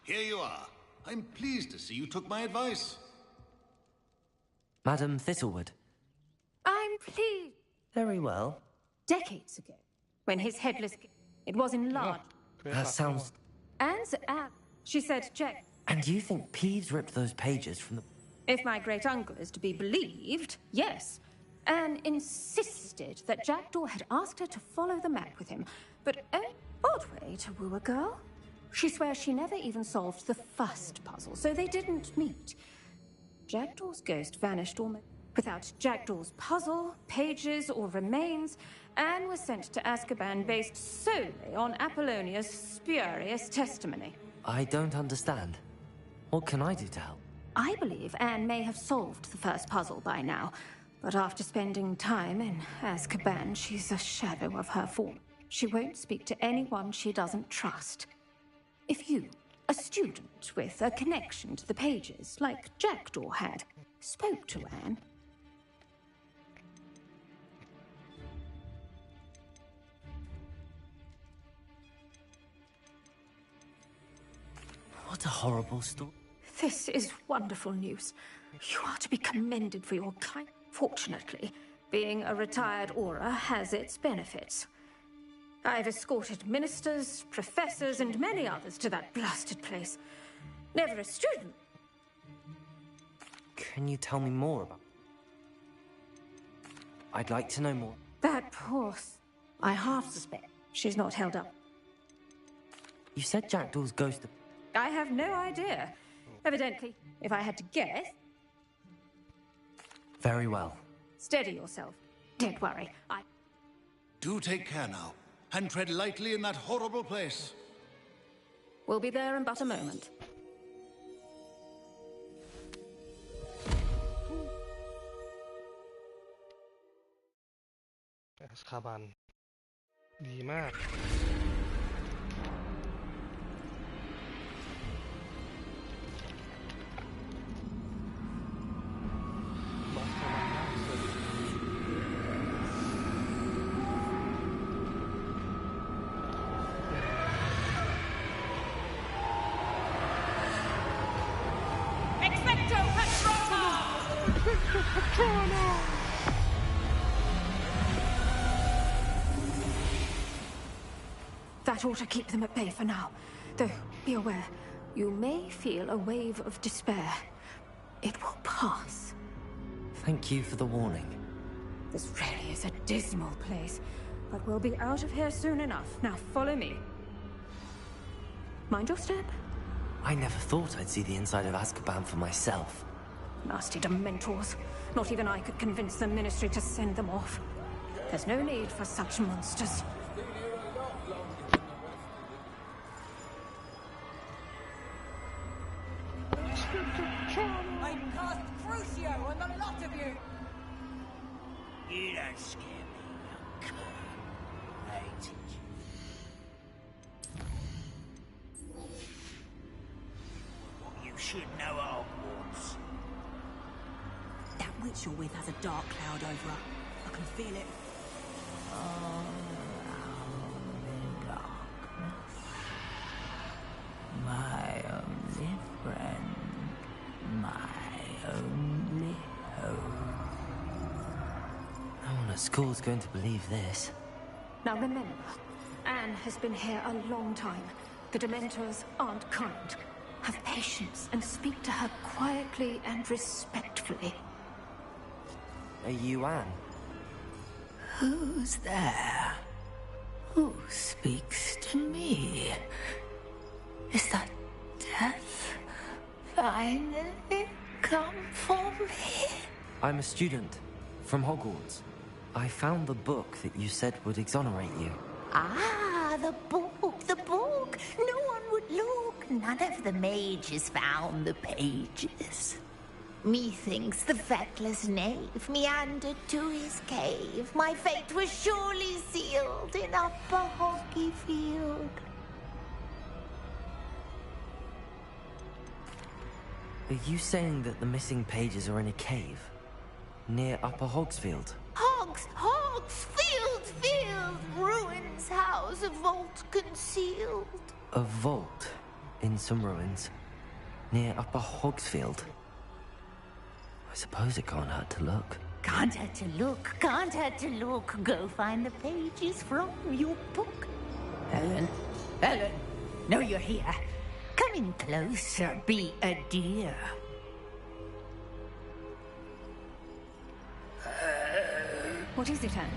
Here you are. I'm pleased to see you took my advice. Madam Thistlewood. I'm pleased. Very well. Decades ago, when his headless... It was enlarged. That sounds... Anne's Anne. She said, Jack. And you think Peeves ripped those pages from the... If my great-uncle is to be believed, yes. Anne insisted that Jackdaw had asked her to follow the map with him. But an odd way to woo a girl. She swears she never even solved the first puzzle, so they didn't meet. Jackdaw's ghost vanished almost. Without Jackdaw's puzzle, pages, or remains, Anne was sent to Azkaban based solely on Apollonia's spurious testimony. I don't understand. What can I do to help? I believe Anne may have solved the first puzzle by now, but after spending time in Azkaban, she's a shadow of her form. She won't speak to anyone she doesn't trust. If you, a student with a connection to the pages, like Jackdaw had, spoke to Anne... What a horrible story. This is wonderful news. You are to be commended for your kind... Fortunately, being a retired Auror has its benefits. I've escorted ministers, professors, and many others to that blasted place. Never a student. Can you tell me more about... I'd like to know more. That poor... I half suspect she's not held up. You said Jackdaw's ghost... I have no idea. Evidently, if I had to guess... Very well. Steady yourself. Don't worry, Do take care now, and tread lightly in that horrible place. We'll be there in but a moment. Azkaban ดีมาก Expecto Patronum! That ought to keep them at bay for now. Though, be aware, you may feel a wave of despair. It will pass. Thank you for the warning. This really is a dismal place, but we'll be out of here soon enough. Now follow me. Mind your step. I never thought I'd see the inside of Azkaban for myself. Nasty Dementors. Not even I could convince the Ministry to send them off. There's no need for such monsters. I cast Crucio on the lot of you! You don't scare me, young cur. I teach you. What you should know at Hogwarts. That witch you're with has a dark cloud over her. I can feel it. My only friend, my only hope. No one at school's going to believe this. Now remember, Anne has been here a long time. The Dementors aren't kind. Have patience and speak to her quietly and respectfully. Are you Anne? Who's there? Who speaks to me? Is that death finally come for me? I'm a student from Hogwarts. I found the book that you said would exonerate you. Ah, the book, the book. No one would look. None of the mages found the pages. Methinks the feckless knave meandered to his cave. My fate was surely sealed in Upper Hogsfield. Are you saying that the missing pages are in a cave? Near Upper Hogsfield? Hogsfield, ruins house, a vault concealed. A vault in some ruins? Near Upper Hogsfield? I suppose it can't hurt to look. Can't hurt to look, can't hurt to look. Go find the pages from your book. Helen, Ellen, know you're here. Come in closer, be a dear. What is it, Anne?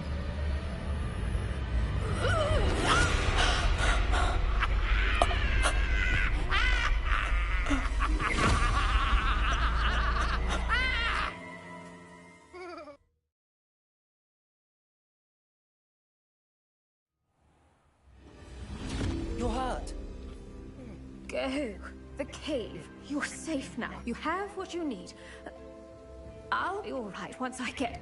You're hurt. Go. The cave. You're safe now. You have what you need. I'll be all right once I get...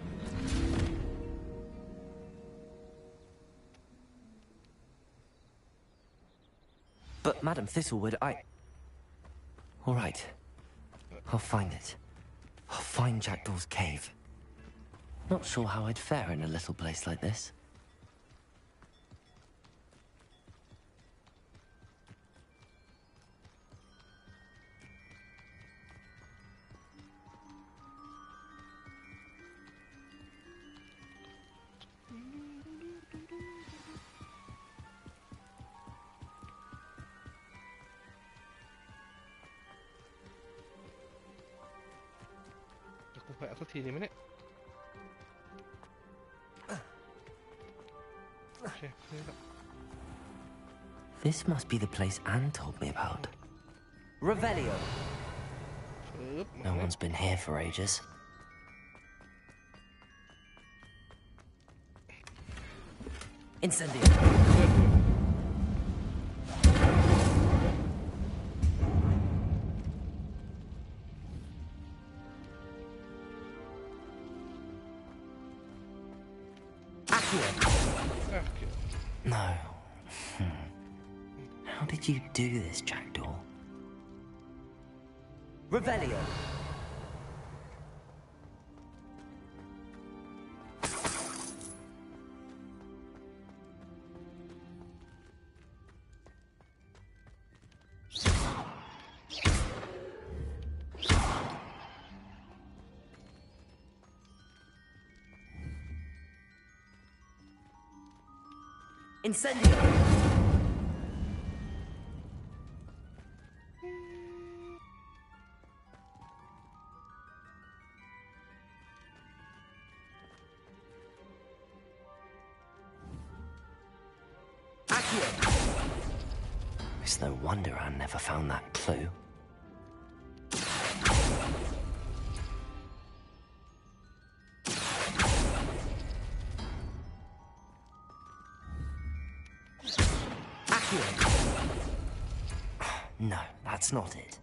But, Madam Thistlewood, all right. I'll find it. I'll find Jackdaw's cave. Not sure how I'd fare in a little place like this. This must be the place Anne told me about. Revelio! No one's been here for ages. Incendio! No. How did you do this, Jackdaw? Revelio! Incendio! It's no wonder Anne never found that clue. No, that's not it.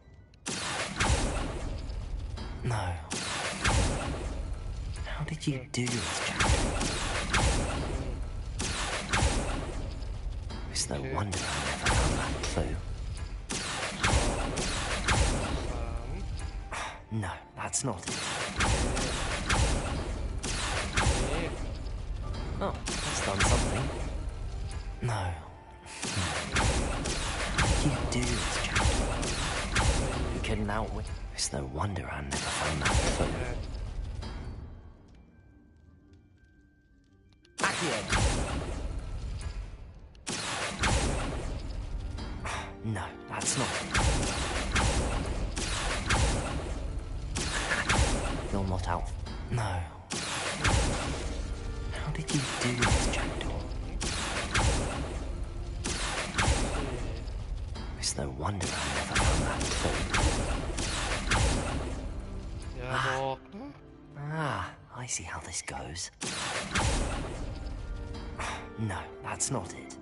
No. How did you do this, Jack? It's no wonder I never found that clue. No, that's not it. Oh, that's done something. No. How did you do this, Jack? You couldn't outwit. It's no wonder I never found that clue. No, that's not it. You're not out. No. How did you do this, Jackdaw? It's no wonder I never found that clue. I see how this goes. No, that's not it.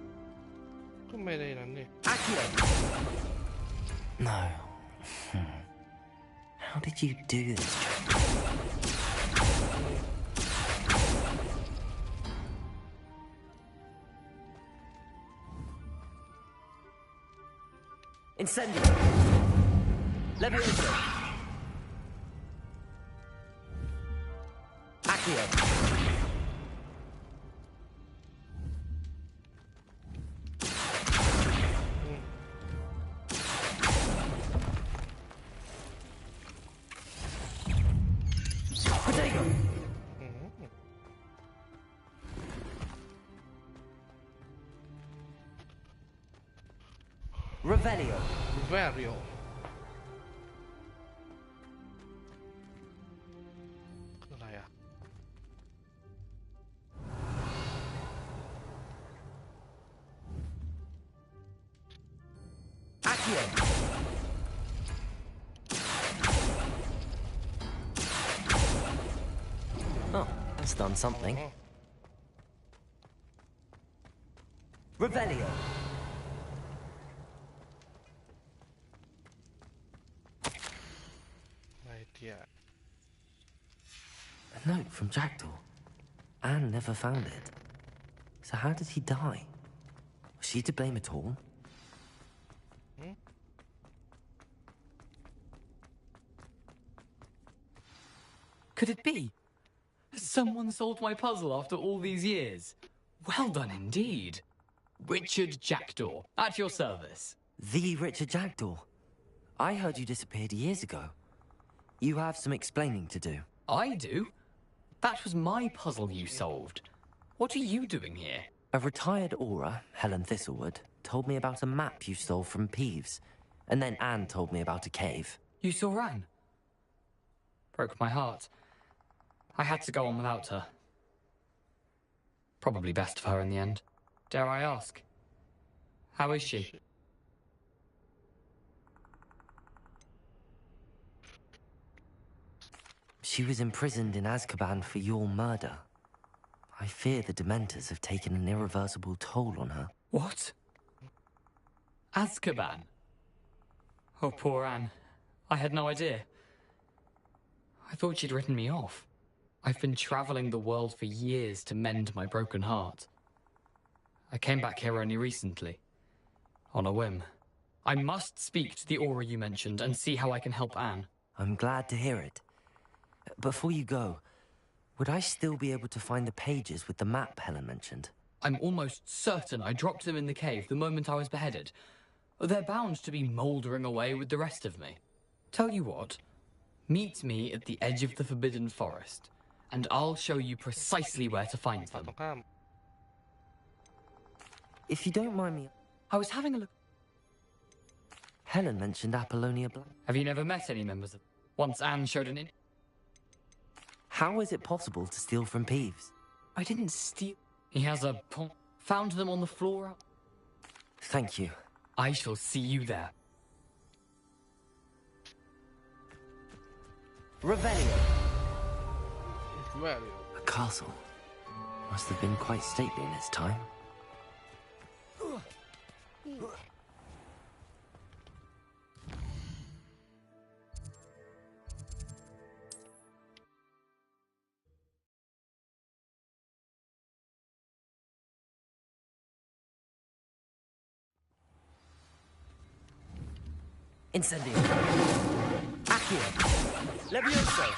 No. How did you do this, Jack? Incendio! Levioso! Accio! Revelio. Revelio. คืออะไรอ่ะ Accio. Oh, that's done something. Revelio. Idea. A note from Jackdaw. Anne never found it. So how did he die? Was she to blame at all? Could it be? Someone solved my puzzle after all these years. Well done indeed. Richard Jackdaw, at your service. The Richard Jackdaw. I heard you disappeared years ago. You have some explaining to do. I do? That was my puzzle you solved. What are you doing here? A retired aura, Helen Thistlewood, told me about a map you stole from Peeves. And then Anne told me about a cave. You saw Anne? Broke my heart. I had to go on without her. Probably best for her in the end. Dare I ask? How is she? She was imprisoned in Azkaban for your murder. I fear the Dementors have taken an irreversible toll on her. What? Azkaban? Oh, poor Anne. I had no idea. I thought she'd written me off. I've been traveling the world for years to mend my broken heart. I came back here only recently, on a whim. I must speak to the aura you mentioned and see how I can help Anne. I'm glad to hear it. Before you go, would I still be able to find the pages with the map Helen mentioned? I'm almost certain I dropped them in the cave the moment I was beheaded. They're bound to be mouldering away with the rest of me. Tell you what, meet me at the edge of the Forbidden Forest, and I'll show you precisely where to find them. If you don't mind me... I was having a look... Helen mentioned Apollonia Black. Have you never met any members of... Once Anne showed an... How is it possible to steal from Peeves? I didn't steal... He has a... Found them on the floor. Thank you. I shall see you there. Revelio. Revelio. A castle. Must have been quite stately in its time. Incendio. Accio. Levioso.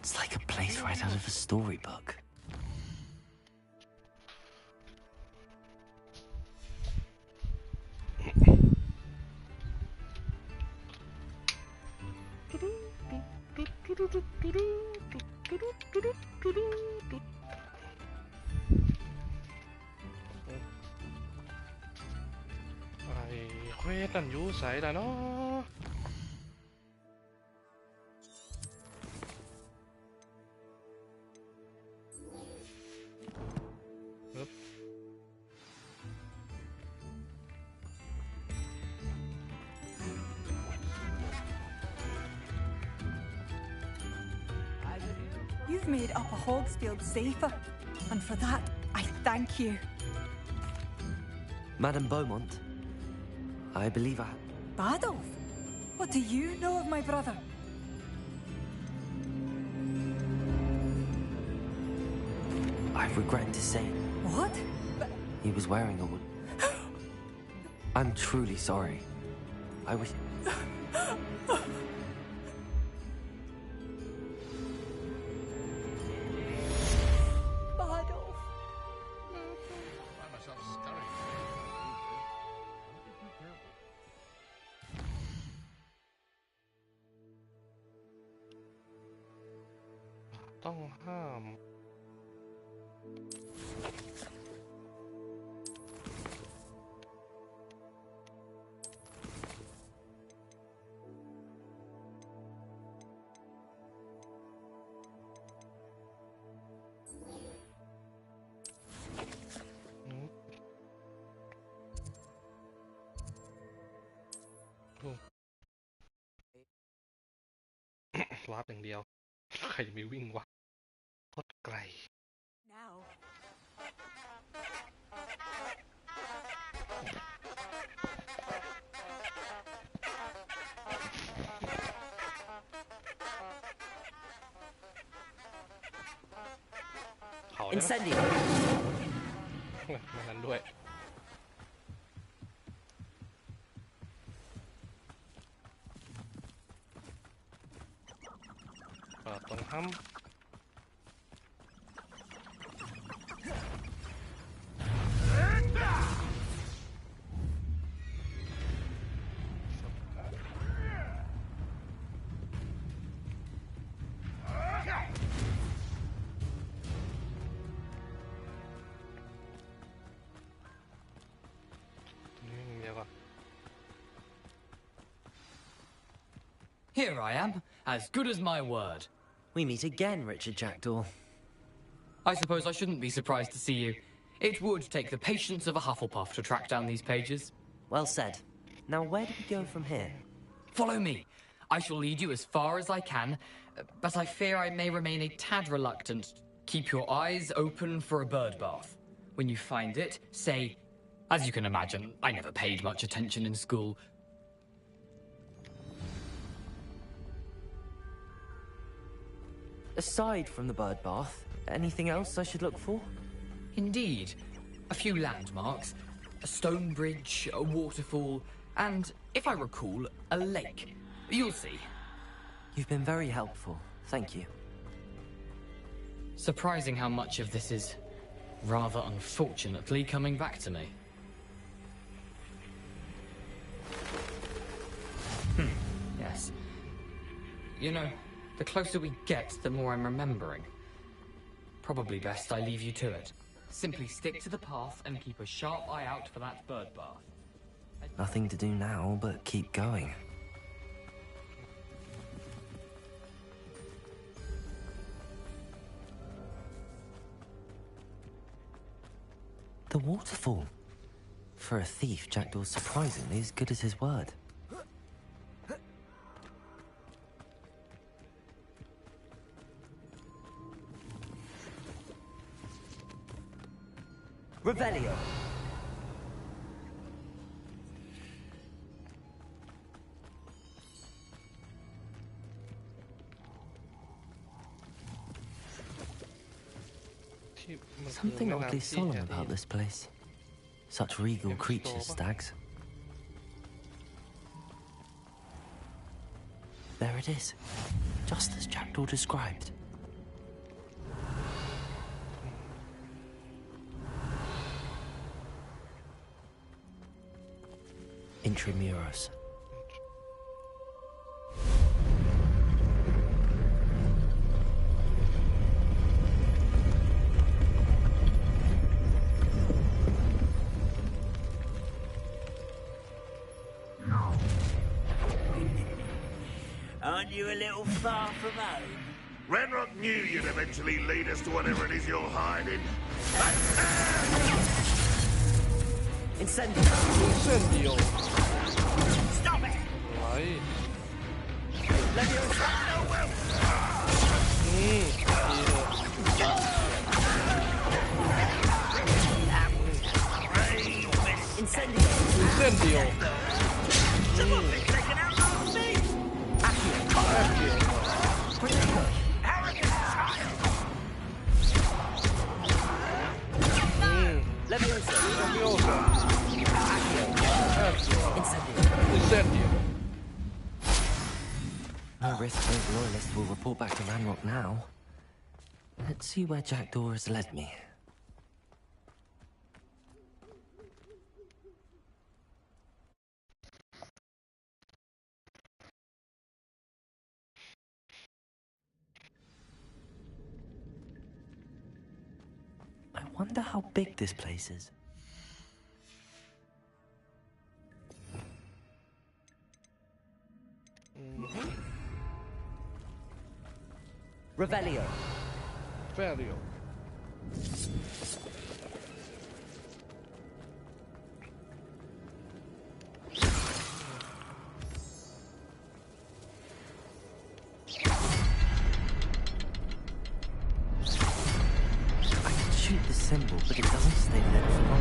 It's like a place right out of a storybook.เควสนั่นอยู่ใส่ละเนาะปึ๊บ You've made Upper Hogsfield safer, and for that, I thank you. Madame Beaumont, I believe I... Badolf, what do you know of my brother? I regret to say... What? He was wearing a... I'm truly sorry. I wish... Badolf.ต้องห้าม อ ลัดอย่างเดียวใครจะมีวิ่งวะโคตรไกล Now. เขาได้ไหม Incendio ไม่งั้นด้วยตรงถ้ำเดี๋ยวก่อน Here I am, as good as my word. We meet again, Richard Jackdaw. I suppose I shouldn't be surprised to see you. It would take the patience of a Hufflepuff to track down these pages. Well said. Now, where do we go from here? Follow me. I shall lead you as far as I can, but I fear I may remain a tad reluctant. Keep your eyes open for a bird bath. When you find it, say, as you can imagine, I never paid much attention in school. Aside from the bird bath, anything else I should look for? Indeed. A few landmarks, a stone bridge, a waterfall, and, if I recall, a lake. You'll see. You've been very helpful. Thank you. Surprising how much of this is, rather unfortunately, coming back to me. Yes. You know, the closer we get, the more I'm remembering. Probably best I leave you to it. Simply stick to the path and keep a sharp eye out for that bird bath. Nothing to do now but keep going. The waterfall. For a thief, Jackdaw's surprisingly as good as his word. Revelio. Something oddly solemn about this place. Such regal creatures, stags. There it is, just as Jackdaw described. Intramuros. Aren't you a little far from home? Renrock knew you'd eventually lead us to whatever it is you're hiding. Incendio! Incendio! Stop it! Right. Leviosa! Incendio! Incendio! Leviosa! Incendio! No risk those loyalists will report back to Ranrock now. Let's see where Jackdaw has led me. I wonder how big this place is. Revelio. Revelio. thimble, but it doesn't stay lit for long.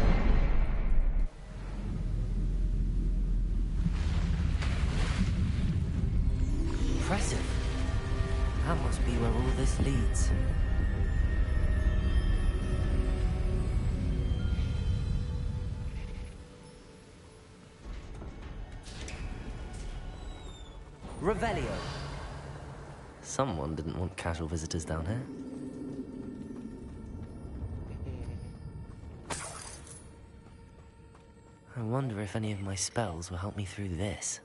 Impressive. That must be where all this leads. Revelio. Someone didn't want casual visitors down here. I wonder if any of my spells will help me through this.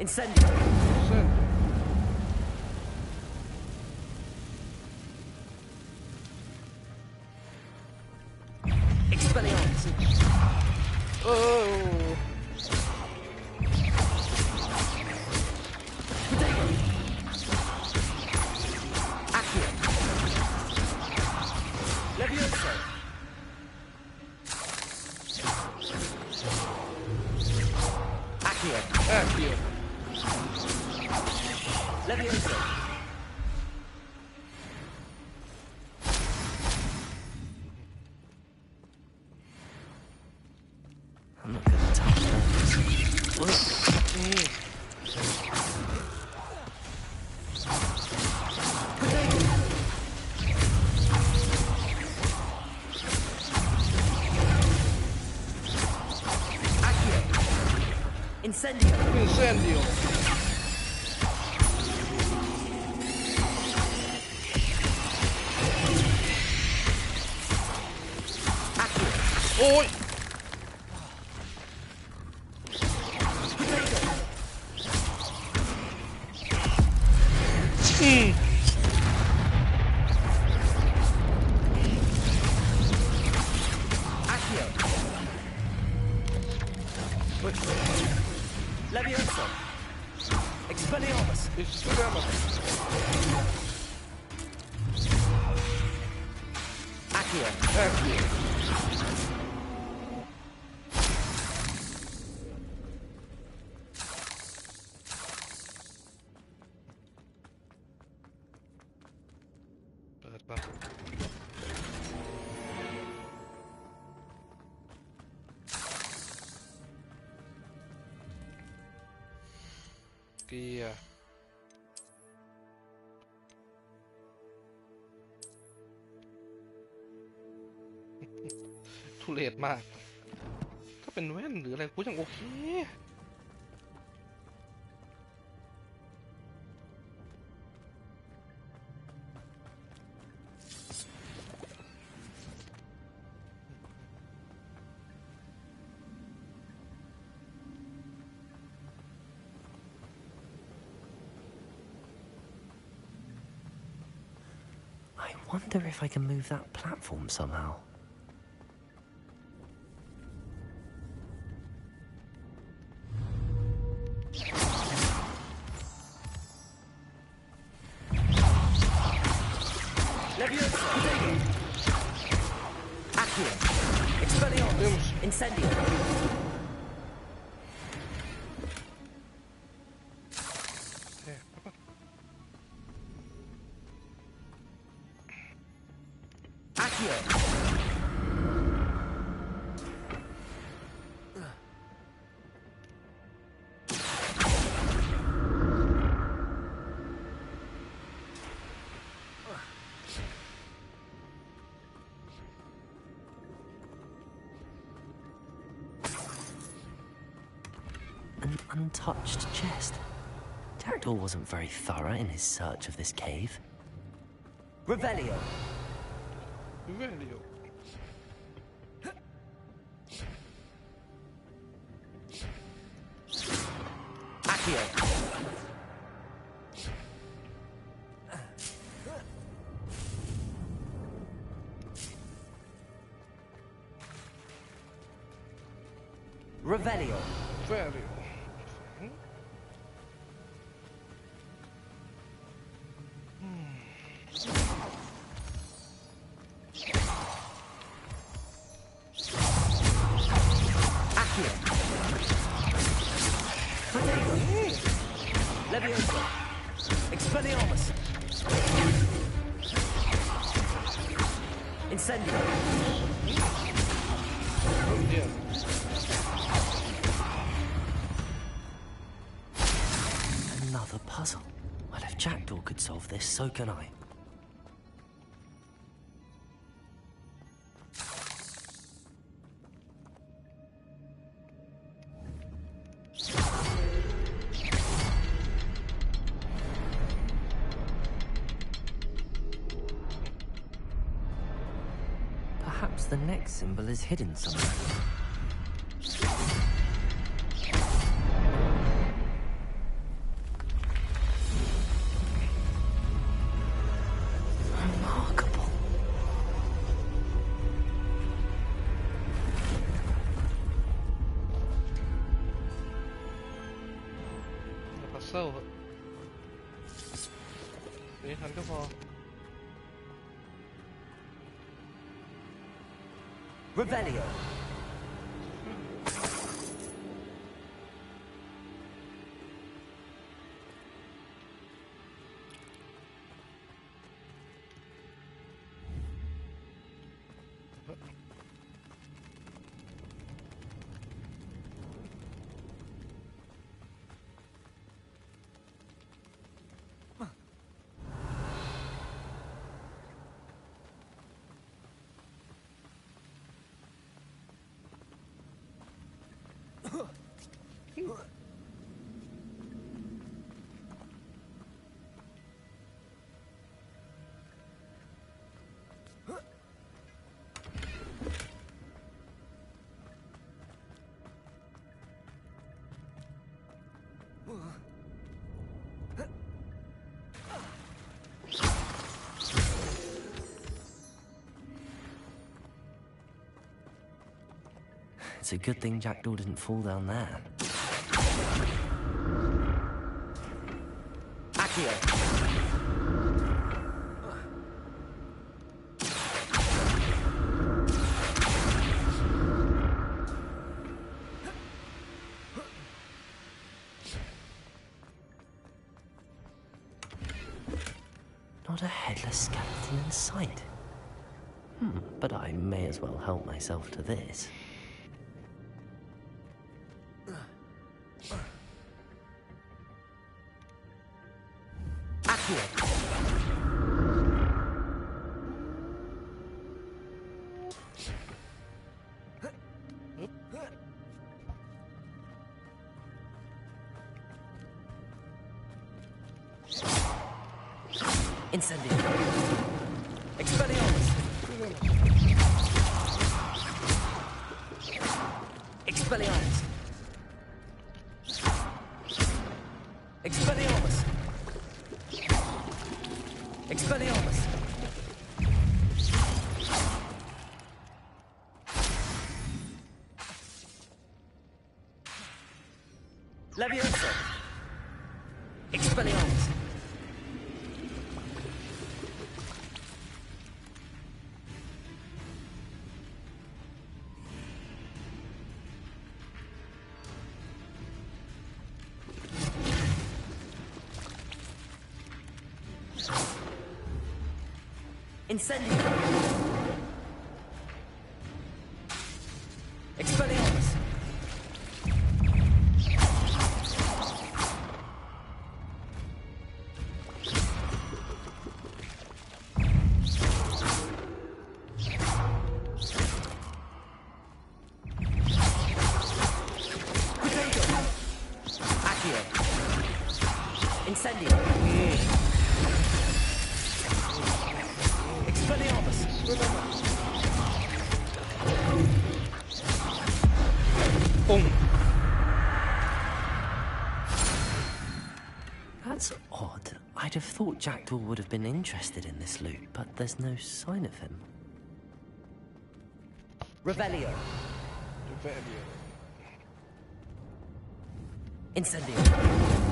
Incendio! Expelliarmus! Oh! Accio! Levioso! Accio! Accio! Levioso! I'm not gonna touch those. Incendio! Incendio! Oi! Accio! Levioso! Expelliarmus! Accio!เปิดมาเกียร์ทุเรศมาก ถ้าเป็นแว่นหรืออะไรกูยังโอเค I wonder if I can move that platform somehow. Levioso! Accio! Expelliarmus! Incendio! Accio! An untouched chest. Jackdaw wasn't very thorough in his search of this cave. Revelio! Revelio. Accio! Revelio! Revelio. Incendio! Oh dear. Another puzzle. Well, if Jackdaw could solve this, so can I. Perhaps the next symbol is hidden somewhere. Remarkable. Puzzle. Ini kan ke bawah. Revelio. It's a good thing Jackdaw didn't fall down there. Accio. Not a headless skeleton in sight. But I may as well help myself to this. Incendio. Expelliarmus. Expelliarmus. Expelliarmus. Expelliarmus. Leviosa. Expelliarmus. Incendio. Expelliarmus. Potato. Accio. Incendio. Expelliarmus. Boom. That's odd. I'd have thought Jackdaw would have been interested in this loot, but there's no sign of him. Revelio. Revelio. Incendio.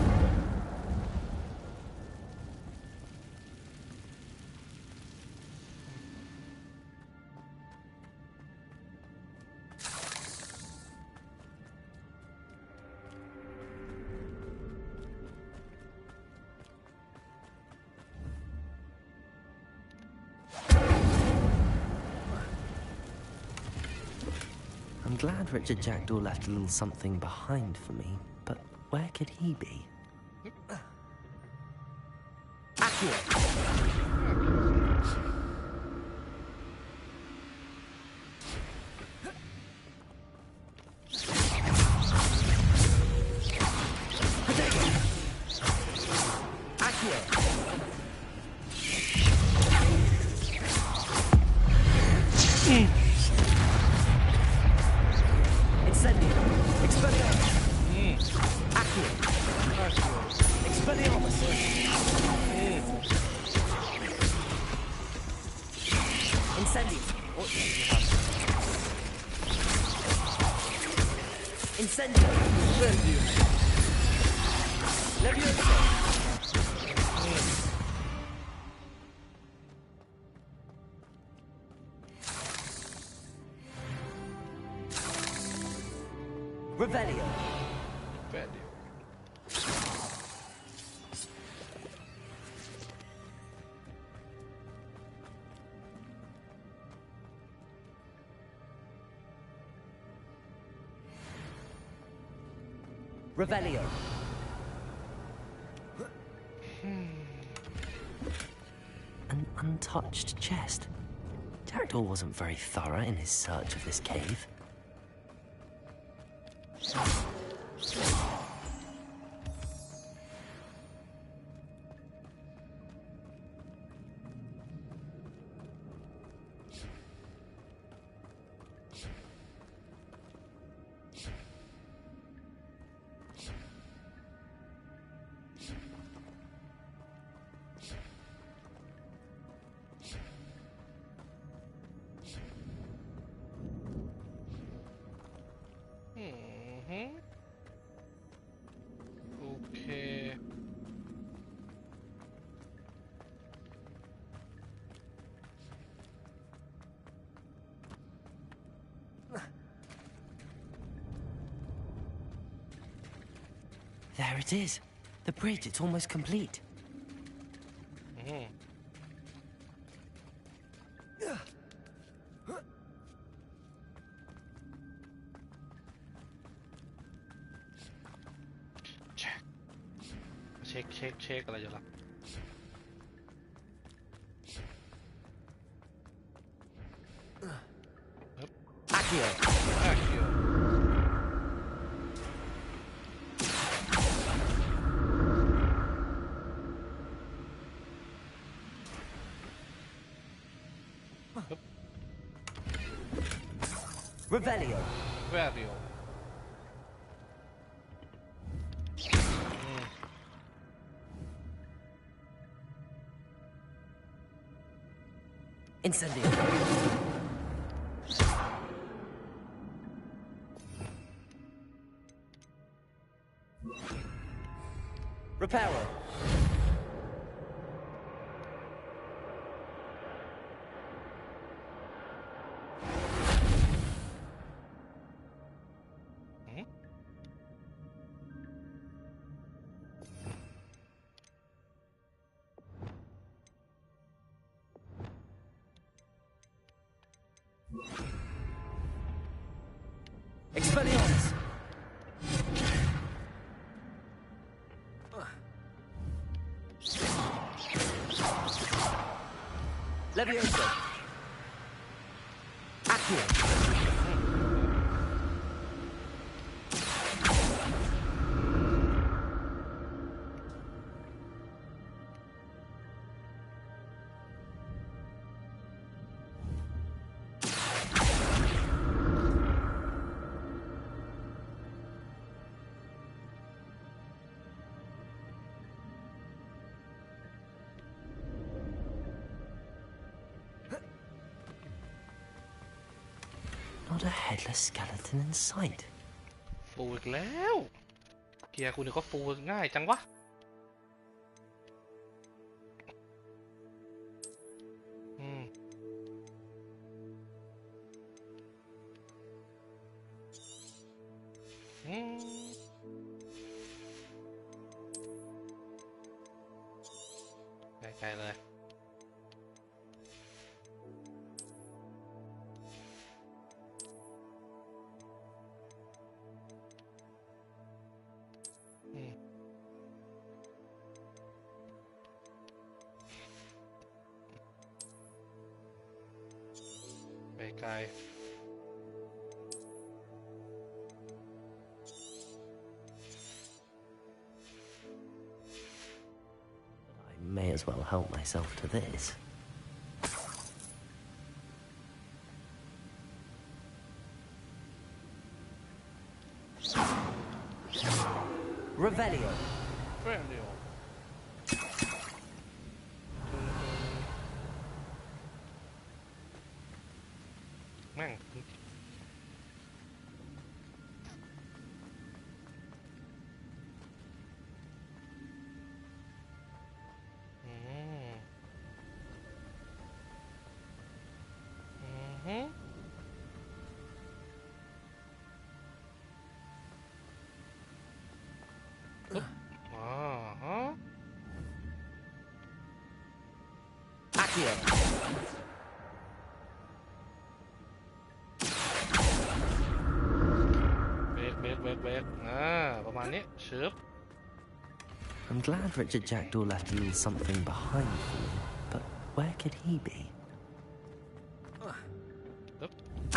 glad Richard Jackdaw left a little something behind for me, but where could he be? Revelio. Revelio. An untouched chest. Jackdaw wasn't very thorough in his search of this cave. Okay. There it is. The bridge, it's almost complete. Check อะไรอยู่ล่ะ Accio. Revelio. Revelio. Incendio. Reparo. Expelliarmus. Levioso. Accio. Not a headless skeleton in sight. ฟูอีกแล้วเกียร์คุณนี่ก็ฟูง่ายจังวะไกลๆเลย โ ไกล I may as well help myself to this. Revelio. Revelio. แม่งAccio. เวกประมาณนี้ชึบ I'm glad Richard Jackdaw left a little something behind for me, but where could he be?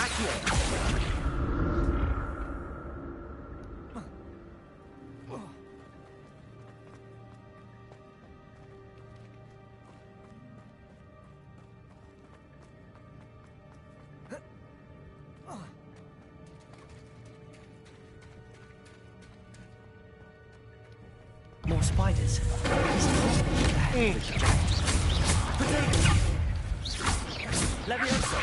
Accio. More spiders. Potato. Levioso.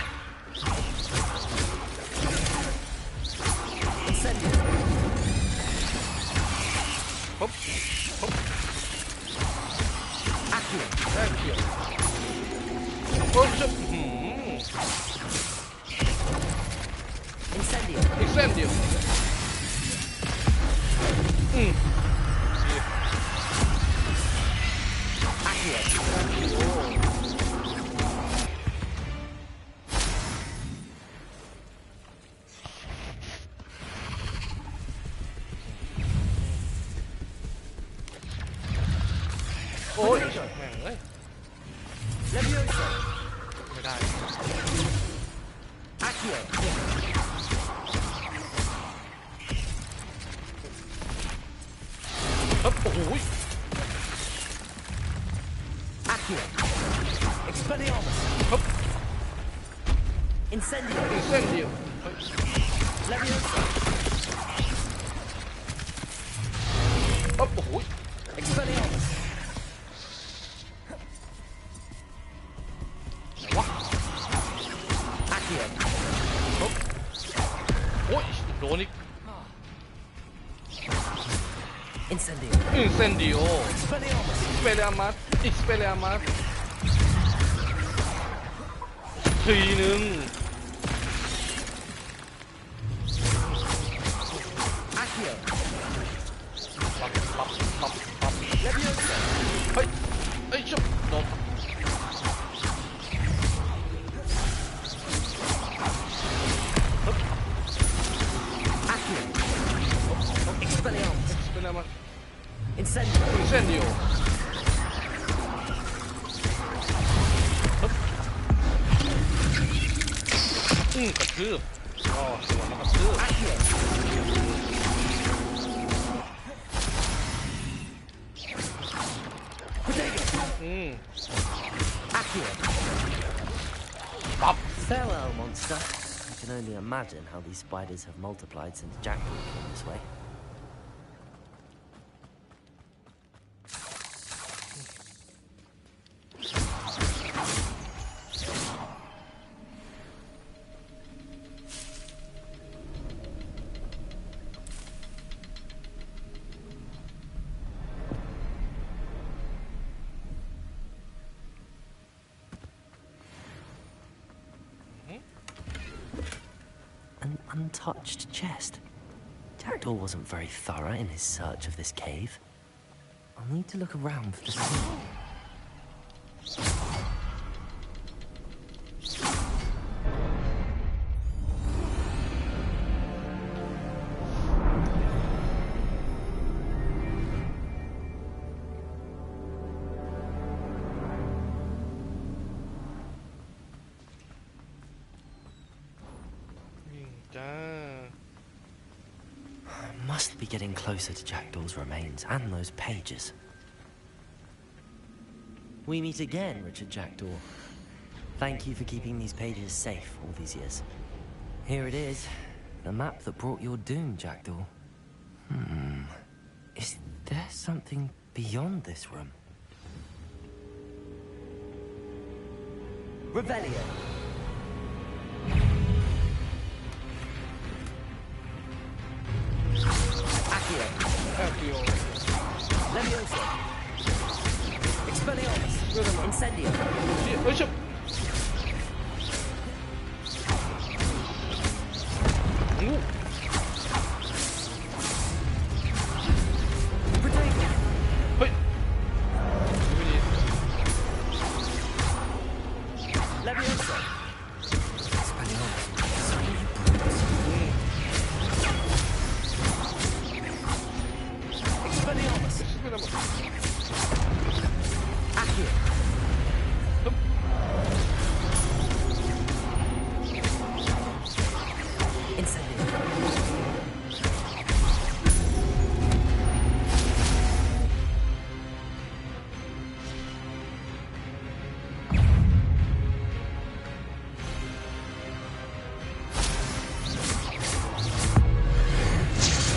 Incendio. Hop. Hop. Accio. Accio. Forse. Incendio. Incendio. Ôi trời mẹ ơi. Levioso.ไม่ได้ Accio. Hấp ôi. Accio. Expelliarmus. Hấp. Incendio. Incendio. Levioso. Hấp ôi. Expelliarmus. Accio. Hấp. Ôi, đồ đi. Incendio. Incendio. Expelliarmus. Expelliarmus. Expelliarmus. ทีหนึ่ง Accio. ปับ Levioso. เฮ้ยเอ้ยชุบโดน Accio. Expelliarmus. Expelliarmus. Incendio. Incendio. กระทืบอ๋อสวนแล้วกระทืบ Accio. Potato. Accio. ปั๊บ Farewell, monster. I can only imagine how these spiders have multiplied since Jackdaw came this way. An untouched chest. Jackdaw wasn't very thorough in his search of this cave. I'll need to look around for the seal. must be getting closer to Jackdaw's remains and those pages. We meet again, Richard Jackdaw. Thank you for keeping these pages safe all these years. Here it is, the map that brought your doom, Jackdaw. Is there something beyond this room? Revelio! Accio! Levioso! Expelliarmus! Incendio!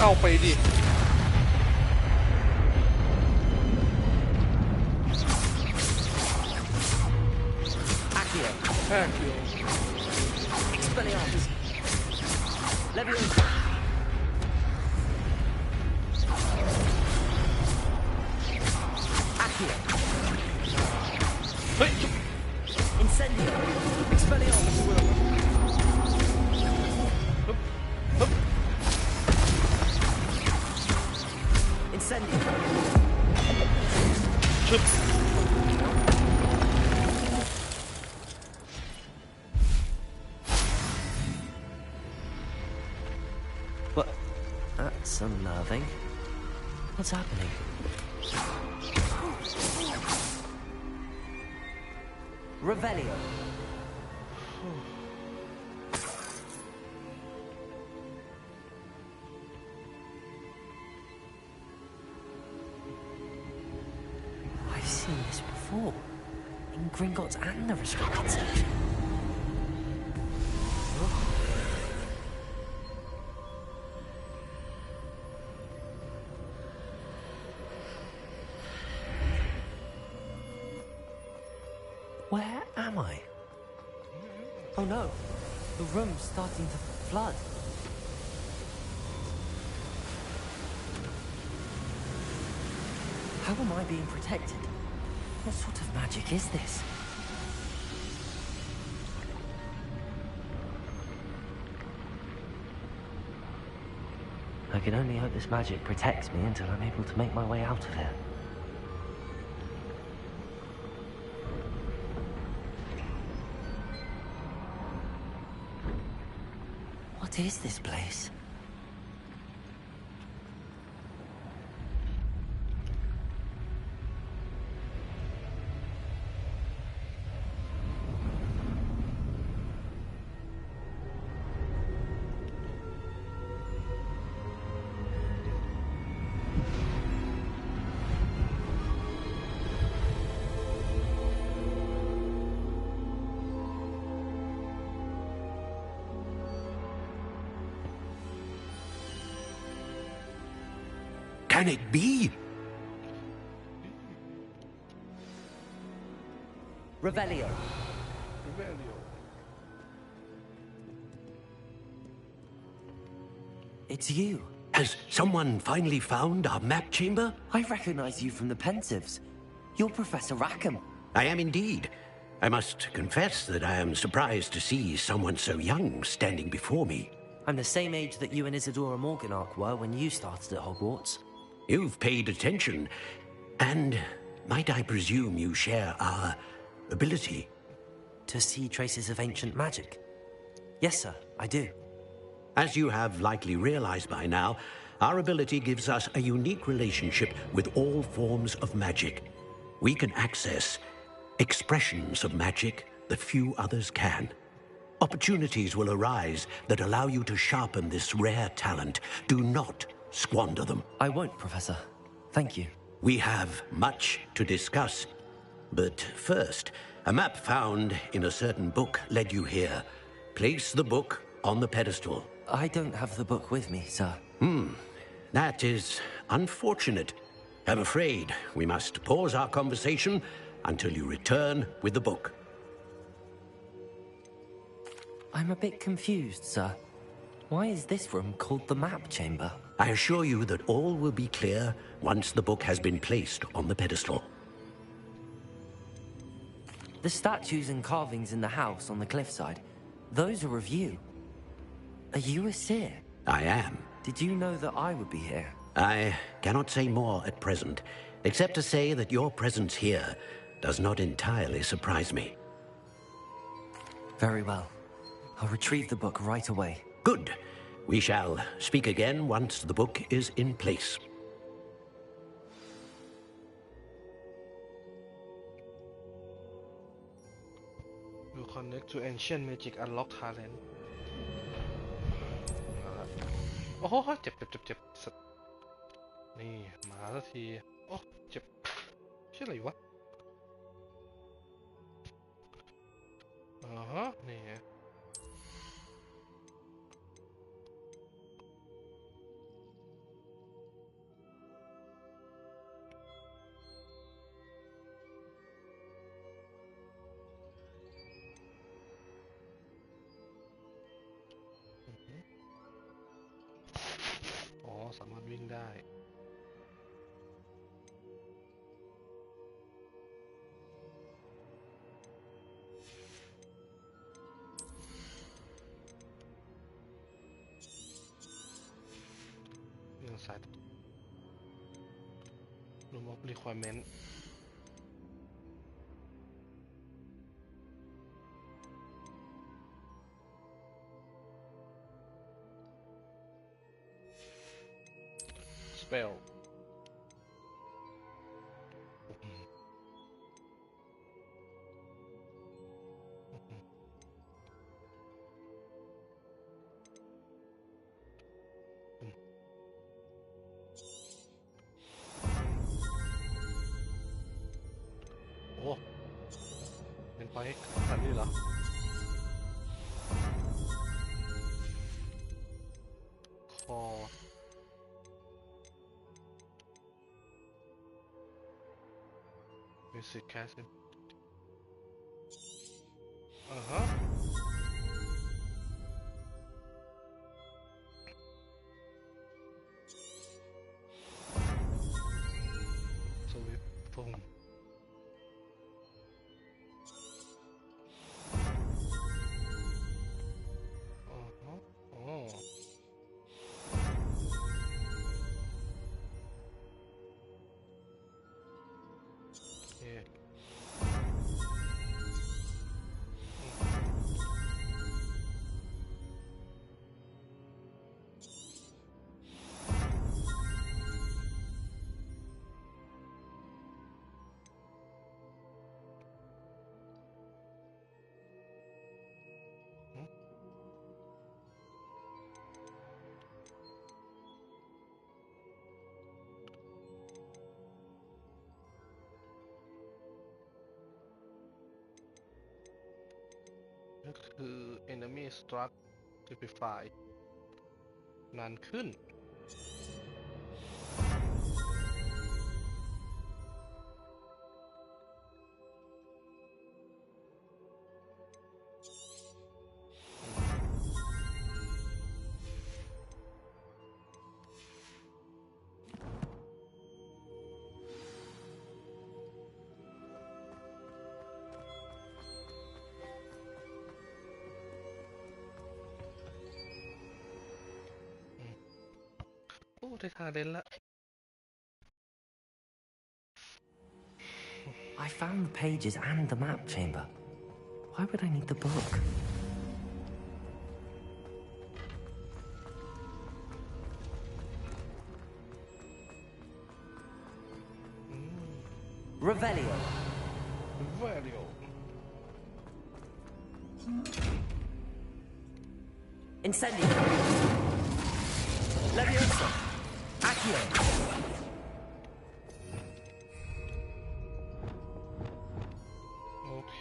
เอาไปดิAccio Expelliarmus Levioso Accio Incendio Expelliarmus What? That's unnerving. What's happening? Revelio. I've seen this before. In Gringotts and the restricted section. Where am I? Oh no, the room's starting to flood. How am I being protected? What sort of magic is this? I can only hope this magic protects me until I'm able to make my way out of here. What is this place? Can it be? Revelio. It's you. Has someone finally found our map chamber? I recognize you from the Pensives. You're Professor Rackham. I am indeed. I must confess that I am surprised to see someone so young standing before me. I'm the same age that you and Isadora Morganach were when you started at Hogwarts. You've paid attention, and might I presume you share our ability? To see traces of ancient magic? Yes, sir, I do. As you have likely realized by now, our ability gives us a unique relationship with all forms of magic. We can access expressions of magic that few others can. Opportunities will arise that allow you to sharpen this rare talent. Do not squander them. I won't, Professor. Thank you. We have much to discuss. But first, a map found in a certain book led you here. Place the book on the pedestal. I don't have the book with me, sir. That is unfortunate. I'm afraid we must pause our conversation until you return with the book. I'm a bit confused, sir. Why is this room called the map chamber? I assure you that all will be clear once the book has been placed on the pedestal. The statues and carvings in the house on the cliffside, those are of you. Are you a seer? I am. Did you know that I would be here? I cannot say more at present, except to say that your presence here does not entirely surprise me. Very well. I'll retrieve the book right away. Good. We shall speak again once the book is in place. You connect to ancient magic unlock talent โอ้โหเจ็บนี่มาสักทีโอ้เจ็บชื่ออะไรวะนี่สามารถวิ่งได้วิ่งซ้าย Room of Requirement Spellโอ้เป็นไปขนาดนี้เหรอคอMusic casting สวิปปุ่มก็คือ enemy struck simplify นานขึ้นได้ทางเด่นละ I found the pages and the map chamber. Why would I need the book? Revelio. Revelio. Incendio. Leviosa. โอเค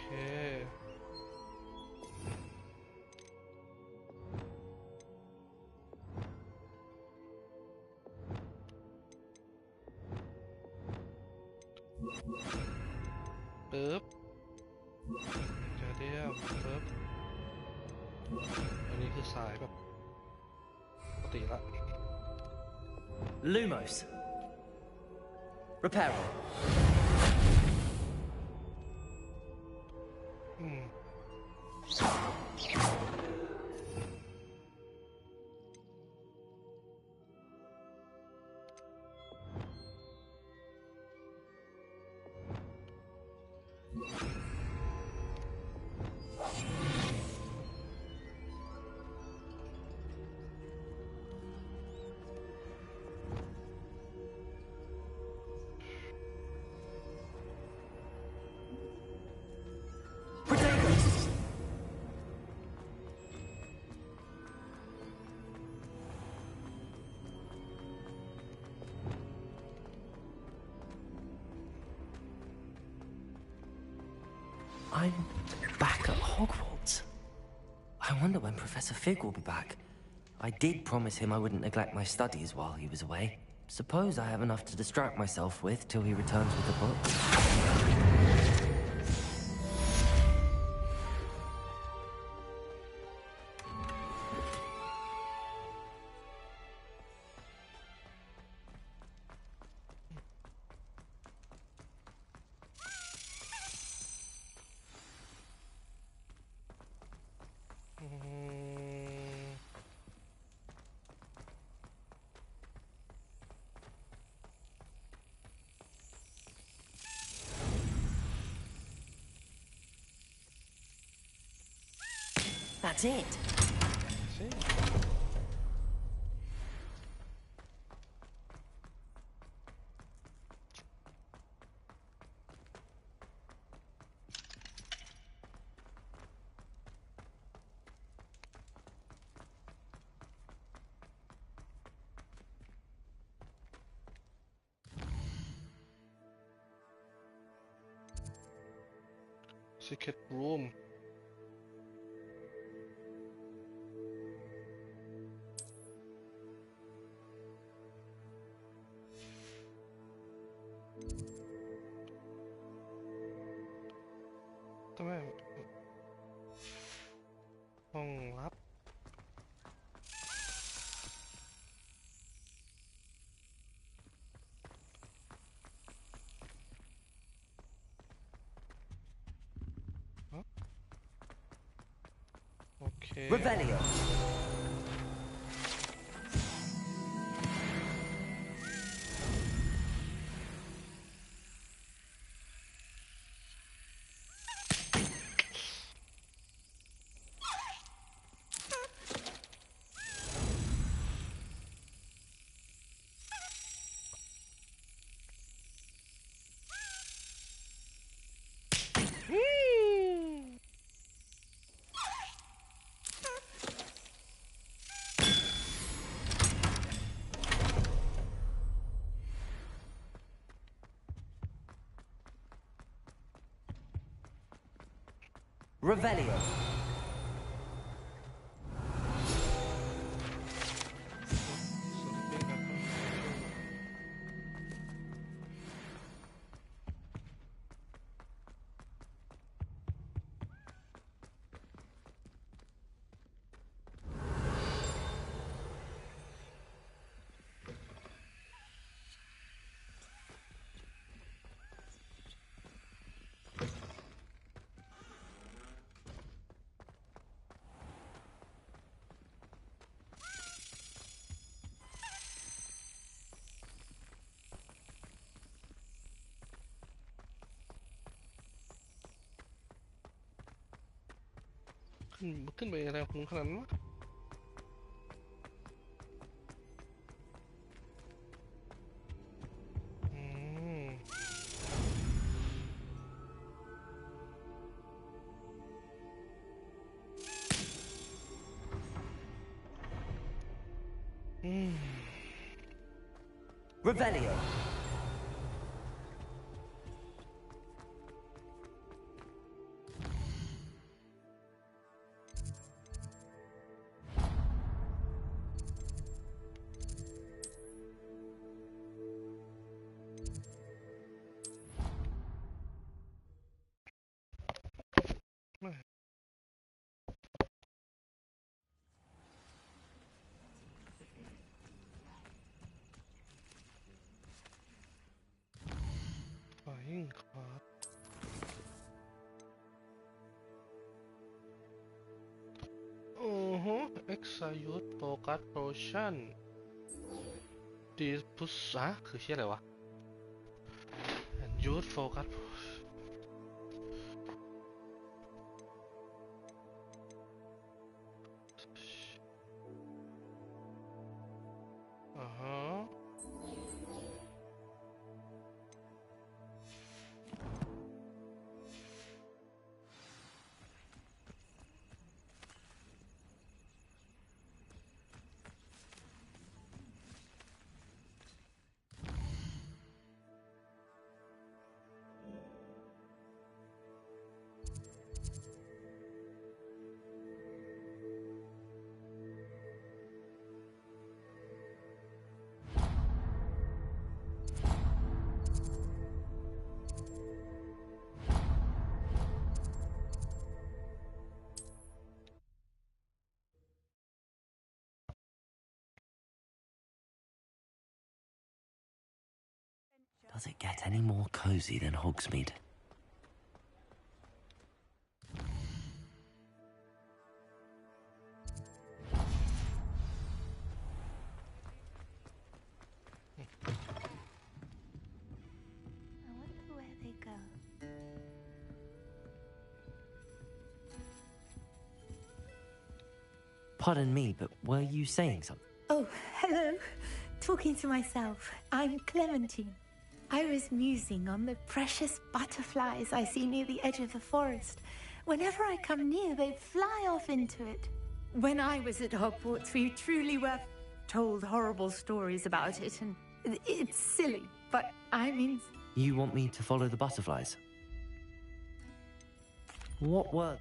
ปึ๊บเจอเดียมปึ๊บอันนี้คือสายแบบปกติละ Lumos. Reparo. อืม I'm back at Hogwarts. I wonder when Professor Fig will be back. I did promise him I wouldn't neglect my studies while he was away. Suppose I have enough to distract myself with till he returns with the book. That's it. Secret room. تمام ห้องลับโอเค Revelio. Revelio.ขึ้นไปอะไรของขนาดนั้นวะ Revelio. Flying card. Execute Focus Potion Push คือเชี่ยอะไรวะ and use Focus Does it get any more cozy than Hogsmeade? I wonder where they go. Pardon me, but were you saying something? Oh, hello. Talking to myself. I'm Clementine. I was musing on the precious butterflies I see near the edge of the forest. Whenever I come near, they fly off into it. When I was at Hogwarts, we truly were told horrible stories about it, and it's silly, but I mean... You want me to follow the butterflies? What were...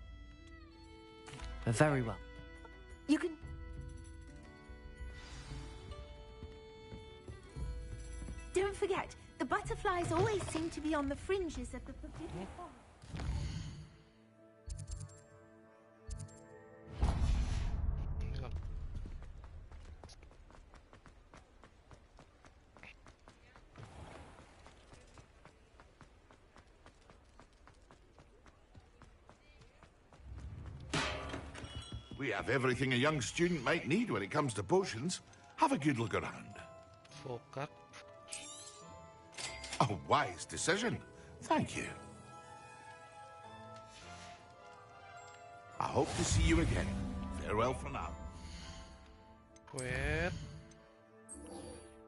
Very well. You can... Don't forget, the butterflies always seem to be on the fringes of the forbidden forest. We have everything a young student might need when it comes to potions. Have a good look around. Focus. A wise decision. Thank you. I hope to see you again. Farewell for now. Quest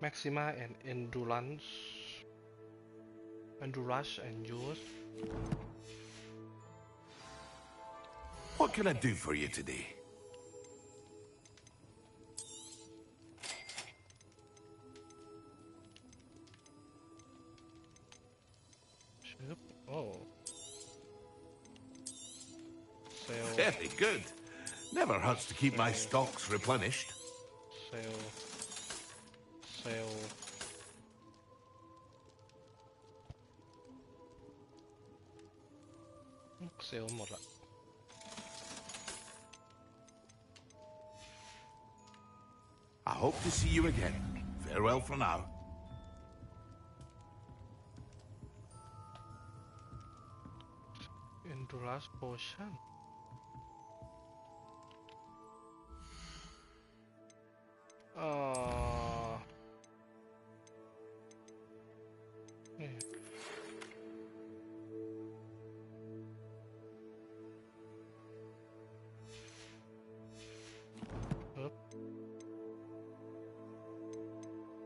Maxima and Endurance and use. What can I do for you today? Oh. Sale. Very good. Never hurts to keep my stocks replenished. Sale. Sale หมดละ I hope to see you again. Farewell for now. Endurance potion.นี่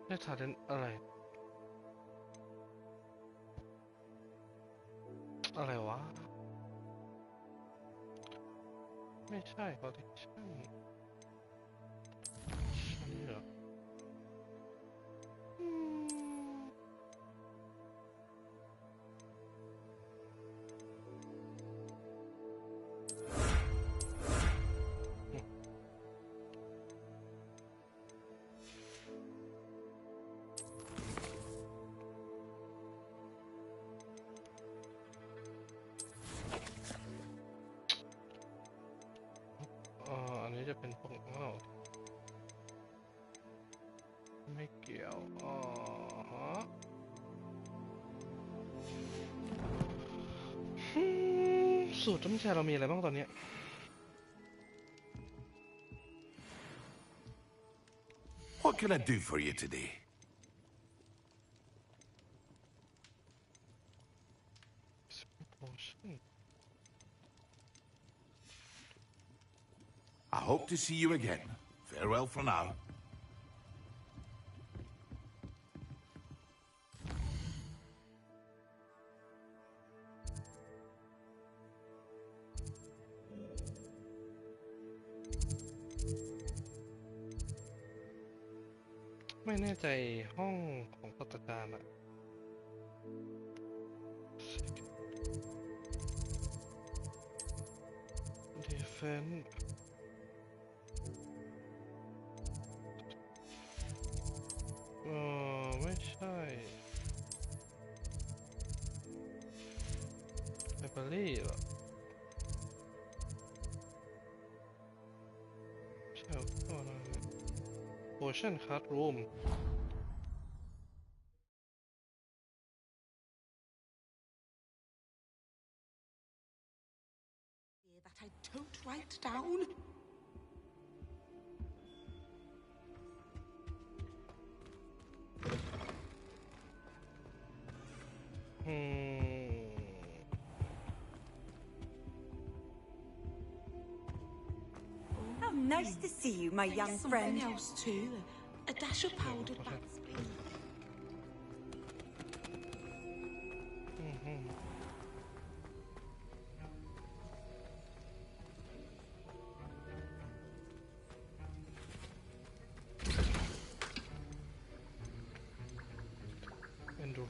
ได้ถ่ายเป็นอะไร อะไรวะ ไม่ใช่คอลเลคชั่นใช่เหรอ จะเป็นพวกไม่เกี่ยวสูตรน้ำชาเรามีอะไรบ้างตอนนี้What can I do for you today? I hope to see you again. Farewell for now.ไม่แน่ใจห้องของศาสตราจารย์อะดีเฟนส์ไม่ใช่ไลบรารีเหรอใช่ก็นะโพชั่นคลาสรูมthat I don't write down. How nice to see you, my young friend. Something else too. A dash of powdered bat's bean.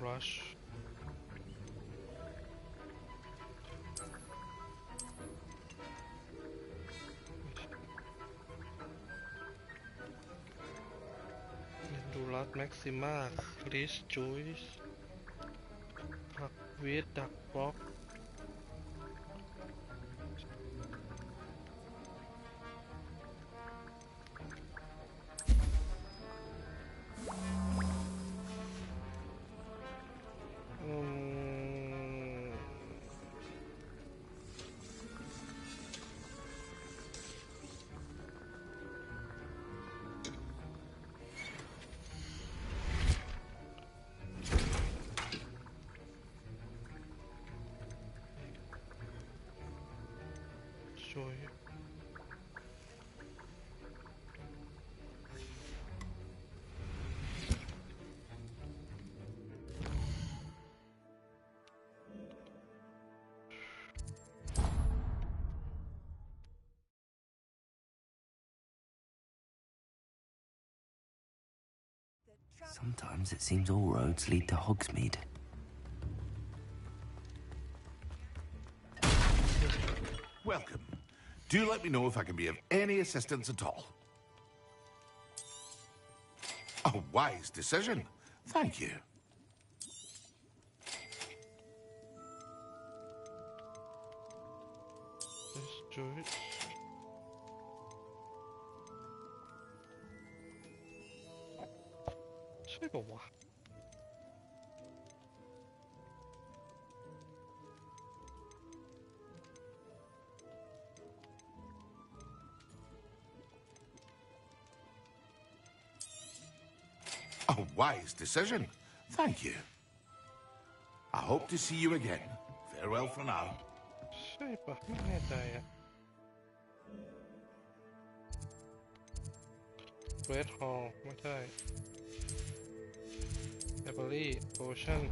Rush. Endurat Maxima, Chris Joyce, Parkway Duck Block. Sometimes it seems all roads lead to Hogsmeade. Welcome. Do let me know if I can be of any assistance at all. A wise decision. Thank you. Let's do it. A wise decision. Thank you. I hope to see you again. Farewell for now. Red Hall ไม่ใช่ Library Potion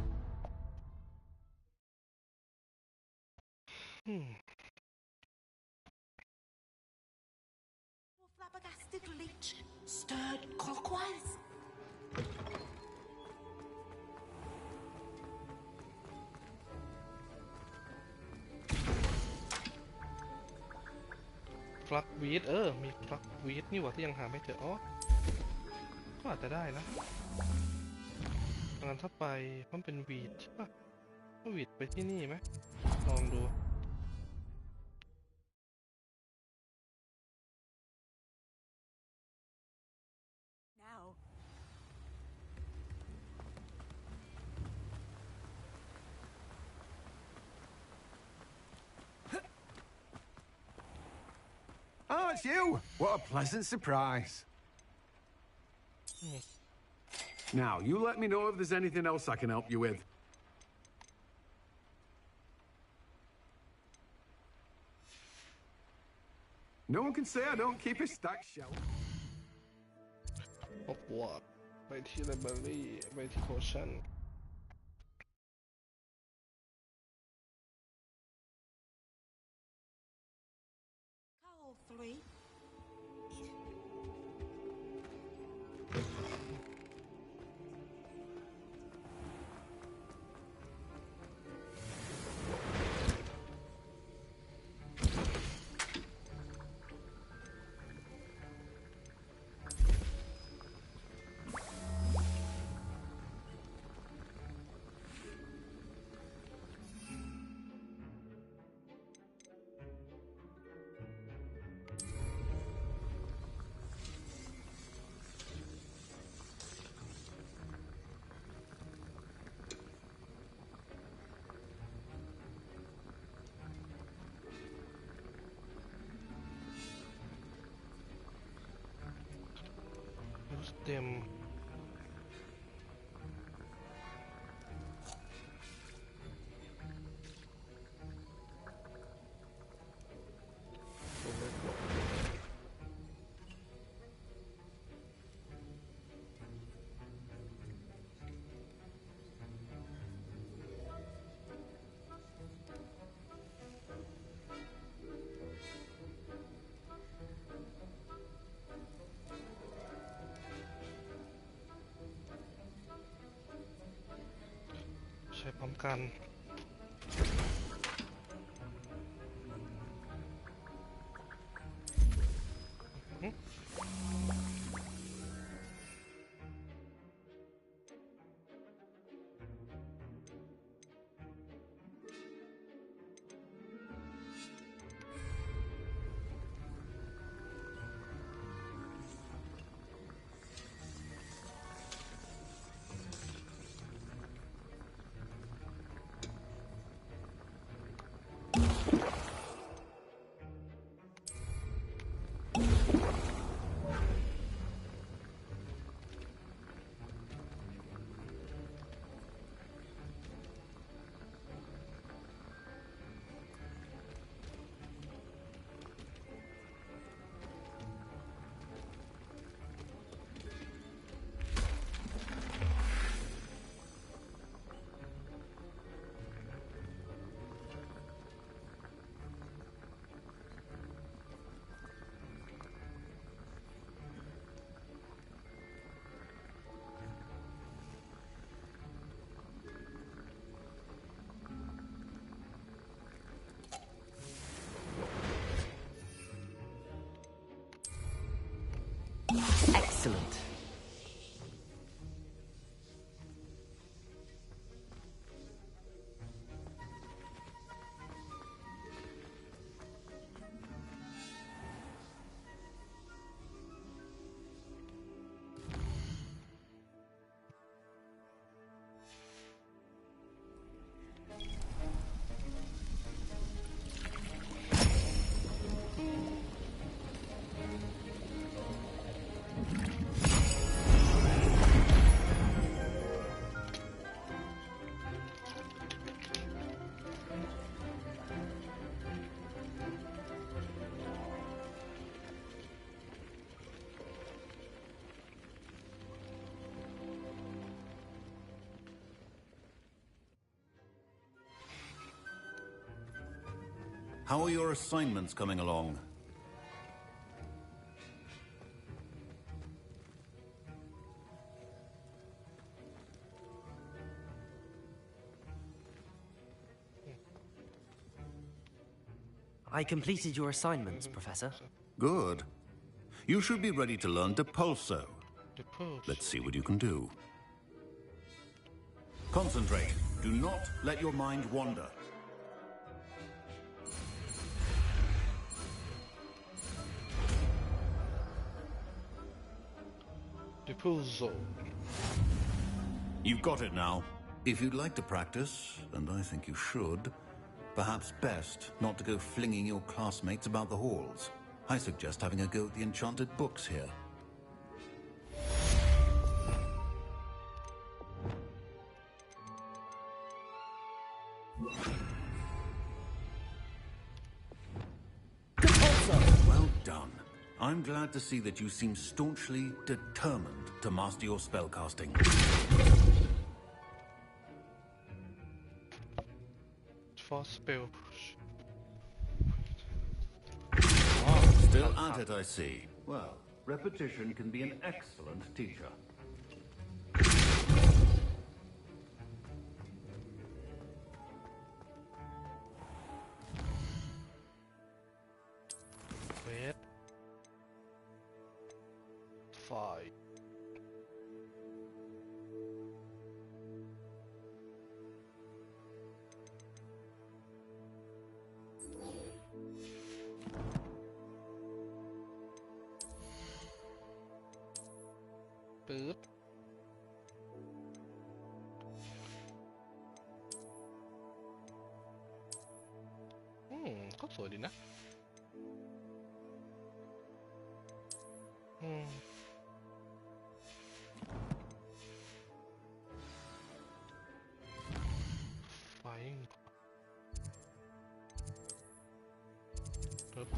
Flabbergasted leech stirred clockwise. Plug Weed มี Plug Weed นี่หว่าที่ยังหาไม่เจอก็อาจจะได้นะงั้นถ้าไปมันเป็น Weed ใช่ป่ะก็ Weed ไปที่นี่ไหมลองดู it's you! What a pleasant surprise. Now, you let me know if there's anything else I can help you with. No one can say I don't keep a stacked shelf. พบวอร์ดไปที่ไลบรารีไปที่โพชั่น Call 3.เต็ม ใช้พร้อมกันExcellent. How are your assignments coming along? I completed your assignments, Professor. Good. You should be ready to learn Depulso. Let's see what you can do. Concentrate. Do not let your mind wander. Depulso. You've got it now. If you'd like to practice, and I think you should, perhaps best not to go flinging your classmates about the halls. I suggest having a go at the enchanted books here. Well done. I'm glad to see that you seem staunchly determined to master your spellcasting. For spell. Still at it, I see. Well, repetition can be an excellent teacher. Wait. 5.ปึ๊บก็สวยดีนะไฟปึ๊บ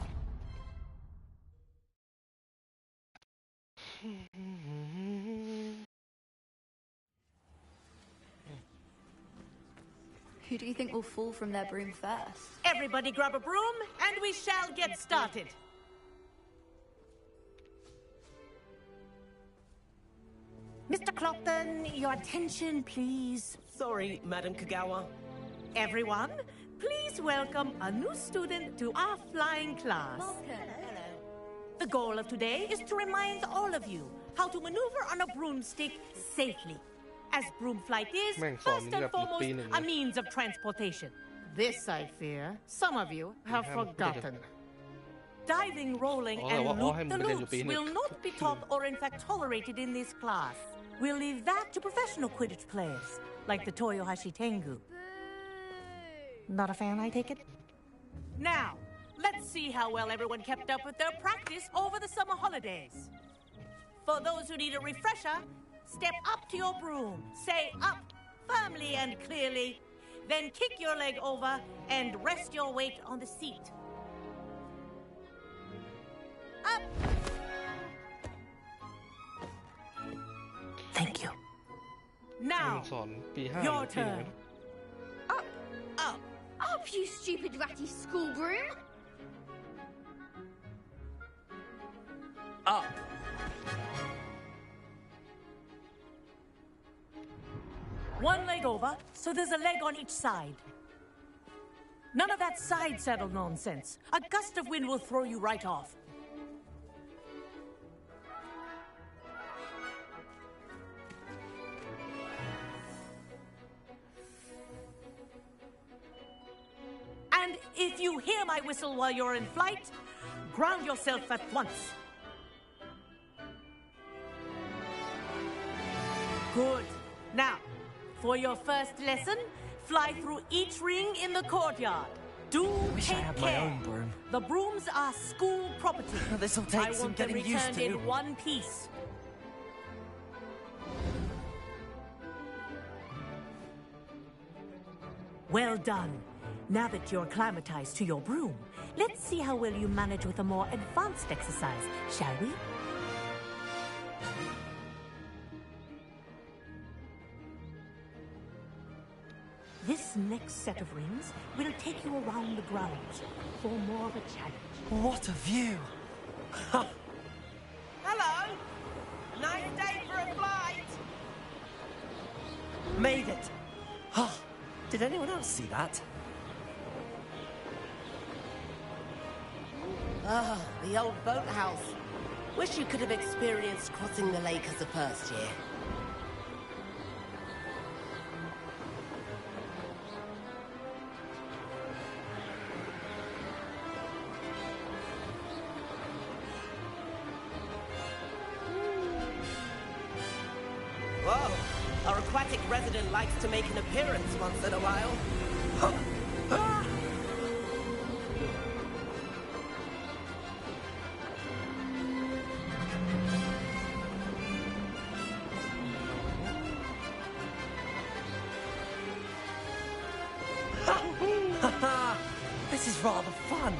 Who do you think will fall from their broom first? Everybody grab a broom, and we shall get started. Mr. Clopton, your attention, please. Sorry, Madam Kagawa. Everyone, please welcome a new student to our flying class. The goal of today is to remind all of you how to maneuver on a broomstick safely. As broom flight is, first and foremost, a means of transportation. This, I fear, some of you have forgotten. Diving, rolling, and loop-the-loops will not be taught or in fact tolerated in this class. We'll leave that to professional Quidditch players, like the Toyohashi Tengu. Not a fan, I take it? Now, let's see how well everyone kept up with their practice over the summer holidays. For those who need a refresher, step up to your broom, say up firmly and clearly, then kick your leg over and rest your weight on the seat. Up! Thank you. Now, your turn. Up! Up! Up, you stupid ratty school broom! Up! One leg over, so there's a leg on each side. None of that side saddle nonsense. A gust of wind will throw you right off. And if you hear my whistle while you're in flight, ground yourself at once. Good. Now, for your first lesson, fly through each ring in the courtyard. Do Wish I take had care. my own broom. The brooms are school property. This'll take some getting used to. I want them returned in one piece. Well done. Now that you're acclimatized to your broom, let's see how well you manage with a more advanced exercise, shall we? This next set of rings will take you around the grounds for more of a challenge. What a view! Hello! Nice day for a flight! Made it! Oh, did anyone else see that? Ah, the old boathouse. Wish you could have experienced crossing the lake as a first year. Whoa, our aquatic resident likes to make an appearance once in a while. This is rather fun.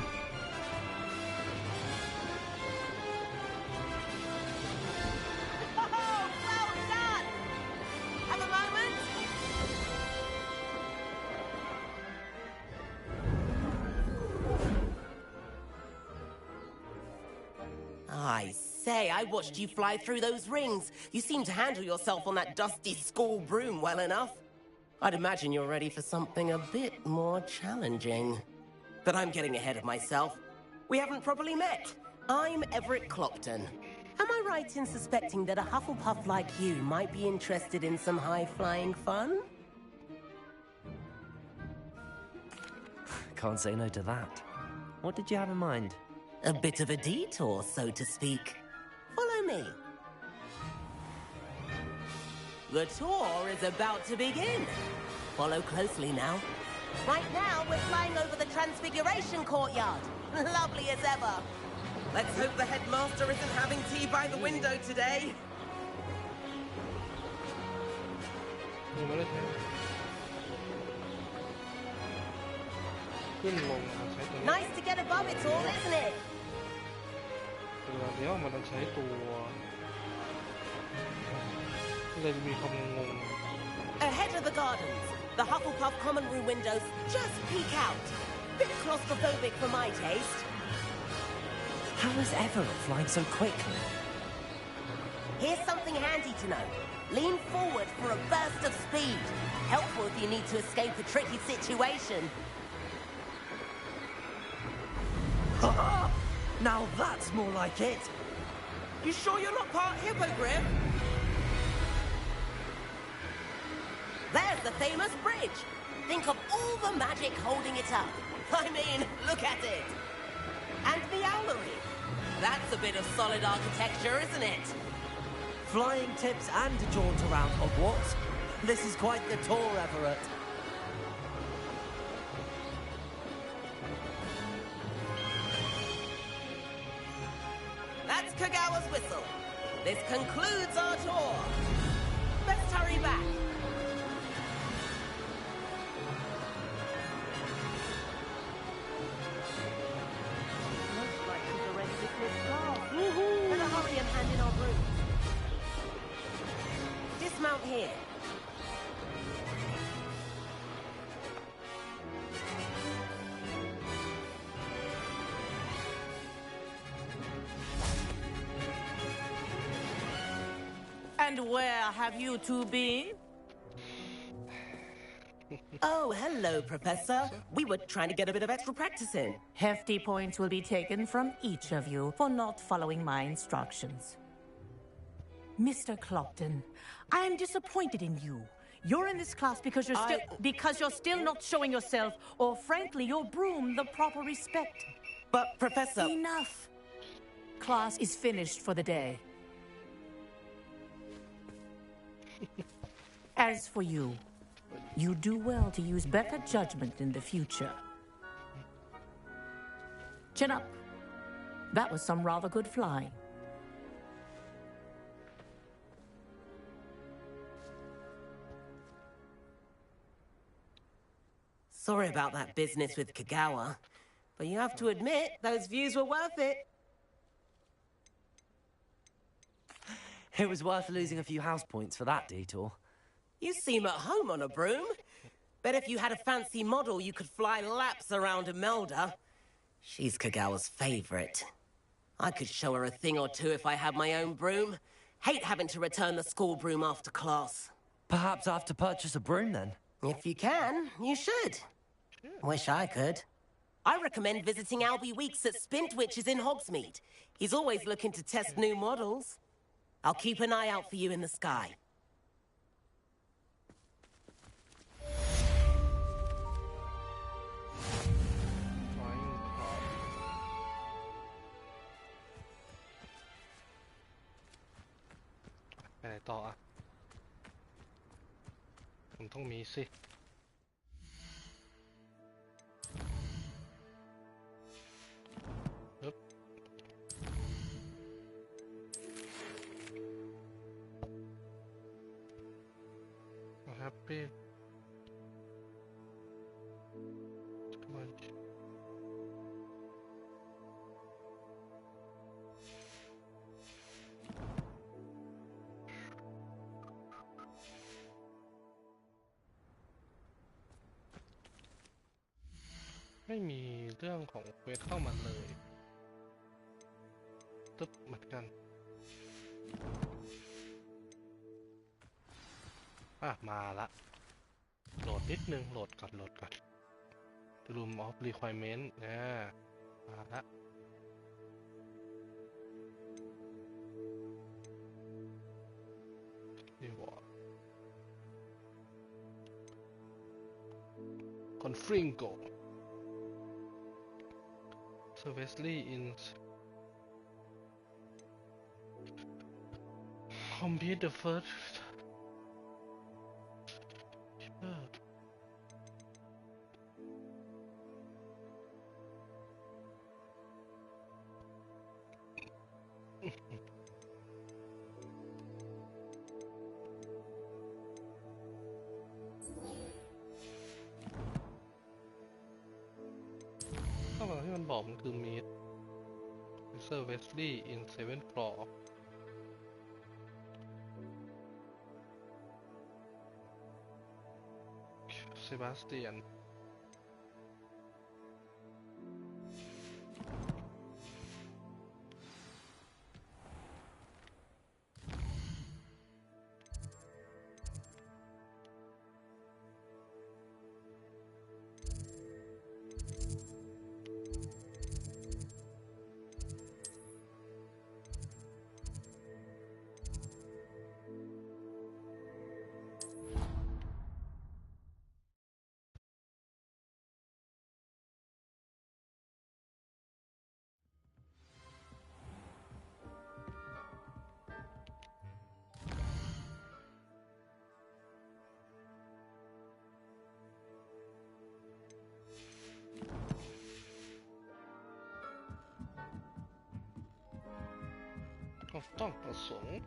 Oh, well done! Have a moment? I say, I watched you fly through those rings. You seem to handle yourself on that dusty school broom well enough. I'd imagine you're ready for something a bit more challenging. But I'm getting ahead of myself. We haven't properly met. I'm Everett Clopton. Am I right in suspecting that a Hufflepuff like you might be interested in some high-flying fun? Can't say no to that. What did you have in mind? A bit of a detour, so to speak. Follow me. The tour is about to begin. Follow closely now. Right now, we're flying over the Transfiguration Courtyard. Lovely as ever. Let's hope the headmaster isn't having tea by the window today. Nice to get above it all, isn't it? เดี๋ยวมันต้องใช้ตัวเลยมีความงง Ahead of the gardens, the Hufflepuff common room windows just peek out. Bit claustrophobic for my taste. How is Everett flying so quickly? Here's something handy to know. Lean forward for a burst of speed. Helpful if you need to escape a tricky situation. Now that's more like it. You sure you're not part hippogriff? There's the famous bridge. Think of all the magic holding it up. I mean, look at it. And the owlery. That's a bit of solid architecture, isn't it? Flying tips and a jaunt around Hogwarts. This is quite the tour, Everett. That's Kagawa's whistle. This concludes our tour. Let's hurry back. Looks like she's already dismissed class. Better hurry and hand in our brooms. Dismount here. And where have you two been? Oh, hello, Professor. We were trying to get a bit of extra practice in. Hefty points will be taken from each of you for not following my instructions. Mr. Clopton, I am disappointed in you. You're in this class because you're still not showing yourself, or frankly, your broom, the proper respect. But, Professor... Enough. Class is finished for the day. As for you, you do well to use better judgment in the future. Chin up. That was some rather good flying. Sorry about that business with Kagawa, but you have to admit, those views were worth it. It was worth losing a few house points for that detour. You seem at home on a broom. Bet if you had a fancy model, you could fly laps around Imelda. She's Kagawa's favorite. I could show her a thing or two if I had my own broom. Hate having to return the school broom after class. Perhaps I have to purchase a broom then? If you can, you should. Wish I could. I recommend visiting Albie Weeks at Spintwitches in Hogsmeade. He's always looking to test new models. I'll keep an eye out for you in the sky.ไปไหนต่ออ่ะผมต้องมีสิปึ๊บแฮปปี้ ไม่มีเรื่องของเควสเข้ามาเลยตึ๊บเหมือนกันมาละโหลดนิดนึงโหลดก่อนRoom of Requirement มาละนี่วะConfringo Seriously in complete the firstข้างหลังที่มันบอกมันคือ Meet Mr. Wesley in 7th floor Sebastianต้องประสงค์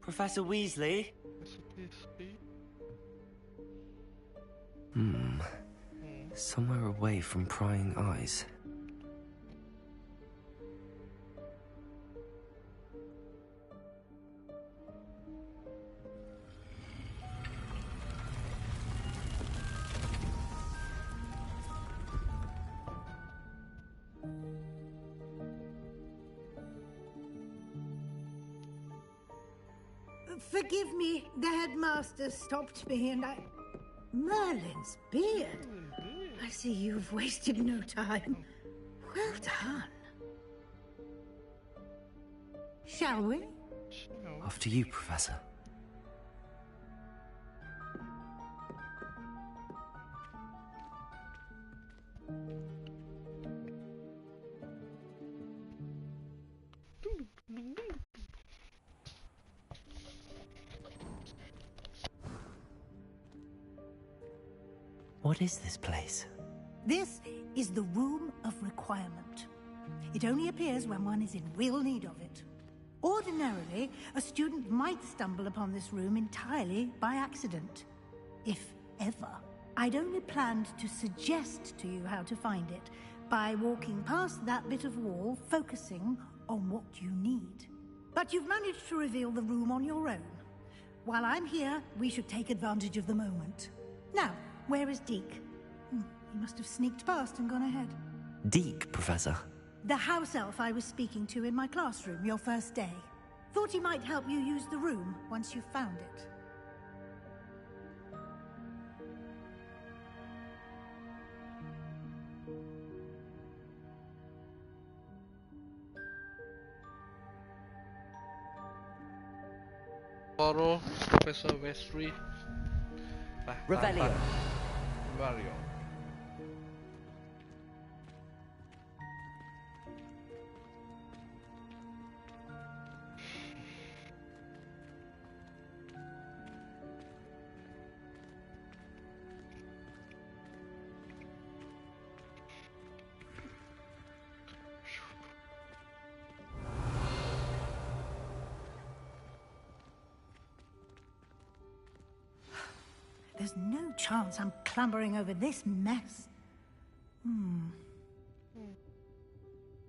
Professor Weasley? Somewhere away from prying eyes. Forgive me, the headmaster stopped me and I... Merlin's beard. I see you've wasted no time. Well done. Shall we? After you, Professor. What is this place? This is the Room of Requirement. It only appears when one is in real need of it. Ordinarily, a student might stumble upon this room entirely by accident. If ever. I'd only planned to suggest to you how to find it by walking past that bit of wall, focusing on what you need. But you've managed to reveal the room on your own. While I'm here, we should take advantage of the moment. Now, where is Deke? He must have sneaked past and gone ahead. Deke, Professor. The house elf I was speaking to in my classroom your first day. Thought he might help you use the room once you've found it. Borrow Professor Wesley. Revelio. Revelio. There's no chance I'm clambering over this mess.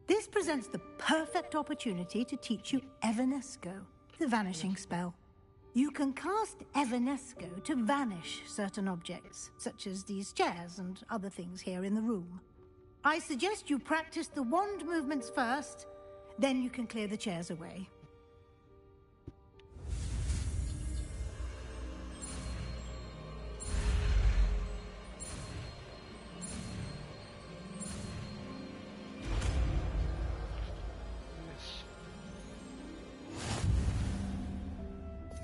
This presents the perfect opportunity to teach you Evanesco, the vanishing spell. You can cast Evanesco to vanish certain objects, such as these chairs and other things here in the room. I suggest you practice the wand movements first, then you can clear the chairs away.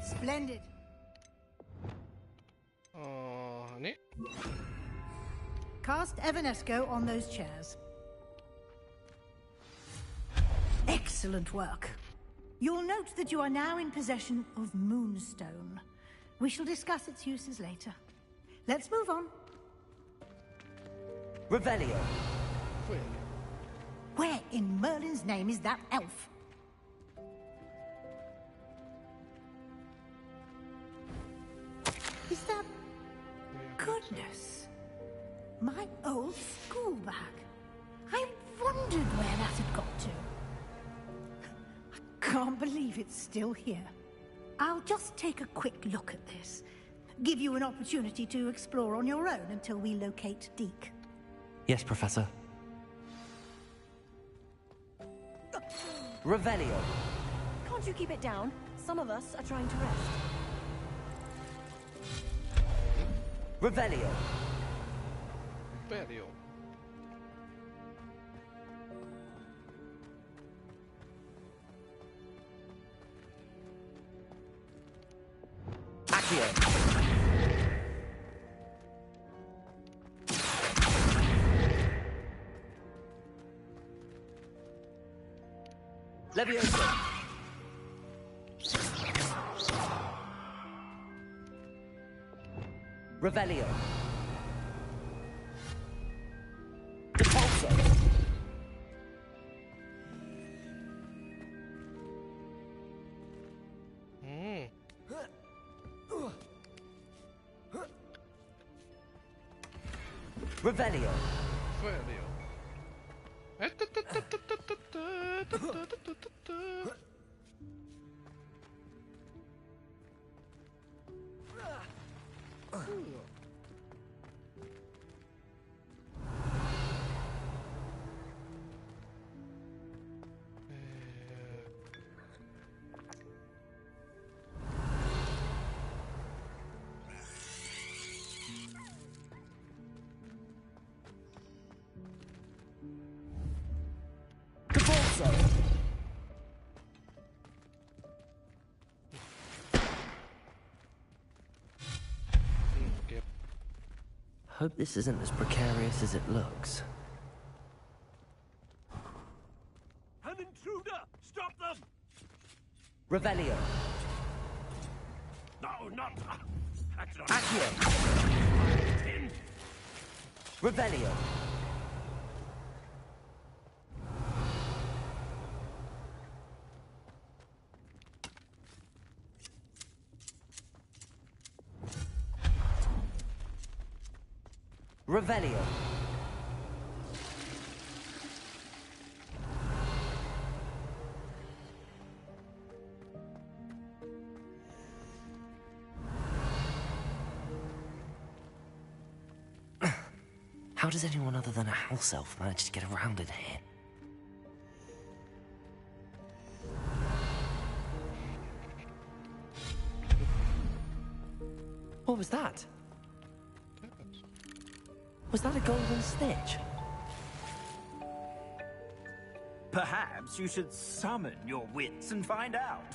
Splendid. Niin. Cast Evanesco on those chairs. Excellent work. You'll note that you are now in possession of Moonstone. We shall discuss its uses later. Let's move on. Revelio. Where in Merlin's name is that elf? Is that... Goodness. My old school bag. I wondered where that had got to. I can't believe it's still here. I'll just take a quick look at this. Give you an opportunity to explore on your own until we locate Deke. Yes, Professor. Revelio. Can't you keep it down? Some of us are trying to rest. Revelio. Revelio. Accio. Levioso. Revelio. Depulso. Revelio. Revelio. Hope this isn't as precarious as it looks. An intruder! Stop them! Revelio. No, not... Accio. Revelio. Revelio. How does anyone other than a house elf manage to get around in here? What was that? Was that a golden snitch? Perhaps you should summon your wits and find out.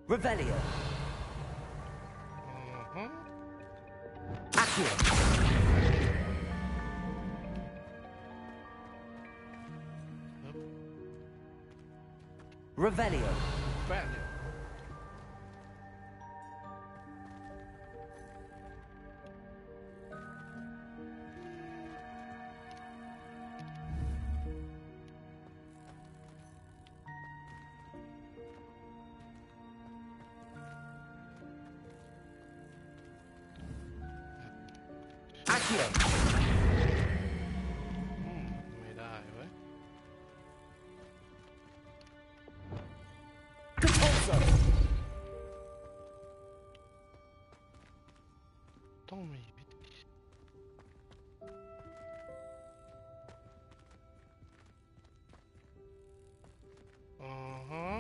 Revelio. Accio. Revelio. Revelio. Accio. Accio! ไม่ได้เว้ย Compulso! ต้องมีวิธีฮะ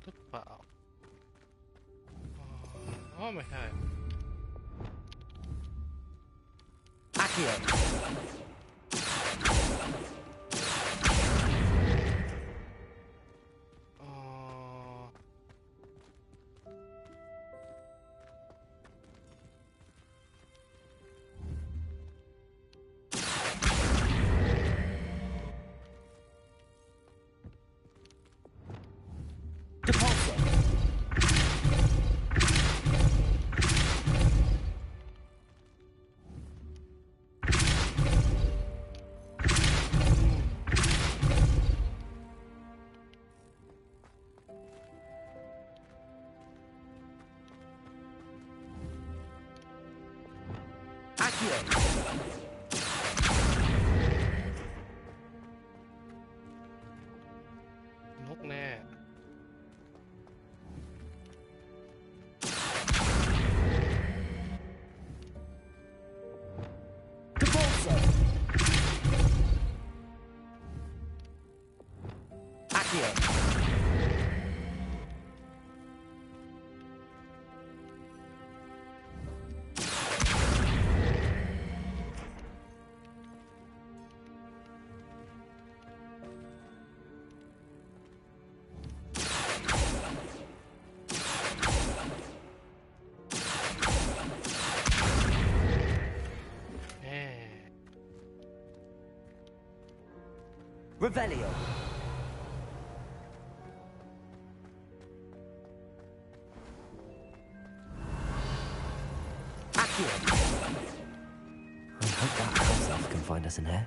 หรือเปล่าไม่ใช่ Accio! Compulso! Accio! นกแน่ Compulso! Accio! Revelio! Accio! I hope that house elf can find us in here.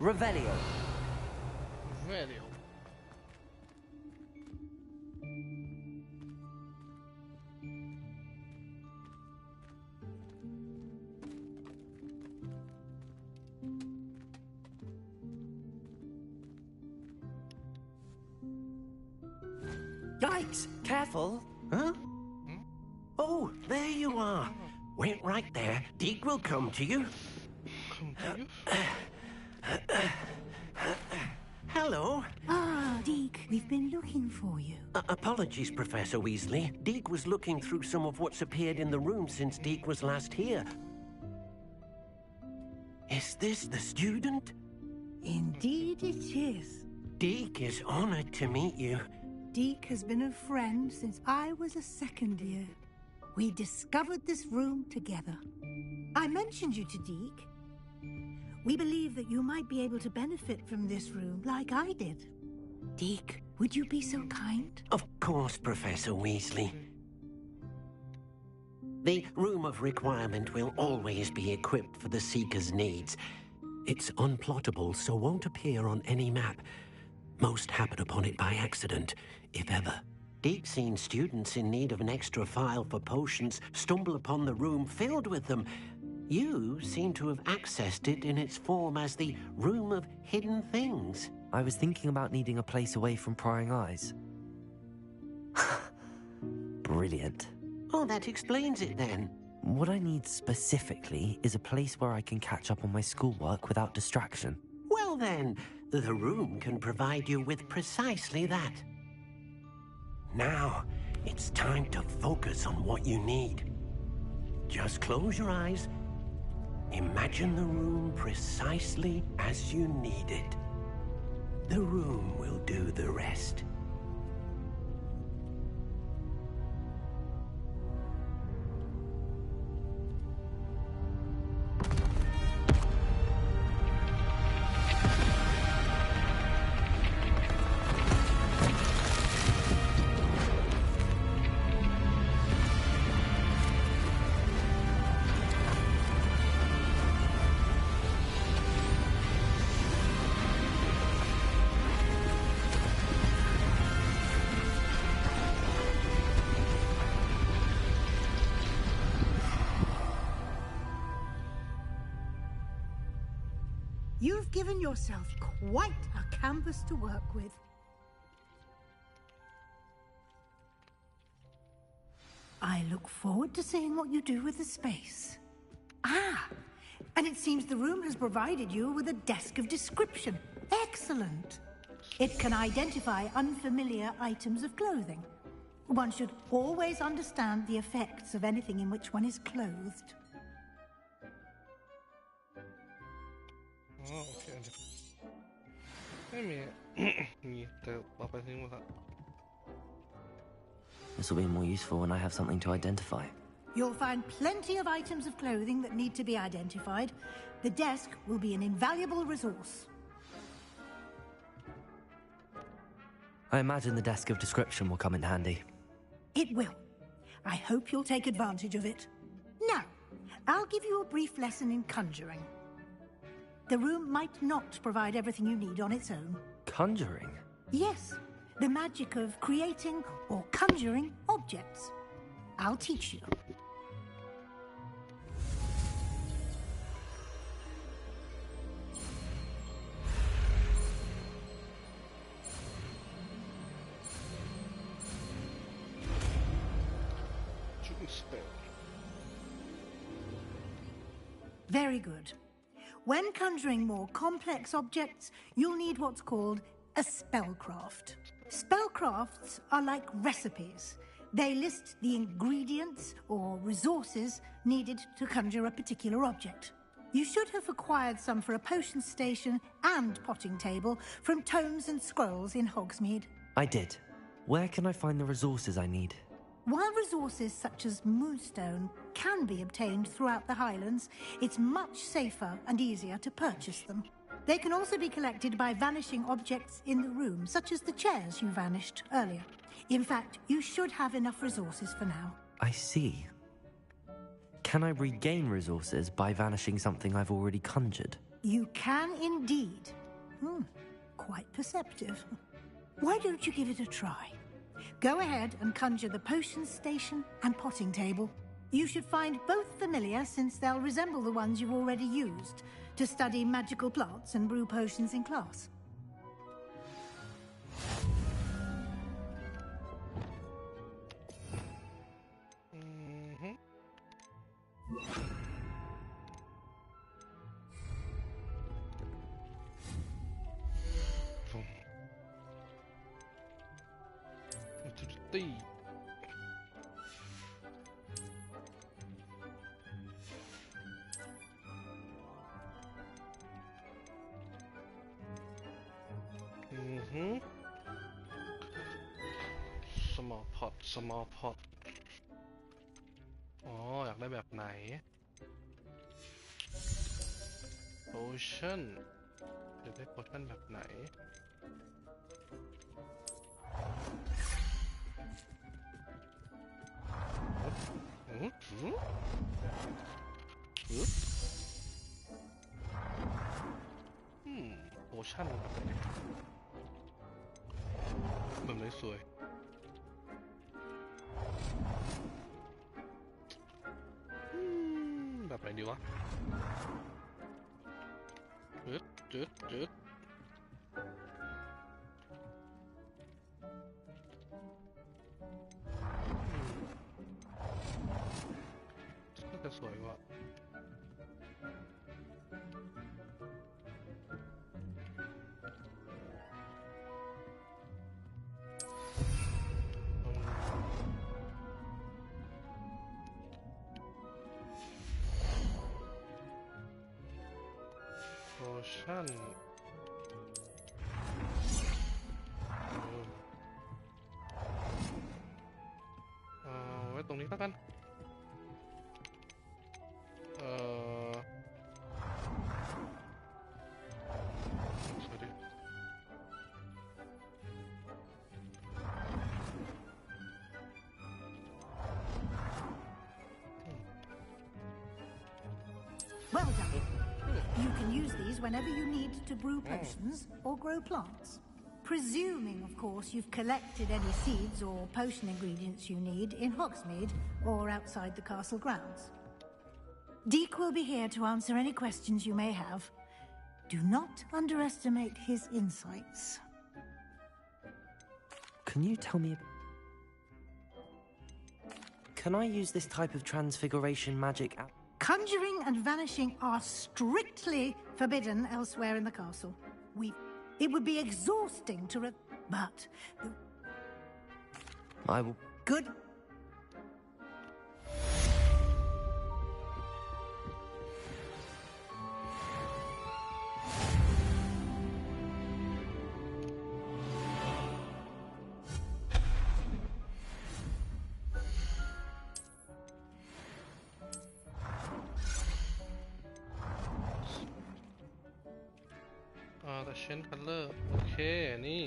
Revelio! Revelio. Yikes! Careful! Huh? Oh, there you are. Wait right there. Deke will come to you. Hello. Ah, Deke, we've been looking for you. Apologies, Professor Weasley. Deke was looking through some of what's appeared in the room since Deke was last here. Is this the student? Indeed it is. Deke is honored to meet you. Deke has been a friend since I was a second year. We discovered this room together. I mentioned you to Deke. We believe that you might be able to benefit from this room like I did. Deke, would you be so kind? Of course, Professor Weasley. The Room of Requirement will always be equipped for the Seeker's needs. It's unplottable, so won't appear on any map. Most happen upon it by accident, if ever. Deke's seen students in need of an extra file for potions stumble upon the room filled with them. You seem to have accessed it in its form as the Room of Hidden Things. I was thinking about needing a place away from prying eyes. Brilliant. Oh, that explains it then. What I need specifically is a place where I can catch up on my schoolwork without distraction. Well then, the room can provide you with precisely that. Now, it's time to focus on what you need. Just close your eyes. Imagine the room precisely as you need it. The room will do the rest. You've given yourself quite a canvas to work with. I look forward to seeing what you do with the space. Ah, and it seems the room has provided you with a desk of description. Excellent. It can identify unfamiliar items of clothing. One should always understand the effects of anything in which one is clothed. Oh, okay. ไม่มี มีแต่เอาไปทิ้งหมดละ This will be more useful when I have something to identify. You'll find plenty of items of clothing that need to be identified. The desk will be an invaluable resource. I imagine the desk of description will come in handy. It will. I hope you'll take advantage of it. Now, I'll give you a brief lesson in conjuring. The room might not provide everything you need on its own. Conjuring? Yes, the magic of creating or conjuring objects. I'll teach you. Very good. When conjuring more complex objects, you'll need what's called a spellcraft. Spellcrafts are like recipes. They list the ingredients or resources needed to conjure a particular object. You should have acquired some for a potion station and potting table from tomes and scrolls in Hogsmeade. I did. Where can I find the resources I need? While resources such as moonstone can be obtained throughout the Highlands, it's much safer and easier to purchase them. They can also be collected by vanishing objects in the room, such as the chairs you vanished earlier. In fact, you should have enough resources for now. I see. Can I regain resources by vanishing something I've already conjured? You can indeed. Quite perceptive. Why don't you give it a try? Go ahead and conjure the potion station and potting table. You should find both familiar, since they'll resemble the ones you've already used to study magical plants and brew potions in class. small pot อ๋ออยากได้แบบไหน potion อยากได้ potion แบบไหนpotion แบบไหนสวยแบบไหนดีวะจืดน่าจะสวยว่ะpotion ไว้ตรงนี้แล้วกันสวัสดีWell done. You can use these whenever you need to brew potions or grow plants. Presuming, of course, you've collected any seeds or potion ingredients you need in Hogsmeade or outside the castle grounds. Deek will be here to answer any questions you may have. Do not underestimate his insights. Can you tell me... Can I use this type of transfiguration magic? Conjuring and vanishing are strictly forbidden elsewhere in the castle. It would be exhausting to but... I will... Good. The Shen color โอเคนี่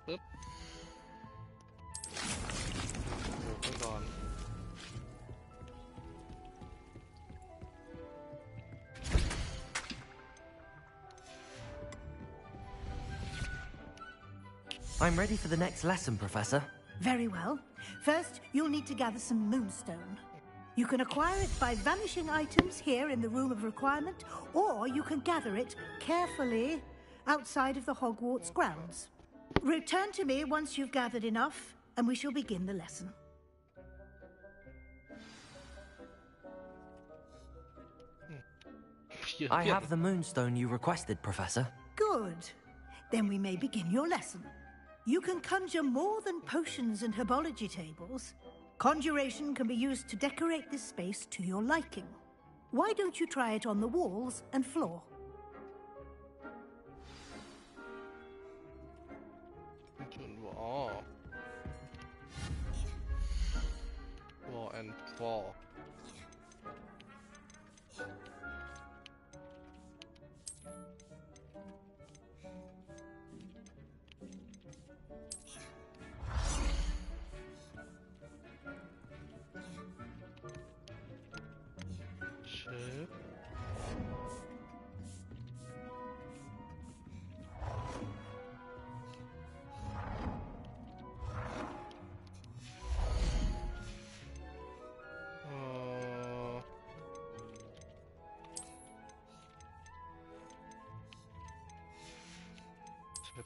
ปึ๊บโอ้ไปก่อนI'm ready for the next lesson, Professor. Very well. First, you'll need to gather some moonstone. You can acquire it by vanishing items here in the Room of Requirement, or you can gather it carefully outside of the Hogwarts grounds. Return to me once you've gathered enough, and we shall begin the lesson. I have the moonstone you requested, Professor. Good. Then we may begin your lesson. You can conjure more than potions and herbology tables. Conjuration can be used to decorate this space to your liking. Why don't you try it on the walls and floor? Wall and floor.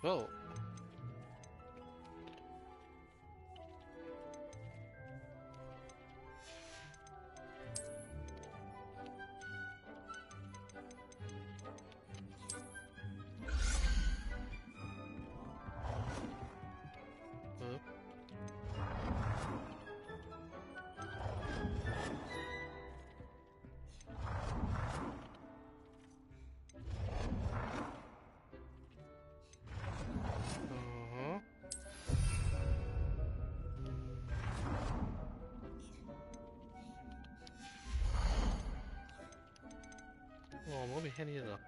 Well,มันก็มีแค่นี้เหรอ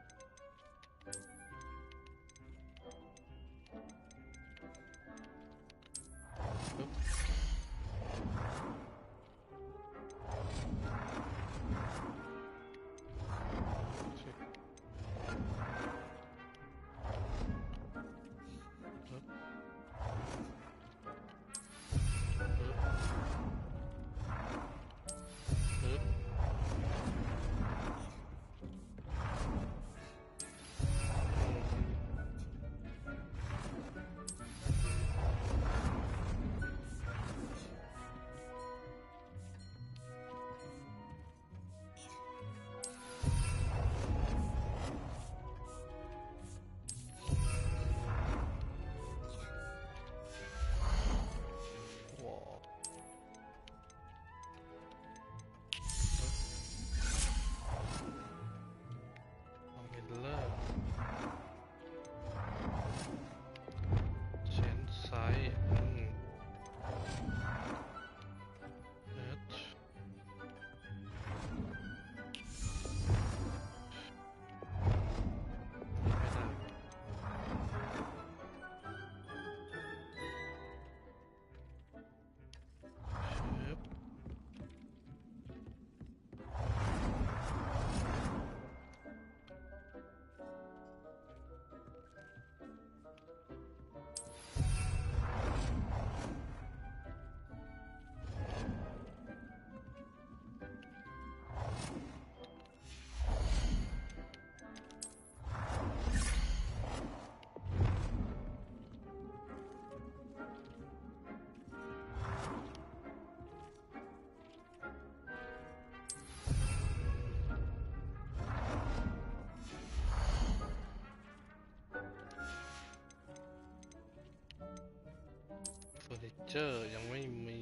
เจอร์ยังไม่มี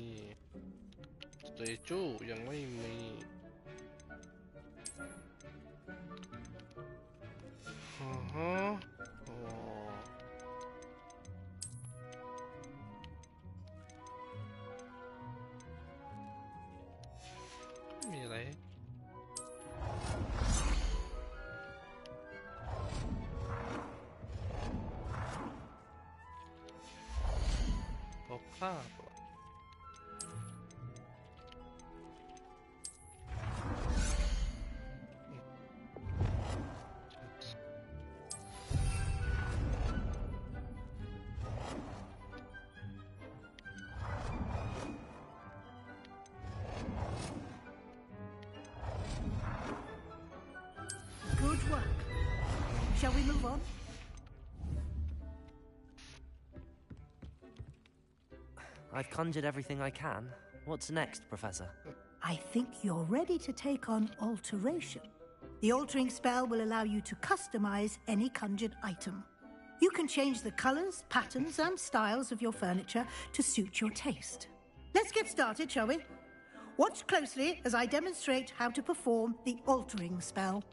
สเตจูยังไม่มีโอ้มีอะไรพบภาพGood work. Shall we move on? I've conjured everything I can. What's next, Professor? I think you're ready to take on alteration. The altering spell will allow you to customize any conjured item. You can change the colors, patterns, and styles of your furniture to suit your taste. Let's get started, shall we? Watch closely as I demonstrate how to perform the altering spell.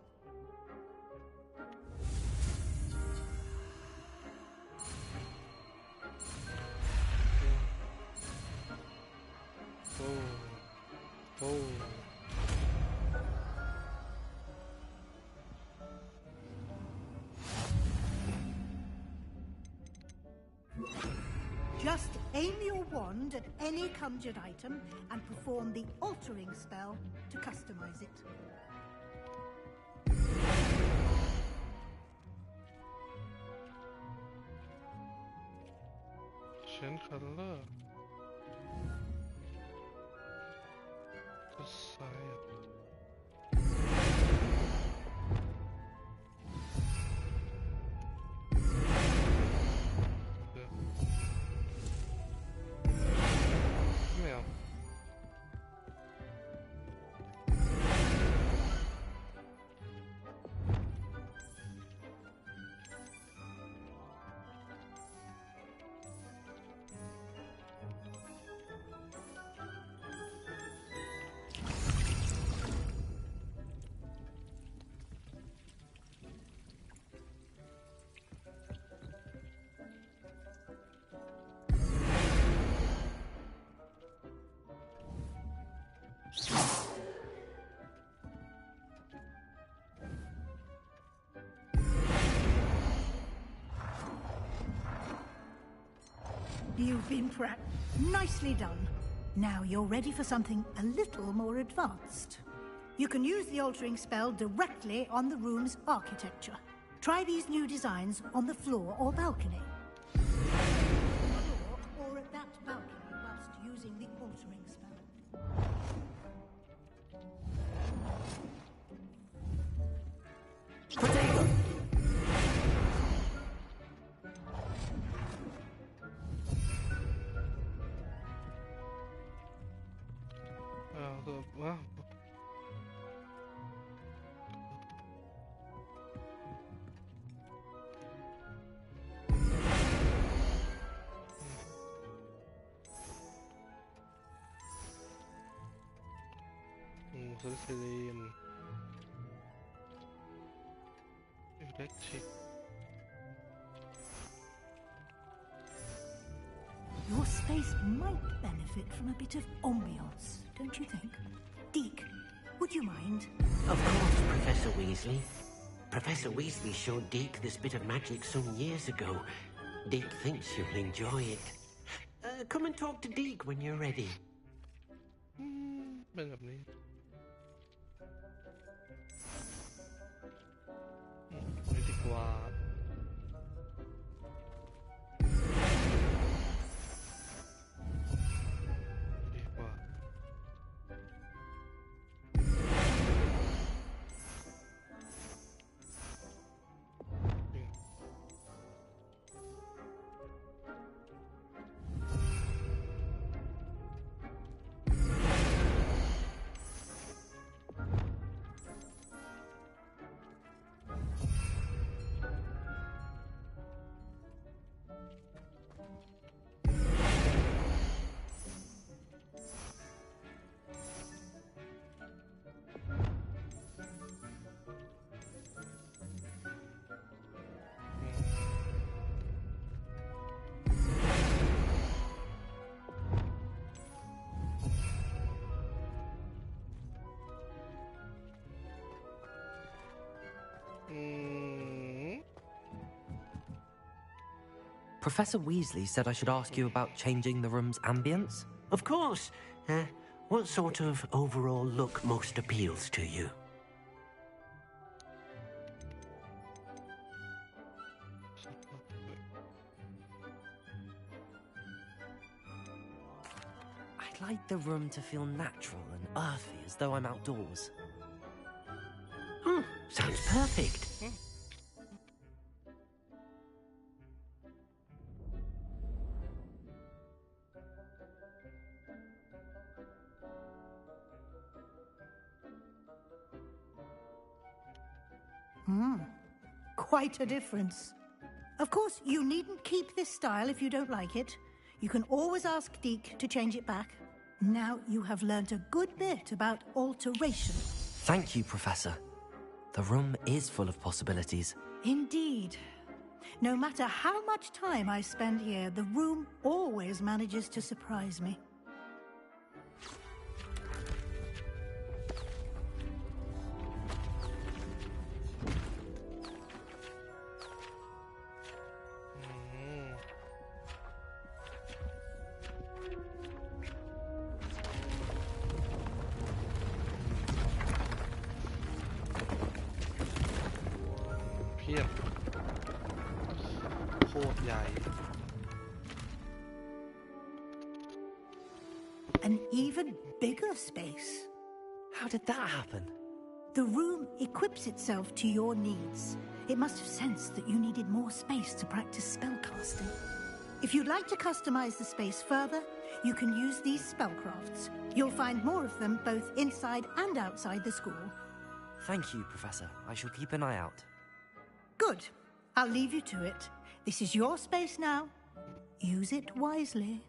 Just aim your wand at any conjured item and perform the altering spell to customize it. Change color. Desire. You've been nicely done. Now you're ready for something a little more advanced. You can use the altering spell directly on the room's architecture. Try these new designs on the floor or balcony. Or at that balcony whilst using the altering spell. Potato! Wow. Muslim electric. Your space might benefit from a bit of ambiance, don't you think? Deke, would you mind? Of course, Professor Weasley. Professor Weasley showed Deke this bit of magic some years ago. Deke thinks you'll enjoy it. Come and talk to Deke when you're ready. เป็นแบบนี้ไม่ดีกว่า Professor Weasley said I should ask you about changing the room's ambience. Of course. What sort of overall look most appeals to you? I'd like the room to feel natural and earthy, as though I'm outdoors. Sounds perfect. Quite a difference. Of course, you needn't keep this style if you don't like it. You can always ask Deke to change it back. Now you have learnt a good bit about alteration. Thank you, Professor. The room is full of possibilities. Indeed. No matter how much time I spend here, the room always manages to surprise me. An even bigger space. How did that happen? The room equips itself to your needs. It must have sensed that you needed more space to practice spellcasting. If you'd like to customize the space further, you can use these spellcrafts. You'll find more of them both inside and outside the school. Thank you, Professor. I shall keep an eye out. Good. I'll leave you to it. This is your space now. Use it wisely.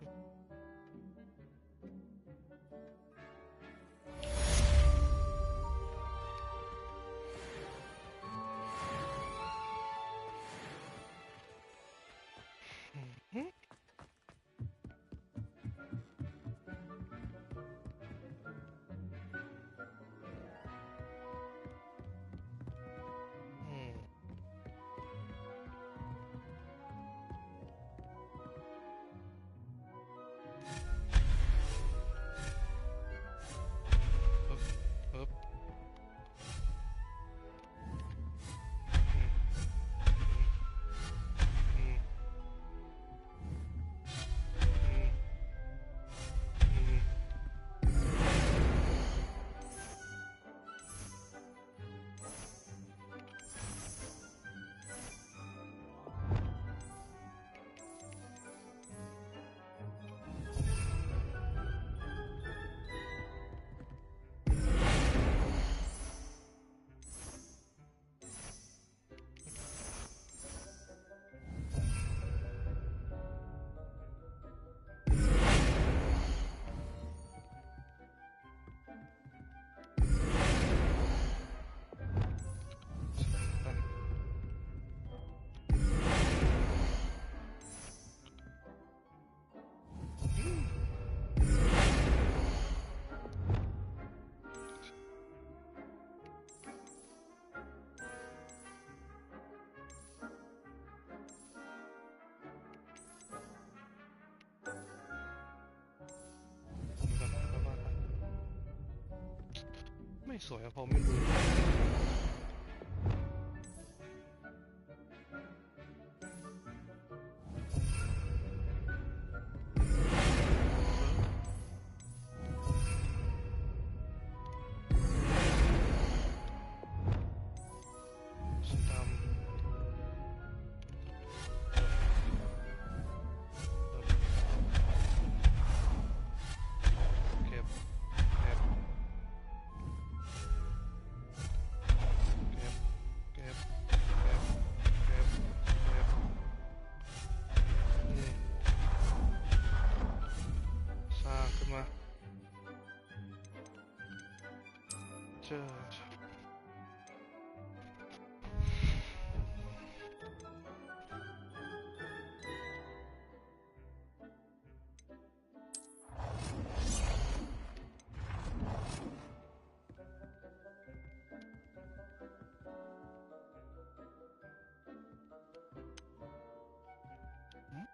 ไม่สวยอะผมไม่รู้ Hmm?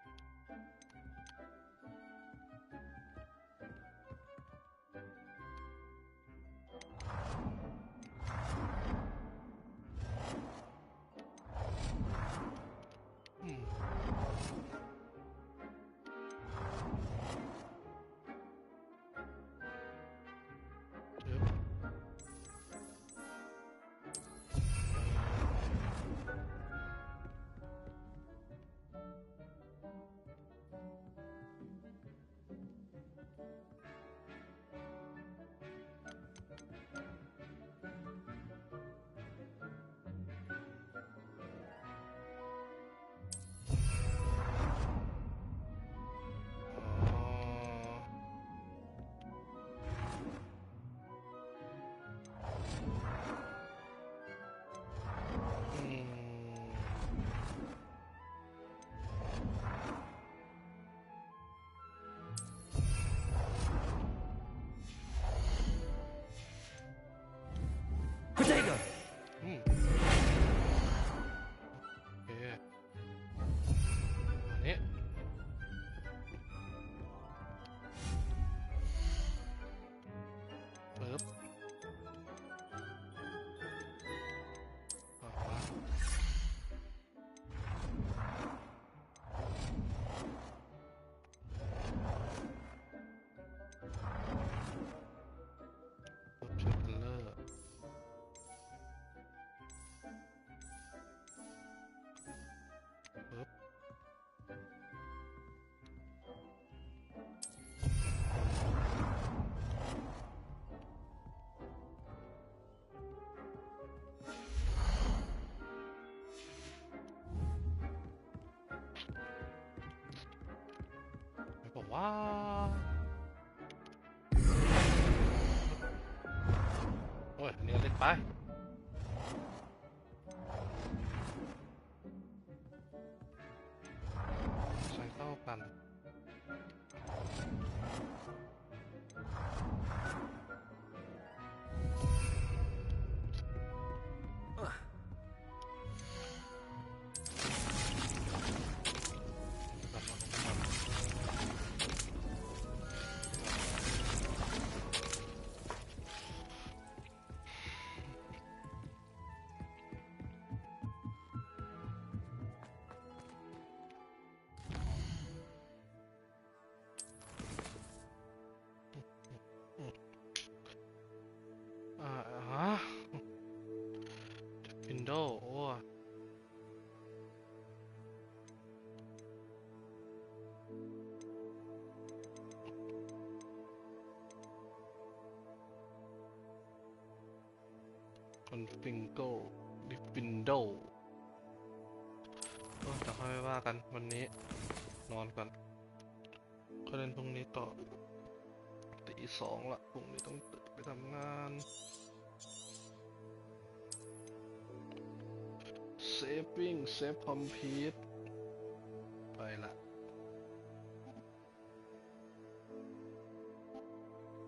โอ้ยอันนี้เล็กไปใส่เข้ากันฮะวินโดว์โอ้คอนฟิงโก้ดิวินโดว์จะค่อยว่ากันวันนี้นอนก่อนก็เล่นพรุ่งนี้ต่อตี2ละพรุ่งนี้ต้องตื่นไปทำงานเซฟวิ่งเซฟคอมพิวต์